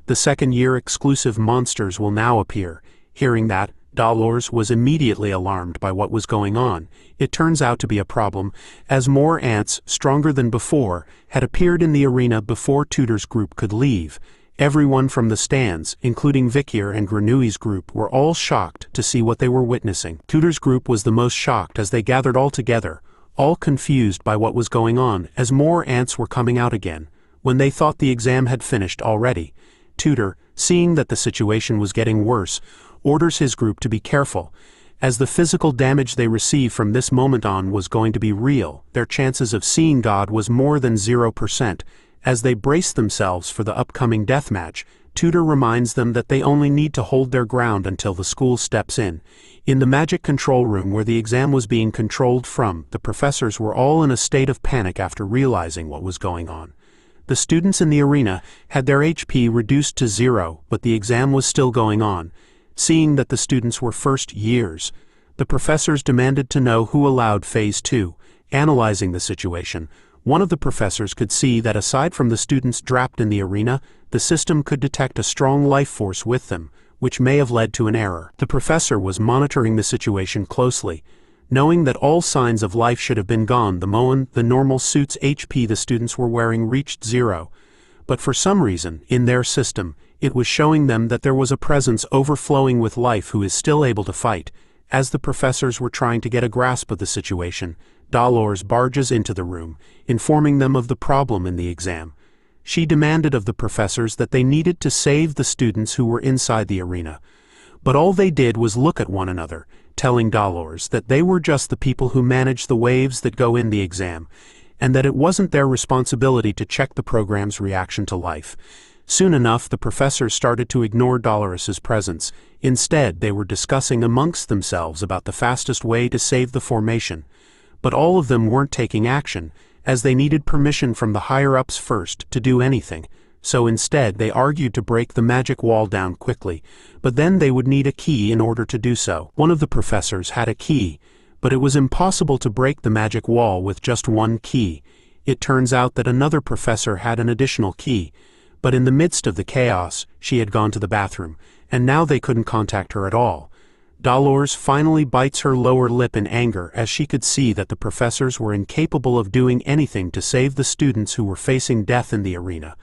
The second year exclusive monsters will now appear. Hearing that, Dolores was immediately alarmed by what was going on. It turns out to be a problem, as more ants, stronger than before, had appeared in the arena before Tudor's group could leave. Everyone from the stands, including Vicier and Grenouille's group, were all shocked to see what they were witnessing. Tudor's group was the most shocked as they gathered all together, all confused by what was going on, as more ants were coming out again, when they thought the exam had finished already. Tudor, seeing that the situation was getting worse, orders his group to be careful, as the physical damage they received from this moment on was going to be real. Their chances of seeing God was more than 0%. As they braced themselves for the upcoming deathmatch, Tudor reminds them that they only need to hold their ground until the school steps in. In the magic control room where the exam was being controlled from, the professors were all in a state of panic after realizing what was going on. The students in the arena had their HP reduced to 0, but the exam was still going on. Seeing that the students were first years, the professors demanded to know who allowed Phase 2. Analyzing the situation, one of the professors could see that aside from the students trapped in the arena, the system could detect a strong life force with them, which may have led to an error. The professor was monitoring the situation closely. Knowing that all signs of life should have been gone, the normal suit's HP the students were wearing reached 0. But for some reason, in their system, it was showing them that there was a presence overflowing with life who is still able to fight. As the professors were trying to get a grasp of the situation, Dolores barges into the room, informing them of the problem in the exam. She demanded of the professors that they needed to save the students who were inside the arena. But all they did was look at one another, telling Dolores that they were just the people who manage the waves that go in the exam, and that it wasn't their responsibility to check the program's reaction to life. Soon enough, the professors started to ignore Dolores's presence. Instead, they were discussing amongst themselves about the fastest way to save the formation. But all of them weren't taking action, as they needed permission from the higher-ups first to do anything. So instead, they argued to break the magic wall down quickly, but then they would need a key in order to do so. One of the professors had a key, but it was impossible to break the magic wall with just one key. It turns out that another professor had an additional key, but in the midst of the chaos, she had gone to the bathroom, and now they couldn't contact her at all. Dolores finally bites her lower lip in anger as she could see that the professors were incapable of doing anything to save the students who were facing death in the arena.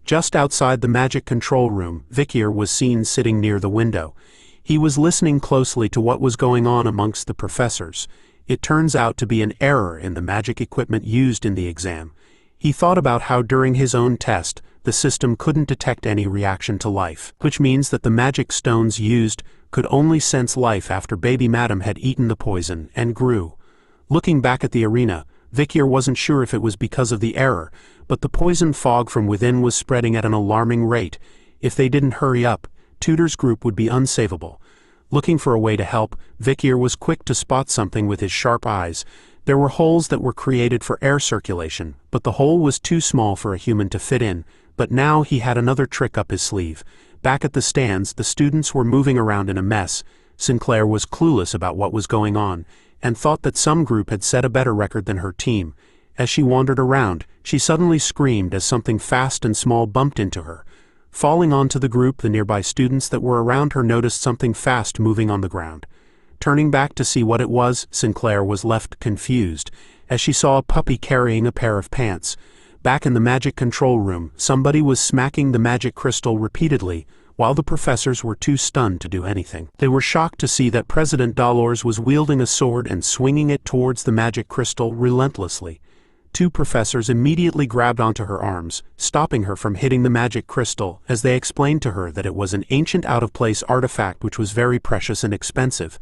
Just outside the magic control room, Vicier was seen sitting near the window. He was listening closely to what was going on amongst the professors. It turns out to be an error in the magic equipment used in the exam. He thought about how during his own test, the system couldn't detect any reaction to life, which means that the magic stones used could only sense life after Baby Madam had eaten the poison and grew. Looking back at the arena, Vicier wasn't sure if it was because of the error, but the poison fog from within was spreading at an alarming rate. If they didn't hurry up, Tudor's group would be unsavable. Looking for a way to help, Vicier was quick to spot something with his sharp eyes. There were holes that were created for air circulation, but the hole was too small for a human to fit in. But now he had another trick up his sleeve. Back at the stands, the students were moving around in a mess. Sinclair was clueless about what was going on, and thought that some group had set a better record than her team. As she wandered around, she suddenly screamed as something fast and small bumped into her. Falling onto the group, the nearby students that were around her noticed something fast moving on the ground. Turning back to see what it was, Sinclair was left confused, as she saw a puppy carrying a pair of pants. Back in the magic control room, somebody was smacking the magic crystal repeatedly, while the professors were too stunned to do anything. They were shocked to see that President Dolores was wielding a sword and swinging it towards the magic crystal relentlessly. Two professors immediately grabbed onto her arms, stopping her from hitting the magic crystal, as they explained to her that it was an ancient out-of-place artifact which was very precious and expensive.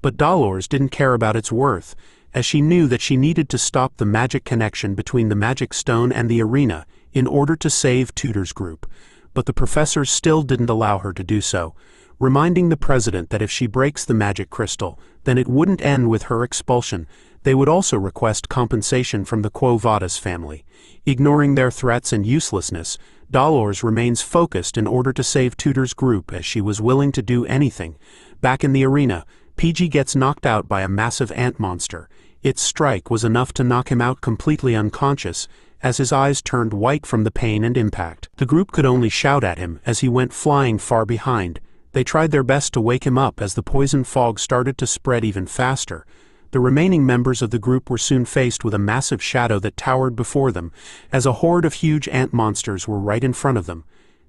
But Dolores didn't care about its worth, as she knew that she needed to stop the magic connection between the magic stone and the arena in order to save Tudor's group. But the professors still didn't allow her to do so, reminding the president that if she breaks the magic crystal, then it wouldn't end with her expulsion. They would also request compensation from the Quo Vadis family. Ignoring their threats and uselessness, Dolores remains focused in order to save Tudor's group, as she was willing to do anything. Back in the arena, PG gets knocked out by a massive ant monster. Its strike was enough to knock him out completely unconscious, as his eyes turned white from the pain and impact. The group could only shout at him as he went flying far behind. They tried their best to wake him up as the poison fog started to spread even faster. The remaining members of the group were soon faced with a massive shadow that towered before them, as a horde of huge ant monsters were right in front of them.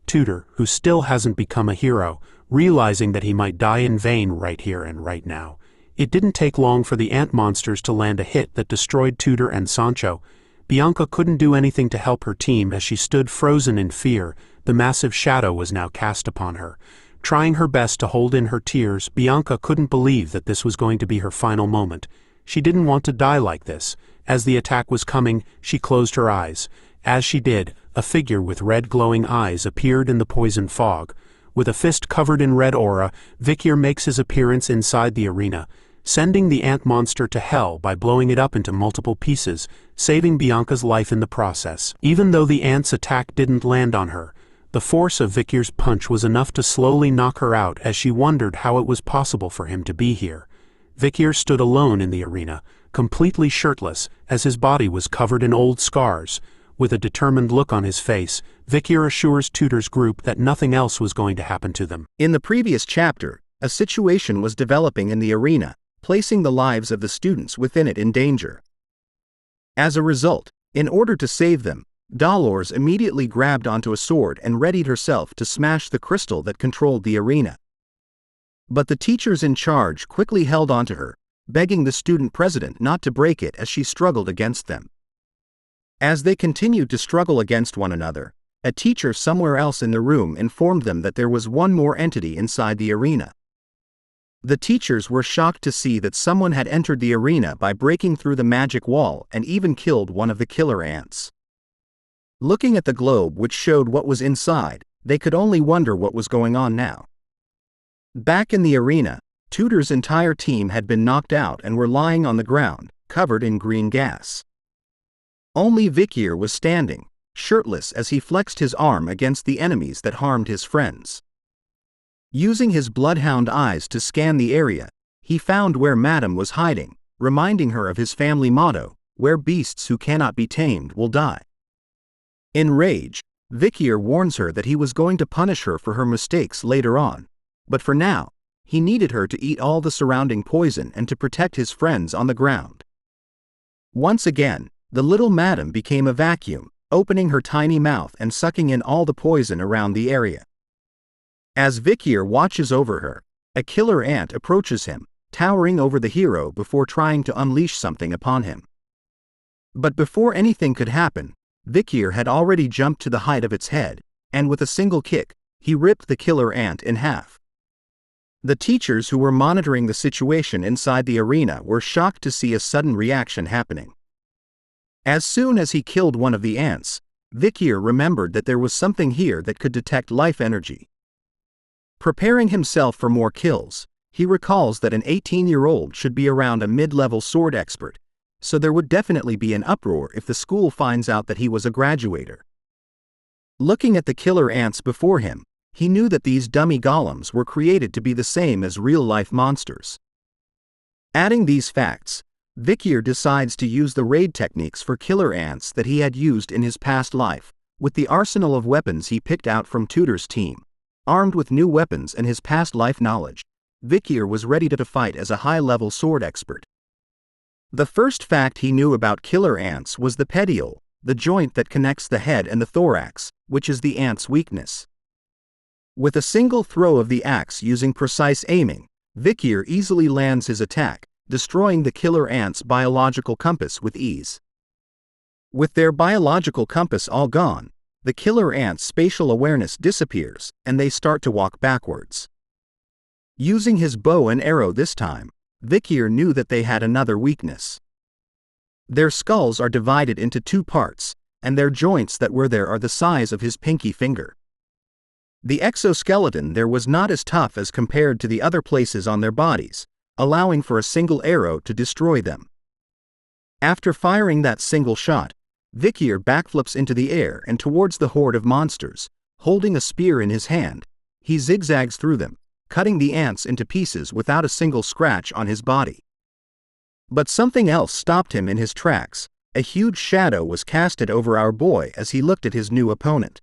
Tudor, who still hasn't become a hero, realizing that he might die in vain right here and right now. It didn't take long for the ant monsters to land a hit that destroyed Tudor and Sancho. Bianca couldn't do anything to help her team as she stood frozen in fear. The massive shadow was now cast upon her. Trying her best to hold in her tears, Bianca couldn't believe that this was going to be her final moment. She didn't want to die like this. As the attack was coming, she closed her eyes. As she did, a figure with red glowing eyes appeared in the poison fog. With a fist covered in red aura, Vicier makes his appearance inside the arena, sending the ant monster to hell by blowing it up into multiple pieces, saving Bianca's life in the process. Even though the ant's attack didn't land on her, the force of Vicier's punch was enough to slowly knock her out, as she wondered how it was possible for him to be here. Vicier stood alone in the arena, completely shirtless, as his body was covered in old scars. With a determined look on his face, Vicier assures Tudor's group that nothing else was going to happen to them. In the previous chapter, a situation was developing in the arena. placing the lives of the students within it in danger. As a result, in order to save them, Dolores immediately grabbed onto a sword and readied herself to smash the crystal that controlled the arena. But the teachers in charge quickly held onto her, begging the student president not to break it as she struggled against them. As they continued to struggle against one another, a teacher somewhere else in the room informed them that there was one more entity inside the arena. The teachers were shocked to see that someone had entered the arena by breaking through the magic wall and even killed one of the killer ants. Looking at the globe which showed what was inside, they could only wonder what was going on now. Back in the arena, Tudor's entire team had been knocked out and were lying on the ground, covered in green gas. Only Vicier was standing, shirtless as he flexed his arm against the enemies that harmed his friends. Using his BloodHound eyes to scan the area, he found where Madame was hiding, reminding her of his family motto, "Where beasts who cannot be tamed will die." In rage, Vicier warns her that he was going to punish her for her mistakes later on, but for now, he needed her to eat all the surrounding poison and to protect his friends on the ground. Once again, the little Madame became a vacuum, opening her tiny mouth and sucking in all the poison around the area. As Vicier watches over her, a killer ant approaches him, towering over the hero before trying to unleash something upon him. But before anything could happen, Vicier had already jumped to the height of its head, and with a single kick, he ripped the killer ant in half. The teachers who were monitoring the situation inside the arena were shocked to see a sudden reaction happening. As soon as he killed one of the ants, Vicier remembered that there was something here that could detect life energy. Preparing himself for more kills, he recalls that an 18-year-old should be around a mid-level sword expert, so there would definitely be an uproar if the school finds out that he was a graduator. Looking at the killer ants before him, he knew that these dummy golems were created to be the same as real-life monsters. Adding these facts, Vicier decides to use the raid techniques for killer ants that he had used in his past life, with the arsenal of weapons he picked out from Tudor's team. Armed with new weapons and his past life knowledge, Vicier was ready to fight as a high-level sword expert. The first fact he knew about killer ants was the petiole, the joint that connects the head and the thorax, which is the ant's weakness. With a single throw of the axe using precise aiming, Vicier easily lands his attack, destroying the killer ant's biological compass with ease. With their biological compass all gone, the killer ant's spatial awareness disappears, and they start to walk backwards. Using his bow and arrow this time, Vicier knew that they had another weakness. Their skulls are divided into two parts, and their joints that were there are the size of his pinky finger. The exoskeleton there was not as tough as compared to the other places on their bodies, allowing for a single arrow to destroy them. After firing that single shot, Vicier backflips into the air and towards the horde of monsters, holding a spear in his hand. He zigzags through them, cutting the ants into pieces without a single scratch on his body. But something else stopped him in his tracks. A huge shadow was casted over our boy as he looked at his new opponent.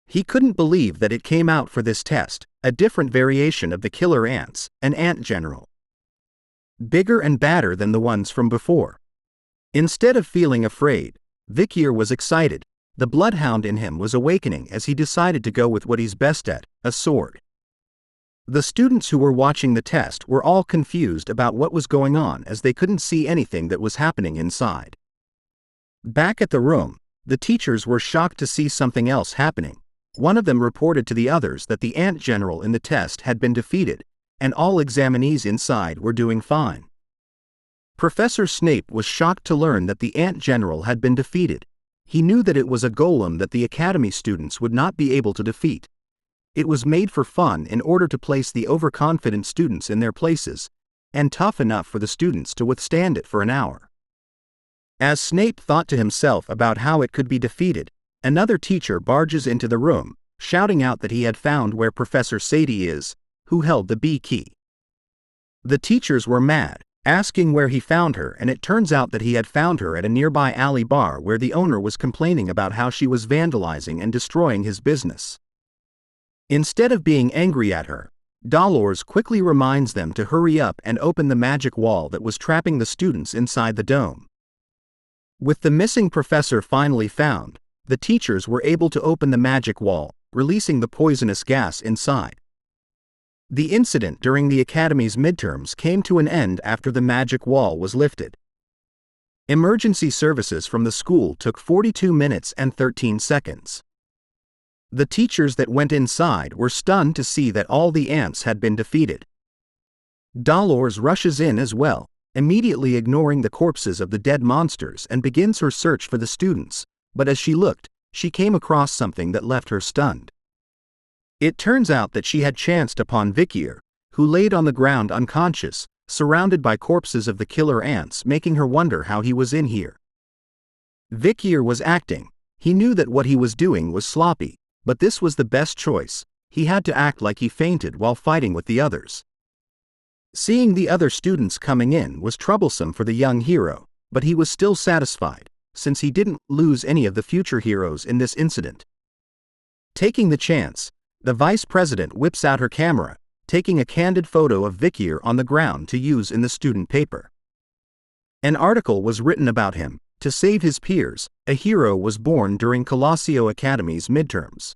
He couldn't believe that it came out for this test, a different variation of the killer ants, an ant general. Bigger and badder than the ones from before. Instead of feeling afraid, Vicier was excited. The bloodhound in him was awakening as he decided to go with what he's best at, a sword. The students who were watching the test were all confused about what was going on as they couldn't see anything that was happening inside. Back at the room, the teachers were shocked to see something else happening. One of them reported to the others that the ant general in the test had been defeated, and all examinees inside were doing fine. Professor Snape was shocked to learn that the ant general had been defeated. He knew that it was a golem that the academy students would not be able to defeat. It was made for fun in order to place the overconfident students in their places, and tough enough for the students to withstand it for an hour. As Snape thought to himself about how it could be defeated, another teacher barges into the room, shouting out that he had found where Professor Sadie is, who held the B key. The teachers were mad, asking where he found her, and it turns out that he had found her at a nearby alley bar where the owner was complaining about how she was vandalizing and destroying his business. Instead of being angry at her, Dolores quickly reminds them to hurry up and open the magic wall that was trapping the students inside the dome. With the missing professor finally found, the teachers were able to open the magic wall, releasing the poisonous gas inside. The incident during the Academy's midterms came to an end after the magic wall was lifted. Emergency services from the school took 42 minutes and 13 seconds. The teachers that went inside were stunned to see that all the ants had been defeated. Dolores rushes in as well, immediately ignoring the corpses of the dead monsters and begins her search for the students, but as she looked, she came across something that left her stunned. It turns out that she had chanced upon Vicier, who laid on the ground unconscious, surrounded by corpses of the killer ants, making her wonder how he was in here. Vicier was acting. He knew that what he was doing was sloppy, but this was the best choice. He had to act like he fainted while fighting with the others. Seeing the other students coming in was troublesome for the young hero, but he was still satisfied, since he didn't lose any of the future heroes in this incident. Taking the chance, the vice president whips out her camera, taking a candid photo of Vicier on the ground to use in the student paper. An article was written about him. To save his peers, a hero was born during Colosseo Academy's midterms.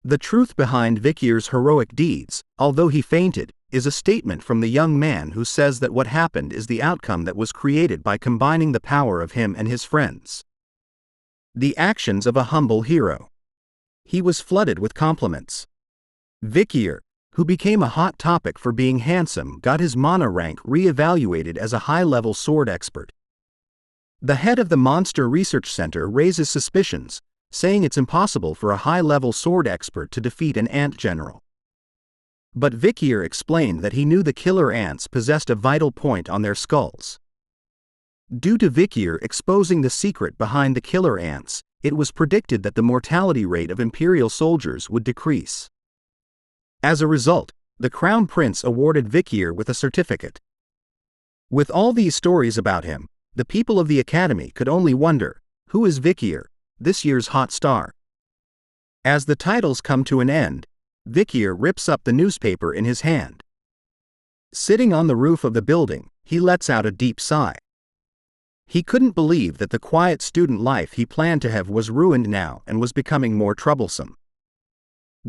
The truth behind Vicier's heroic deeds, although he fainted, is a statement from the young man who says that what happened is the outcome that was created by combining the power of him and his friends. The actions of a humble hero. He was flooded with compliments. Vicier, who became a hot topic for being handsome, got his mana rank re-evaluated as a high-level sword expert. The head of the Monster Research Center raises suspicions, saying it's impossible for a high-level sword expert to defeat an ant general. But Vicier explained that he knew the killer ants possessed a vital point on their skulls. Due to Vicier exposing the secret behind the killer ants, it was predicted that the mortality rate of Imperial soldiers would decrease. As a result, the Crown Prince awarded Vicier with a certificate. With all these stories about him, the people of the Academy could only wonder, who is Vicier, this year's hot star? As the titles come to an end, Vicier rips up the newspaper in his hand. Sitting on the roof of the building, he lets out a deep sigh. He couldn't believe that the quiet student life he planned to have was ruined now and was becoming more troublesome.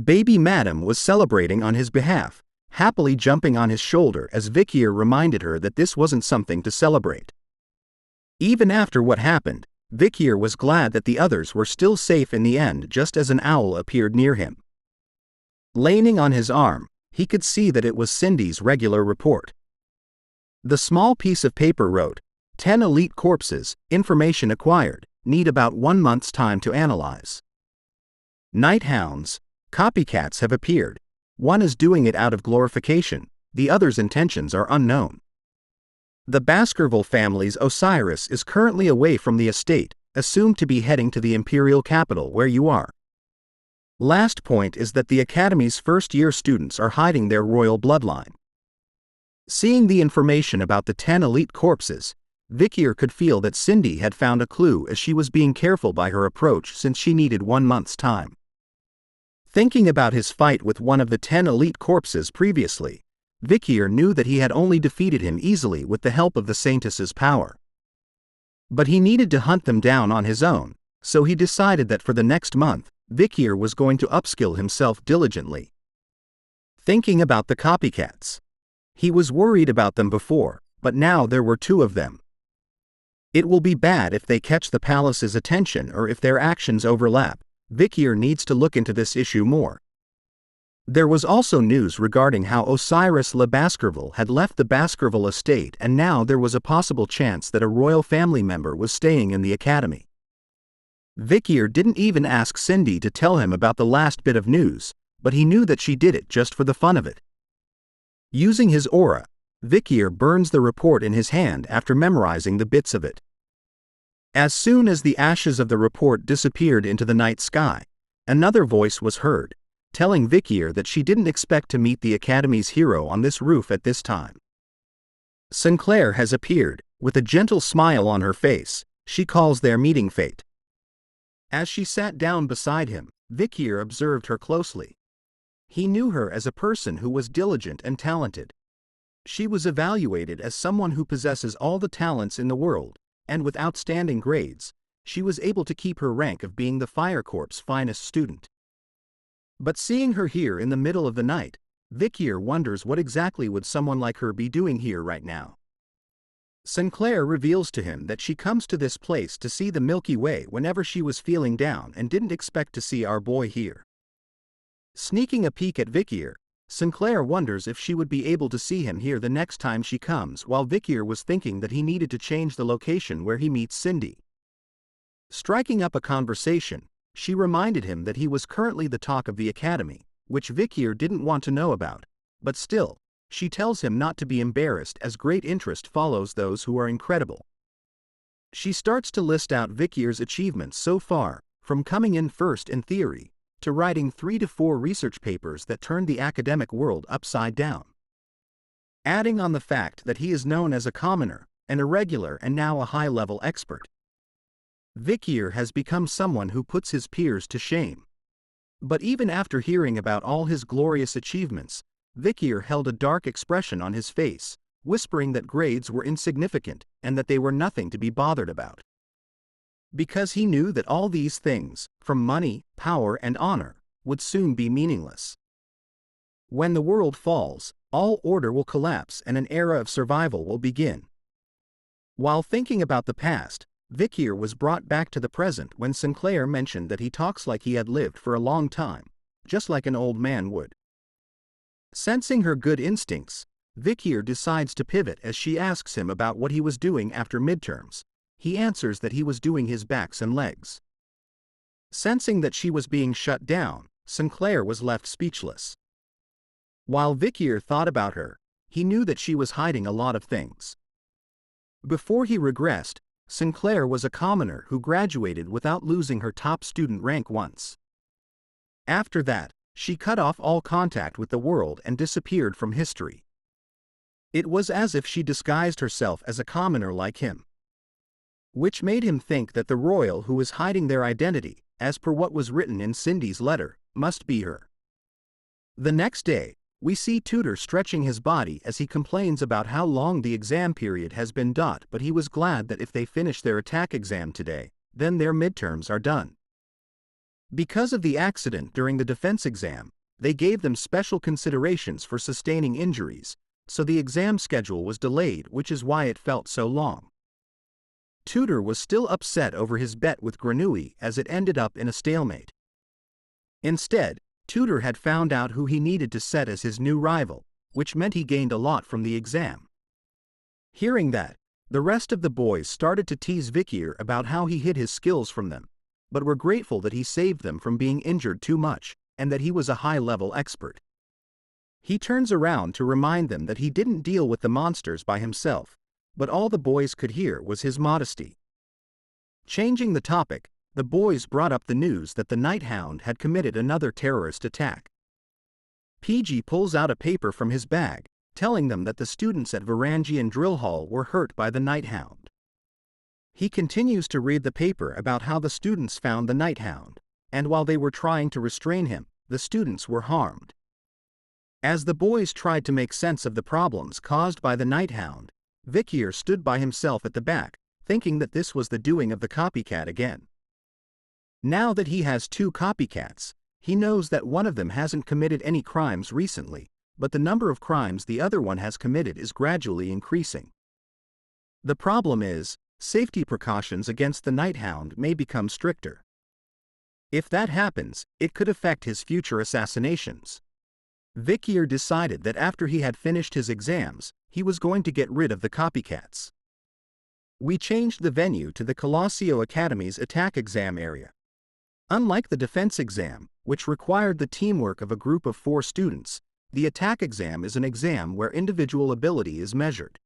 Baby Madam was celebrating on his behalf, happily jumping on his shoulder as Vicier reminded her that this wasn't something to celebrate. Even after what happened, Vicier was glad that the others were still safe in the end, just as an owl appeared near him. Leaning on his arm, he could see that it was Cindy's regular report. The small piece of paper wrote, 10 elite corpses, information acquired, need about 1 month's time to analyze. Night hounds, copycats have appeared. One is doing it out of glorification, the other's intentions are unknown. The Baskerville family's Osiris is currently away from the estate, assumed to be heading to the imperial capital where you are. Last point is that the Academy's first-year students are hiding their royal bloodline. Seeing the information about the 10 elite corpses, Vicier could feel that Cindy had found a clue as she was being careful by her approach since she needed 1 month's time. Thinking about his fight with one of the 10 elite corpses previously, Vicier knew that he had only defeated him easily with the help of the saintist's power. But he needed to hunt them down on his own, so he decided that for the next month, Vicier was going to upskill himself diligently. Thinking about the copycats. He was worried about them before, but now there were 2 of them. It will be bad if they catch the palace's attention or if their actions overlap. Vicier needs to look into this issue more. There was also news regarding how Osiris Le Baskerville had left the Baskerville estate, and now there was a possible chance that a royal family member was staying in the Academy. Vicier didn't even ask Cindy to tell him about the last bit of news, but he knew that she did it just for the fun of it. Using his aura, Vicier burns the report in his hand after memorizing the bits of it. As soon as the ashes of the report disappeared into the night sky, another voice was heard, telling Vicier that she didn't expect to meet the Academy's hero on this roof at this time. Sinclair has appeared, with a gentle smile on her face. She calls their meeting fate. As she sat down beside him, Vicier observed her closely. He knew her as a person who was diligent and talented. She was evaluated as someone who possesses all the talents in the world, and with outstanding grades, she was able to keep her rank of being the Fire Corps' finest student. But seeing her here in the middle of the night, Vicier wonders what exactly would someone like her be doing here right now. Sinclair reveals to him that she comes to this place to see the Milky Way whenever she was feeling down and didn't expect to see our boy here. Sneaking a peek at Vicier, Sinclair wonders if she would be able to see him here the next time she comes, while Vicier was thinking that he needed to change the location where he meets Cindy. Striking up a conversation, she reminded him that he was currently the talk of the academy, which Vicier didn't want to know about, but still, she tells him not to be embarrassed as great interest follows those who are incredible. She starts to list out Vicier's achievements so far, from coming in first in theory, to writing 3 to 4 research papers that turned the academic world upside down. Adding on the fact that he is known as a commoner, an irregular and now a high-level expert. Vicier has become someone who puts his peers to shame. But even after hearing about all his glorious achievements, Vicier held a dark expression on his face, whispering that grades were insignificant and that they were nothing to be bothered about. Because he knew that all these things, from money, power, and honor, would soon be meaningless. When the world falls, all order will collapse and an era of survival will begin. While thinking about the past, Vicier was brought back to the present when Sinclair mentioned that he talks like he had lived for a long time, just like an old man would. Sensing her good instincts, Vicier decides to pivot as she asks him about what he was doing after midterms. He answers that he was doing his backs and legs. Sensing that she was being shut down, Sinclair was left speechless. While Vicier thought about her, he knew that she was hiding a lot of things. Before he regressed, Sinclair was a commoner who graduated without losing her top student rank once. After that, she cut off all contact with the world and disappeared from history. It was as if she disguised herself as a commoner like him. Which made him think that the royal who was hiding their identity, as per what was written in Cindy's letter, must be her. The next day, we see Tutor stretching his body as he complains about how long the exam period has been, but he was glad that if they finish their attack exam today, then their midterms are done. Because of the accident during the defense exam, they gave them special considerations for sustaining injuries, so the exam schedule was delayed, which is why it felt so long. Tutor was still upset over his bet with Granui as it ended up in a stalemate. Instead, Tutor had found out who he needed to set as his new rival, which meant he gained a lot from the exam. Hearing that, the rest of the boys started to tease Vicier about how he hid his skills from them, but were grateful that he saved them from being injured too much, and that he was a high-level expert. He turns around to remind them that he didn't deal with the monsters by himself, but all the boys could hear was his modesty. Changing the topic, the boys brought up the news that the Night Hound had committed another terrorist attack. PG pulls out a paper from his bag, telling them that the students at Varangian Drill Hall were hurt by the Night Hound. He continues to read the paper about how the students found the Night Hound, and while they were trying to restrain him, the students were harmed. As the boys tried to make sense of the problems caused by the Night Hound, Vicier stood by himself at the back, thinking that this was the doing of the copycat again. Now that he has 2 copycats, he knows that one of them hasn't committed any crimes recently, but the number of crimes the other one has committed is gradually increasing. The problem is, safety precautions against the Night Hound may become stricter. If that happens, it could affect his future assassinations. Vicier decided that after he had finished his exams, he was going to get rid of the copycats. We changed the venue to the Colosseo Academy's attack exam area. Unlike the defense exam, which required the teamwork of a group of 4 students, the attack exam is an exam where individual ability is measured.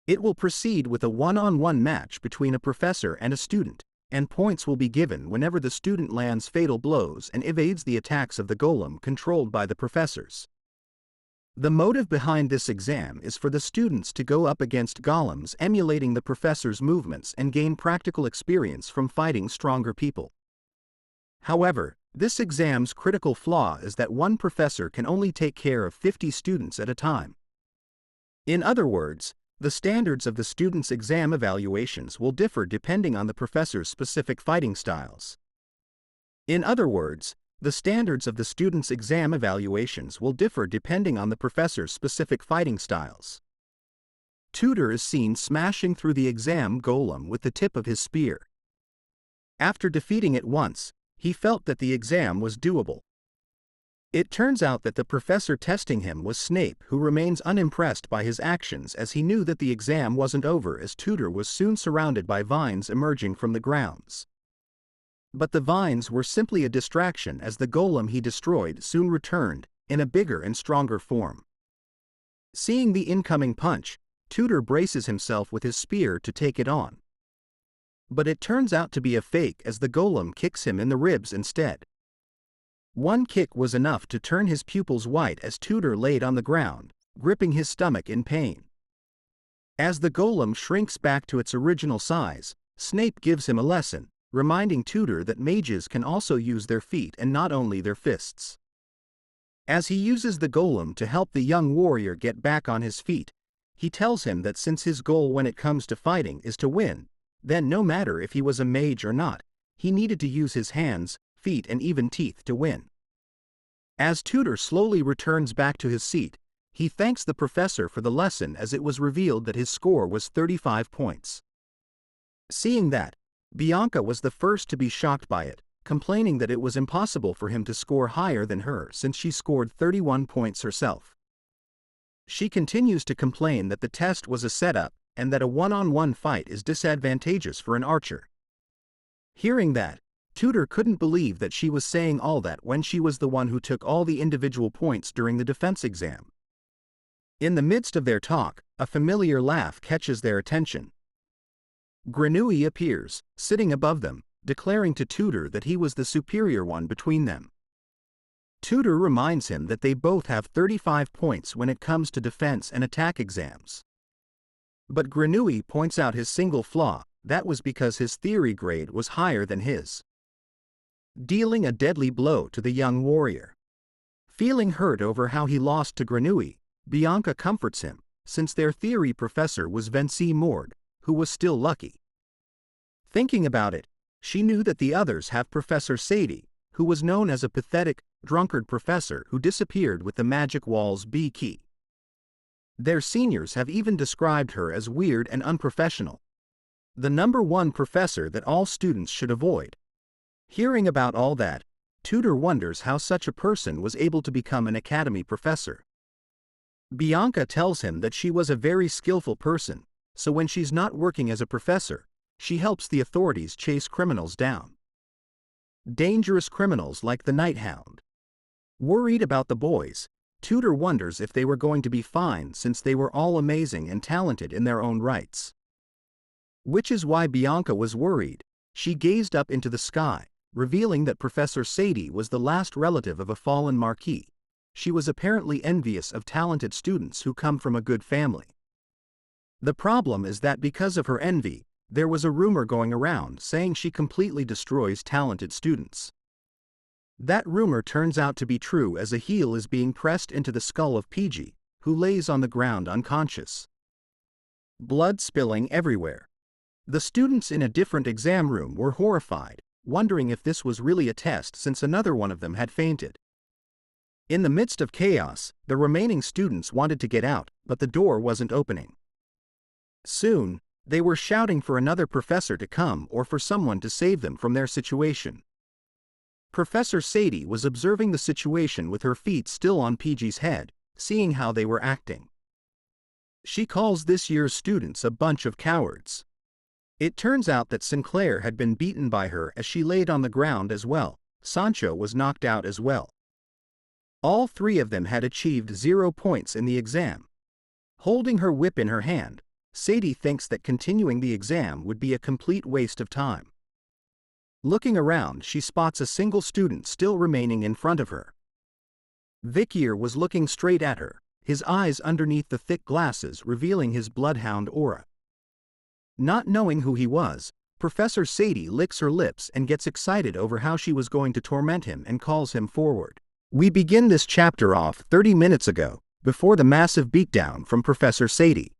It will proceed with a one-on-one match between a professor and a student, and points will be given whenever the student lands fatal blows and evades the attacks of the golem controlled by the professors. The motive behind this exam is for the students to go up against golems emulating the professor's movements and gain practical experience from fighting stronger people. However, This exam's critical flaw is that one professor can only take care of 50 students at a time. In other words, the standards of the students' exam evaluations will differ depending on the professor's specific fighting styles. In other words, the standards of the students' exam evaluations will differ depending on the professor's specific fighting styles. Tutor is seen smashing through the exam golem with the tip of his spear. After defeating it once, he felt that the exam was doable. It turns out that the professor testing him was Snape, who remains unimpressed by his actions as he knew that the exam wasn't over as Tutor was soon surrounded by vines emerging from the grounds. But the vines were simply a distraction as the golem he destroyed soon returned, in a bigger and stronger form. Seeing the incoming punch, Tutor braces himself with his spear to take it on. But it turns out to be a fake as the golem kicks him in the ribs instead. One kick was enough to turn his pupils white as Tutor laid on the ground, gripping his stomach in pain. As the golem shrinks back to its original size, Snape gives him a lesson, reminding Tutor that mages can also use their feet and not only their fists. As he uses the golem to help the young warrior get back on his feet, he tells him that since his goal when it comes to fighting is to win, then no matter if he was a mage or not, he needed to use his hands, feet and even teeth to win. As Tutor slowly returns back to his seat, he thanks the professor for the lesson as it was revealed that his score was 35 points. Seeing that, Bianca was the first to be shocked by it, complaining that it was impossible for him to score higher than her since she scored 31 points herself. She continues to complain that the test was a setup and that a one-on-one fight is disadvantageous for an archer. Hearing that, Tutor couldn't believe that she was saying all that when she was the one who took all the individual points during the defense exam. In the midst of their talk, a familiar laugh catches their attention. Grenouille appears, sitting above them, declaring to Tutor that he was the superior one between them. Tutor reminds him that they both have 35 points when it comes to defense and attack exams. But Grenouille points out his single flaw, that was because his theory grade was higher than his. Dealing a deadly blow to the young warrior. Feeling hurt over how he lost to Grenouille, Bianca comforts him, since their theory professor was Vicier, who was still lucky. Thinking about it, she knew that the others have Professor Sadie, who was known as a pathetic, drunkard professor who disappeared with the magic wall's B key. Their seniors have even described her as weird and unprofessional. The number one professor that all students should avoid. Hearing about all that, Tutor wonders how such a person was able to become an academy professor. Bianca tells him that she was a very skillful person, so when she's not working as a professor, she helps the authorities chase criminals down. Dangerous criminals like the Hound. Worried about the boys, Tutor wonders if they were going to be fine since they were all amazing and talented in their own rights. Which is why Bianca was worried. She gazed up into the sky, revealing that Professor Sadie was the last relative of a fallen marquis. She was apparently envious of talented students who come from a good family. The problem is that because of her envy, there was a rumor going around saying she completely destroys talented students. That rumor turns out to be true as a heel is being pressed into the skull of PG, who lays on the ground unconscious. Blood spilling everywhere. The students in a different exam room were horrified, wondering if this was really a test since another one of them had fainted. In the midst of chaos, the remaining students wanted to get out, but the door wasn't opening. Soon, they were shouting for another professor to come or for someone to save them from their situation. Professor Sadie was observing the situation with her feet still on PG's head, seeing how they were acting. She calls this year's students a bunch of cowards. It turns out that Sinclair had been beaten by her as she laid on the ground as well. Sancho was knocked out as well. All three of them had achieved 0 points in the exam. Holding her whip in her hand, Sadie thinks that continuing the exam would be a complete waste of time. Looking around, she spots a single student still remaining in front of her. Vicier was looking straight at her, his eyes underneath the thick glasses revealing his BloodHound aura. Not knowing who he was, Professor Sadie licks her lips and gets excited over how she was going to torment him and calls him forward. We begin this chapter off 30 minutes ago, before the massive beatdown from Professor Sadie.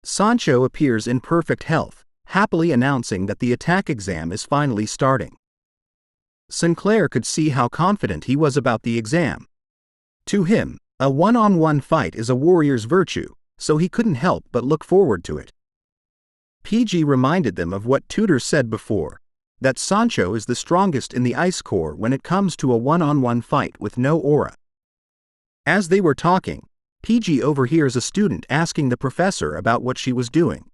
Sancho appears in perfect health, happily announcing that the attack exam is finally starting. Sinclair could see how confident he was about the exam. To him, a one-on-one fight is a warrior's virtue, so he couldn't help but look forward to it. PG reminded them of what Tudor said before, that Sancho is the strongest in the Ice Corps when it comes to a one-on-one fight with no aura. As they were talking, PG overhears a student asking the professor about what she was doing.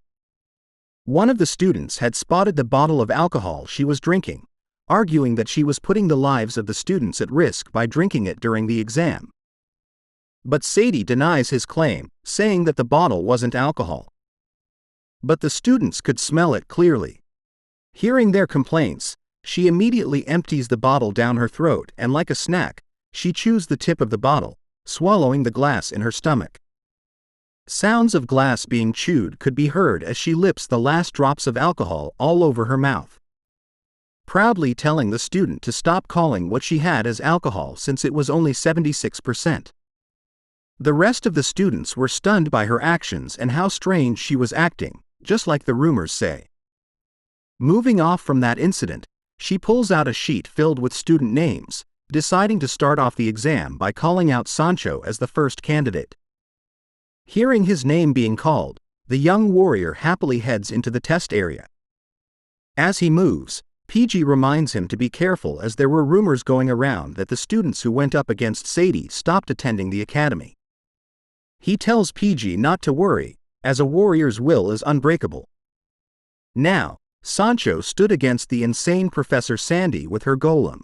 One of the students had spotted the bottle of alcohol she was drinking, arguing that she was putting the lives of the students at risk by drinking it during the exam. But Sadie denies his claim, saying that the bottle wasn't alcohol. But the students could smell it clearly. Hearing their complaints, she immediately empties the bottle down her throat and, like a snack, she chews the tip of the bottle, swallowing the glass in her stomach. Sounds of glass being chewed could be heard as she lips the last drops of alcohol all over her mouth, proudly telling the student to stop calling what she had as alcohol since it was only 76%. The rest of the students were stunned by her actions and how strange she was acting, just like the rumors say. Moving off from that incident, she pulls out a sheet filled with student names, deciding to start off the exam by calling out Sancho as the first candidate. Hearing his name being called, the young warrior happily heads into the test area. As he moves, PG reminds him to be careful as there were rumors going around that the students who went up against Sadie stopped attending the academy. He tells PG not to worry, as a warrior's will is unbreakable. Now, Sancho stood against the insane Professor Sandy with her golem.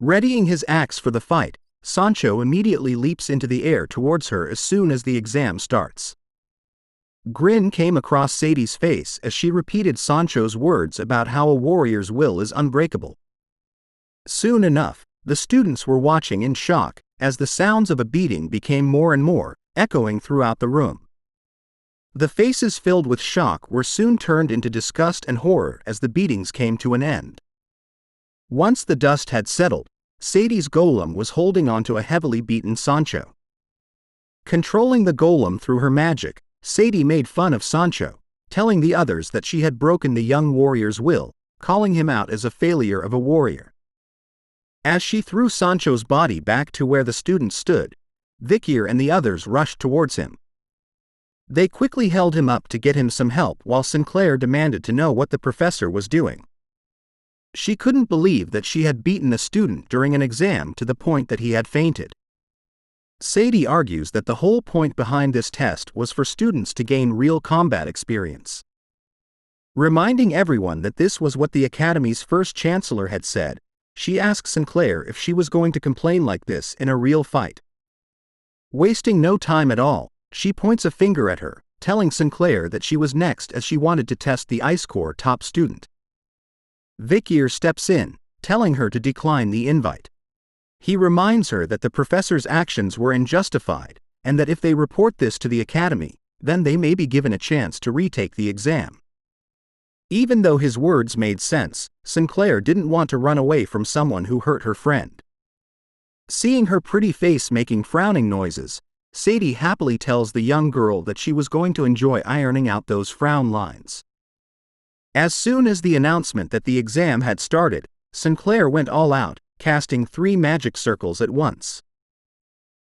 Readying his axe for the fight, Sancho immediately leaps into the air towards her as soon as the exam starts. Grin came across Sadie's face as she repeated Sancho's words about how a warrior's will is unbreakable. Soon enough, the students were watching in shock as the sounds of a beating became more and more, echoing throughout the room. The faces filled with shock were soon turned into disgust and horror as the beatings came to an end. Once the dust had settled, Sadie's golem was holding onto a heavily beaten Sancho. Controlling the golem through her magic, Sadie made fun of Sancho, telling the others that she had broken the young warrior's will, calling him out as a failure of a warrior. As she threw Sancho's body back to where the students stood, Vicier and the others rushed towards him. They quickly held him up to get him some help while Sinclair demanded to know what the professor was doing. She couldn't believe that she had beaten a student during an exam to the point that he had fainted. Sadie argues that the whole point behind this test was for students to gain real combat experience. Reminding everyone that this was what the Academy's first chancellor had said, she asks Sinclair if she was going to complain like this in a real fight. Wasting no time at all, she points a finger at her, telling Sinclair that she was next as she wanted to test the Ice Corps top student. Vicier steps in, telling her to decline the invite. He reminds her that the professor's actions were unjustified, and that if they report this to the Academy, then they may be given a chance to retake the exam. Even though his words made sense, Sinclair didn't want to run away from someone who hurt her friend. Seeing her pretty face making frowning noises, Sadie happily tells the young girl that she was going to enjoy ironing out those frown lines. As soon as the announcement that the exam had started, Sinclair went all out, casting 3 magic circles at once.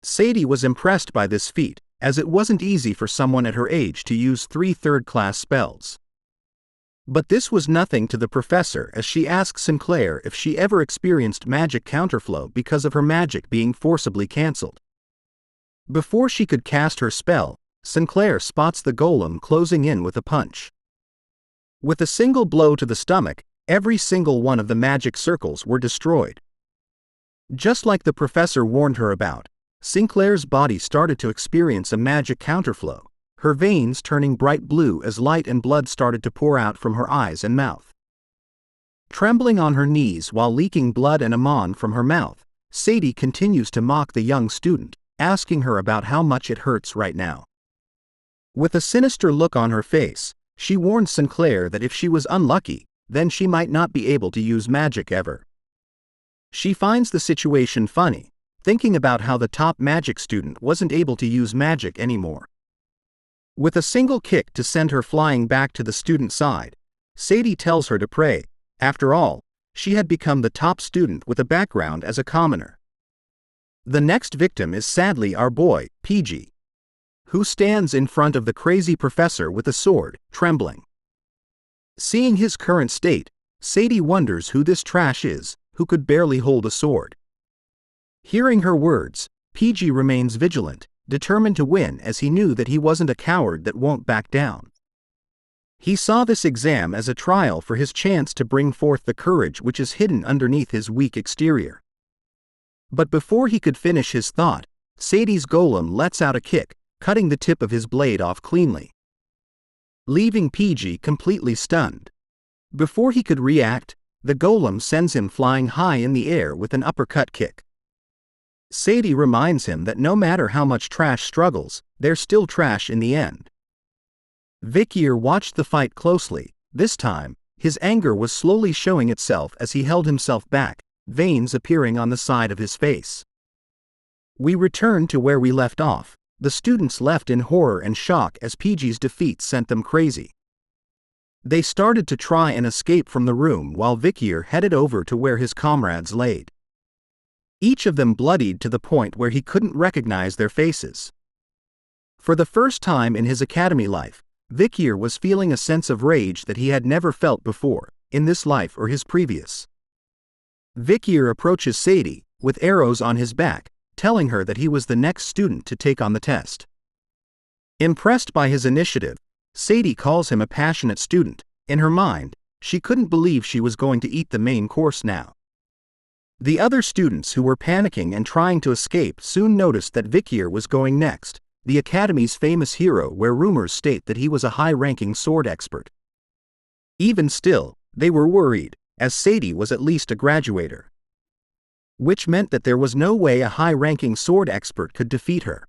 Sadie was impressed by this feat, as it wasn't easy for someone at her age to use 3 third-class spells. But this was nothing to the professor as she asked Sinclair if she ever experienced magic counterflow because of her magic being forcibly cancelled. Before she could cast her spell, Sinclair spots the golem closing in with a punch. With a single blow to the stomach, every single one of the magic circles were destroyed. Just like the professor warned her about, Sinclair's body started to experience a magic counterflow, her veins turning bright blue as light and blood started to pour out from her eyes and mouth. Trembling on her knees while leaking blood and amon from her mouth, Sadie continues to mock the young student, asking her about how much it hurts right now. With a sinister look on her face, she warned Sinclair that if she was unlucky, then she might not be able to use magic ever. She finds the situation funny, thinking about how the top magic student wasn't able to use magic anymore. With a single kick to send her flying back to the student side, Sadie tells her to pray. After all, she had become the top student with a background as a commoner. The next victim is sadly our boy, PG, who stands in front of the crazy professor with a sword, trembling. Seeing his current state, Sadie wonders who this trash is, who could barely hold a sword. Hearing her words, PG remains vigilant, determined to win as he knew that he wasn't a coward that won't back down. He saw this exam as a trial for his chance to bring forth the courage which is hidden underneath his weak exterior. But before he could finish his thought, Sadie's golem lets out a kick, cutting the tip of his blade off cleanly, leaving PG completely stunned. Before he could react, the golem sends him flying high in the air with an uppercut kick. Sadie reminds him that no matter how much trash struggles, they're still trash in the end. Vicier watched the fight closely. This time, his anger was slowly showing itself as he held himself back, veins appearing on the side of his face. We return to where we left off. The students left in horror and shock as PG's defeat sent them crazy. They started to try and escape from the room while Vicier headed over to where his comrades laid. Each of them bloodied to the point where he couldn't recognize their faces. For the first time in his academy life, Vicier was feeling a sense of rage that he had never felt before, in this life or his previous. Vicier approaches Sadie, with arrows on his back, telling her that he was the next student to take on the test. Impressed by his initiative, Sadie calls him a passionate student. In her mind, she couldn't believe she was going to eat the main course now. The other students who were panicking and trying to escape soon noticed that Vicier was going next, the Academy's famous hero, where rumors state that he was a high-ranking sword expert. Even still, they were worried, as Sadie was at least a graduator, which meant that there was no way a high-ranking sword expert could defeat her.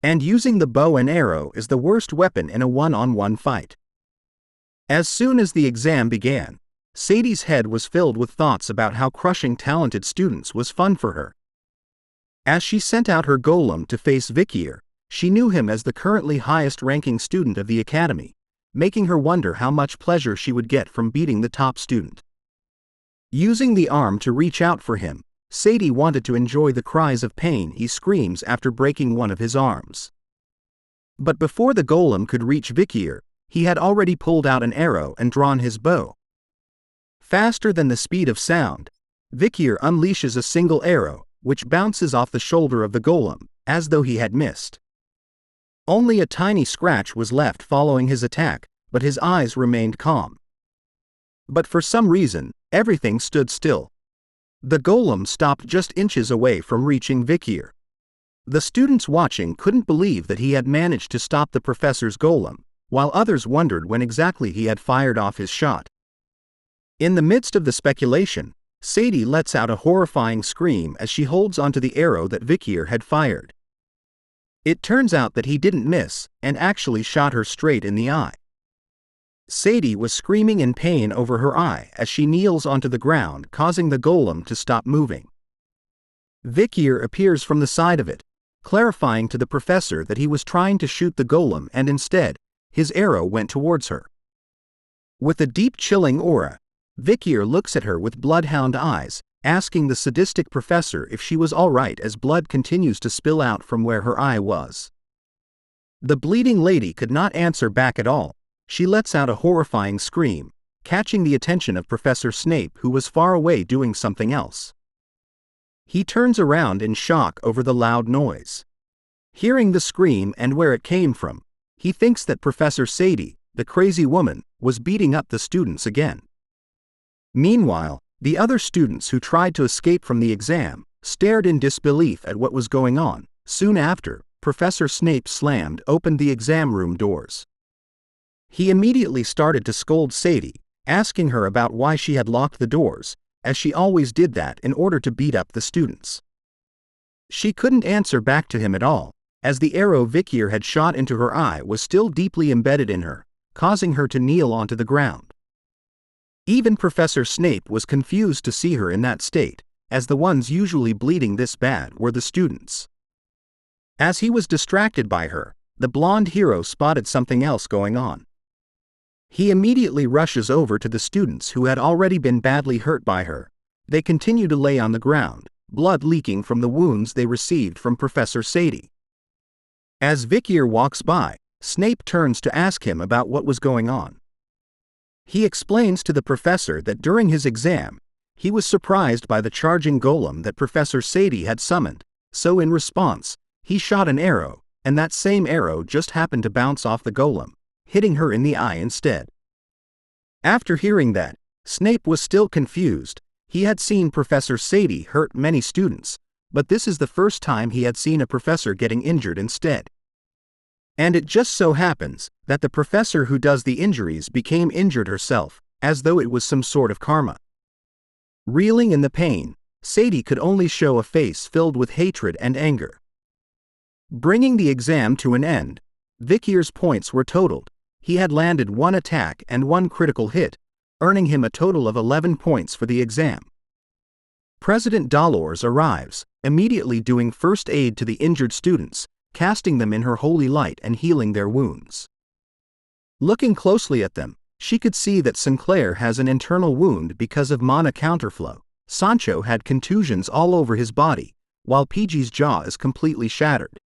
And using the bow and arrow is the worst weapon in a one-on-one fight. As soon as the exam began, Sadie's head was filled with thoughts about how crushing talented students was fun for her. As she sent out her golem to face Vicier, she knew him as the currently highest-ranking student of the academy, making her wonder how much pleasure she would get from beating the top student. Using the arm to reach out for him, Sadie wanted to enjoy the cries of pain he screams after breaking one of his arms. But before the golem could reach Vicier, he had already pulled out an arrow and drawn his bow. Faster than the speed of sound, Vicier unleashes a single arrow, which bounces off the shoulder of the golem, as though he had missed. Only a tiny scratch was left following his attack, but his eyes remained calm. But for some reason, everything stood still. The golem stopped just inches away from reaching Vicier. The students watching couldn't believe that he had managed to stop the professor's golem, while others wondered when exactly he had fired off his shot. In the midst of the speculation, Sadie lets out a horrifying scream as she holds onto the arrow that Vicier had fired. It turns out that he didn't miss, and actually shot her straight in the eye. Sadie was screaming in pain over her eye as she kneels onto the ground, causing the golem to stop moving. Vicier appears from the side of it, clarifying to the professor that he was trying to shoot the golem and instead, his arrow went towards her. With a deep chilling aura, Vicier looks at her with bloodhound eyes, asking the sadistic professor if she was all right as blood continues to spill out from where her eye was. The bleeding lady could not answer back at all. She lets out a horrifying scream, catching the attention of Professor Snape, who was far away doing something else. He turns around in shock over the loud noise. Hearing the scream and where it came from, he thinks that Professor Sadie, the crazy woman, was beating up the students again. Meanwhile, the other students who tried to escape from the exam stared in disbelief at what was going on. Soon after, Professor Snape slammed open the exam room doors. He immediately started to scold Sadie, asking her about why she had locked the doors, as she always did that in order to beat up the students. She couldn't answer back to him at all, as the arrow Vicier had shot into her eye was still deeply embedded in her, causing her to kneel onto the ground. Even Professor Snape was confused to see her in that state, as the ones usually bleeding this bad were the students. As he was distracted by her, the blonde hero spotted something else going on. He immediately rushes over to the students who had already been badly hurt by her. They continue to lay on the ground, blood leaking from the wounds they received from Professor Sadie. As Vicier walks by, Snape turns to ask him about what was going on. He explains to the professor that during his exam, he was surprised by the charging golem that Professor Sadie had summoned, so in response, he shot an arrow, and that same arrow just happened to bounce off the golem, hitting her in the eye instead. After hearing that, Snape was still confused. He had seen Professor Sadie hurt many students, but this is the first time he had seen a professor getting injured instead. And it just so happens that the professor who does the injuries became injured herself, as though it was some sort of karma. Reeling in the pain, Sadie could only show a face filled with hatred and anger. Bringing the exam to an end, Vicier's points were totaled. He had landed 1 attack and 1 critical hit, earning him a total of 11 points for the exam. President Dolores arrives, immediately doing first aid to the injured students, casting them in her holy light and healing their wounds. Looking closely at them, she could see that Sinclair has an internal wound because of mana counterflow. Sancho had contusions all over his body, while PG's jaw is completely shattered.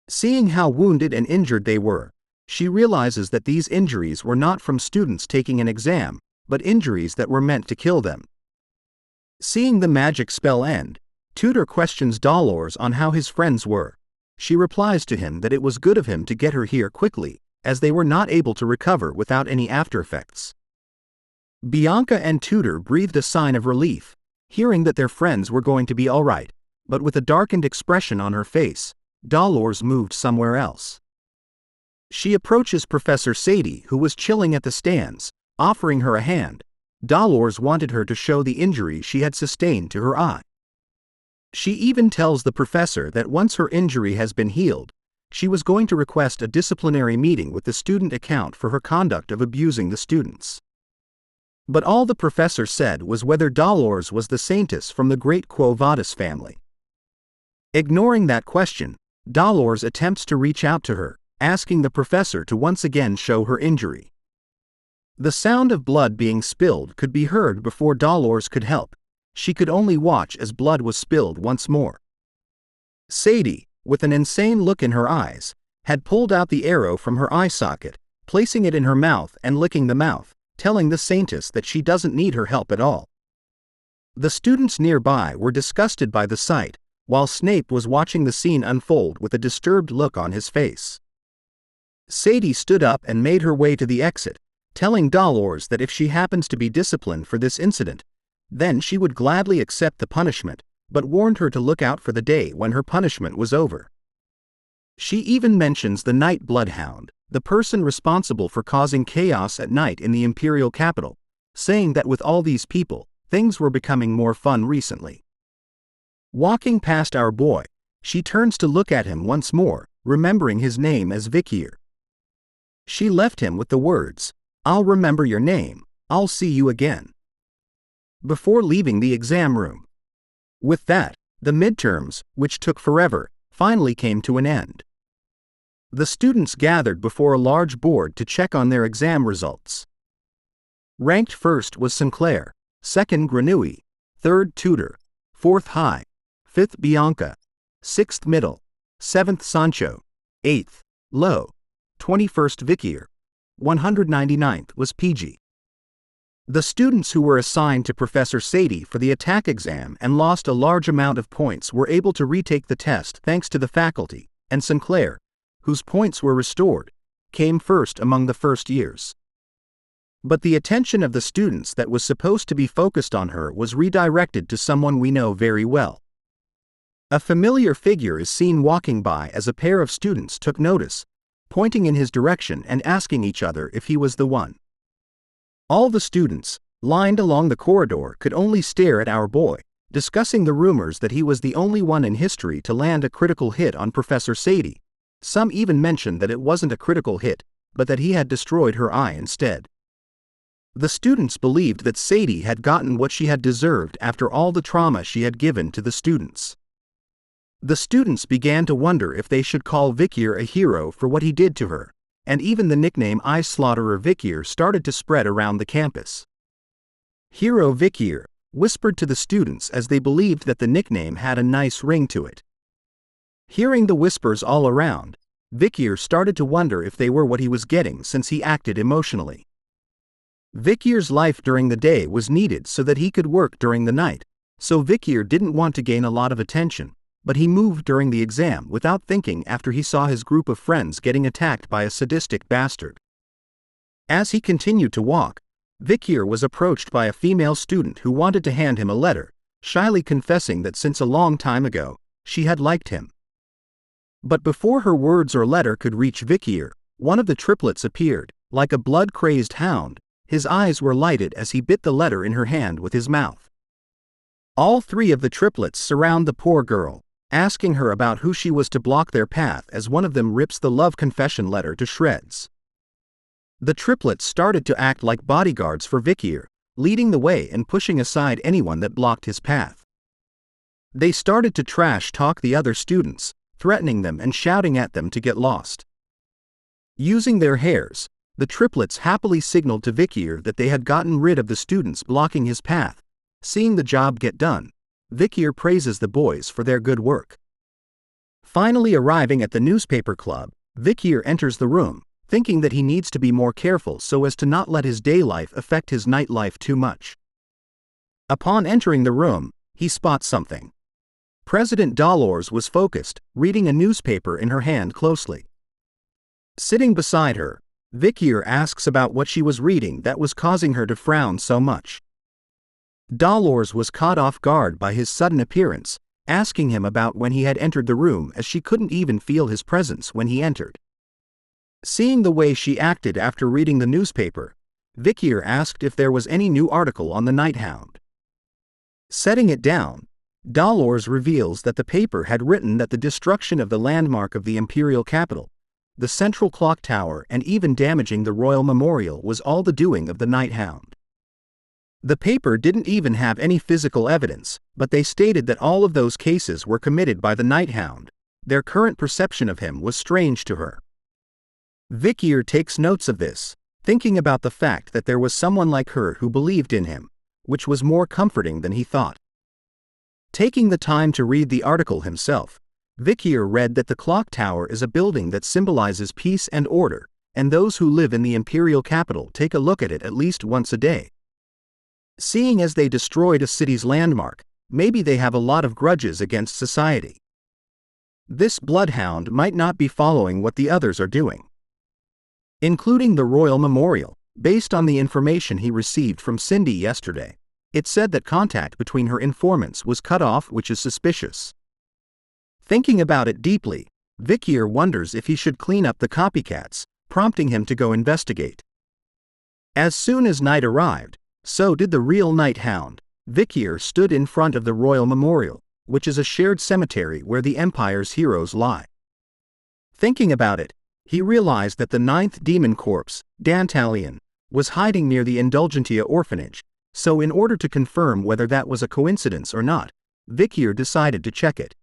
Seeing how wounded and injured they were, she realizes that these injuries were not from students taking an exam, but injuries that were meant to kill them. Seeing the magic spell end, Tutor questions Dolores on how his friends were. She replies to him that it was good of him to get her here quickly, as they were not able to recover without any aftereffects. Bianca and Tutor breathed a sign of relief, hearing that their friends were going to be alright, but with a darkened expression on her face, Dolores moved somewhere else. She approaches Professor Sadie, who was chilling at the stands, offering her a hand. Dolores wanted her to show the injury she had sustained to her eye. She even tells the professor that once her injury has been healed, she was going to request a disciplinary meeting with the student account for her conduct of abusing the students. But all the professor said was whether Dolores was the saintist from the great Quo Vadis family. Ignoring that question, Dolores attempts to reach out to her, asking the professor to once again show her injury. The sound of blood being spilled could be heard before Dolores could help. She could only watch as blood was spilled once more. Sadie, with an insane look in her eyes, had pulled out the arrow from her eye socket, placing it in her mouth and licking the mouth, telling the saintess that she doesn't need her help at all. The students nearby were disgusted by the sight, while Snape was watching the scene unfold with a disturbed look on his face. Sadie stood up and made her way to the exit, telling Dolores that if she happens to be disciplined for this incident, then she would gladly accept the punishment, but warned her to look out for the day when her punishment was over. She even mentions the night BloodHound, the person responsible for causing chaos at night in the imperial capital, saying that with all these people, things were becoming more fun recently. Walking past our boy, she turns to look at him once more, remembering his name as Vicier. She left him with the words, "I'll remember your name, I'll see you again," before leaving the exam room. With that, the midterms, which took forever, finally came to an end. The students gathered before a large board to check on their exam results. Ranked first was Sinclair, second Granui, third Tutor, fourth High, fifth Bianca, sixth Middle, seventh Sancho, eighth Low, 21st Vicier, 199th was PG. The students who were assigned to Professor Sadie for the attack exam and lost a large amount of points were able to retake the test thanks to the faculty, and Sinclair, whose points were restored, came first among the first years. But the attention of the students that was supposed to be focused on her was redirected to someone we know very well. A familiar figure is seen walking by as a pair of students took notice, pointing in his direction and asking each other if he was the one. All the students, lined along the corridor, could only stare at our boy, discussing the rumors that he was the only one in history to land a critical hit on Professor Sadie. Some even mentioned that it wasn't a critical hit, but that he had destroyed her eye instead. The students believed that Sadie had gotten what she had deserved after all the trauma she had given to the students. The students began to wonder if they should call Vicier a hero for what he did to her, and even the nickname Eye Slaughterer Vicier started to spread around the campus. Hero Vicier whispered to the students as they believed that the nickname had a nice ring to it. Hearing the whispers all around, Vicier started to wonder if they were what he was getting since he acted emotionally. Vicier's life during the day was needed so that he could work during the night, so Vicier didn't want to gain a lot of attention, but he moved during the exam without thinking after he saw his group of friends getting attacked by a sadistic bastard. As he continued to walk, Vicier was approached by a female student who wanted to hand him a letter, shyly confessing that since a long time ago, she had liked him. But before her words or letter could reach Vicier, one of the triplets appeared, like a blood-crazed hound. His eyes were lighted as he bit the letter in her hand with his mouth. All three of the triplets surround the poor girl, asking her about who she was to block their path as one of them rips the love confession letter to shreds. The triplets started to act like bodyguards for Vicier, leading the way and pushing aside anyone that blocked his path. They started to trash-talk the other students, threatening them and shouting at them to get lost. Using their hairs, the triplets happily signaled to Vicier that they had gotten rid of the students blocking his path. Seeing the job get done, Vicier praises the boys for their good work. Finally arriving at the newspaper club, Vicier enters the room, thinking that he needs to be more careful so as to not let his day life affect his night life too much. Upon entering the room, he spots something. President Dolores was focused, reading a newspaper in her hand closely. Sitting beside her, Vicier asks about what she was reading that was causing her to frown so much. Dolores was caught off guard by his sudden appearance, asking him about when he had entered the room as she couldn't even feel his presence when he entered. Seeing the way she acted after reading the newspaper, Vicier asked if there was any new article on the Hound. Setting it down, Dolores reveals that the paper had written that the destruction of the landmark of the imperial capital, the central clock tower, and even damaging the royal memorial was all the doing of the Hound. The paper didn't even have any physical evidence, but they stated that all of those cases were committed by the Hound. Their current perception of him was strange to her. Vicier takes notes of this, thinking about the fact that there was someone like her who believed in him, which was more comforting than he thought. Taking the time to read the article himself, Vicier read that the clock tower is a building that symbolizes peace and order, and those who live in the imperial capital take a look at it at least once a day. Seeing as they destroyed a city's landmark, maybe they have a lot of grudges against society. This bloodhound might not be following what the others are doing, including the royal memorial. Based on the information he received from Cindy yesterday, it said that contact between her informants was cut off, which is suspicious. Thinking about it deeply, Vicier wonders if he should clean up the copycats, prompting him to go investigate. As soon as night arrived, so did the real Hound. Vicier stood in front of the royal memorial, which is a shared cemetery where the Empire's heroes lie. Thinking about it, he realized that the 9th demon corpse, Dantalion, was hiding near the Indulgentia orphanage, so in order to confirm whether that was a coincidence or not, Vicier decided to check it.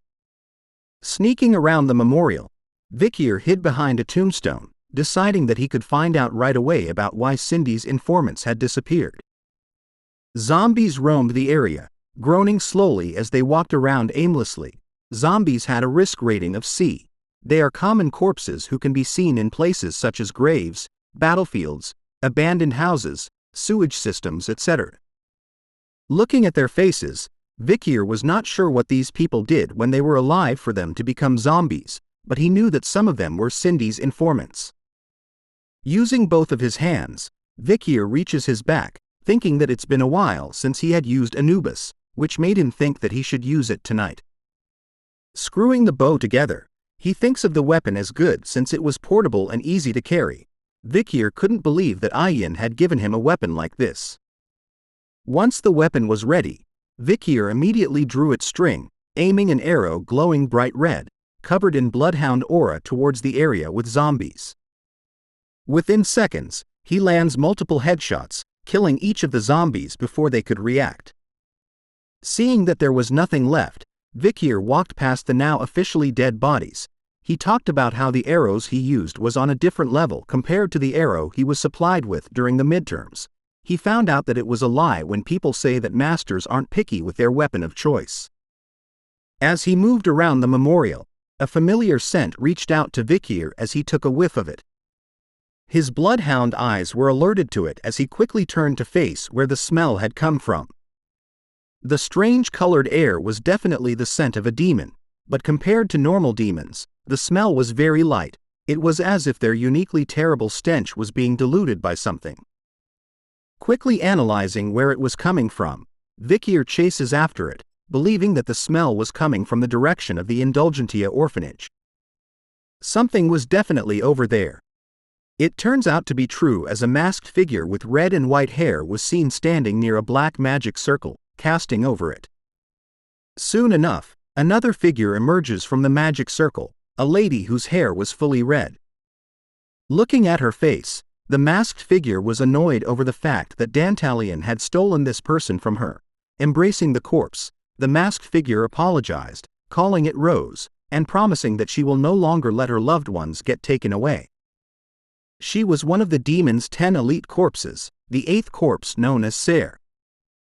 Sneaking around the memorial, Vicier hid behind a tombstone, deciding that he could find out right away about why Cindy's informants had disappeared. Zombies roamed the area, groaning slowly as they walked around aimlessly. Zombies had a risk rating of C. They are common corpses who can be seen in places such as graves, battlefields, abandoned houses, sewage systems, etc. Looking at their faces, Vicier was not sure what these people did when they were alive for them to become zombies, but he knew that some of them were Cindy's informants. Using both of his hands, Vicier reaches his back, thinking that it's been a while since he had used Anubis, which made him think that he should use it tonight. Screwing the bow together, he thinks of the weapon as good since it was portable and easy to carry. Vicier couldn't believe that Ayin had given him a weapon like this. Once the weapon was ready, Vicier immediately drew its string, aiming an arrow glowing bright red, covered in bloodhound aura towards the area with zombies. Within seconds, he lands multiple headshots, killing each of the zombies before they could react. Seeing that there was nothing left, Vicier walked past the now officially dead bodies. He talked about how the arrows he used was on a different level compared to the arrow he was supplied with during the midterms. He found out that it was a lie when people say that masters aren't picky with their weapon of choice. As he moved around the memorial, a familiar scent reached out to Vicier as he took a whiff of it. His bloodhound eyes were alerted to it as he quickly turned to face where the smell had come from. The strange colored air was definitely the scent of a demon, but compared to normal demons, the smell was very light. It was as if their uniquely terrible stench was being diluted by something. Quickly analyzing where it was coming from, Vicier chases after it, believing that the smell was coming from the direction of the Indulgentia orphanage. Something was definitely over there. It turns out to be true as a masked figure with red and white hair was seen standing near a black magic circle, casting over it. Soon enough, another figure emerges from the magic circle, a lady whose hair was fully red. Looking at her face, the masked figure was annoyed over the fact that Dantalion had stolen this person from her. Embracing the corpse, the masked figure apologized, calling it Rose, and promising that she will no longer let her loved ones get taken away. She was one of the demon's 10 elite corpses, the 8th corpse known as Ser.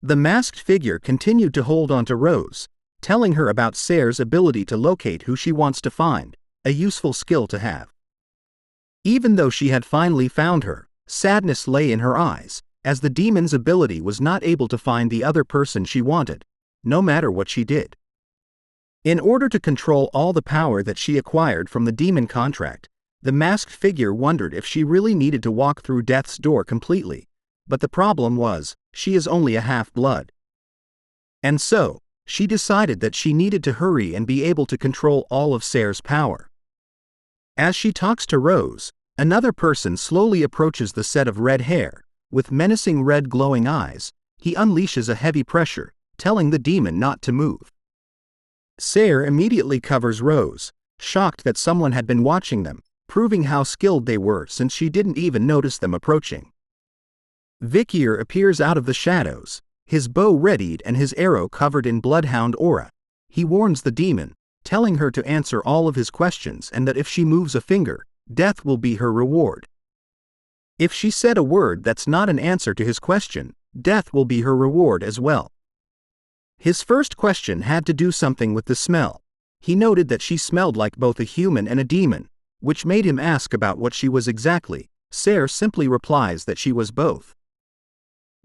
The masked figure continued to hold on to Rose, telling her about Ser's ability to locate who she wants to find, a useful skill to have. Even though she had finally found her, sadness lay in her eyes, as the demon's ability was not able to find the other person she wanted, no matter what she did. In order to control all the power that she acquired from the demon contract, the masked figure wondered if she really needed to walk through death's door completely, but the problem was, she is only a half-blood. And so, she decided that she needed to hurry and be able to control all of Ser's power. As she talks to Rose, another person slowly approaches the set of red hair. With menacing red glowing eyes, he unleashes a heavy pressure, telling the demon not to move. Ser immediately covers Rose, shocked that someone had been watching them, proving how skilled they were since she didn't even notice them approaching. Vicier appears out of the shadows, his bow readied and his arrow covered in bloodhound aura. He warns the demon, telling her to answer all of his questions and that if she moves a finger, death will be her reward. If she said a word that's not an answer to his question, death will be her reward as well. His first question had to do something with the smell. He noted that she smelled like both a human and a demon, which made him ask about what she was exactly. Ser simply replies that she was both.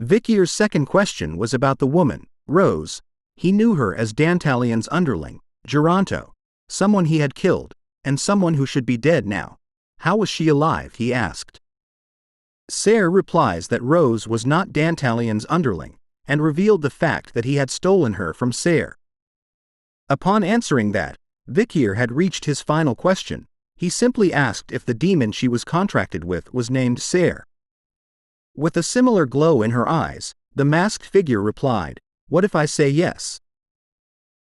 Vicier's second question was about the woman, Rose. He knew her as Dantalion's underling, Geronto, someone he had killed, and someone who should be dead now. How was she alive, he asked. Ser replies that Rose was not Dantalion's underling, and revealed the fact that he had stolen her from Ser. Upon answering that, Vicier had reached his final question. He simply asked if the demon she was contracted with was named Ser. With a similar glow in her eyes, the masked figure replied, "What if I say yes?"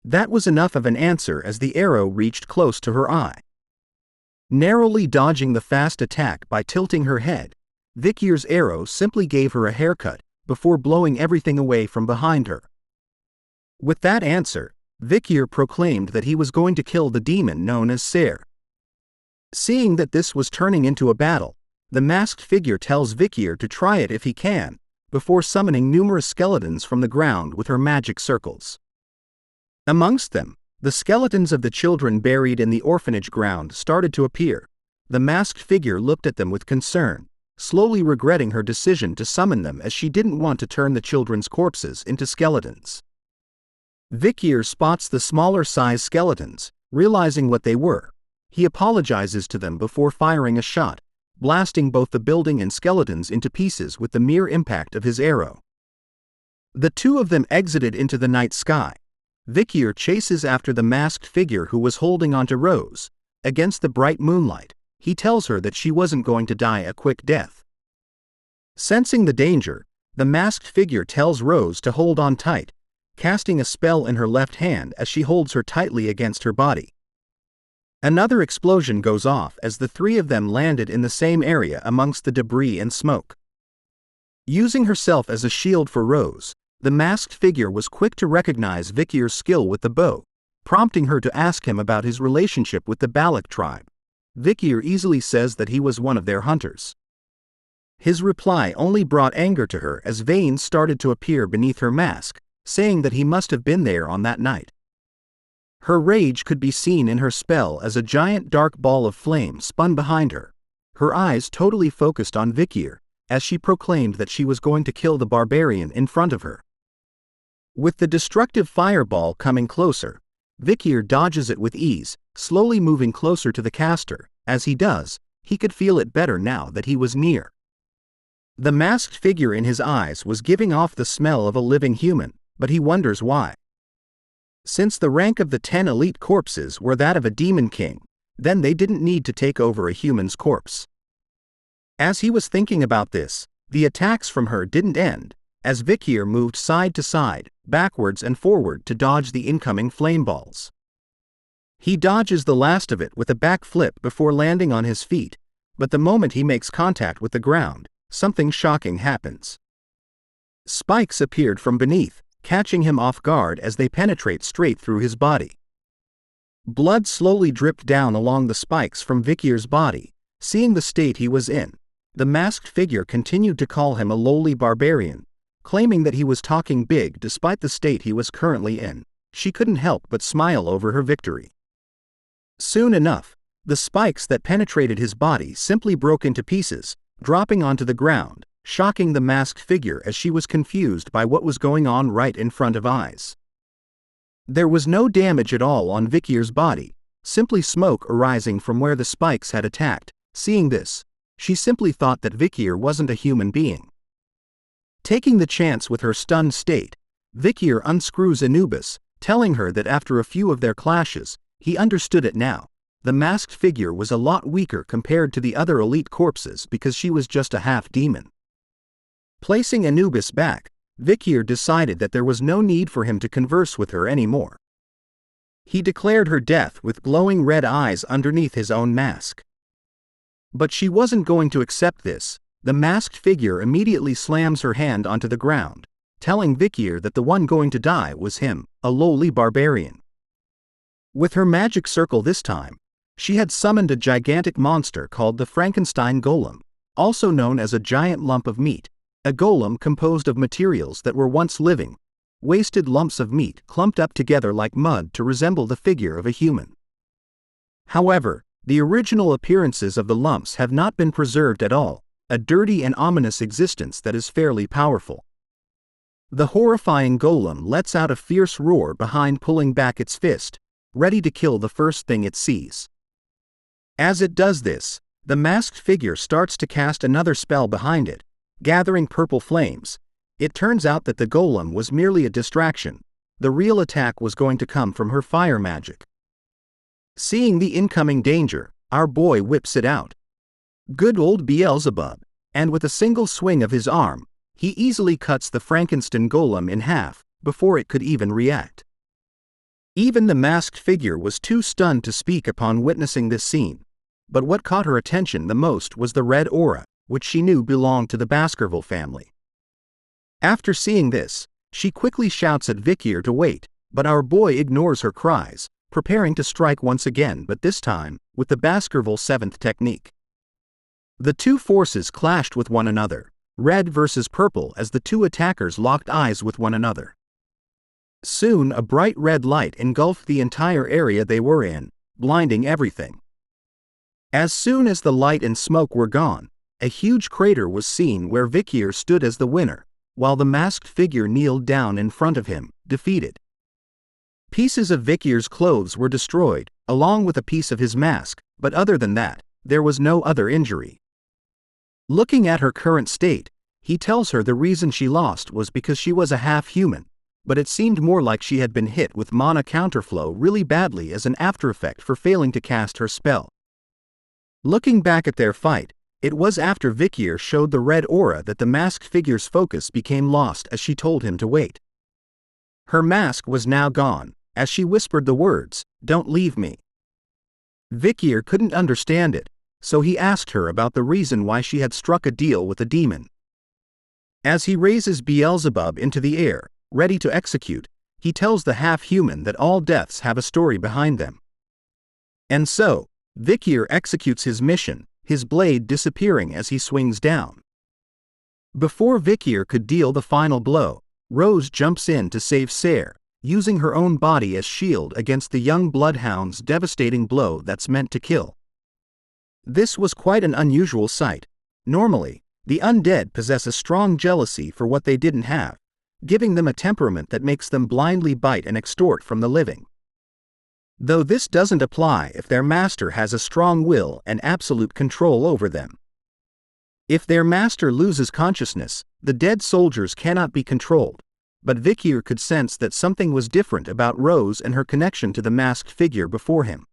That was enough of an answer as the arrow reached close to her eye. Narrowly dodging the fast attack by tilting her head, Vicier's arrow simply gave her a haircut, before blowing everything away from behind her. With that answer, Vicier proclaimed that he was going to kill the demon known as Ser. Seeing that this was turning into a battle, the masked figure tells Vicier to try it if he can, before summoning numerous skeletons from the ground with her magic circles. Amongst them, the skeletons of the children buried in the orphanage ground started to appear. The masked figure looked at them with concern, slowly regretting her decision to summon them as she didn't want to turn the children's corpses into skeletons. Vicier spots the smaller-sized skeletons, realizing what they were. He apologizes to them before firing a shot, blasting both the building and skeletons into pieces with the mere impact of his arrow. The two of them exited into the night sky. Vicier chases after the masked figure who was holding onto Rose. Against the bright moonlight, he tells her that she wasn't going to die a quick death. Sensing the danger, the masked figure tells Rose to hold on tight, casting a spell in her left hand as she holds her tightly against her body. Another explosion goes off as the three of them landed in the same area amongst the debris and smoke. Using herself as a shield for Rose, the masked figure was quick to recognize Vicier's skill with the bow, prompting her to ask him about his relationship with the Balak tribe. Vicier easily says that he was one of their hunters. His reply only brought anger to her as veins started to appear beneath her mask, saying that he must have been there on that night. Her rage could be seen in her spell as a giant dark ball of flame spun behind her, her eyes totally focused on Vicier, as she proclaimed that she was going to kill the barbarian in front of her. With the destructive fireball coming closer, Vicier dodges it with ease, slowly moving closer to the caster. As he does, he could feel it better now that he was near. The masked figure in his eyes was giving off the smell of a living human, but he wonders why. Since the rank of the 10 elite corpses were that of a demon king, then they didn't need to take over a human's corpse. As he was thinking about this, the attacks from her didn't end, as Vicier moved side to side, backwards and forward to dodge the incoming flame balls. He dodges the last of it with a back flip before landing on his feet, but the moment he makes contact with the ground, something shocking happens. Spikes appeared from beneath, catching him off guard as they penetrate straight through his body. Blood slowly dripped down along the spikes from Vicier's body. Seeing the state he was in, the masked figure continued to call him a lowly barbarian, claiming that he was talking big despite the state he was currently in. She couldn't help but smile over her victory. Soon enough, the spikes that penetrated his body simply broke into pieces, dropping onto the ground, shocking the masked figure as she was confused by what was going on right in front of eyes. There was no damage at all on Vicier's body, simply smoke arising from where the spikes had attacked. Seeing this, she simply thought that Vicier wasn't a human being. Taking the chance with her stunned state, Vicier unscrews Anubis, telling her that after a few of their clashes, he understood it now. The masked figure was a lot weaker compared to the other elite corpses because she was just a half-demon. Placing Anubis back, Vicier decided that there was no need for him to converse with her anymore. He declared her death with glowing red eyes underneath his own mask. But she wasn't going to accept this. The masked figure immediately slams her hand onto the ground, telling Vicier that the one going to die was him, a lowly barbarian. With her magic circle this time, she had summoned a gigantic monster called the Frankenstein Golem, also known as a giant lump of meat, a golem composed of materials that were once living, wasted lumps of meat clumped up together like mud to resemble the figure of a human. However, the original appearances of the lumps have not been preserved at all, a dirty and ominous existence that is fairly powerful. The horrifying golem lets out a fierce roar behind pulling back its fist, ready to kill the first thing it sees. As it does this, the masked figure starts to cast another spell behind it, gathering purple flames. It turns out that the golem was merely a distraction. The real attack was going to come from her fire magic. Seeing the incoming danger, our boy whips it out. Good old Beelzebub, and with a single swing of his arm, he easily cuts the Frankenstein golem in half, before it could even react. Even the masked figure was too stunned to speak upon witnessing this scene, but what caught her attention the most was the red aura, which she knew belonged to the Baskerville family. After seeing this, she quickly shouts at Vicier to wait, but our boy ignores her cries, preparing to strike once again, but this time, with the Baskerville 7th technique. The two forces clashed with one another, red versus purple, as the two attackers locked eyes with one another. Soon a bright red light engulfed the entire area they were in, blinding everything. As soon as the light and smoke were gone, a huge crater was seen where Vicier stood as the winner, while the masked figure kneeled down in front of him, defeated. Pieces of Vicier's clothes were destroyed, along with a piece of his mask, but other than that, there was no other injury. Looking at her current state, he tells her the reason she lost was because she was a half-human, but it seemed more like she had been hit with mana counterflow really badly as an aftereffect for failing to cast her spell. Looking back at their fight, it was after Vicier showed the red aura that the masked figure's focus became lost as she told him to wait. Her mask was now gone, as she whispered the words, "Don't leave me." Vicier couldn't understand it, so he asked her about the reason why she had struck a deal with a demon. As he raises Beelzebub into the air, ready to execute, he tells the half-human that all deaths have a story behind them. And so, Vicier executes his mission, his blade disappearing as he swings down. Before Vicier could deal the final blow, Rose jumps in to save Serre, using her own body as shield against the young bloodhound's devastating blow that's meant to kill. This was quite an unusual sight. Normally, the undead possess a strong jealousy for what they didn't have, giving them a temperament that makes them blindly bite and extort from the living. Though this doesn't apply if their master has a strong will and absolute control over them. If their master loses consciousness, the dead soldiers cannot be controlled, but Vicier could sense that something was different about Rose and her connection to the masked figure before him.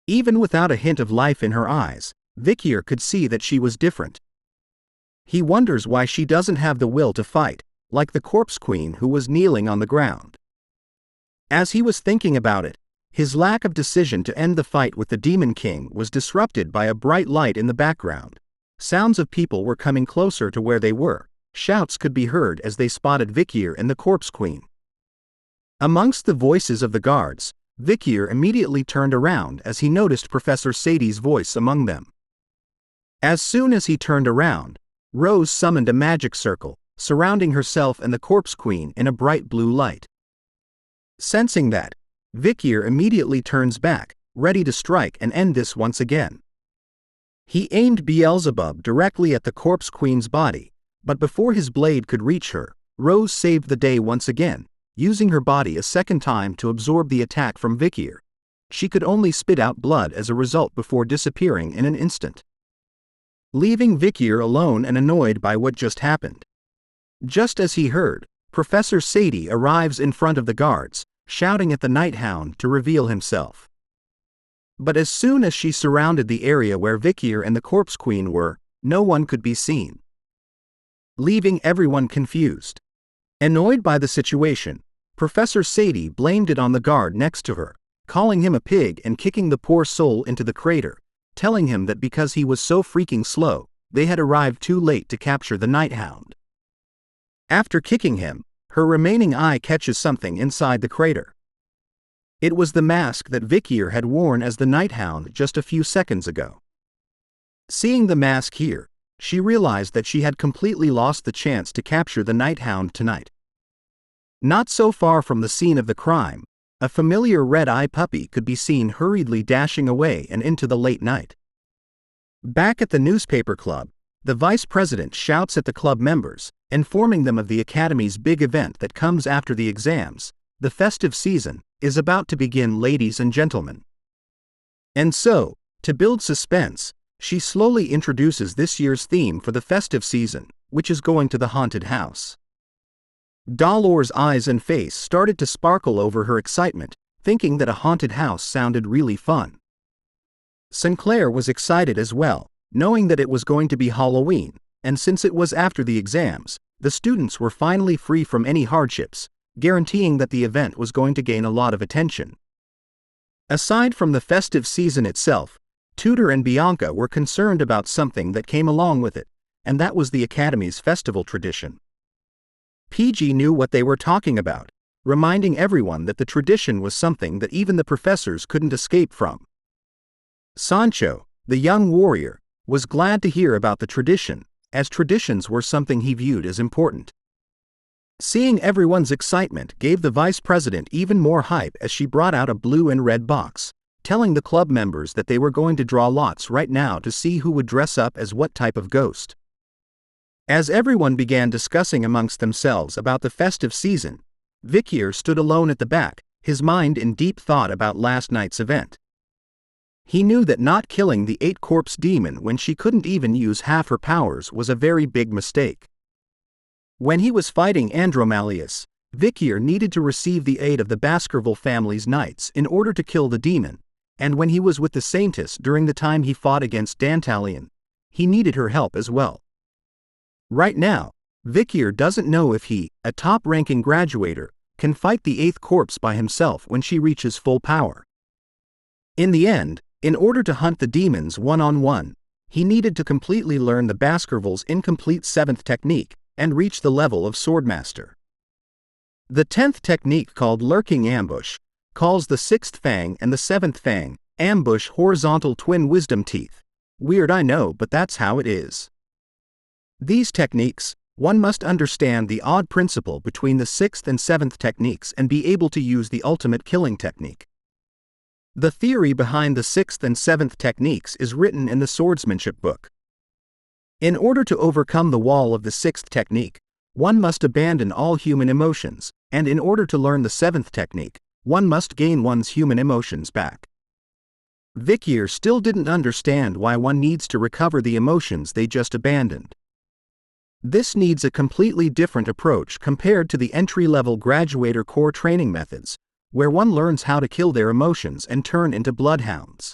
Even without a hint of life in her eyes, Vicier could see that she was different. He wonders why she doesn't have the will to fight, like the corpse queen who was kneeling on the ground. As he was thinking about it, his lack of decision to end the fight with the Demon King was disrupted by a bright light in the background. Sounds of people were coming closer to where they were. Shouts could be heard as they spotted Vicier and the corpse queen. Amongst the voices of the guards, Vicier immediately turned around as he noticed Professor Sadie's voice among them. As soon as he turned around, Rose summoned a magic circle, surrounding herself and the corpse queen in a bright blue light. Sensing that, Vicier immediately turns back, ready to strike and end this once again. He aimed Beelzebub directly at the corpse queen's body, but before his blade could reach her, Rose saved the day once again, using her body a second time to absorb the attack from Vicier. She could only spit out blood as a result before disappearing in an instant, leaving Vicier alone and annoyed by what just happened. Just as he heard, Professor Sadie arrives in front of the guards, shouting at the Night Hound to reveal himself. But as soon as she surrounded the area where Vicier and the corpse queen were, no one could be seen, leaving everyone confused. Annoyed by the situation, Professor Sadie blamed it on the guard next to her, calling him a pig and kicking the poor soul into the crater, telling him that because he was so freaking slow, they had arrived too late to capture the Night Hound. After kicking him, her remaining eye catches something inside the crater. It was the mask that Vicier had worn as the Night Hound just a few seconds ago. Seeing the mask here, she realized that she had completely lost the chance to capture the Night Hound tonight. Not so far from the scene of the crime, a familiar red-eye puppy could be seen hurriedly dashing away and into the late night. Back at the newspaper club, the vice president shouts at the club members, informing them of the academy's big event that comes after the exams. The festive season is about to begin, ladies and gentlemen. And so, to build suspense, she slowly introduces this year's theme for the festive season, which is going to the haunted house. Dolores' eyes and face started to sparkle over her excitement, thinking that a haunted house sounded really fun. Sinclair was excited as well, knowing that it was going to be Halloween, and since it was after the exams, the students were finally free from any hardships, guaranteeing that the event was going to gain a lot of attention. Aside from the festive season itself, Tudor and Bianca were concerned about something that came along with it, and that was the Academy's festival tradition. PG knew what they were talking about, reminding everyone that the tradition was something that even the professors couldn't escape from. Sancho, the young warrior, was glad to hear about the tradition, as traditions were something he viewed as important. Seeing everyone's excitement gave the vice president even more hype as she brought out a blue and red box, telling the club members that they were going to draw lots right now to see who would dress up as what type of ghost. As everyone began discussing amongst themselves about the festive season, Vicier stood alone at the back, his mind in deep thought about last night's event. He knew that not killing the 8-corpse demon when she couldn't even use half her powers was a very big mistake. When he was fighting Andromalius, Vicier needed to receive the aid of the Baskerville family's knights in order to kill the demon, and when he was with the saintist during the time he fought against Dantalion, he needed her help as well. Right now, Vicier doesn't know if he, a top-ranking graduator, can fight the 8th corpse by himself when she reaches full power. In the end, In order to hunt the demons one-on-one, he needed to completely learn the Baskerville's incomplete 7th technique and reach the level of Swordmaster. The 10th technique, called Lurking Ambush, calls the 6th Fang and the 7th Fang ambush horizontal twin wisdom teeth. Weird, I know, but that's how it is. These techniques, one must understand the odd principle between the 6th and 7th techniques and be able to use the ultimate killing technique. The theory behind the 6th and 7th techniques is written in the Swordsmanship book. In order to overcome the wall of the 6th technique, one must abandon all human emotions, and in order to learn the 7th technique, one must gain one's human emotions back. Vicier still didn't understand why one needs to recover the emotions they just abandoned. This needs a completely different approach compared to the entry-level graduator core training methods, where one learns how to kill their emotions and turn into bloodhounds.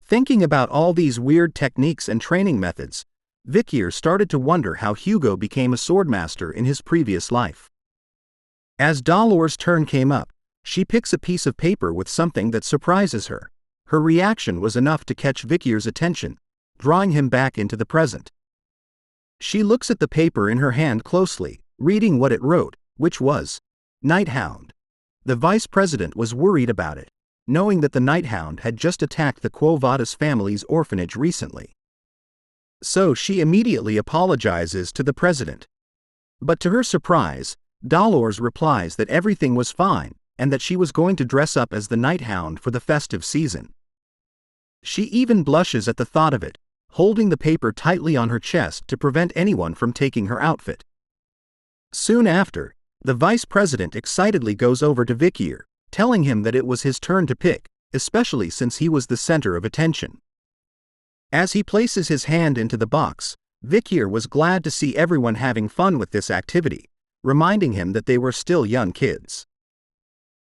Thinking about all these weird techniques and training methods, Vicier started to wonder how Hugo became a swordmaster in his previous life. As Dolores' turn came up, she picks a piece of paper with something that surprises her. Her reaction was enough to catch Vicier's attention, drawing him back into the present. She looks at the paper in her hand closely, reading what it wrote, which was, Hound. The vice president was worried about it, knowing that the Hound had just attacked the Quo Vadis family's orphanage recently. So she immediately apologizes to the president. But to her surprise, Dolores replies that everything was fine, and that she was going to dress up as the Hound for the festive season. She even blushes at the thought of it, holding the paper tightly on her chest to prevent anyone from taking her outfit. Soon after, the vice president excitedly goes over to Vicier, telling him that it was his turn to pick, especially since he was the center of attention. As he places his hand into the box, Vicier was glad to see everyone having fun with this activity, reminding him that they were still young kids.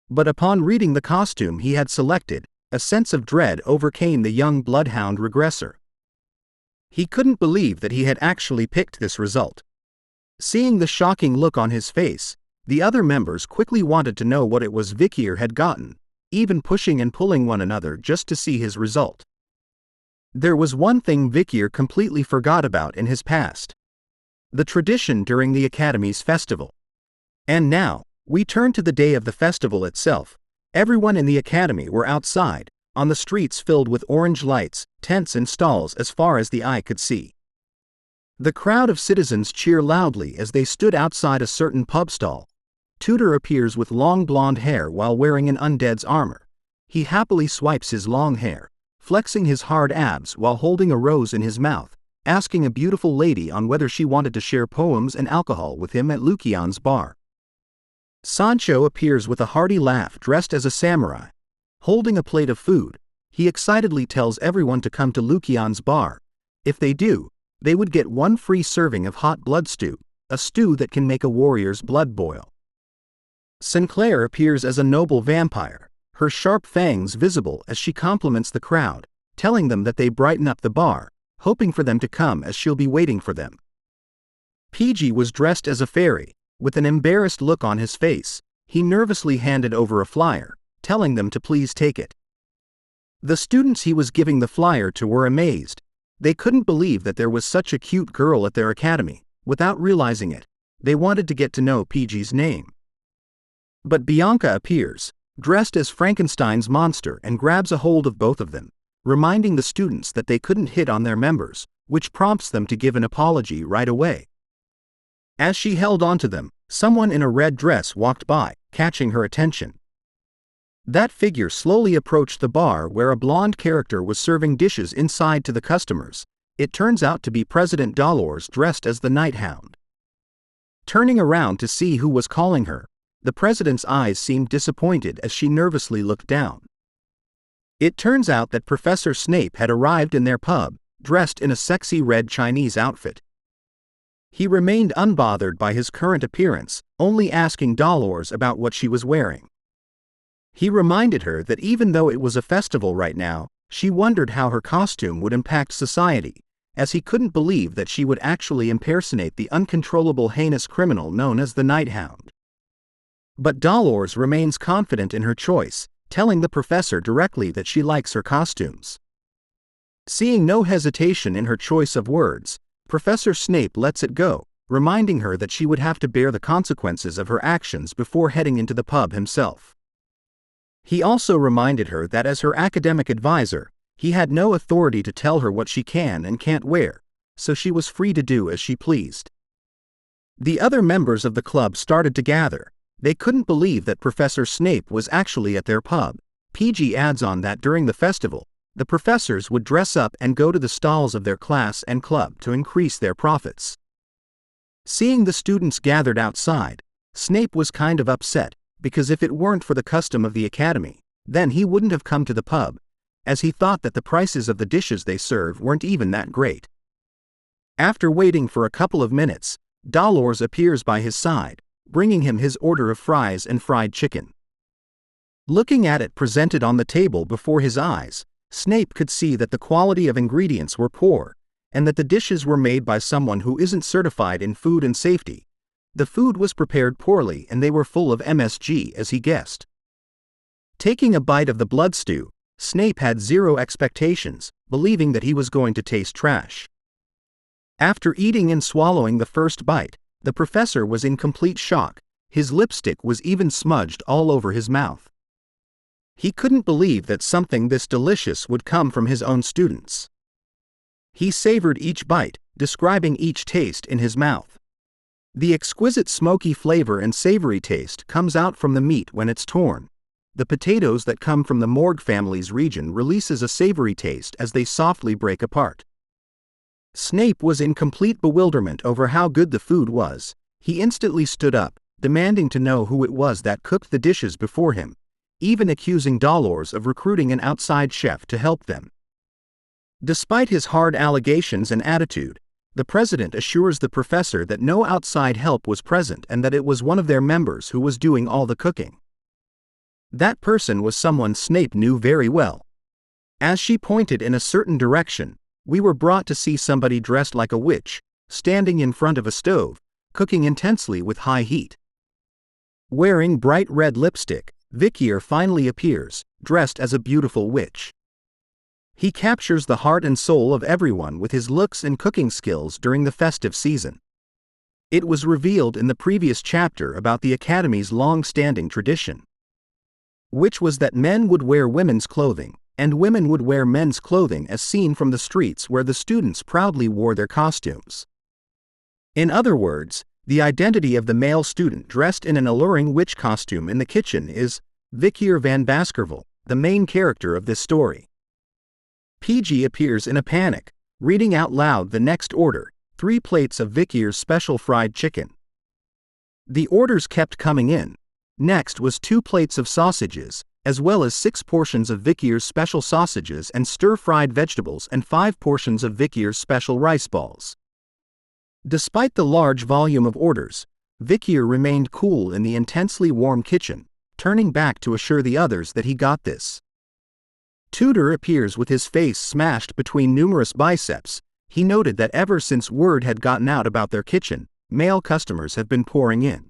But upon reading the costume he had selected, a sense of dread overcame the young bloodhound regressor. He couldn't believe that he had actually picked this result. Seeing the shocking look on his face, the other members quickly wanted to know what it was Vicier had gotten, even pushing and pulling one another just to see his result. There was one thing Vicier completely forgot about in his past: the tradition during the Academy's festival. And now, we turn to the day of the festival itself. Everyone in the Academy were outside, on the streets filled with orange lights, tents and stalls as far as the eye could see. The crowd of citizens cheer loudly as they stood outside a certain pub stall. Tudor appears with long blonde hair while wearing an undead's armor. He happily swipes his long hair, flexing his hard abs while holding a rose in his mouth, asking a beautiful lady on whether she wanted to share poems and alcohol with him at Lucion's bar. Sancho appears with a hearty laugh dressed as a samurai. Holding a plate of food, he excitedly tells everyone to come to Lucion's bar. If they do, they would get one free serving of hot blood stew, a stew that can make a warrior's blood boil. Sinclair appears as a noble vampire, her sharp fangs visible as she compliments the crowd, telling them that they brighten up the bar, hoping for them to come as she'll be waiting for them. PG was dressed as a fairy. With an embarrassed look on his face, he nervously handed over a flyer, telling them to please take it. The students he was giving the flyer to were amazed. They couldn't believe that there was such a cute girl at their academy. Without realizing it, they wanted to get to know PG's name. But Bianca appears, dressed as Frankenstein's monster, and grabs a hold of both of them, reminding the students that they couldn't hit on their members, which prompts them to give an apology right away. As she held onto them, someone in a red dress walked by, catching her attention. That figure slowly approached the bar where a blonde character was serving dishes inside to the customers. It turns out to be President Dolores dressed as the Hound. Turning around to see who was calling her, the president's eyes seemed disappointed as she nervously looked down. It turns out that Professor Snape had arrived in their pub, dressed in a sexy red Chinese outfit. He remained unbothered by his current appearance, only asking Dolores about what she was wearing. He reminded her that even though it was a festival right now, she wondered how her costume would impact society, as he couldn't believe that she would actually impersonate the uncontrollable heinous criminal known as the Hound. But Dolores remains confident in her choice, telling the professor directly that she likes her costumes. Seeing no hesitation in her choice of words, Professor Snape lets it go, reminding her that she would have to bear the consequences of her actions before heading into the pub himself. He also reminded her that as her academic advisor, he had no authority to tell her what she can and can't wear, so she was free to do as she pleased. The other members of the club started to gather. They couldn't believe that Professor Snape was actually at their pub. PG adds on that during the festival, the professors would dress up and go to the stalls of their class and club to increase their profits. Seeing the students gathered outside, Snape was kind of upset, because if it weren't for the custom of the academy, then he wouldn't have come to the pub, as he thought that the prices of the dishes they serve weren't even that great. After waiting for a couple of minutes, Dolores appears by his side, bringing him his order of fries and fried chicken. Looking at it presented on the table before his eyes, Snape could see that the quality of ingredients were poor, and that the dishes were made by someone who isn't certified in food and safety. The food was prepared poorly and they were full of MSG, as he guessed. Taking a bite of the blood stew, Snape had zero expectations, believing that he was going to taste trash. After eating and swallowing the first bite, the professor was in complete shock. His lipstick was even smudged all over his mouth. He couldn't believe that something this delicious would come from his own students. He savored each bite, describing each taste in his mouth. The exquisite smoky flavor and savory taste comes out from the meat when it's torn. The potatoes that come from the Morgue family's region releases a savory taste as they softly break apart. Snape was in complete bewilderment over how good the food was. He instantly stood up, demanding to know who it was that cooked the dishes before him, even accusing Dolores of recruiting an outside chef to help them. Despite his hard allegations and attitude, the president assures the professor that no outside help was present and that it was one of their members who was doing all the cooking. That person was someone Snape knew very well. As she pointed in a certain direction, we were brought to see somebody dressed like a witch, standing in front of a stove, cooking intensely with high heat. Wearing bright red lipstick, Vicier finally appears, dressed as a beautiful witch. He captures the heart and soul of everyone with his looks and cooking skills during the festive season. It was revealed in the previous chapter about the Academy's long-standing tradition, which was that men would wear women's clothing, and women would wear men's clothing as seen from the streets where the students proudly wore their costumes. In other words, the identity of the male student dressed in an alluring witch costume in the kitchen is Vicier van Baskerville, the main character of this story. PG appears in a panic, reading out loud the next order, 3 plates of Vicier's special fried chicken. The orders kept coming in. Next was 2 plates of sausages, as well as 6 portions of Vicier's special sausages and stir-fried vegetables and 5 portions of Vicier's special rice balls. Despite the large volume of orders, Vicier remained cool in the intensely warm kitchen, turning back to assure the others that he got this. Tudor appears with his face smashed between numerous biceps. He noted that ever since word had gotten out about their kitchen, male customers have been pouring in.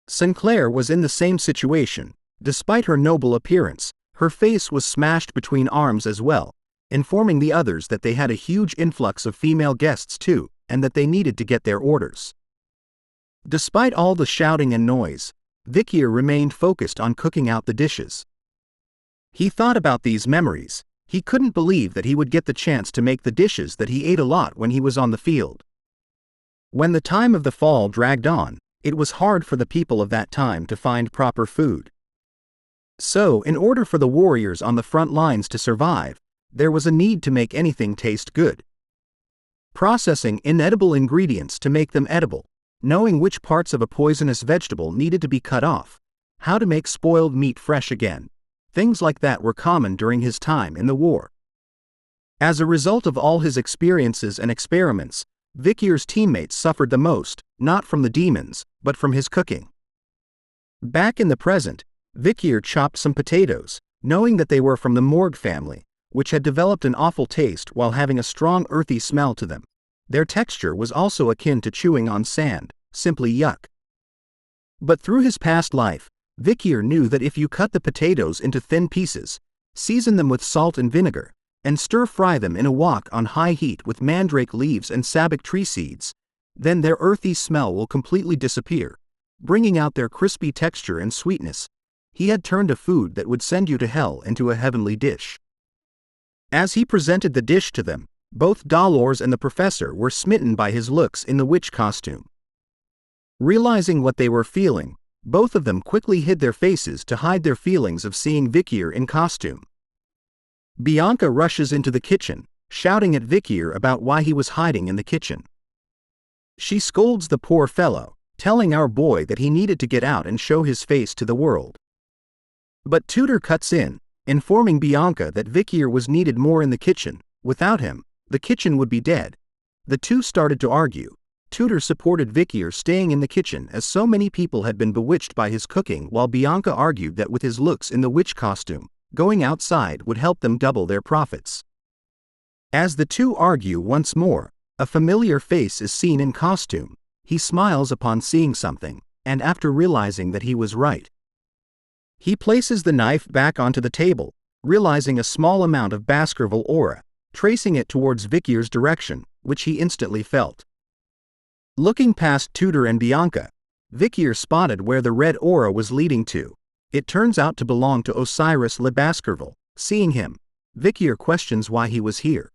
Sinclair was in the same situation. Despite her noble appearance, her face was smashed between arms as well, informing the others that they had a huge influx of female guests too, and that they needed to get their orders. Despite all the shouting and noise, Vicier remained focused on cooking out the dishes. He thought about these memories. He couldn't believe that he would get the chance to make the dishes that he ate a lot when he was on the field. When the time of the fall dragged on, it was hard for the people of that time to find proper food. So, in order for the warriors on the front lines to survive, there was a need to make anything taste good. Processing inedible ingredients to make them edible, knowing which parts of a poisonous vegetable needed to be cut off, how to make spoiled meat fresh again. Things like that were common during his time in the war. As a result of all his experiences and experiments, Vicier's teammates suffered the most, not from the demons, but from his cooking. Back in the present, Vicier chopped some potatoes, knowing that they were from the Morgue family, which had developed an awful taste while having a strong earthy smell to them. Their texture was also akin to chewing on sand, simply yuck. But through his past life, Vicier knew that if you cut the potatoes into thin pieces, season them with salt and vinegar, and stir-fry them in a wok on high heat with mandrake leaves and sabak tree seeds, then their earthy smell will completely disappear, bringing out their crispy texture and sweetness. He had turned a food that would send you to hell into a heavenly dish. As he presented the dish to them, both Dolores and the professor were smitten by his looks in the witch costume. Realizing what they were feeling, both of them quickly hid their faces to hide their feelings of seeing Vicier in costume. Bianca rushes into the kitchen, shouting at Vicier about why he was hiding in the kitchen. She scolds the poor fellow, telling our boy that he needed to get out and show his face to the world. But Tutor cuts in, informing Bianca that Vicier was needed more in the kitchen. Without him, the kitchen would be dead. The two started to argue. Tutor supported Vicier staying in the kitchen as so many people had been bewitched by his cooking, while Bianca argued that with his looks in the witch costume, going outside would help them double their profits. As the two argue once more, a familiar face is seen in costume. He smiles upon seeing something, and after realizing that he was right, he places the knife back onto the table, realizing a small amount of Baskerville aura, tracing it towards Vicier's direction, which he instantly felt. Looking past Tutor and Bianca, Vicier spotted where the red aura was leading to. It turns out to belong to Osiris Le Baskerville. Seeing him, Vicier questions why he was here.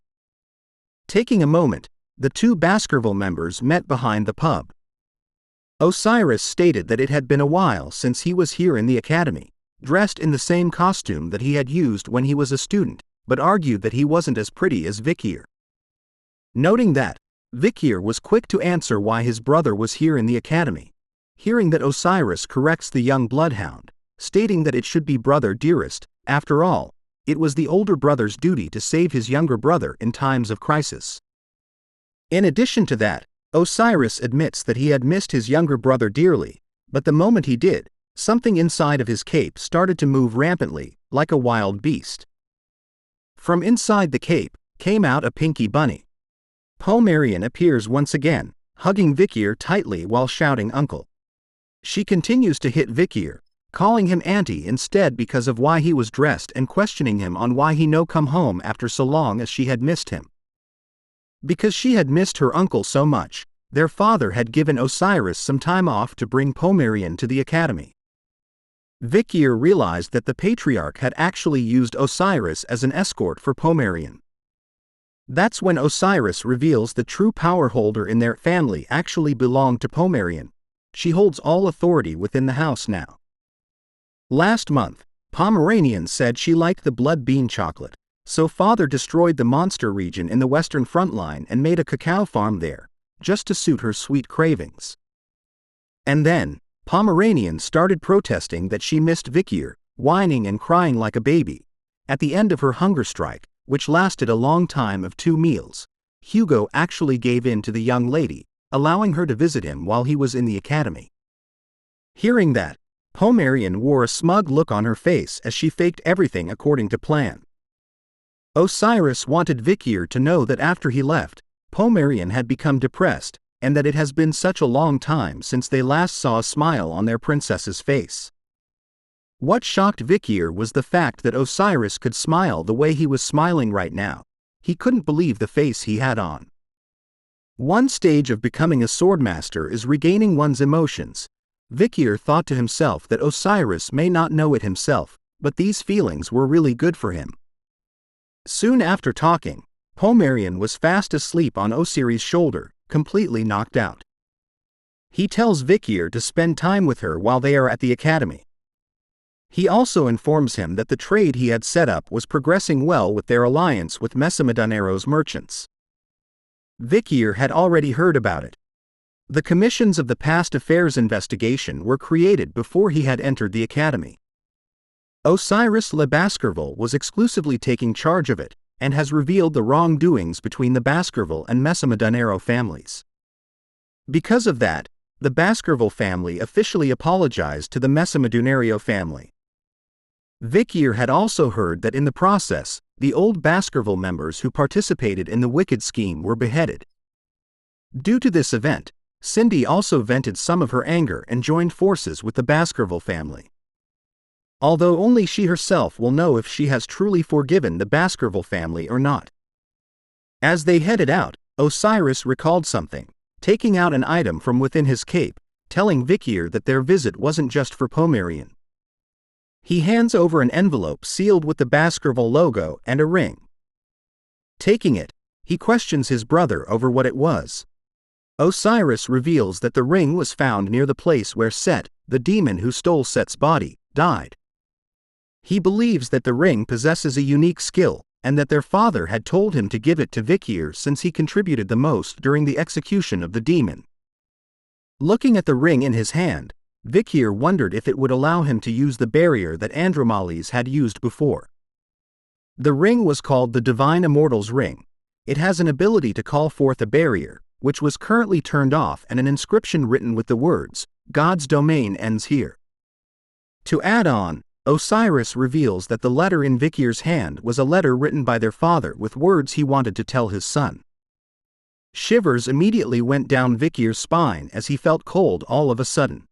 Taking a moment, the two Baskerville members met behind the pub. Osiris stated that it had been a while since he was here in the academy, dressed in the same costume that he had used when he was a student, but argued that he wasn't as pretty as Vicier. Noting that, Vicier was quick to answer why his brother was here in the academy. Hearing that Osiris corrects the young bloodhound, stating that it should be brother dearest. After all, it was the older brother's duty to save his younger brother in times of crisis. In addition to that, Osiris admits that he had missed his younger brother dearly, but the moment he did, something inside of his cape started to move rampantly, like a wild beast. From inside the cape came out a pinky bunny. Pomerian appears once again, hugging Vicier tightly while shouting uncle. She continues to hit Vicier, calling him auntie instead because of why he was dressed and questioning him on why he no come home after so long as she had missed him. Because she had missed her uncle so much, their father had given Osiris some time off to bring Pomerian to the academy. Vicier realized that the patriarch had actually used Osiris as an escort for Pomerian. That's when Osiris reveals the true power holder in their family actually belonged to Pomerian. She holds all authority within the house now. Last month, Pomeranian said she liked the blood bean chocolate, so father destroyed the monster region in the western front line and made a cacao farm there, just to suit her sweet cravings. And then, Pomeranian started protesting that she missed Vicier, whining and crying like a baby. At the end of her hunger strike, which lasted a long time of 2 meals, Hugo actually gave in to the young lady, allowing her to visit him while he was in the academy. Hearing that, Pomerian wore a smug look on her face as she faked everything according to plan. Osiris wanted Vicier to know that after he left, Pomerian had become depressed, and that it has been such a long time since they last saw a smile on their princess's face. What shocked Vicier was the fact that Osiris could smile the way he was smiling right now. He couldn't believe the face he had on. One stage of becoming a swordmaster is regaining one's emotions. Vicier thought to himself that Osiris may not know it himself, but these feelings were really good for him. Soon after talking, Pomerian was fast asleep on Osiris' shoulder, completely knocked out. He tells Vicier to spend time with her while they are at the academy. He also informs him that the trade he had set up was progressing well with their alliance with Mesamadonero's merchants. Vicier had already heard about it. The commissions of the past affairs investigation were created before he had entered the academy. Osiris Le Baskerville was exclusively taking charge of it, and has revealed the wrongdoings between the Baskerville and Mesamadonero families. Because of that, the Baskerville family officially apologized to the Mesamadonero family. Vicier had also heard that in the process, the old Baskerville members who participated in the wicked scheme were beheaded. Due to this event, Cindy also vented some of her anger and joined forces with the Baskerville family. although only she herself will know if she has truly forgiven the Baskerville family or not. As they headed out, Osiris recalled something, taking out an item from within his cape, telling Vicier that their visit wasn't just for Pomerian. He hands over an envelope sealed with the Baskerville logo and a ring. Taking it, he questions his brother over what it was. Osiris reveals that the ring was found near the place where Set, the demon who stole Set's body, died. He believes that the ring possesses a unique skill, and that their father had told him to give it to Vicier since he contributed the most during the execution of the demon. Looking at the ring in his hand, Vicier wondered if it would allow him to use the barrier that Andromales had used before. The ring was called the Divine Immortal's Ring. It has an ability to call forth a barrier, which was currently turned off, and an inscription written with the words, "God's domain ends here." To add on, Osiris reveals that the letter in Vicier's hand was a letter written by their father with words he wanted to tell his son. Shivers immediately went down Vicier's spine as he felt cold all of a sudden.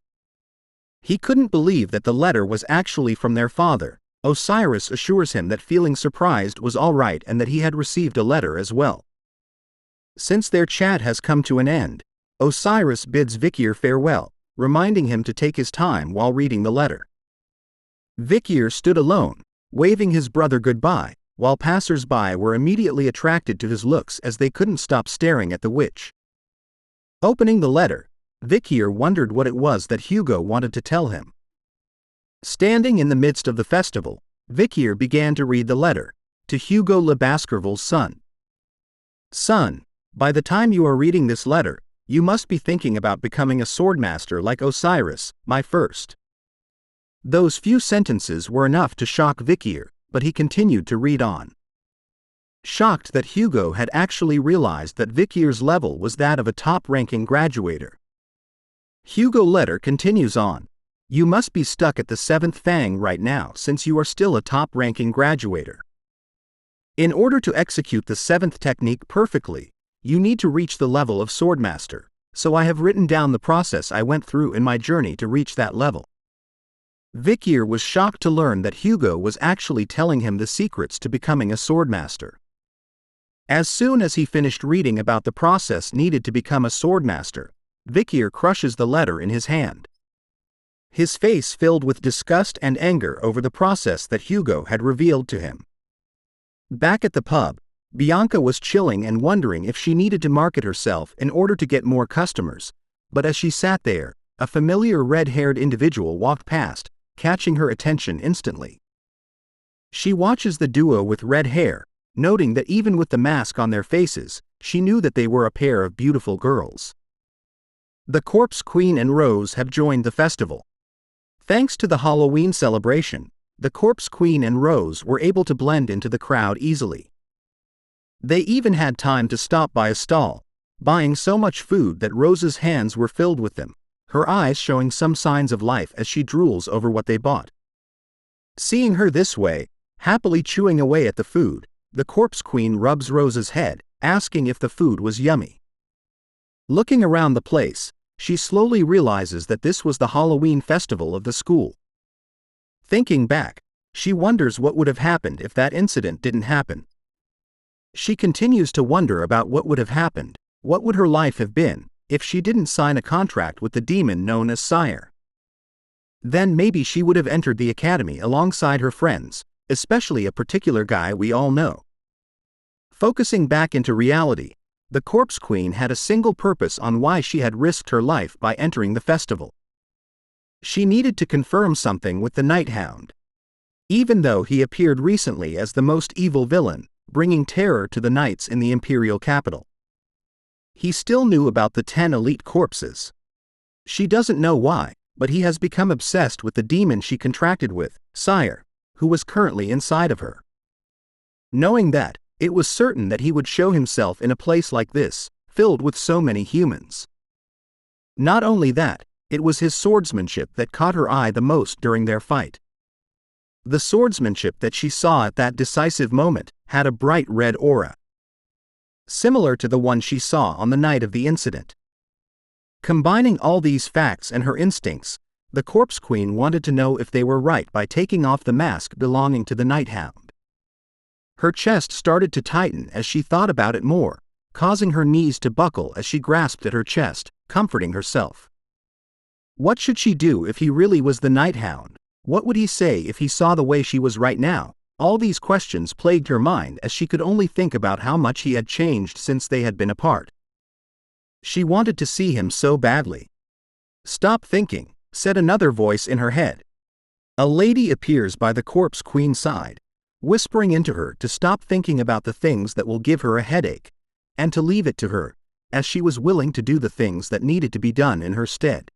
He couldn't believe that the letter was actually from their father. Osiris assures him that feeling surprised was all right and that he had received a letter as well. Since their chat has come to an end, Osiris bids Vicier farewell, reminding him to take his time while reading the letter. Vicier stood alone, waving his brother goodbye, while passers-by were immediately attracted to his looks as they couldn't stop staring at the witch. Opening the letter, Vicier wondered what it was that Hugo wanted to tell him. Standing in the midst of the festival, Vicier began to read the letter, to Hugo Le Baskerville's son. "Son, by the time you are reading this letter, you must be thinking about becoming a swordmaster like Osiris, my first." Those few sentences were enough to shock Vicier, but he continued to read on. Shocked that Hugo had actually realized that Vicier's level was that of a top-ranking graduator. Hugo letter continues on. "You must be stuck at the 7th Fang right now since you are still a top-ranking graduator. In order to execute the 7th technique perfectly, you need to reach the level of swordmaster, so I have written down the process I went through in my journey to reach that level." Vicier was shocked to learn that Hugo was actually telling him the secrets to becoming a swordmaster. As soon as he finished reading about the process needed to become a swordmaster, Vicier crushes the letter in his hand. His face filled with disgust and anger over the process that Hugo had revealed to him. Back at the pub, Bianca was chilling and wondering if she needed to market herself in order to get more customers, but as she sat there, a familiar red-haired individual walked past, catching her attention instantly. She watches the duo with red hair, noting that even with the mask on their faces, she knew that they were a pair of beautiful girls. The Corpse Queen and Rose have joined the festival. Thanks to the Halloween celebration, the Corpse Queen and Rose were able to blend into the crowd easily. They even had time to stop by a stall, buying so much food that Rose's hands were filled with them, her eyes showing some signs of life as she drools over what they bought. Seeing her this way, happily chewing away at the food, the Corpse Queen rubs Rose's head, asking if the food was yummy. Looking around the place, she slowly realizes that this was the Halloween festival of the school. Thinking back, she wonders what would have happened if that incident didn't happen. She continues to wonder about what would have happened, what would her life have been, if she didn't sign a contract with the demon known as Sire. Then maybe she would have entered the academy alongside her friends, especially a particular guy we all know. Focusing back into reality, the Corpse Queen had a single purpose on why she had risked her life by entering the festival. She needed to confirm something with the Hound. Even though he appeared recently as the most evil villain, bringing terror to the knights in the imperial capital, he still knew about the 10 elite corpses. She doesn't know why, but he has become obsessed with the demon she contracted with, Sire, who was currently inside of her. Knowing that, it was certain that he would show himself in a place like this, filled with so many humans. Not only that, it was his swordsmanship that caught her eye the most during their fight. The swordsmanship that she saw at that decisive moment had a bright red aura, similar to the one she saw on the night of the incident. Combining all these facts and her instincts, the Corpse Queen wanted to know if they were right by taking off the mask belonging to the Hound. Her chest started to tighten as she thought about it more, causing her knees to buckle as she grasped at her chest, comforting herself. What should she do if he really was the Hound? What would he say if he saw the way she was right now? All these questions plagued her mind as she could only think about how much he had changed since they had been apart. She wanted to see him so badly. "Stop thinking," said another voice in her head. A lady appears by the Corpse Queen's side, whispering into her to stop thinking about the things that will give her a headache, and to leave it to her, as she was willing to do the things that needed to be done in her stead.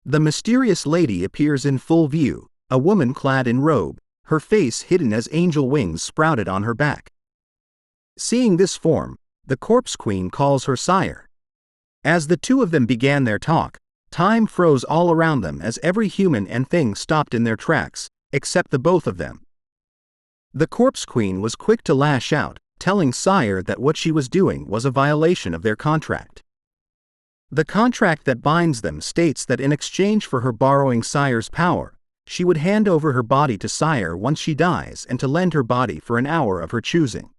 The mysterious lady appears in full view, a woman clad in robe, her face hidden as angel wings sprouted on her back. Seeing this form, the Corpse Queen calls her sire. As the two of them began their talk, time froze all around them as every human and thing stopped in their tracks, except the both of them. The Corpse Queen was quick to lash out, telling Sire that what she was doing was a violation of their contract. The contract that binds them states that in exchange for her borrowing Sire's power, she would hand over her body to Sire once she dies and to lend her body for an hour of her choosing.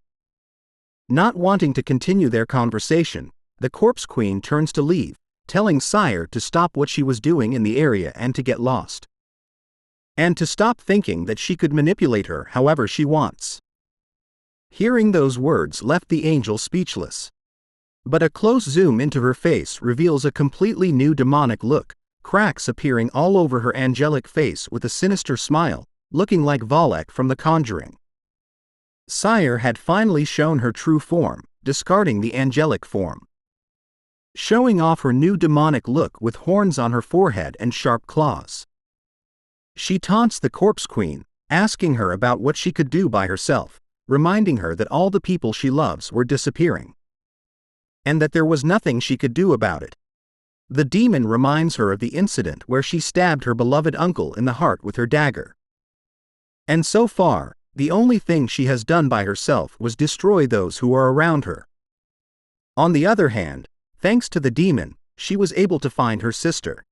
Not wanting to continue their conversation, the Corpse Queen turns to leave, telling Sire to stop what she was doing in the area and to get lost. And to stop thinking that she could manipulate her however she wants. Hearing those words left the angel speechless. But a close zoom into her face reveals a completely new demonic look, cracks appearing all over her angelic face with a sinister smile, looking like Valak from The Conjuring. Sire had finally shown her true form, discarding the angelic form. Showing off her new demonic look with horns on her forehead and sharp claws. She taunts the Corpse Queen, asking her about what she could do by herself, reminding her that all the people she loves were disappearing. And that there was nothing she could do about it. The demon reminds her of the incident where she stabbed her beloved uncle in the heart with her dagger. And so far, the only thing she has done by herself was destroy those who are around her. On the other hand, thanks to the demon, she was able to find her sister.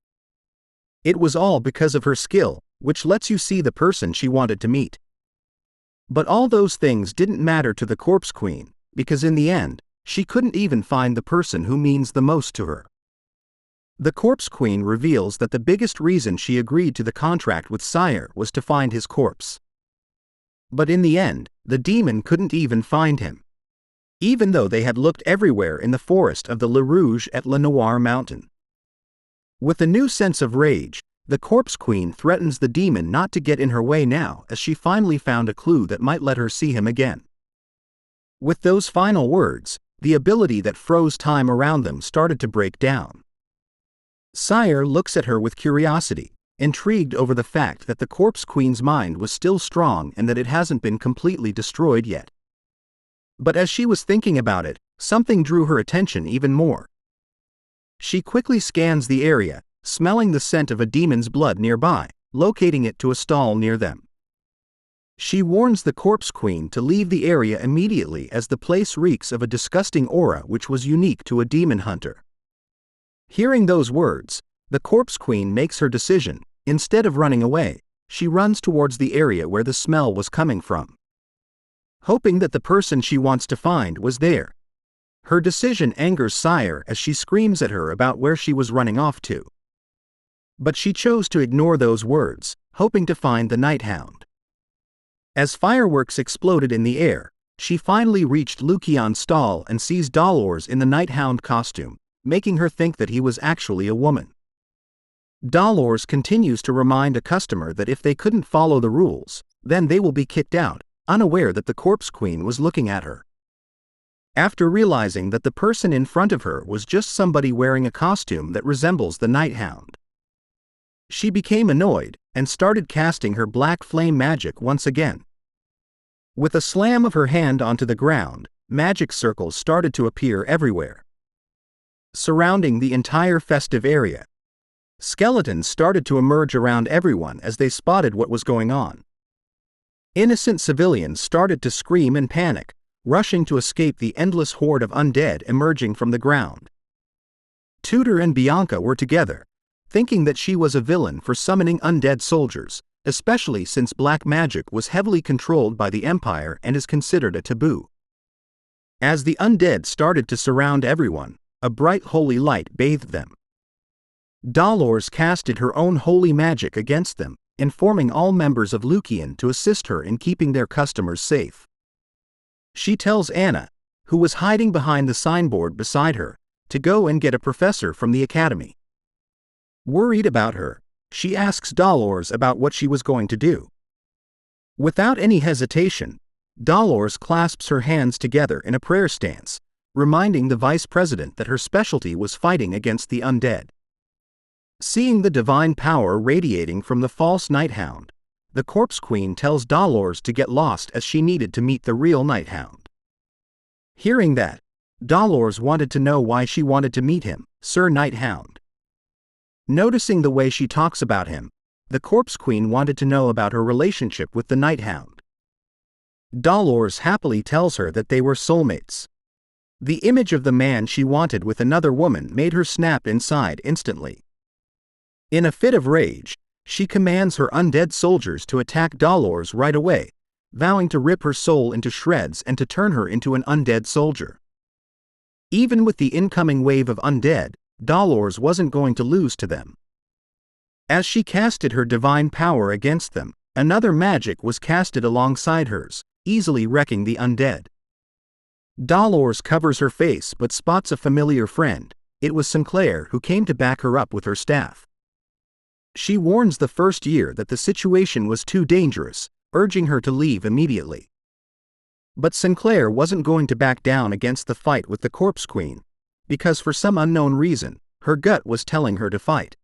It was all because of her skill, which lets you see the person she wanted to meet. But all those things didn't matter to the Corpse Queen, because in the end, she couldn't even find the person who means the most to her. The Corpse Queen reveals that the biggest reason she agreed to the contract with Sire was to find his corpse. But in the end, the demon couldn't even find him. Even though they had looked everywhere in the forest of the Le Rouge at Le Noir Mountain. With a new sense of rage, the Corpse Queen threatens the demon not to get in her way now as she finally found a clue that might let her see him again. With those final words, the ability that froze time around them started to break down. Sire looks at her with curiosity, intrigued over the fact that the Corpse Queen's mind was still strong and that it hasn't been completely destroyed yet. But as she was thinking about it, something drew her attention even more. She quickly scans the area, smelling the scent of a demon's blood nearby, locating it to a stall near them. She warns the Corpse Queen to leave the area immediately as the place reeks of a disgusting aura which was unique to a demon hunter. Hearing those words, the Corpse Queen makes her decision. Instead of running away, she runs towards the area where the smell was coming from. Hoping that the person she wants to find was there. Her decision angers Sire as she screams at her about where she was running off to. But she chose to ignore those words, hoping to find the Hound. As fireworks exploded in the air, she finally reached Lucion's stall and sees Dolores in the Hound costume, making her think that he was actually a woman. Dolores continues to remind a customer that if they couldn't follow the rules, then they will be kicked out, unaware that the Corpse Queen was looking at her. After realizing that the person in front of her was just somebody wearing a costume that resembles the Hound, she became annoyed and started casting her black flame magic once again. With a slam of her hand onto the ground, magic circles started to appear everywhere, surrounding the entire festive area. Skeletons started to emerge around everyone as they spotted what was going on. Innocent civilians started to scream and panic, rushing to escape the endless horde of undead emerging from the ground. Tudor and Bianca were together, thinking that she was a villain for summoning undead soldiers, especially since black magic was heavily controlled by the Empire and is considered a taboo. As the undead started to surround everyone, a bright holy light bathed them. Dolores casted her own holy magic against them, informing all members of Lucian to assist her in keeping their customers safe. She tells Anna, who was hiding behind the signboard beside her, to go and get a professor from the academy. Worried about her, she asks Dolores about what she was going to do. Without any hesitation, Dolores clasps her hands together in a prayer stance, reminding the vice president that her specialty was fighting against the undead. Seeing the divine power radiating from the false Nighthound, the Corpse Queen tells Dolores to get lost as she needed to meet the real Nighthound. Hearing that, Dolores wanted to know why she wanted to meet him, Sir Nighthound. Noticing the way she talks about him, the Corpse Queen wanted to know about her relationship with the Nighthound. Dolores happily tells her that they were soulmates. The image of the man she wanted with another woman made her snap inside instantly. In a fit of rage, she commands her undead soldiers to attack Dolores right away, vowing to rip her soul into shreds and to turn her into an undead soldier. Even with the incoming wave of undead, Dolores wasn't going to lose to them. As she casted her divine power against them, another magic was casted alongside hers, easily wrecking the undead. Dolores covers her face but spots a familiar friend. It was Sinclair who came to back her up with her staff. She warns the first year that the situation was too dangerous, urging her to leave immediately. But Sinclair wasn't going to back down against the fight with the Corpse Queen, because for some unknown reason, her gut was telling her to fight.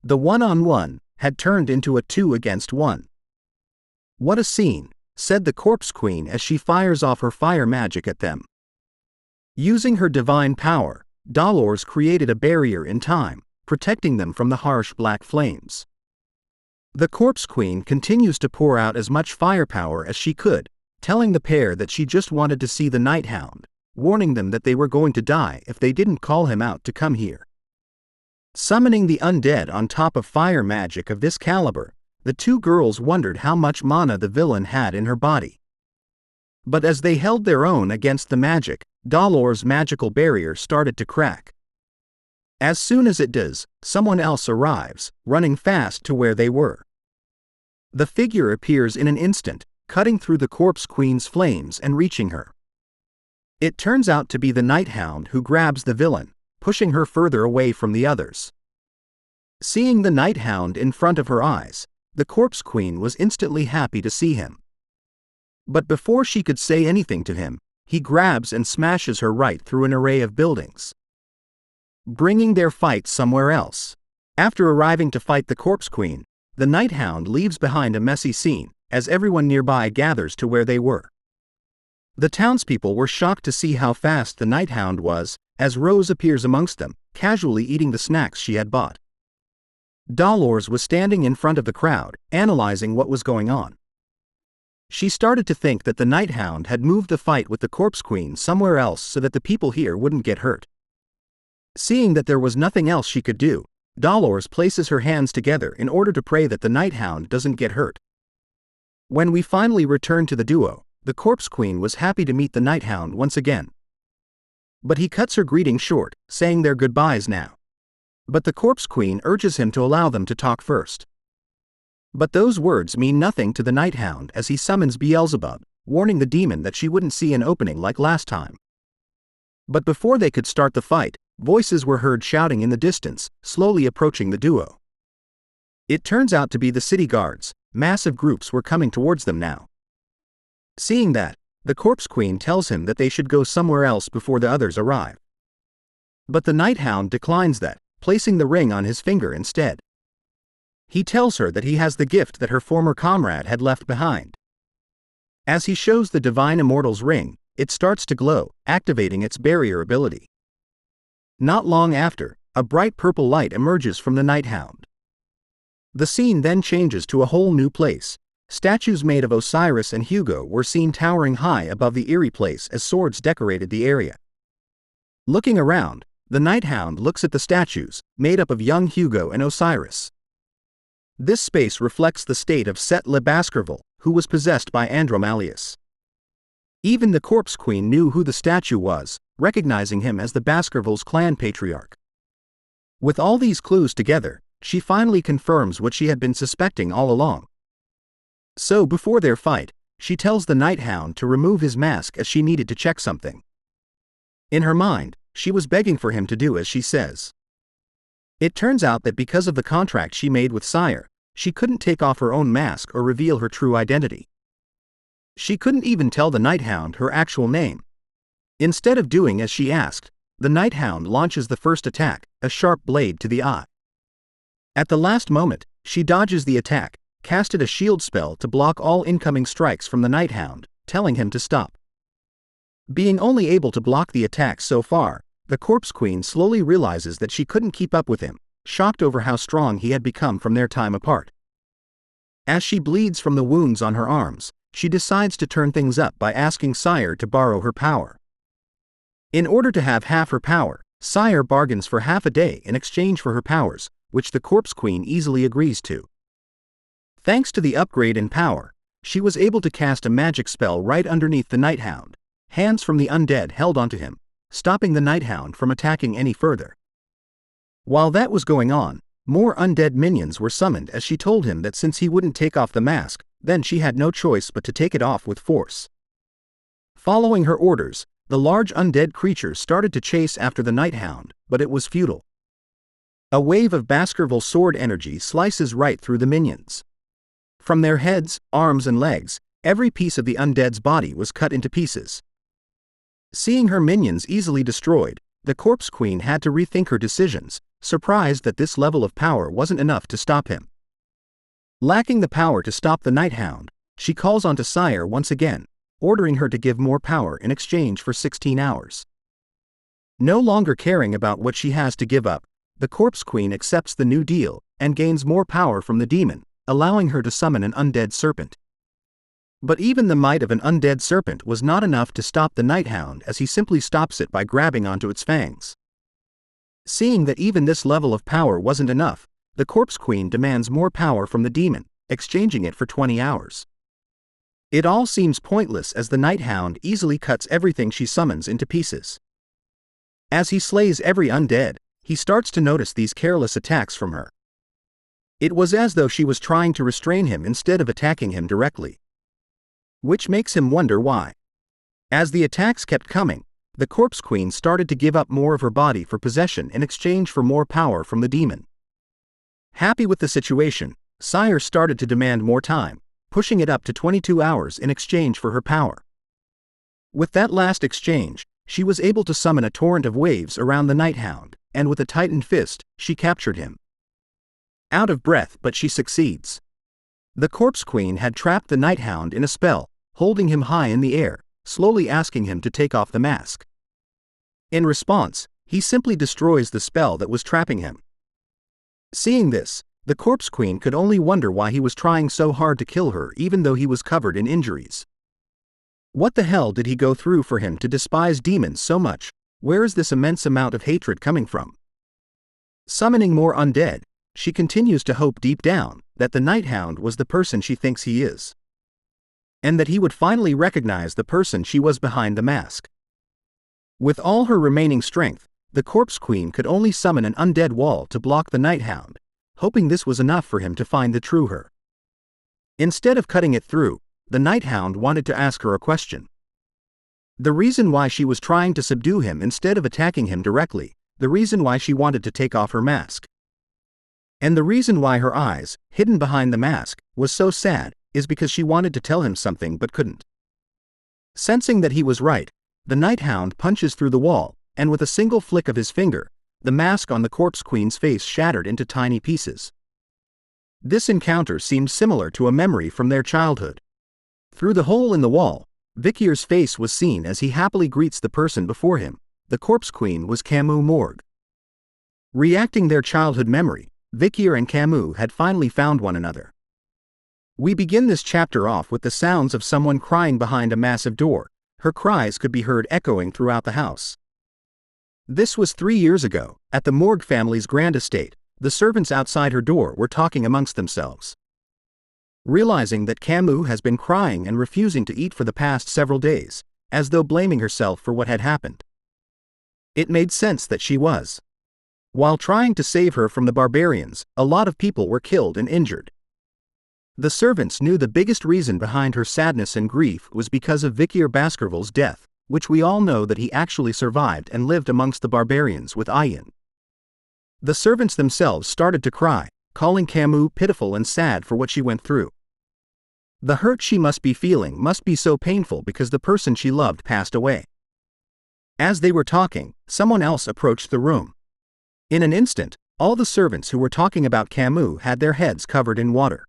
The one-on-one had turned into a 2-against-1. What a scene, said the Corpse Queen as she fires off her fire magic at them. Using her divine power, Dolores created a barrier in time, protecting them from the harsh black flames. The Corpse Queen continues to pour out as much firepower as she could, telling the pair that she just wanted to see the Nighthound, warning them that they were going to die if they didn't call him out to come here. Summoning the undead on top of fire magic of this caliber, the two girls wondered how much mana the villain had in her body. But as they held their own against the magic, Dolores' magical barrier started to crack. As soon as it does, someone else arrives, running fast to where they were. The figure appears in an instant, cutting through the Corpse Queen's flames and reaching her. It turns out to be the Nighthound who grabs the villain, pushing her further away from the others. Seeing the Nighthound in front of her eyes, the Corpse Queen was instantly happy to see him. But before she could say anything to him, he grabs and smashes her right through an array of buildings, bringing their fight somewhere else. After arriving to fight the Corpse Queen, the Nighthound leaves behind a messy scene, as everyone nearby gathers to where they were. The townspeople were shocked to see how fast the Nighthound was, as Rose appears amongst them, casually eating the snacks she had bought. Dolores was standing in front of the crowd, analyzing what was going on. She started to think that the Nighthound had moved the fight with the Corpse Queen somewhere else so that the people here wouldn't get hurt. Seeing that there was nothing else she could do, Dolores places her hands together in order to pray that the Nighthound doesn't get hurt. When we finally return to the duo, the Corpse Queen was happy to meet the Nighthound once again. But he cuts her greeting short, saying their goodbyes now. But the Corpse Queen urges him to allow them to talk first. But those words mean nothing to the Nighthound as he summons Beelzebub, warning the demon that she wouldn't see an opening like last time. But before they could start the fight, voices were heard shouting in the distance, slowly approaching the duo. It turns out to be the city guards. Massive groups were coming towards them now. Seeing that, the Corpse Queen tells him that they should go somewhere else before the others arrive. But the Nighthound declines that, placing the ring on his finger instead. He tells her that he has the gift that her former comrade had left behind. As he shows the Divine Immortal's ring, it starts to glow, activating its barrier ability. Not long after, a bright purple light emerges from the Nighthound. The scene then changes to a whole new place. Statues made of Osiris and Hugo were seen towering high above the eerie place as swords decorated the area. Looking around, the Night Hound looks at the statues, made up of young Hugo and Osiris. This space reflects the state of Set Le Baskerville, who was possessed by Andromalius. Even the Corpse Queen knew who the statue was, recognizing him as the Baskervilles' clan patriarch. With all these clues together, she finally confirms what she had been suspecting all along. So before their fight, she tells the Night Hound to remove his mask as she needed to check something. In her mind, she was begging for him to do as she says. It turns out that because of the contract she made with Sire, she couldn't take off her own mask or reveal her true identity. She couldn't even tell the Night Hound her actual name. Instead of doing as she asked, the Night Hound launches the first attack, a sharp blade to the eye. At the last moment, she dodges the attack, casted a shield spell to block all incoming strikes from the Night Hound, telling him to stop. Being only able to block the attack so far, the Corpse Queen slowly realizes that she couldn't keep up with him, shocked over how strong he had become from their time apart. As she bleeds from the wounds on her arms, she decides to turn things up by asking Sire to borrow her power. In order to have half her power, Sire bargains for half a day in exchange for her powers, which the Corpse Queen easily agrees to. Thanks to the upgrade in power, she was able to cast a magic spell right underneath the Night Hound. Hands from the undead held onto him, stopping the Night Hound from attacking any further. While that was going on, more undead minions were summoned as she told him that since he wouldn't take off the mask, then she had no choice but to take it off with force. Following her orders, the large undead creatures started to chase after the Night Hound, but it was futile. A wave of Baskerville sword energy slices right through the minions. From their heads, arms and legs, every piece of the undead's body was cut into pieces. Seeing her minions easily destroyed, the Corpse Queen had to rethink her decisions, surprised that this level of power wasn't enough to stop him. Lacking the power to stop the Night Hound, she calls onto Sire once again, ordering her to give more power in exchange for 16 hours. No longer caring about what she has to give up, the Corpse Queen accepts the new deal and gains more power from the demon, allowing her to summon an undead serpent. But even the might of an undead serpent was not enough to stop the Night Hound as he simply stops it by grabbing onto its fangs. Seeing that even this level of power wasn't enough, the Corpse Queen demands more power from the demon, exchanging it for 20 hours. It all seems pointless as the Night Hound easily cuts everything she summons into pieces. As he slays every undead, he starts to notice these careless attacks from her. It was as though she was trying to restrain him instead of attacking him directly. Which makes him wonder why. As the attacks kept coming, the Corpse Queen started to give up more of her body for possession in exchange for more power from the demon. Happy with the situation, Sire started to demand more time, pushing it up to 22 hours in exchange for her power. With that last exchange, she was able to summon a torrent of waves around the Night Hound, and with a tightened fist, she captured him. Out of breath, but she succeeds. The Corpse Queen had trapped the Night Hound in a spell, holding him high in the air, slowly asking him to take off the mask. In response, he simply destroys the spell that was trapping him. Seeing this, the Corpse Queen could only wonder why he was trying so hard to kill her even though he was covered in injuries. What the hell did he go through for him to despise demons so much? Where is this immense amount of hatred coming from? Summoning more undead, she continues to hope deep down that the Night Hound was the person she thinks he is. And that he would finally recognize the person she was behind the mask. With all her remaining strength, the Corpse Queen could only summon an undead wall to block the Night Hound, hoping this was enough for him to find the true her. Instead of cutting it through, the Night Hound wanted to ask her a question. The reason why she was trying to subdue him instead of attacking him directly, the reason why she wanted to take off her mask. And the reason why her eyes, hidden behind the mask, was so sad, is because she wanted to tell him something but couldn't. Sensing that he was right, the Night Hound punches through the wall, and with a single flick of his finger, the mask on the Corpse Queen's face shattered into tiny pieces. This encounter seemed similar to a memory from their childhood. Through the hole in the wall, Vicier's face was seen as he happily greets the person before him. The Corpse Queen was Camus Morgue. Reacting their childhood memory, Vicier and Camus had finally found one another. We begin this chapter off with the sounds of someone crying behind a massive door. Her cries could be heard echoing throughout the house. This was 3 years ago, at the Morgue family's grand estate. The servants outside her door were talking amongst themselves. Realizing that Camus has been crying and refusing to eat for the past several days, as though blaming herself for what had happened. It made sense that she was. While trying to save her from the barbarians, a lot of people were killed and injured. The servants knew the biggest reason behind her sadness and grief was because of Vicier Baskerville's death, which we all know that he actually survived and lived amongst the barbarians with Ayin. The servants themselves started to cry, calling Camus pitiful and sad for what she went through. The hurt she must be feeling must be so painful because the person she loved passed away. As they were talking, someone else approached the room. In an instant, all the servants who were talking about Camus had their heads covered in water.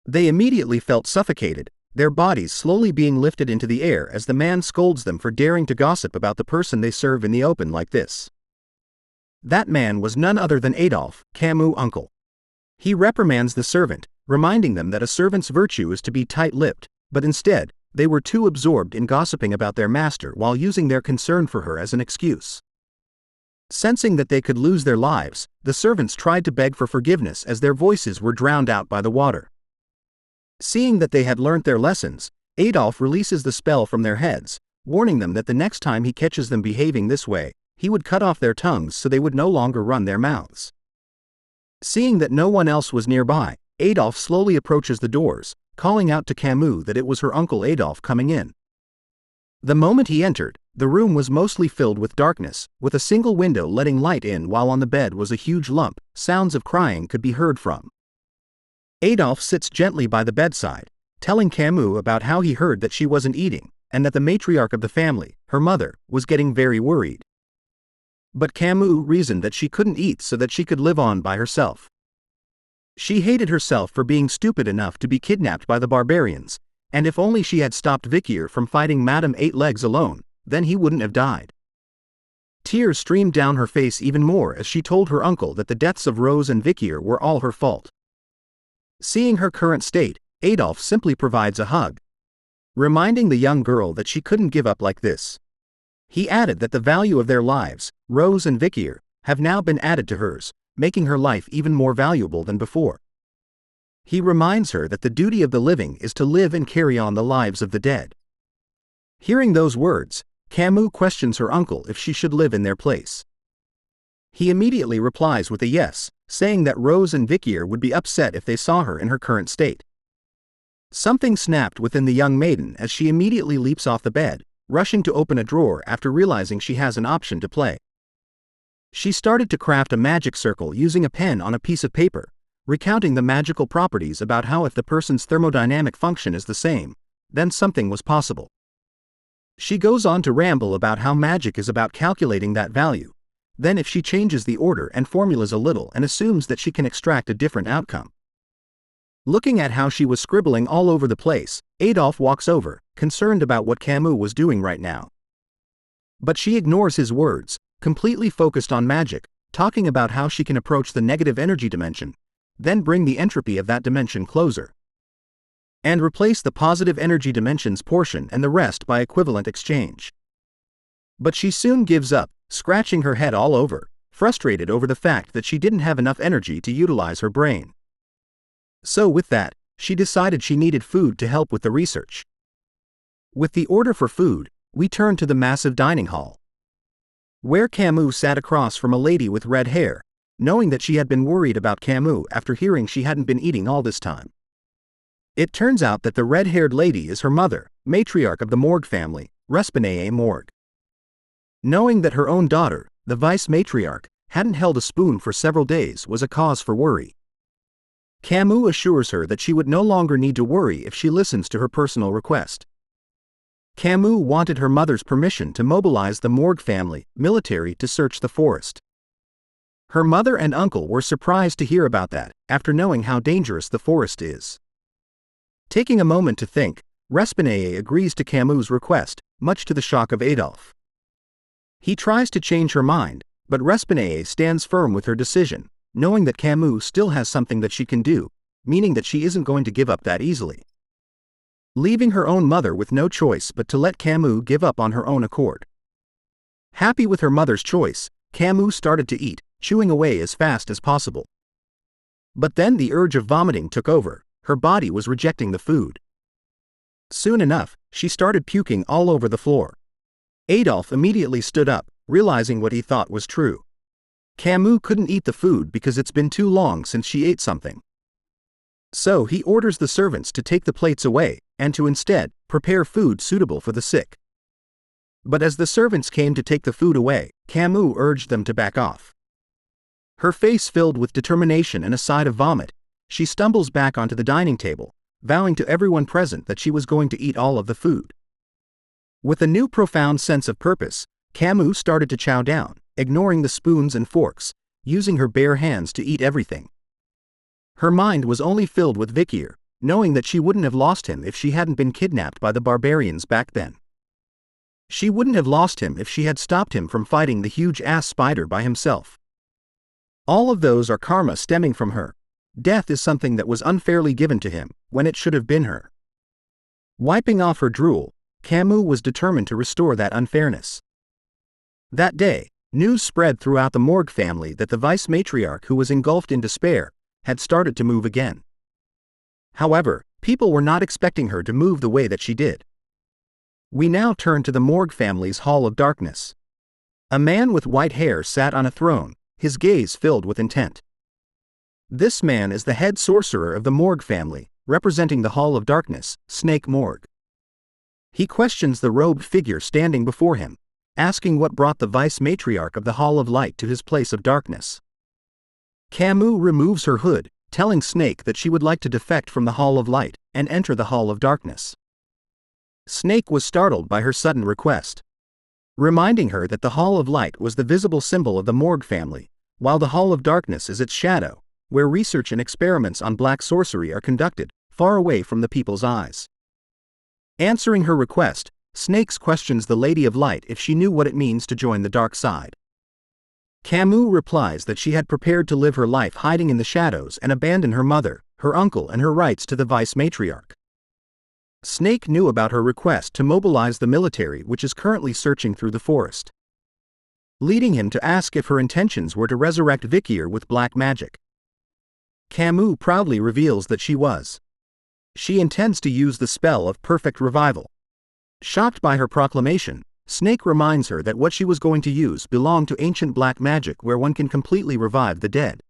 They immediately felt suffocated, their bodies slowly being lifted into the air as the man scolds them for daring to gossip about the person they serve in the open like this. That man was none other than Adolphe, Camus' uncle. He reprimands the servant, reminding them that a servant's virtue is to be tight-lipped, but instead, they were too absorbed in gossiping about their master while using their concern for her as an excuse. Sensing that they could lose their lives, the servants tried to beg for forgiveness as their voices were drowned out by the water. Seeing that they had learnt their lessons, Adolphe releases the spell from their heads, warning them that the next time he catches them behaving this way, he would cut off their tongues so they would no longer run their mouths. Seeing that no one else was nearby, Adolphe slowly approaches the doors, calling out to Camus that it was her uncle Adolphe coming in. The moment he entered, the room was mostly filled with darkness, with a single window letting light in while on the bed was a huge lump. Sounds of crying could be heard from. Adolphe sits gently by the bedside, telling Camus about how he heard that she wasn't eating, and that the matriarch of the family, her mother, was getting very worried. But Camus reasoned that she couldn't eat so that she could live on by herself. She hated herself for being stupid enough to be kidnapped by the barbarians, and if only she had stopped Vicier from fighting Madame Eight Legs alone, then he wouldn't have died. Tears streamed down her face even more as she told her uncle that the deaths of Rose and Vicier were all her fault. Seeing her current state, Adolphe simply provides a hug, reminding the young girl that she couldn't give up like this. He added that the value of their lives, Rose and Vicier, have now been added to hers, making her life even more valuable than before. He reminds her that the duty of the living is to live and carry on the lives of the dead. Hearing those words, Camus questions her uncle if she should live in their place. He immediately replies with a yes, saying that Rose and Vicier would be upset if they saw her in her current state. Something snapped within the young maiden as she immediately leaps off the bed, rushing to open a drawer after realizing she has an option to play. She started to craft a magic circle using a pen on a piece of paper, recounting the magical properties about how if the person's thermodynamic function is the same, then something was possible. She goes on to ramble about how magic is about calculating that value. Then if she changes the order and formulas a little and assumes that she can extract a different outcome. Looking at how she was scribbling all over the place, Adolphe walks over, concerned about what Camus was doing right now. But she ignores his words, completely focused on magic, talking about how she can approach the negative energy dimension, then bring the entropy of that dimension closer, and replace the positive energy dimension's portion and the rest by equivalent exchange. But she soon gives up, scratching her head all over, frustrated over the fact that she didn't have enough energy to utilize her brain. So with that, she decided she needed food to help with the research. With the order for food, we turn to the massive dining hall, where Camus sat across from a lady with red hair, knowing that she had been worried about Camus after hearing she hadn't been eating all this time. It turns out that the red-haired lady is her mother, matriarch of the Morgue family, Respinae Morgue. Knowing that her own daughter, the vice-matriarch, hadn't held a spoon for several days was a cause for worry. Camus assures her that she would no longer need to worry if she listens to her personal request. Camus wanted her mother's permission to mobilize the Morgue family, military to search the forest. Her mother and uncle were surprised to hear about that, after knowing how dangerous the forest is. Taking a moment to think, Respinae agrees to Camus' request, much to the shock of Adolphe. He tries to change her mind, but Respinae stands firm with her decision, knowing that Camus still has something that she can do, meaning that she isn't going to give up that easily. Leaving her own mother with no choice but to let Camus give up on her own accord. Happy with her mother's choice, Camus started to eat, chewing away as fast as possible. But then the urge of vomiting took over. Her body was rejecting the food. Soon enough, she started puking all over the floor. Adolphe immediately stood up, realizing what he thought was true. Camus couldn't eat the food because it's been too long since she ate something. So he orders the servants to take the plates away, and to instead prepare food suitable for the sick. But as the servants came to take the food away, Camus urged them to back off. Her face filled with determination and a side of vomit, she stumbles back onto the dining table, vowing to everyone present that she was going to eat all of the food. With a new profound sense of purpose, Camus started to chow down, ignoring the spoons and forks, using her bare hands to eat everything. Her mind was only filled with Vicier, knowing that she wouldn't have lost him if she hadn't been kidnapped by the barbarians back then. She wouldn't have lost him if she had stopped him from fighting the huge ass spider by himself. All of those are karma stemming from her. Death is something that was unfairly given to him, when it should have been her. Wiping off her drool, Camus was determined to restore that unfairness. That day, news spread throughout the Morgue family that the vice matriarch, who was engulfed in despair, had started to move again. However, people were not expecting her to move the way that she did. We now turn to the Morgue family's Hall of Darkness. A man with white hair sat on a throne, his gaze filled with intent. This man is the head sorcerer of the Morgue family, representing the Hall of Darkness, Snake Morgue. He questions the robed figure standing before him, asking what brought the vice matriarch of the Hall of Light to his place of darkness. Camus removes her hood, telling Snake that she would like to defect from the Hall of Light and enter the Hall of Darkness. Snake was startled by her sudden request, reminding her that the Hall of Light was the visible symbol of the Morgue family, while the Hall of Darkness is its shadow, where research and experiments on black sorcery are conducted, far away from the people's eyes. Answering her request, Snakes questions the Lady of Light if she knew what it means to join the dark side. Camus replies that she had prepared to live her life hiding in the shadows and abandon her mother, her uncle, and her rights to the vice matriarch. Snake knew about her request to mobilize the military, which is currently searching through the forest, leading him to ask if her intentions were to resurrect Vicier with black magic. Camus proudly reveals that she was. She intends to use the spell of perfect revival. Shocked by her proclamation, Snake reminds her that what she was going to use belonged to ancient black magic where one can completely revive the dead.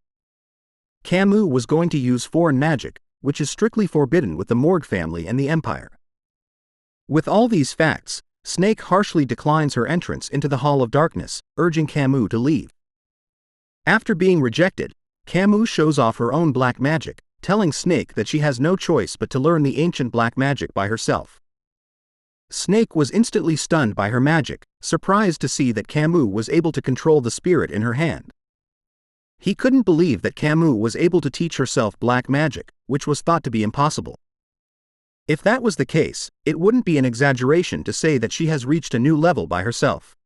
Camus was going to use foreign magic, which is strictly forbidden with the Morgue family and the Empire. With all these facts, Snake harshly declines her entrance into the Hall of Darkness, urging Camus to leave. After being rejected, Camus shows off her own black magic, telling Snake that she has no choice but to learn the ancient black magic by herself. Snake was instantly stunned by her magic, surprised to see that Camus was able to control the spirit in her hand. He couldn't believe that Camus was able to teach herself black magic, which was thought to be impossible. If that was the case, it wouldn't be an exaggeration to say that she has reached a new level by herself.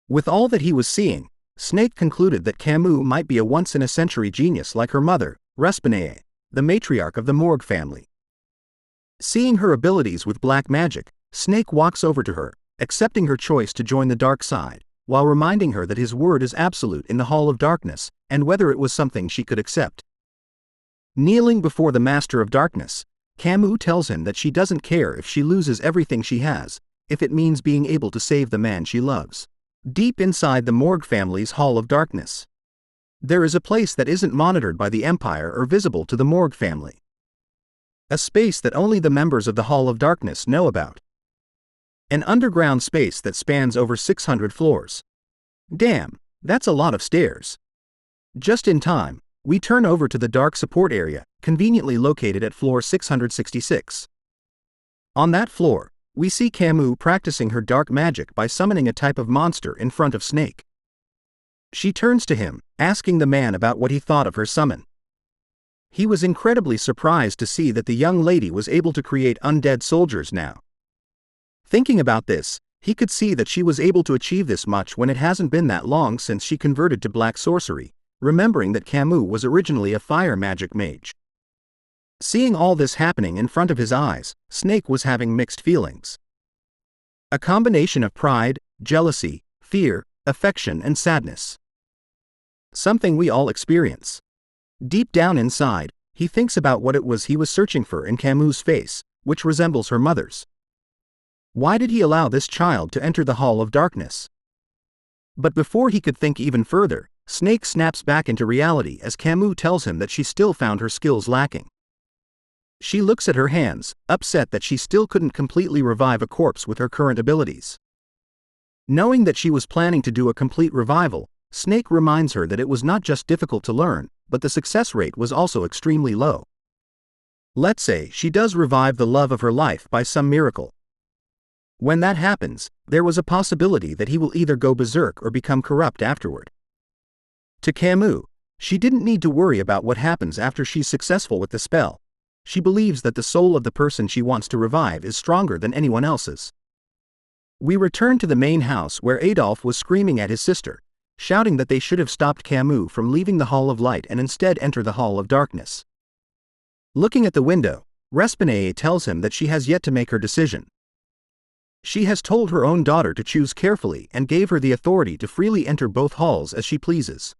With all that he was seeing, Snake concluded that Camus might be a once-in-a-century genius like her mother, Respinae, the matriarch of the Morgue family. Seeing her abilities with black magic, Snake walks over to her, accepting her choice to join the dark side, while reminding her that his word is absolute in the Hall of Darkness, and whether it was something she could accept. Kneeling before the Master of Darkness, Camus tells him that she doesn't care if she loses everything she has, if it means being able to save the man she loves. Deep inside the Morgue family's Hall of Darkness, there is a place that isn't monitored by the Empire or visible to the Morgue family. A space that only the members of the Hall of Darkness know about. An underground space that spans over 600 floors. Damn, that's a lot of stairs. Just in time, we turn over to the dark support area, conveniently located at floor 666. On that floor, we see Camus practicing her dark magic by summoning a type of monster in front of Snake. She turns to him, asking the man about what he thought of her summon. He was incredibly surprised to see that the young lady was able to create undead soldiers now. Thinking about this, he could see that she was able to achieve this much when it hasn't been that long since she converted to black sorcery, remembering that Camus was originally a fire magic mage. Seeing all this happening in front of his eyes, Snake was having mixed feelings. A combination of pride, jealousy, fear, affection and sadness. Something we all experience. Deep down inside, he thinks about what it was he was searching for in Camus' face, which resembles her mother's. Why did he allow this child to enter the Hall of Darkness? But before he could think even further, Snake snaps back into reality as Camus tells him that she still found her skills lacking. She looks at her hands, upset that she still couldn't completely revive a corpse with her current abilities. Knowing that she was planning to do a complete revival, Snake reminds her that it was not just difficult to learn, but the success rate was also extremely low. Let's say she does revive the love of her life by some miracle. When that happens, there was a possibility that he will either go berserk or become corrupt afterward. To Camus, she didn't need to worry about what happens after she's successful with the spell. She believes that the soul of the person she wants to revive is stronger than anyone else's. We return to the main house where Adolphe was screaming at his sister, shouting that they should have stopped Camus from leaving the Hall of Light and instead enter the Hall of Darkness. Looking at the window, Respinae tells him that she has yet to make her decision. She has told her own daughter to choose carefully and gave her the authority to freely enter both halls as she pleases.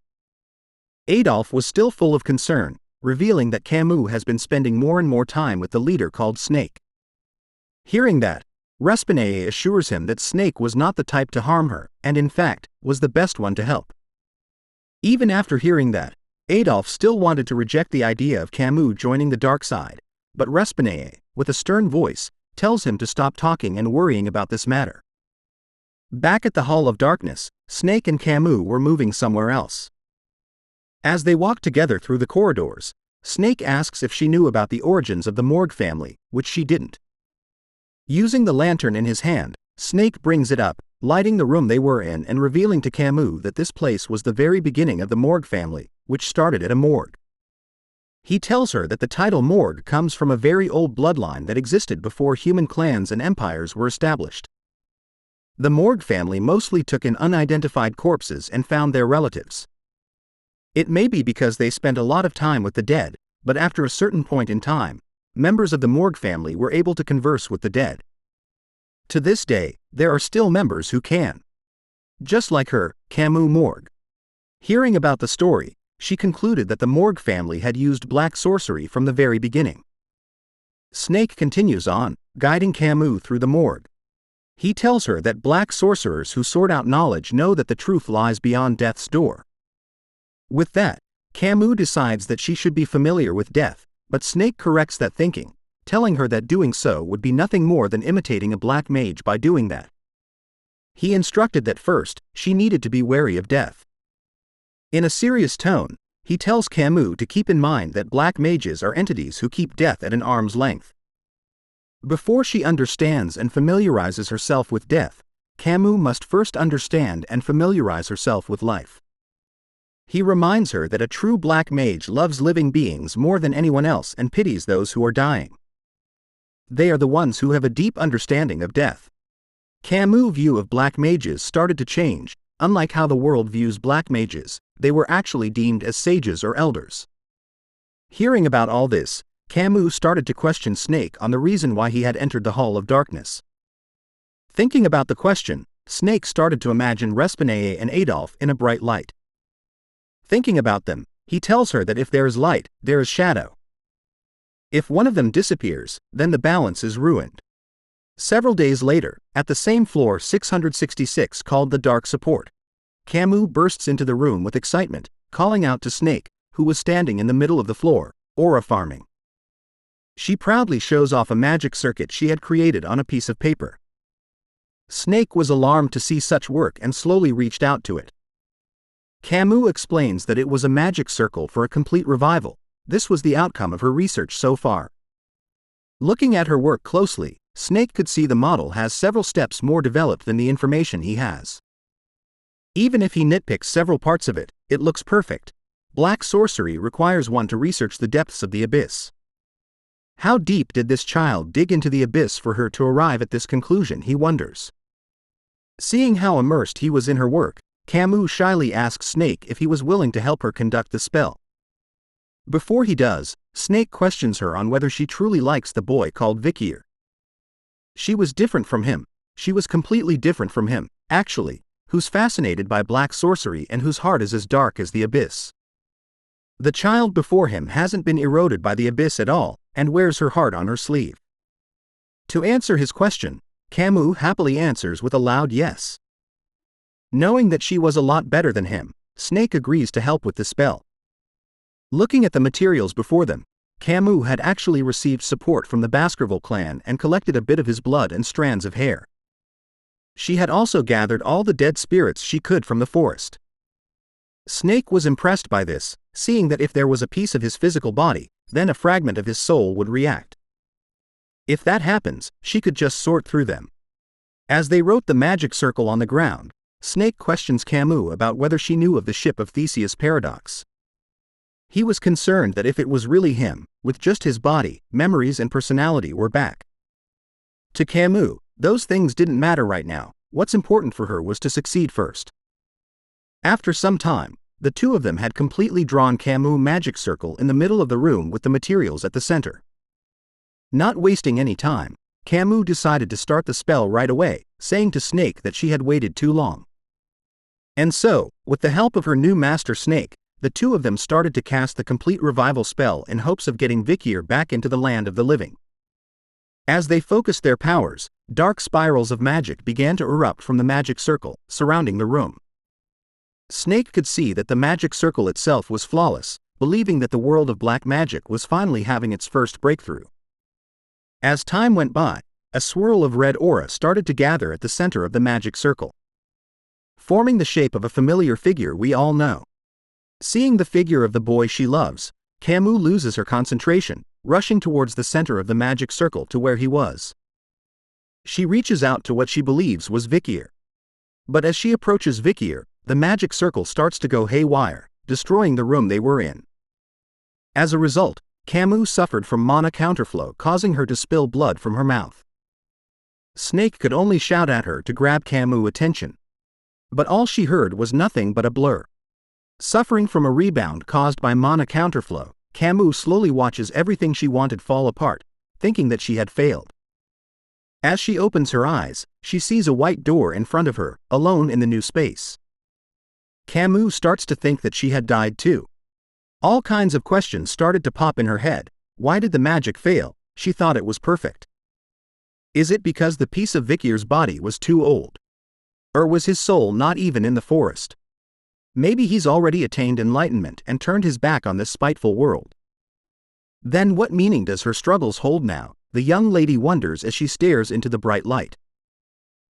Adolphe was still full of concern, revealing that Camus has been spending more and more time with the leader called Snake. Hearing that, Respinae assures him that Snake was not the type to harm her, and in fact, was the best one to help. Even after hearing that, Adolphe still wanted to reject the idea of Camus joining the dark side, but Respinae, with a stern voice, tells him to stop talking and worrying about this matter. Back at the Hall of Darkness, Snake and Camus were moving somewhere else. As they walked together through the corridors, Snake asks if she knew about the origins of the Morgue family, which she didn't. Using the lantern in his hand, Snake brings it up, lighting the room they were in and revealing to Camus that this place was the very beginning of the Morgue family, which started at a morgue. He tells her that the title Morgue comes from a very old bloodline that existed before human clans and empires were established. The Morgue family mostly took in unidentified corpses and found their relatives. It may be because they spent a lot of time with the dead, but after a certain point in time, members of the Morgue family were able to converse with the dead. To this day, there are still members who can. Just like her, Camus Morgue. Hearing about the story, she concluded that the Morgue family had used black sorcery from the very beginning. Snake continues on, guiding Camus through the morgue. He tells her that black sorcerers who sort out knowledge know that the truth lies beyond death's door. With that, Camus decides that she should be familiar with death, but Snake corrects that thinking, telling her that doing so would be nothing more than imitating a black mage by doing that. He instructed that first, she needed to be wary of death. In a serious tone, he tells Camus to keep in mind that black mages are entities who keep death at an arm's length. Before she understands and familiarizes herself with death, Camus must first understand and familiarize herself with life. He reminds her that a true black mage loves living beings more than anyone else and pities those who are dying. They are the ones who have a deep understanding of death. Camus' view of black mages started to change. Unlike how the world views black mages, they were actually deemed as sages or elders. Hearing about all this, Camus started to question Snake on the reason why he had entered the Hall of Darkness. Thinking about the question, Snake started to imagine Respinae and Adolphe in a bright light. Thinking about them, he tells her that if there is light, there is shadow. If one of them disappears, then the balance is ruined. Several days later, at the same floor 666 called the Dark Support, Camus bursts into the room with excitement, calling out to Snake, who was standing in the middle of the floor, aura farming. She proudly shows off a magic circuit she had created on a piece of paper. Snake was alarmed to see such work and slowly reached out to it. Camus explains that it was a magic circle for a complete revival. This was the outcome of her research so far. Looking at her work closely, Snake could see the model has several steps more developed than the information he has. Even if he nitpicks several parts of it, it looks perfect. Black sorcery requires one to research the depths of the abyss. How deep did this child dig into the abyss for her to arrive at this conclusion, he wonders. Seeing how immersed he was in her work, Camus shyly asks Snake if he was willing to help her conduct the spell. Before he does, Snake questions her on whether she truly likes the boy called Vicier. She was different from him. She was completely different from him, actually. who's fascinated by black sorcery and whose heart is as dark as the abyss. The child before him hasn't been eroded by the abyss at all, and wears her heart on her sleeve. To answer his question, Camus happily answers with a loud yes. Knowing that she was a lot better than him, Snake agrees to help with the spell. Looking at the materials before them, Camus had actually received support from the Baskerville clan and collected a bit of his blood and strands of hair. She had also gathered all the dead spirits she could from the forest. Snake was impressed by this, seeing that if there was a piece of his physical body, then a fragment of his soul would react. If that happens, she could just sort through them. As they wrote the magic circle on the ground, Snake questions Camus about whether she knew of the ship of Theseus paradox. He was concerned that if it was really him, with just his body, memories and personality were back. To Camus, those things didn't matter right now. What's important for her was to succeed first. After some time, the two of them had completely drawn Camus' magic circle in the middle of the room with the materials at the center. Not wasting any time, Camus decided to start the spell right away, saying to Snake that she had waited too long. And so, with the help of her new master Snake, the two of them started to cast the complete revival spell in hopes of getting Vicier back into the land of the living. As they focused their powers, dark spirals of magic began to erupt from the magic circle, surrounding the room. Snake could see that the magic circle itself was flawless, believing that the world of black magic was finally having its first breakthrough. As time went by, a swirl of red aura started to gather at the center of the magic circle, forming the shape of a familiar figure we all know. Seeing the figure of the boy she loves, Camus loses her concentration, rushing towards the center of the magic circle to where he was. She reaches out to what she believes was Vicier. But as she approaches Vicier, the magic circle starts to go haywire, destroying the room they were in. As a result, Camus suffered from mana counterflow, causing her to spill blood from her mouth. Snake could only shout at her to grab Camus' attention. But all she heard was nothing but a blur. Suffering from a rebound caused by mana counterflow, Camus slowly watches everything she wanted fall apart, thinking that she had failed. As she opens her eyes, she sees a white door in front of her, alone in the new space. Camus starts to think that she had died too. All kinds of questions started to pop in her head. Why did the magic fail? She thought it was perfect. Is it because the piece of Vicier's body was too old? Or was his soul not even in the forest? Maybe he's already attained enlightenment and turned his back on this spiteful world. Then what meaning does her struggles hold now? The young lady wonders as she stares into the bright light.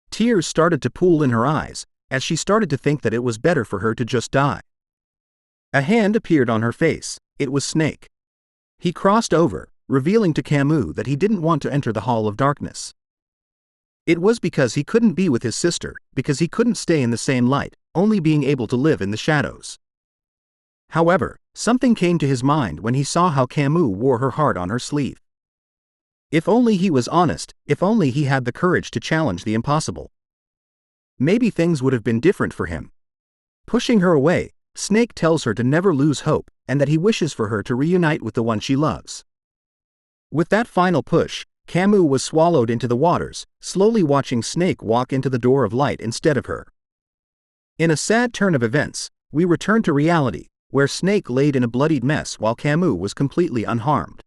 Tears started to pool in her eyes, as she started to think that it was better for her to just die. A hand appeared on her face. It was Snake. He crossed over, revealing to Camus that he didn't want to enter the Hall of Darkness. It was because he couldn't be with his sister, because he couldn't stay in the same light, only being able to live in the shadows. However, something came to his mind when he saw how Camus wore her heart on her sleeve. If only he was honest, if only he had the courage to challenge the impossible. Maybe things would have been different for him. Pushing her away, Snake tells her to never lose hope, and that he wishes for her to reunite with the one she loves. With that final push, Camus was swallowed into the waters, slowly watching Snake walk into the door of light instead of her. In a sad turn of events, we return to reality, where Snake laid in a bloodied mess while Camus was completely unharmed.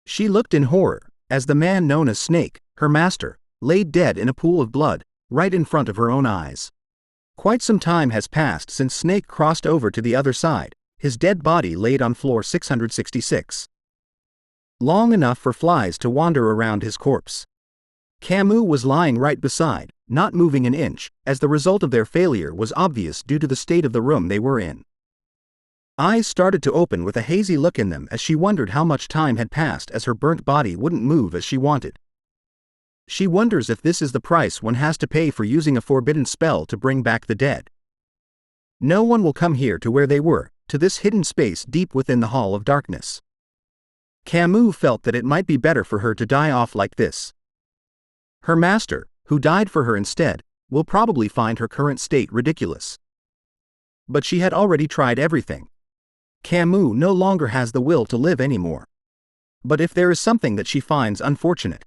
She looked in horror, as the man known as Snake, her master, laid dead in a pool of blood, right in front of her own eyes. Quite some time has passed since Snake crossed over to the other side, his dead body laid on floor 666. Long enough for flies to wander around his corpse. Camus was lying right beside, not moving an inch, as the result of their failure was obvious due to the state of the room they were in. Eyes started to open with a hazy look in them as she wondered how much time had passed as her burnt body wouldn't move as she wanted. She wonders if this is the price one has to pay for using a forbidden spell to bring back the dead. No one will come here to where they were, to this hidden space deep within the Hall of Darkness. Camus felt that it might be better for her to die off like this. Her master, who died for her instead, will probably find her current state ridiculous. But she had already tried everything. Camus no longer has the will to live anymore. But if there is something that she finds unfortunate,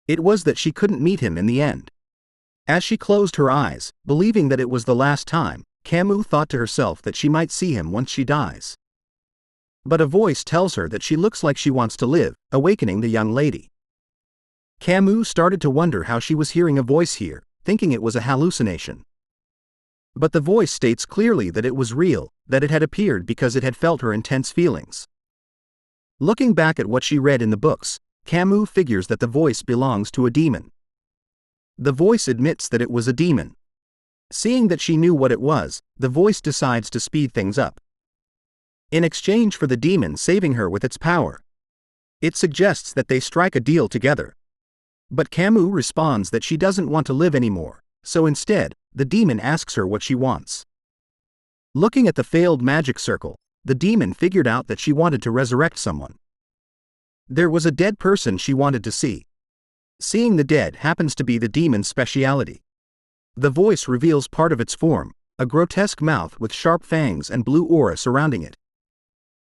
it was that she couldn't meet him in the end. As she closed her eyes, believing that it was the last time, Camus thought to herself that she might see him once she dies. But a voice tells her that she looks like she wants to live, awakening the young lady. Camus started to wonder how she was hearing a voice here, thinking it was a hallucination. But the voice states clearly that it was real, that it had appeared because it had felt her intense feelings. Looking back at what she read in the books, Camus figures that the voice belongs to a demon. The voice admits that it was a demon. Seeing that she knew what it was, the voice decides to speed things up. In exchange for the demon saving her with its power, it suggests that they strike a deal together. But Camus responds that she doesn't want to live anymore, so instead, the demon asks her what she wants. Looking at the failed magic circle, the demon figured out that she wanted to resurrect someone. There was a dead person she wanted to see. Seeing the dead happens to be the demon's speciality. The voice reveals part of its form, a grotesque mouth with sharp fangs and blue aura surrounding it.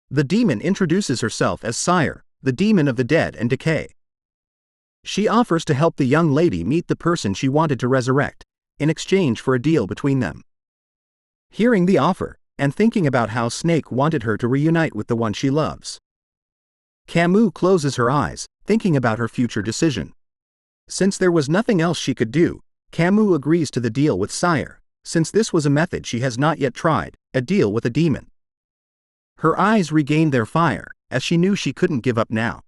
The demon introduces herself as Sire, the demon of the dead and decay. She offers to help the young lady meet the person she wanted to resurrect, in exchange for a deal between them. Hearing the offer, and thinking about how Snake wanted her to reunite with the one she loves, Camus closes her eyes, thinking about her future decision. Since there was nothing else she could do, Camus agrees to the deal with Sire, since this was a method she has not yet tried, a deal with a demon. Her eyes regained their fire, as she knew she couldn't give up now.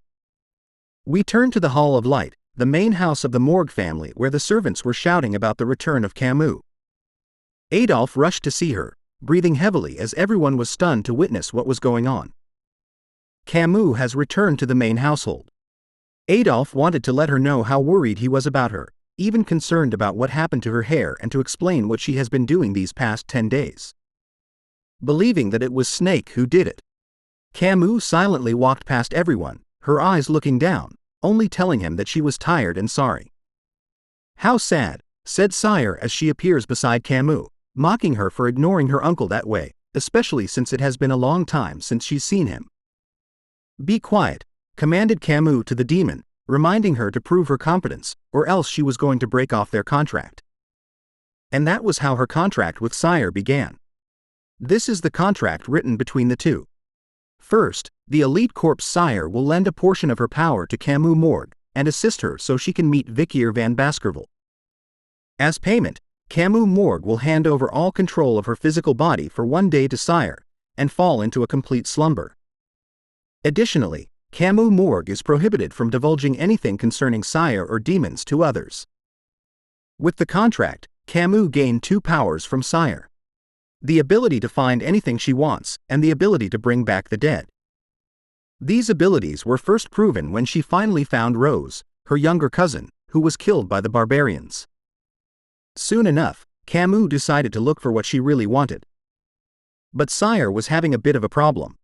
We turn to the Hall of Light, the main house of the Morgue family, where the servants were shouting about the return of Camus. Adolphe rushed to see her, breathing heavily as everyone was stunned to witness what was going on. Camus has returned to the main household. Adolphe wanted to let her know how worried he was about her, even concerned about what happened to her hair and to explain what she has been doing these past 10 days. Believing that it was Snake who did it, Camus silently walked past everyone, her eyes looking down, only telling him that she was tired and sorry. "How sad," said Sire as she appears beside Camus, mocking her for ignoring her uncle that way, especially since it has been a long time since she's seen him. "Be quiet," commanded Camus to the demon, reminding her to prove her competence, or else she was going to break off their contract. And that was how her contract with Sire began. This is the contract written between the two. First, the elite corpse Sire will lend a portion of her power to Camus Morgue, and assist her so she can meet Vicier van Baskerville. As payment, Camus Morgue will hand over all control of her physical body for 1 day to Sire, and fall into a complete slumber. Additionally, Camus Morgue is prohibited from divulging anything concerning Sire or demons to others. With the contract, Camus gained 2 powers from Sire: the ability to find anything she wants, and the ability to bring back the dead. These abilities were first proven when she finally found Rose, her younger cousin, who was killed by the barbarians. Soon enough, Camus decided to look for what she really wanted. But Sire was having a bit of a problem.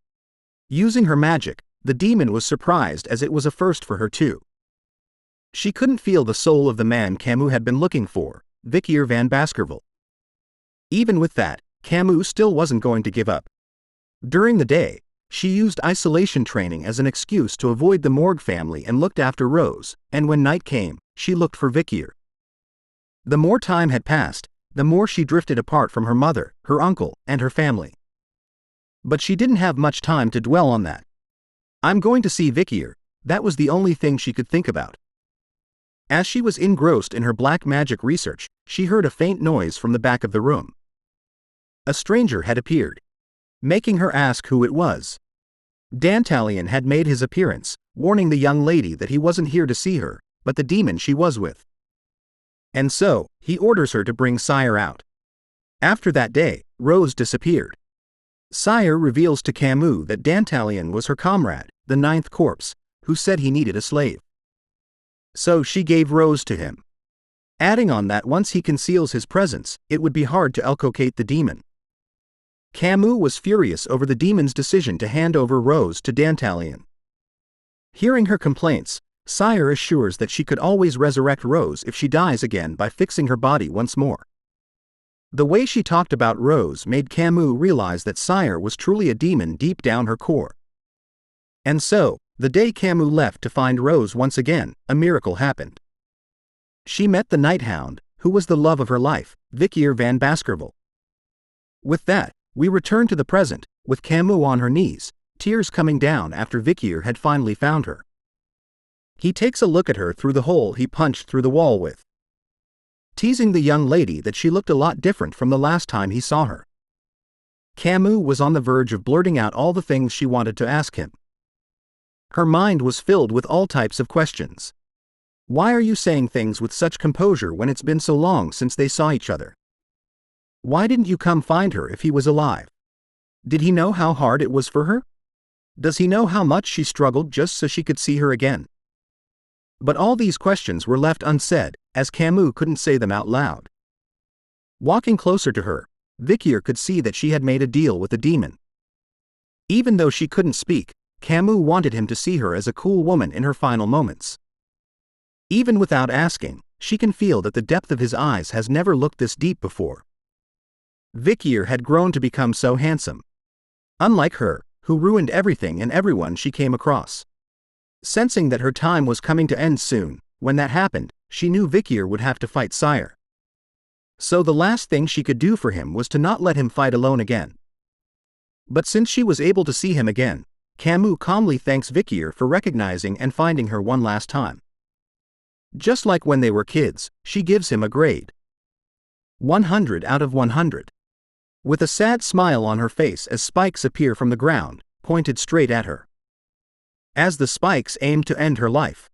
Using her magic, the demon was surprised as it was a first for her too. She couldn't feel the soul of the man Camus had been looking for, Vicier van Baskerville. Even with that, Camus still wasn't going to give up. During the day, she used isolation training as an excuse to avoid the Morgue family and looked after Rose, and when night came, she looked for Vicier. The more time had passed, the more she drifted apart from her mother, her uncle, and her family. But she didn't have much time to dwell on that. "I'm going to see Vicier," that was the only thing she could think about. As she was engrossed in her black magic research, she heard a faint noise from the back of the room. A stranger had appeared, making her ask who it was. Dantalion had made his appearance, warning the young lady that he wasn't here to see her, but the demon she was with. And so, he orders her to bring Sire out. After that day, Rose disappeared. Sire reveals to Camus that Dantalion was her comrade, the 9th corpse, who said he needed a slave. So she gave Rose to him. Adding on that once he conceals his presence, it would be hard to locate the demon. Camus was furious over the demon's decision to hand over Rose to Dantalion. Hearing her complaints, Sire assures that she could always resurrect Rose if she dies again by fixing her body once more. The way she talked about Rose made Camus realize that Sire was truly a demon deep down her core. And so, the day Camus left to find Rose once again, a miracle happened. She met the Hound, who was the love of her life, Vicier van Baskerville. With that, we return to the present, with Camus on her knees, tears coming down after Vicier had finally found her. He takes a look at her through the hole he punched through the wall with, teasing the young lady that she looked a lot different from the last time he saw her. Camus was on the verge of blurting out all the things she wanted to ask him. Her mind was filled with all types of questions. Why are you saying things with such composure when it's been so long since they saw each other? Why didn't you come find her if he was alive? Did he know how hard it was for her? Does he know how much she struggled just so she could see her again? But all these questions were left unsaid, as Camus couldn't say them out loud. Walking closer to her, Vicier could see that she had made a deal with the demon. Even though she couldn't speak, Camus wanted him to see her as a cool woman in her final moments. Even without asking, she can feel that the depth of his eyes has never looked this deep before. Vicier had grown to become so handsome. Unlike her, who ruined everything and everyone she came across. Sensing that her time was coming to end soon, when that happened, she knew Vicier would have to fight Sire. So the last thing she could do for him was to not let him fight alone again. But since she was able to see him again, Camus calmly thanks Vicier for recognizing and finding her one last time. Just like when they were kids, she gives him a grade. 100 out of 100. With a sad smile on her face as spikes appear from the ground, pointed straight at her. As the spikes aim to end her life,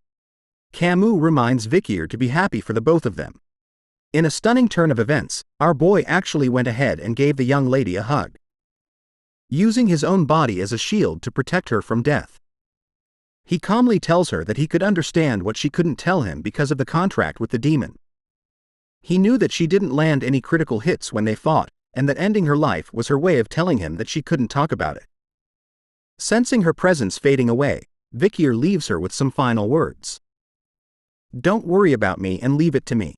Camus reminds Vicier to be happy for the both of them. In a stunning turn of events, our boy actually went ahead and gave the young lady a hug, using his own body as a shield to protect her from death. He calmly tells her that he could understand what she couldn't tell him because of the contract with the demon. He knew that she didn't land any critical hits when they fought, and that ending her life was her way of telling him that she couldn't talk about it. Sensing her presence fading away, Vicier leaves her with some final words. "Don't worry about me and leave it to me."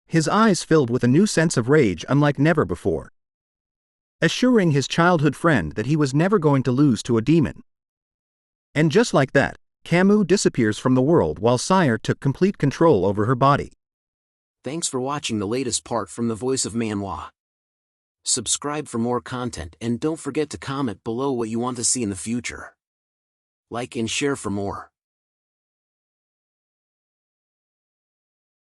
His eyes filled with a new sense of rage unlike never before. Assuring his childhood friend that he was never going to lose to a demon. And just like that, Camus disappears from the world while Sire took complete control over her body. Thanks for watching the latest part from the voice of Manhwa. Subscribe for more content and don't forget to comment below what you want to see in the future. Like and share for more.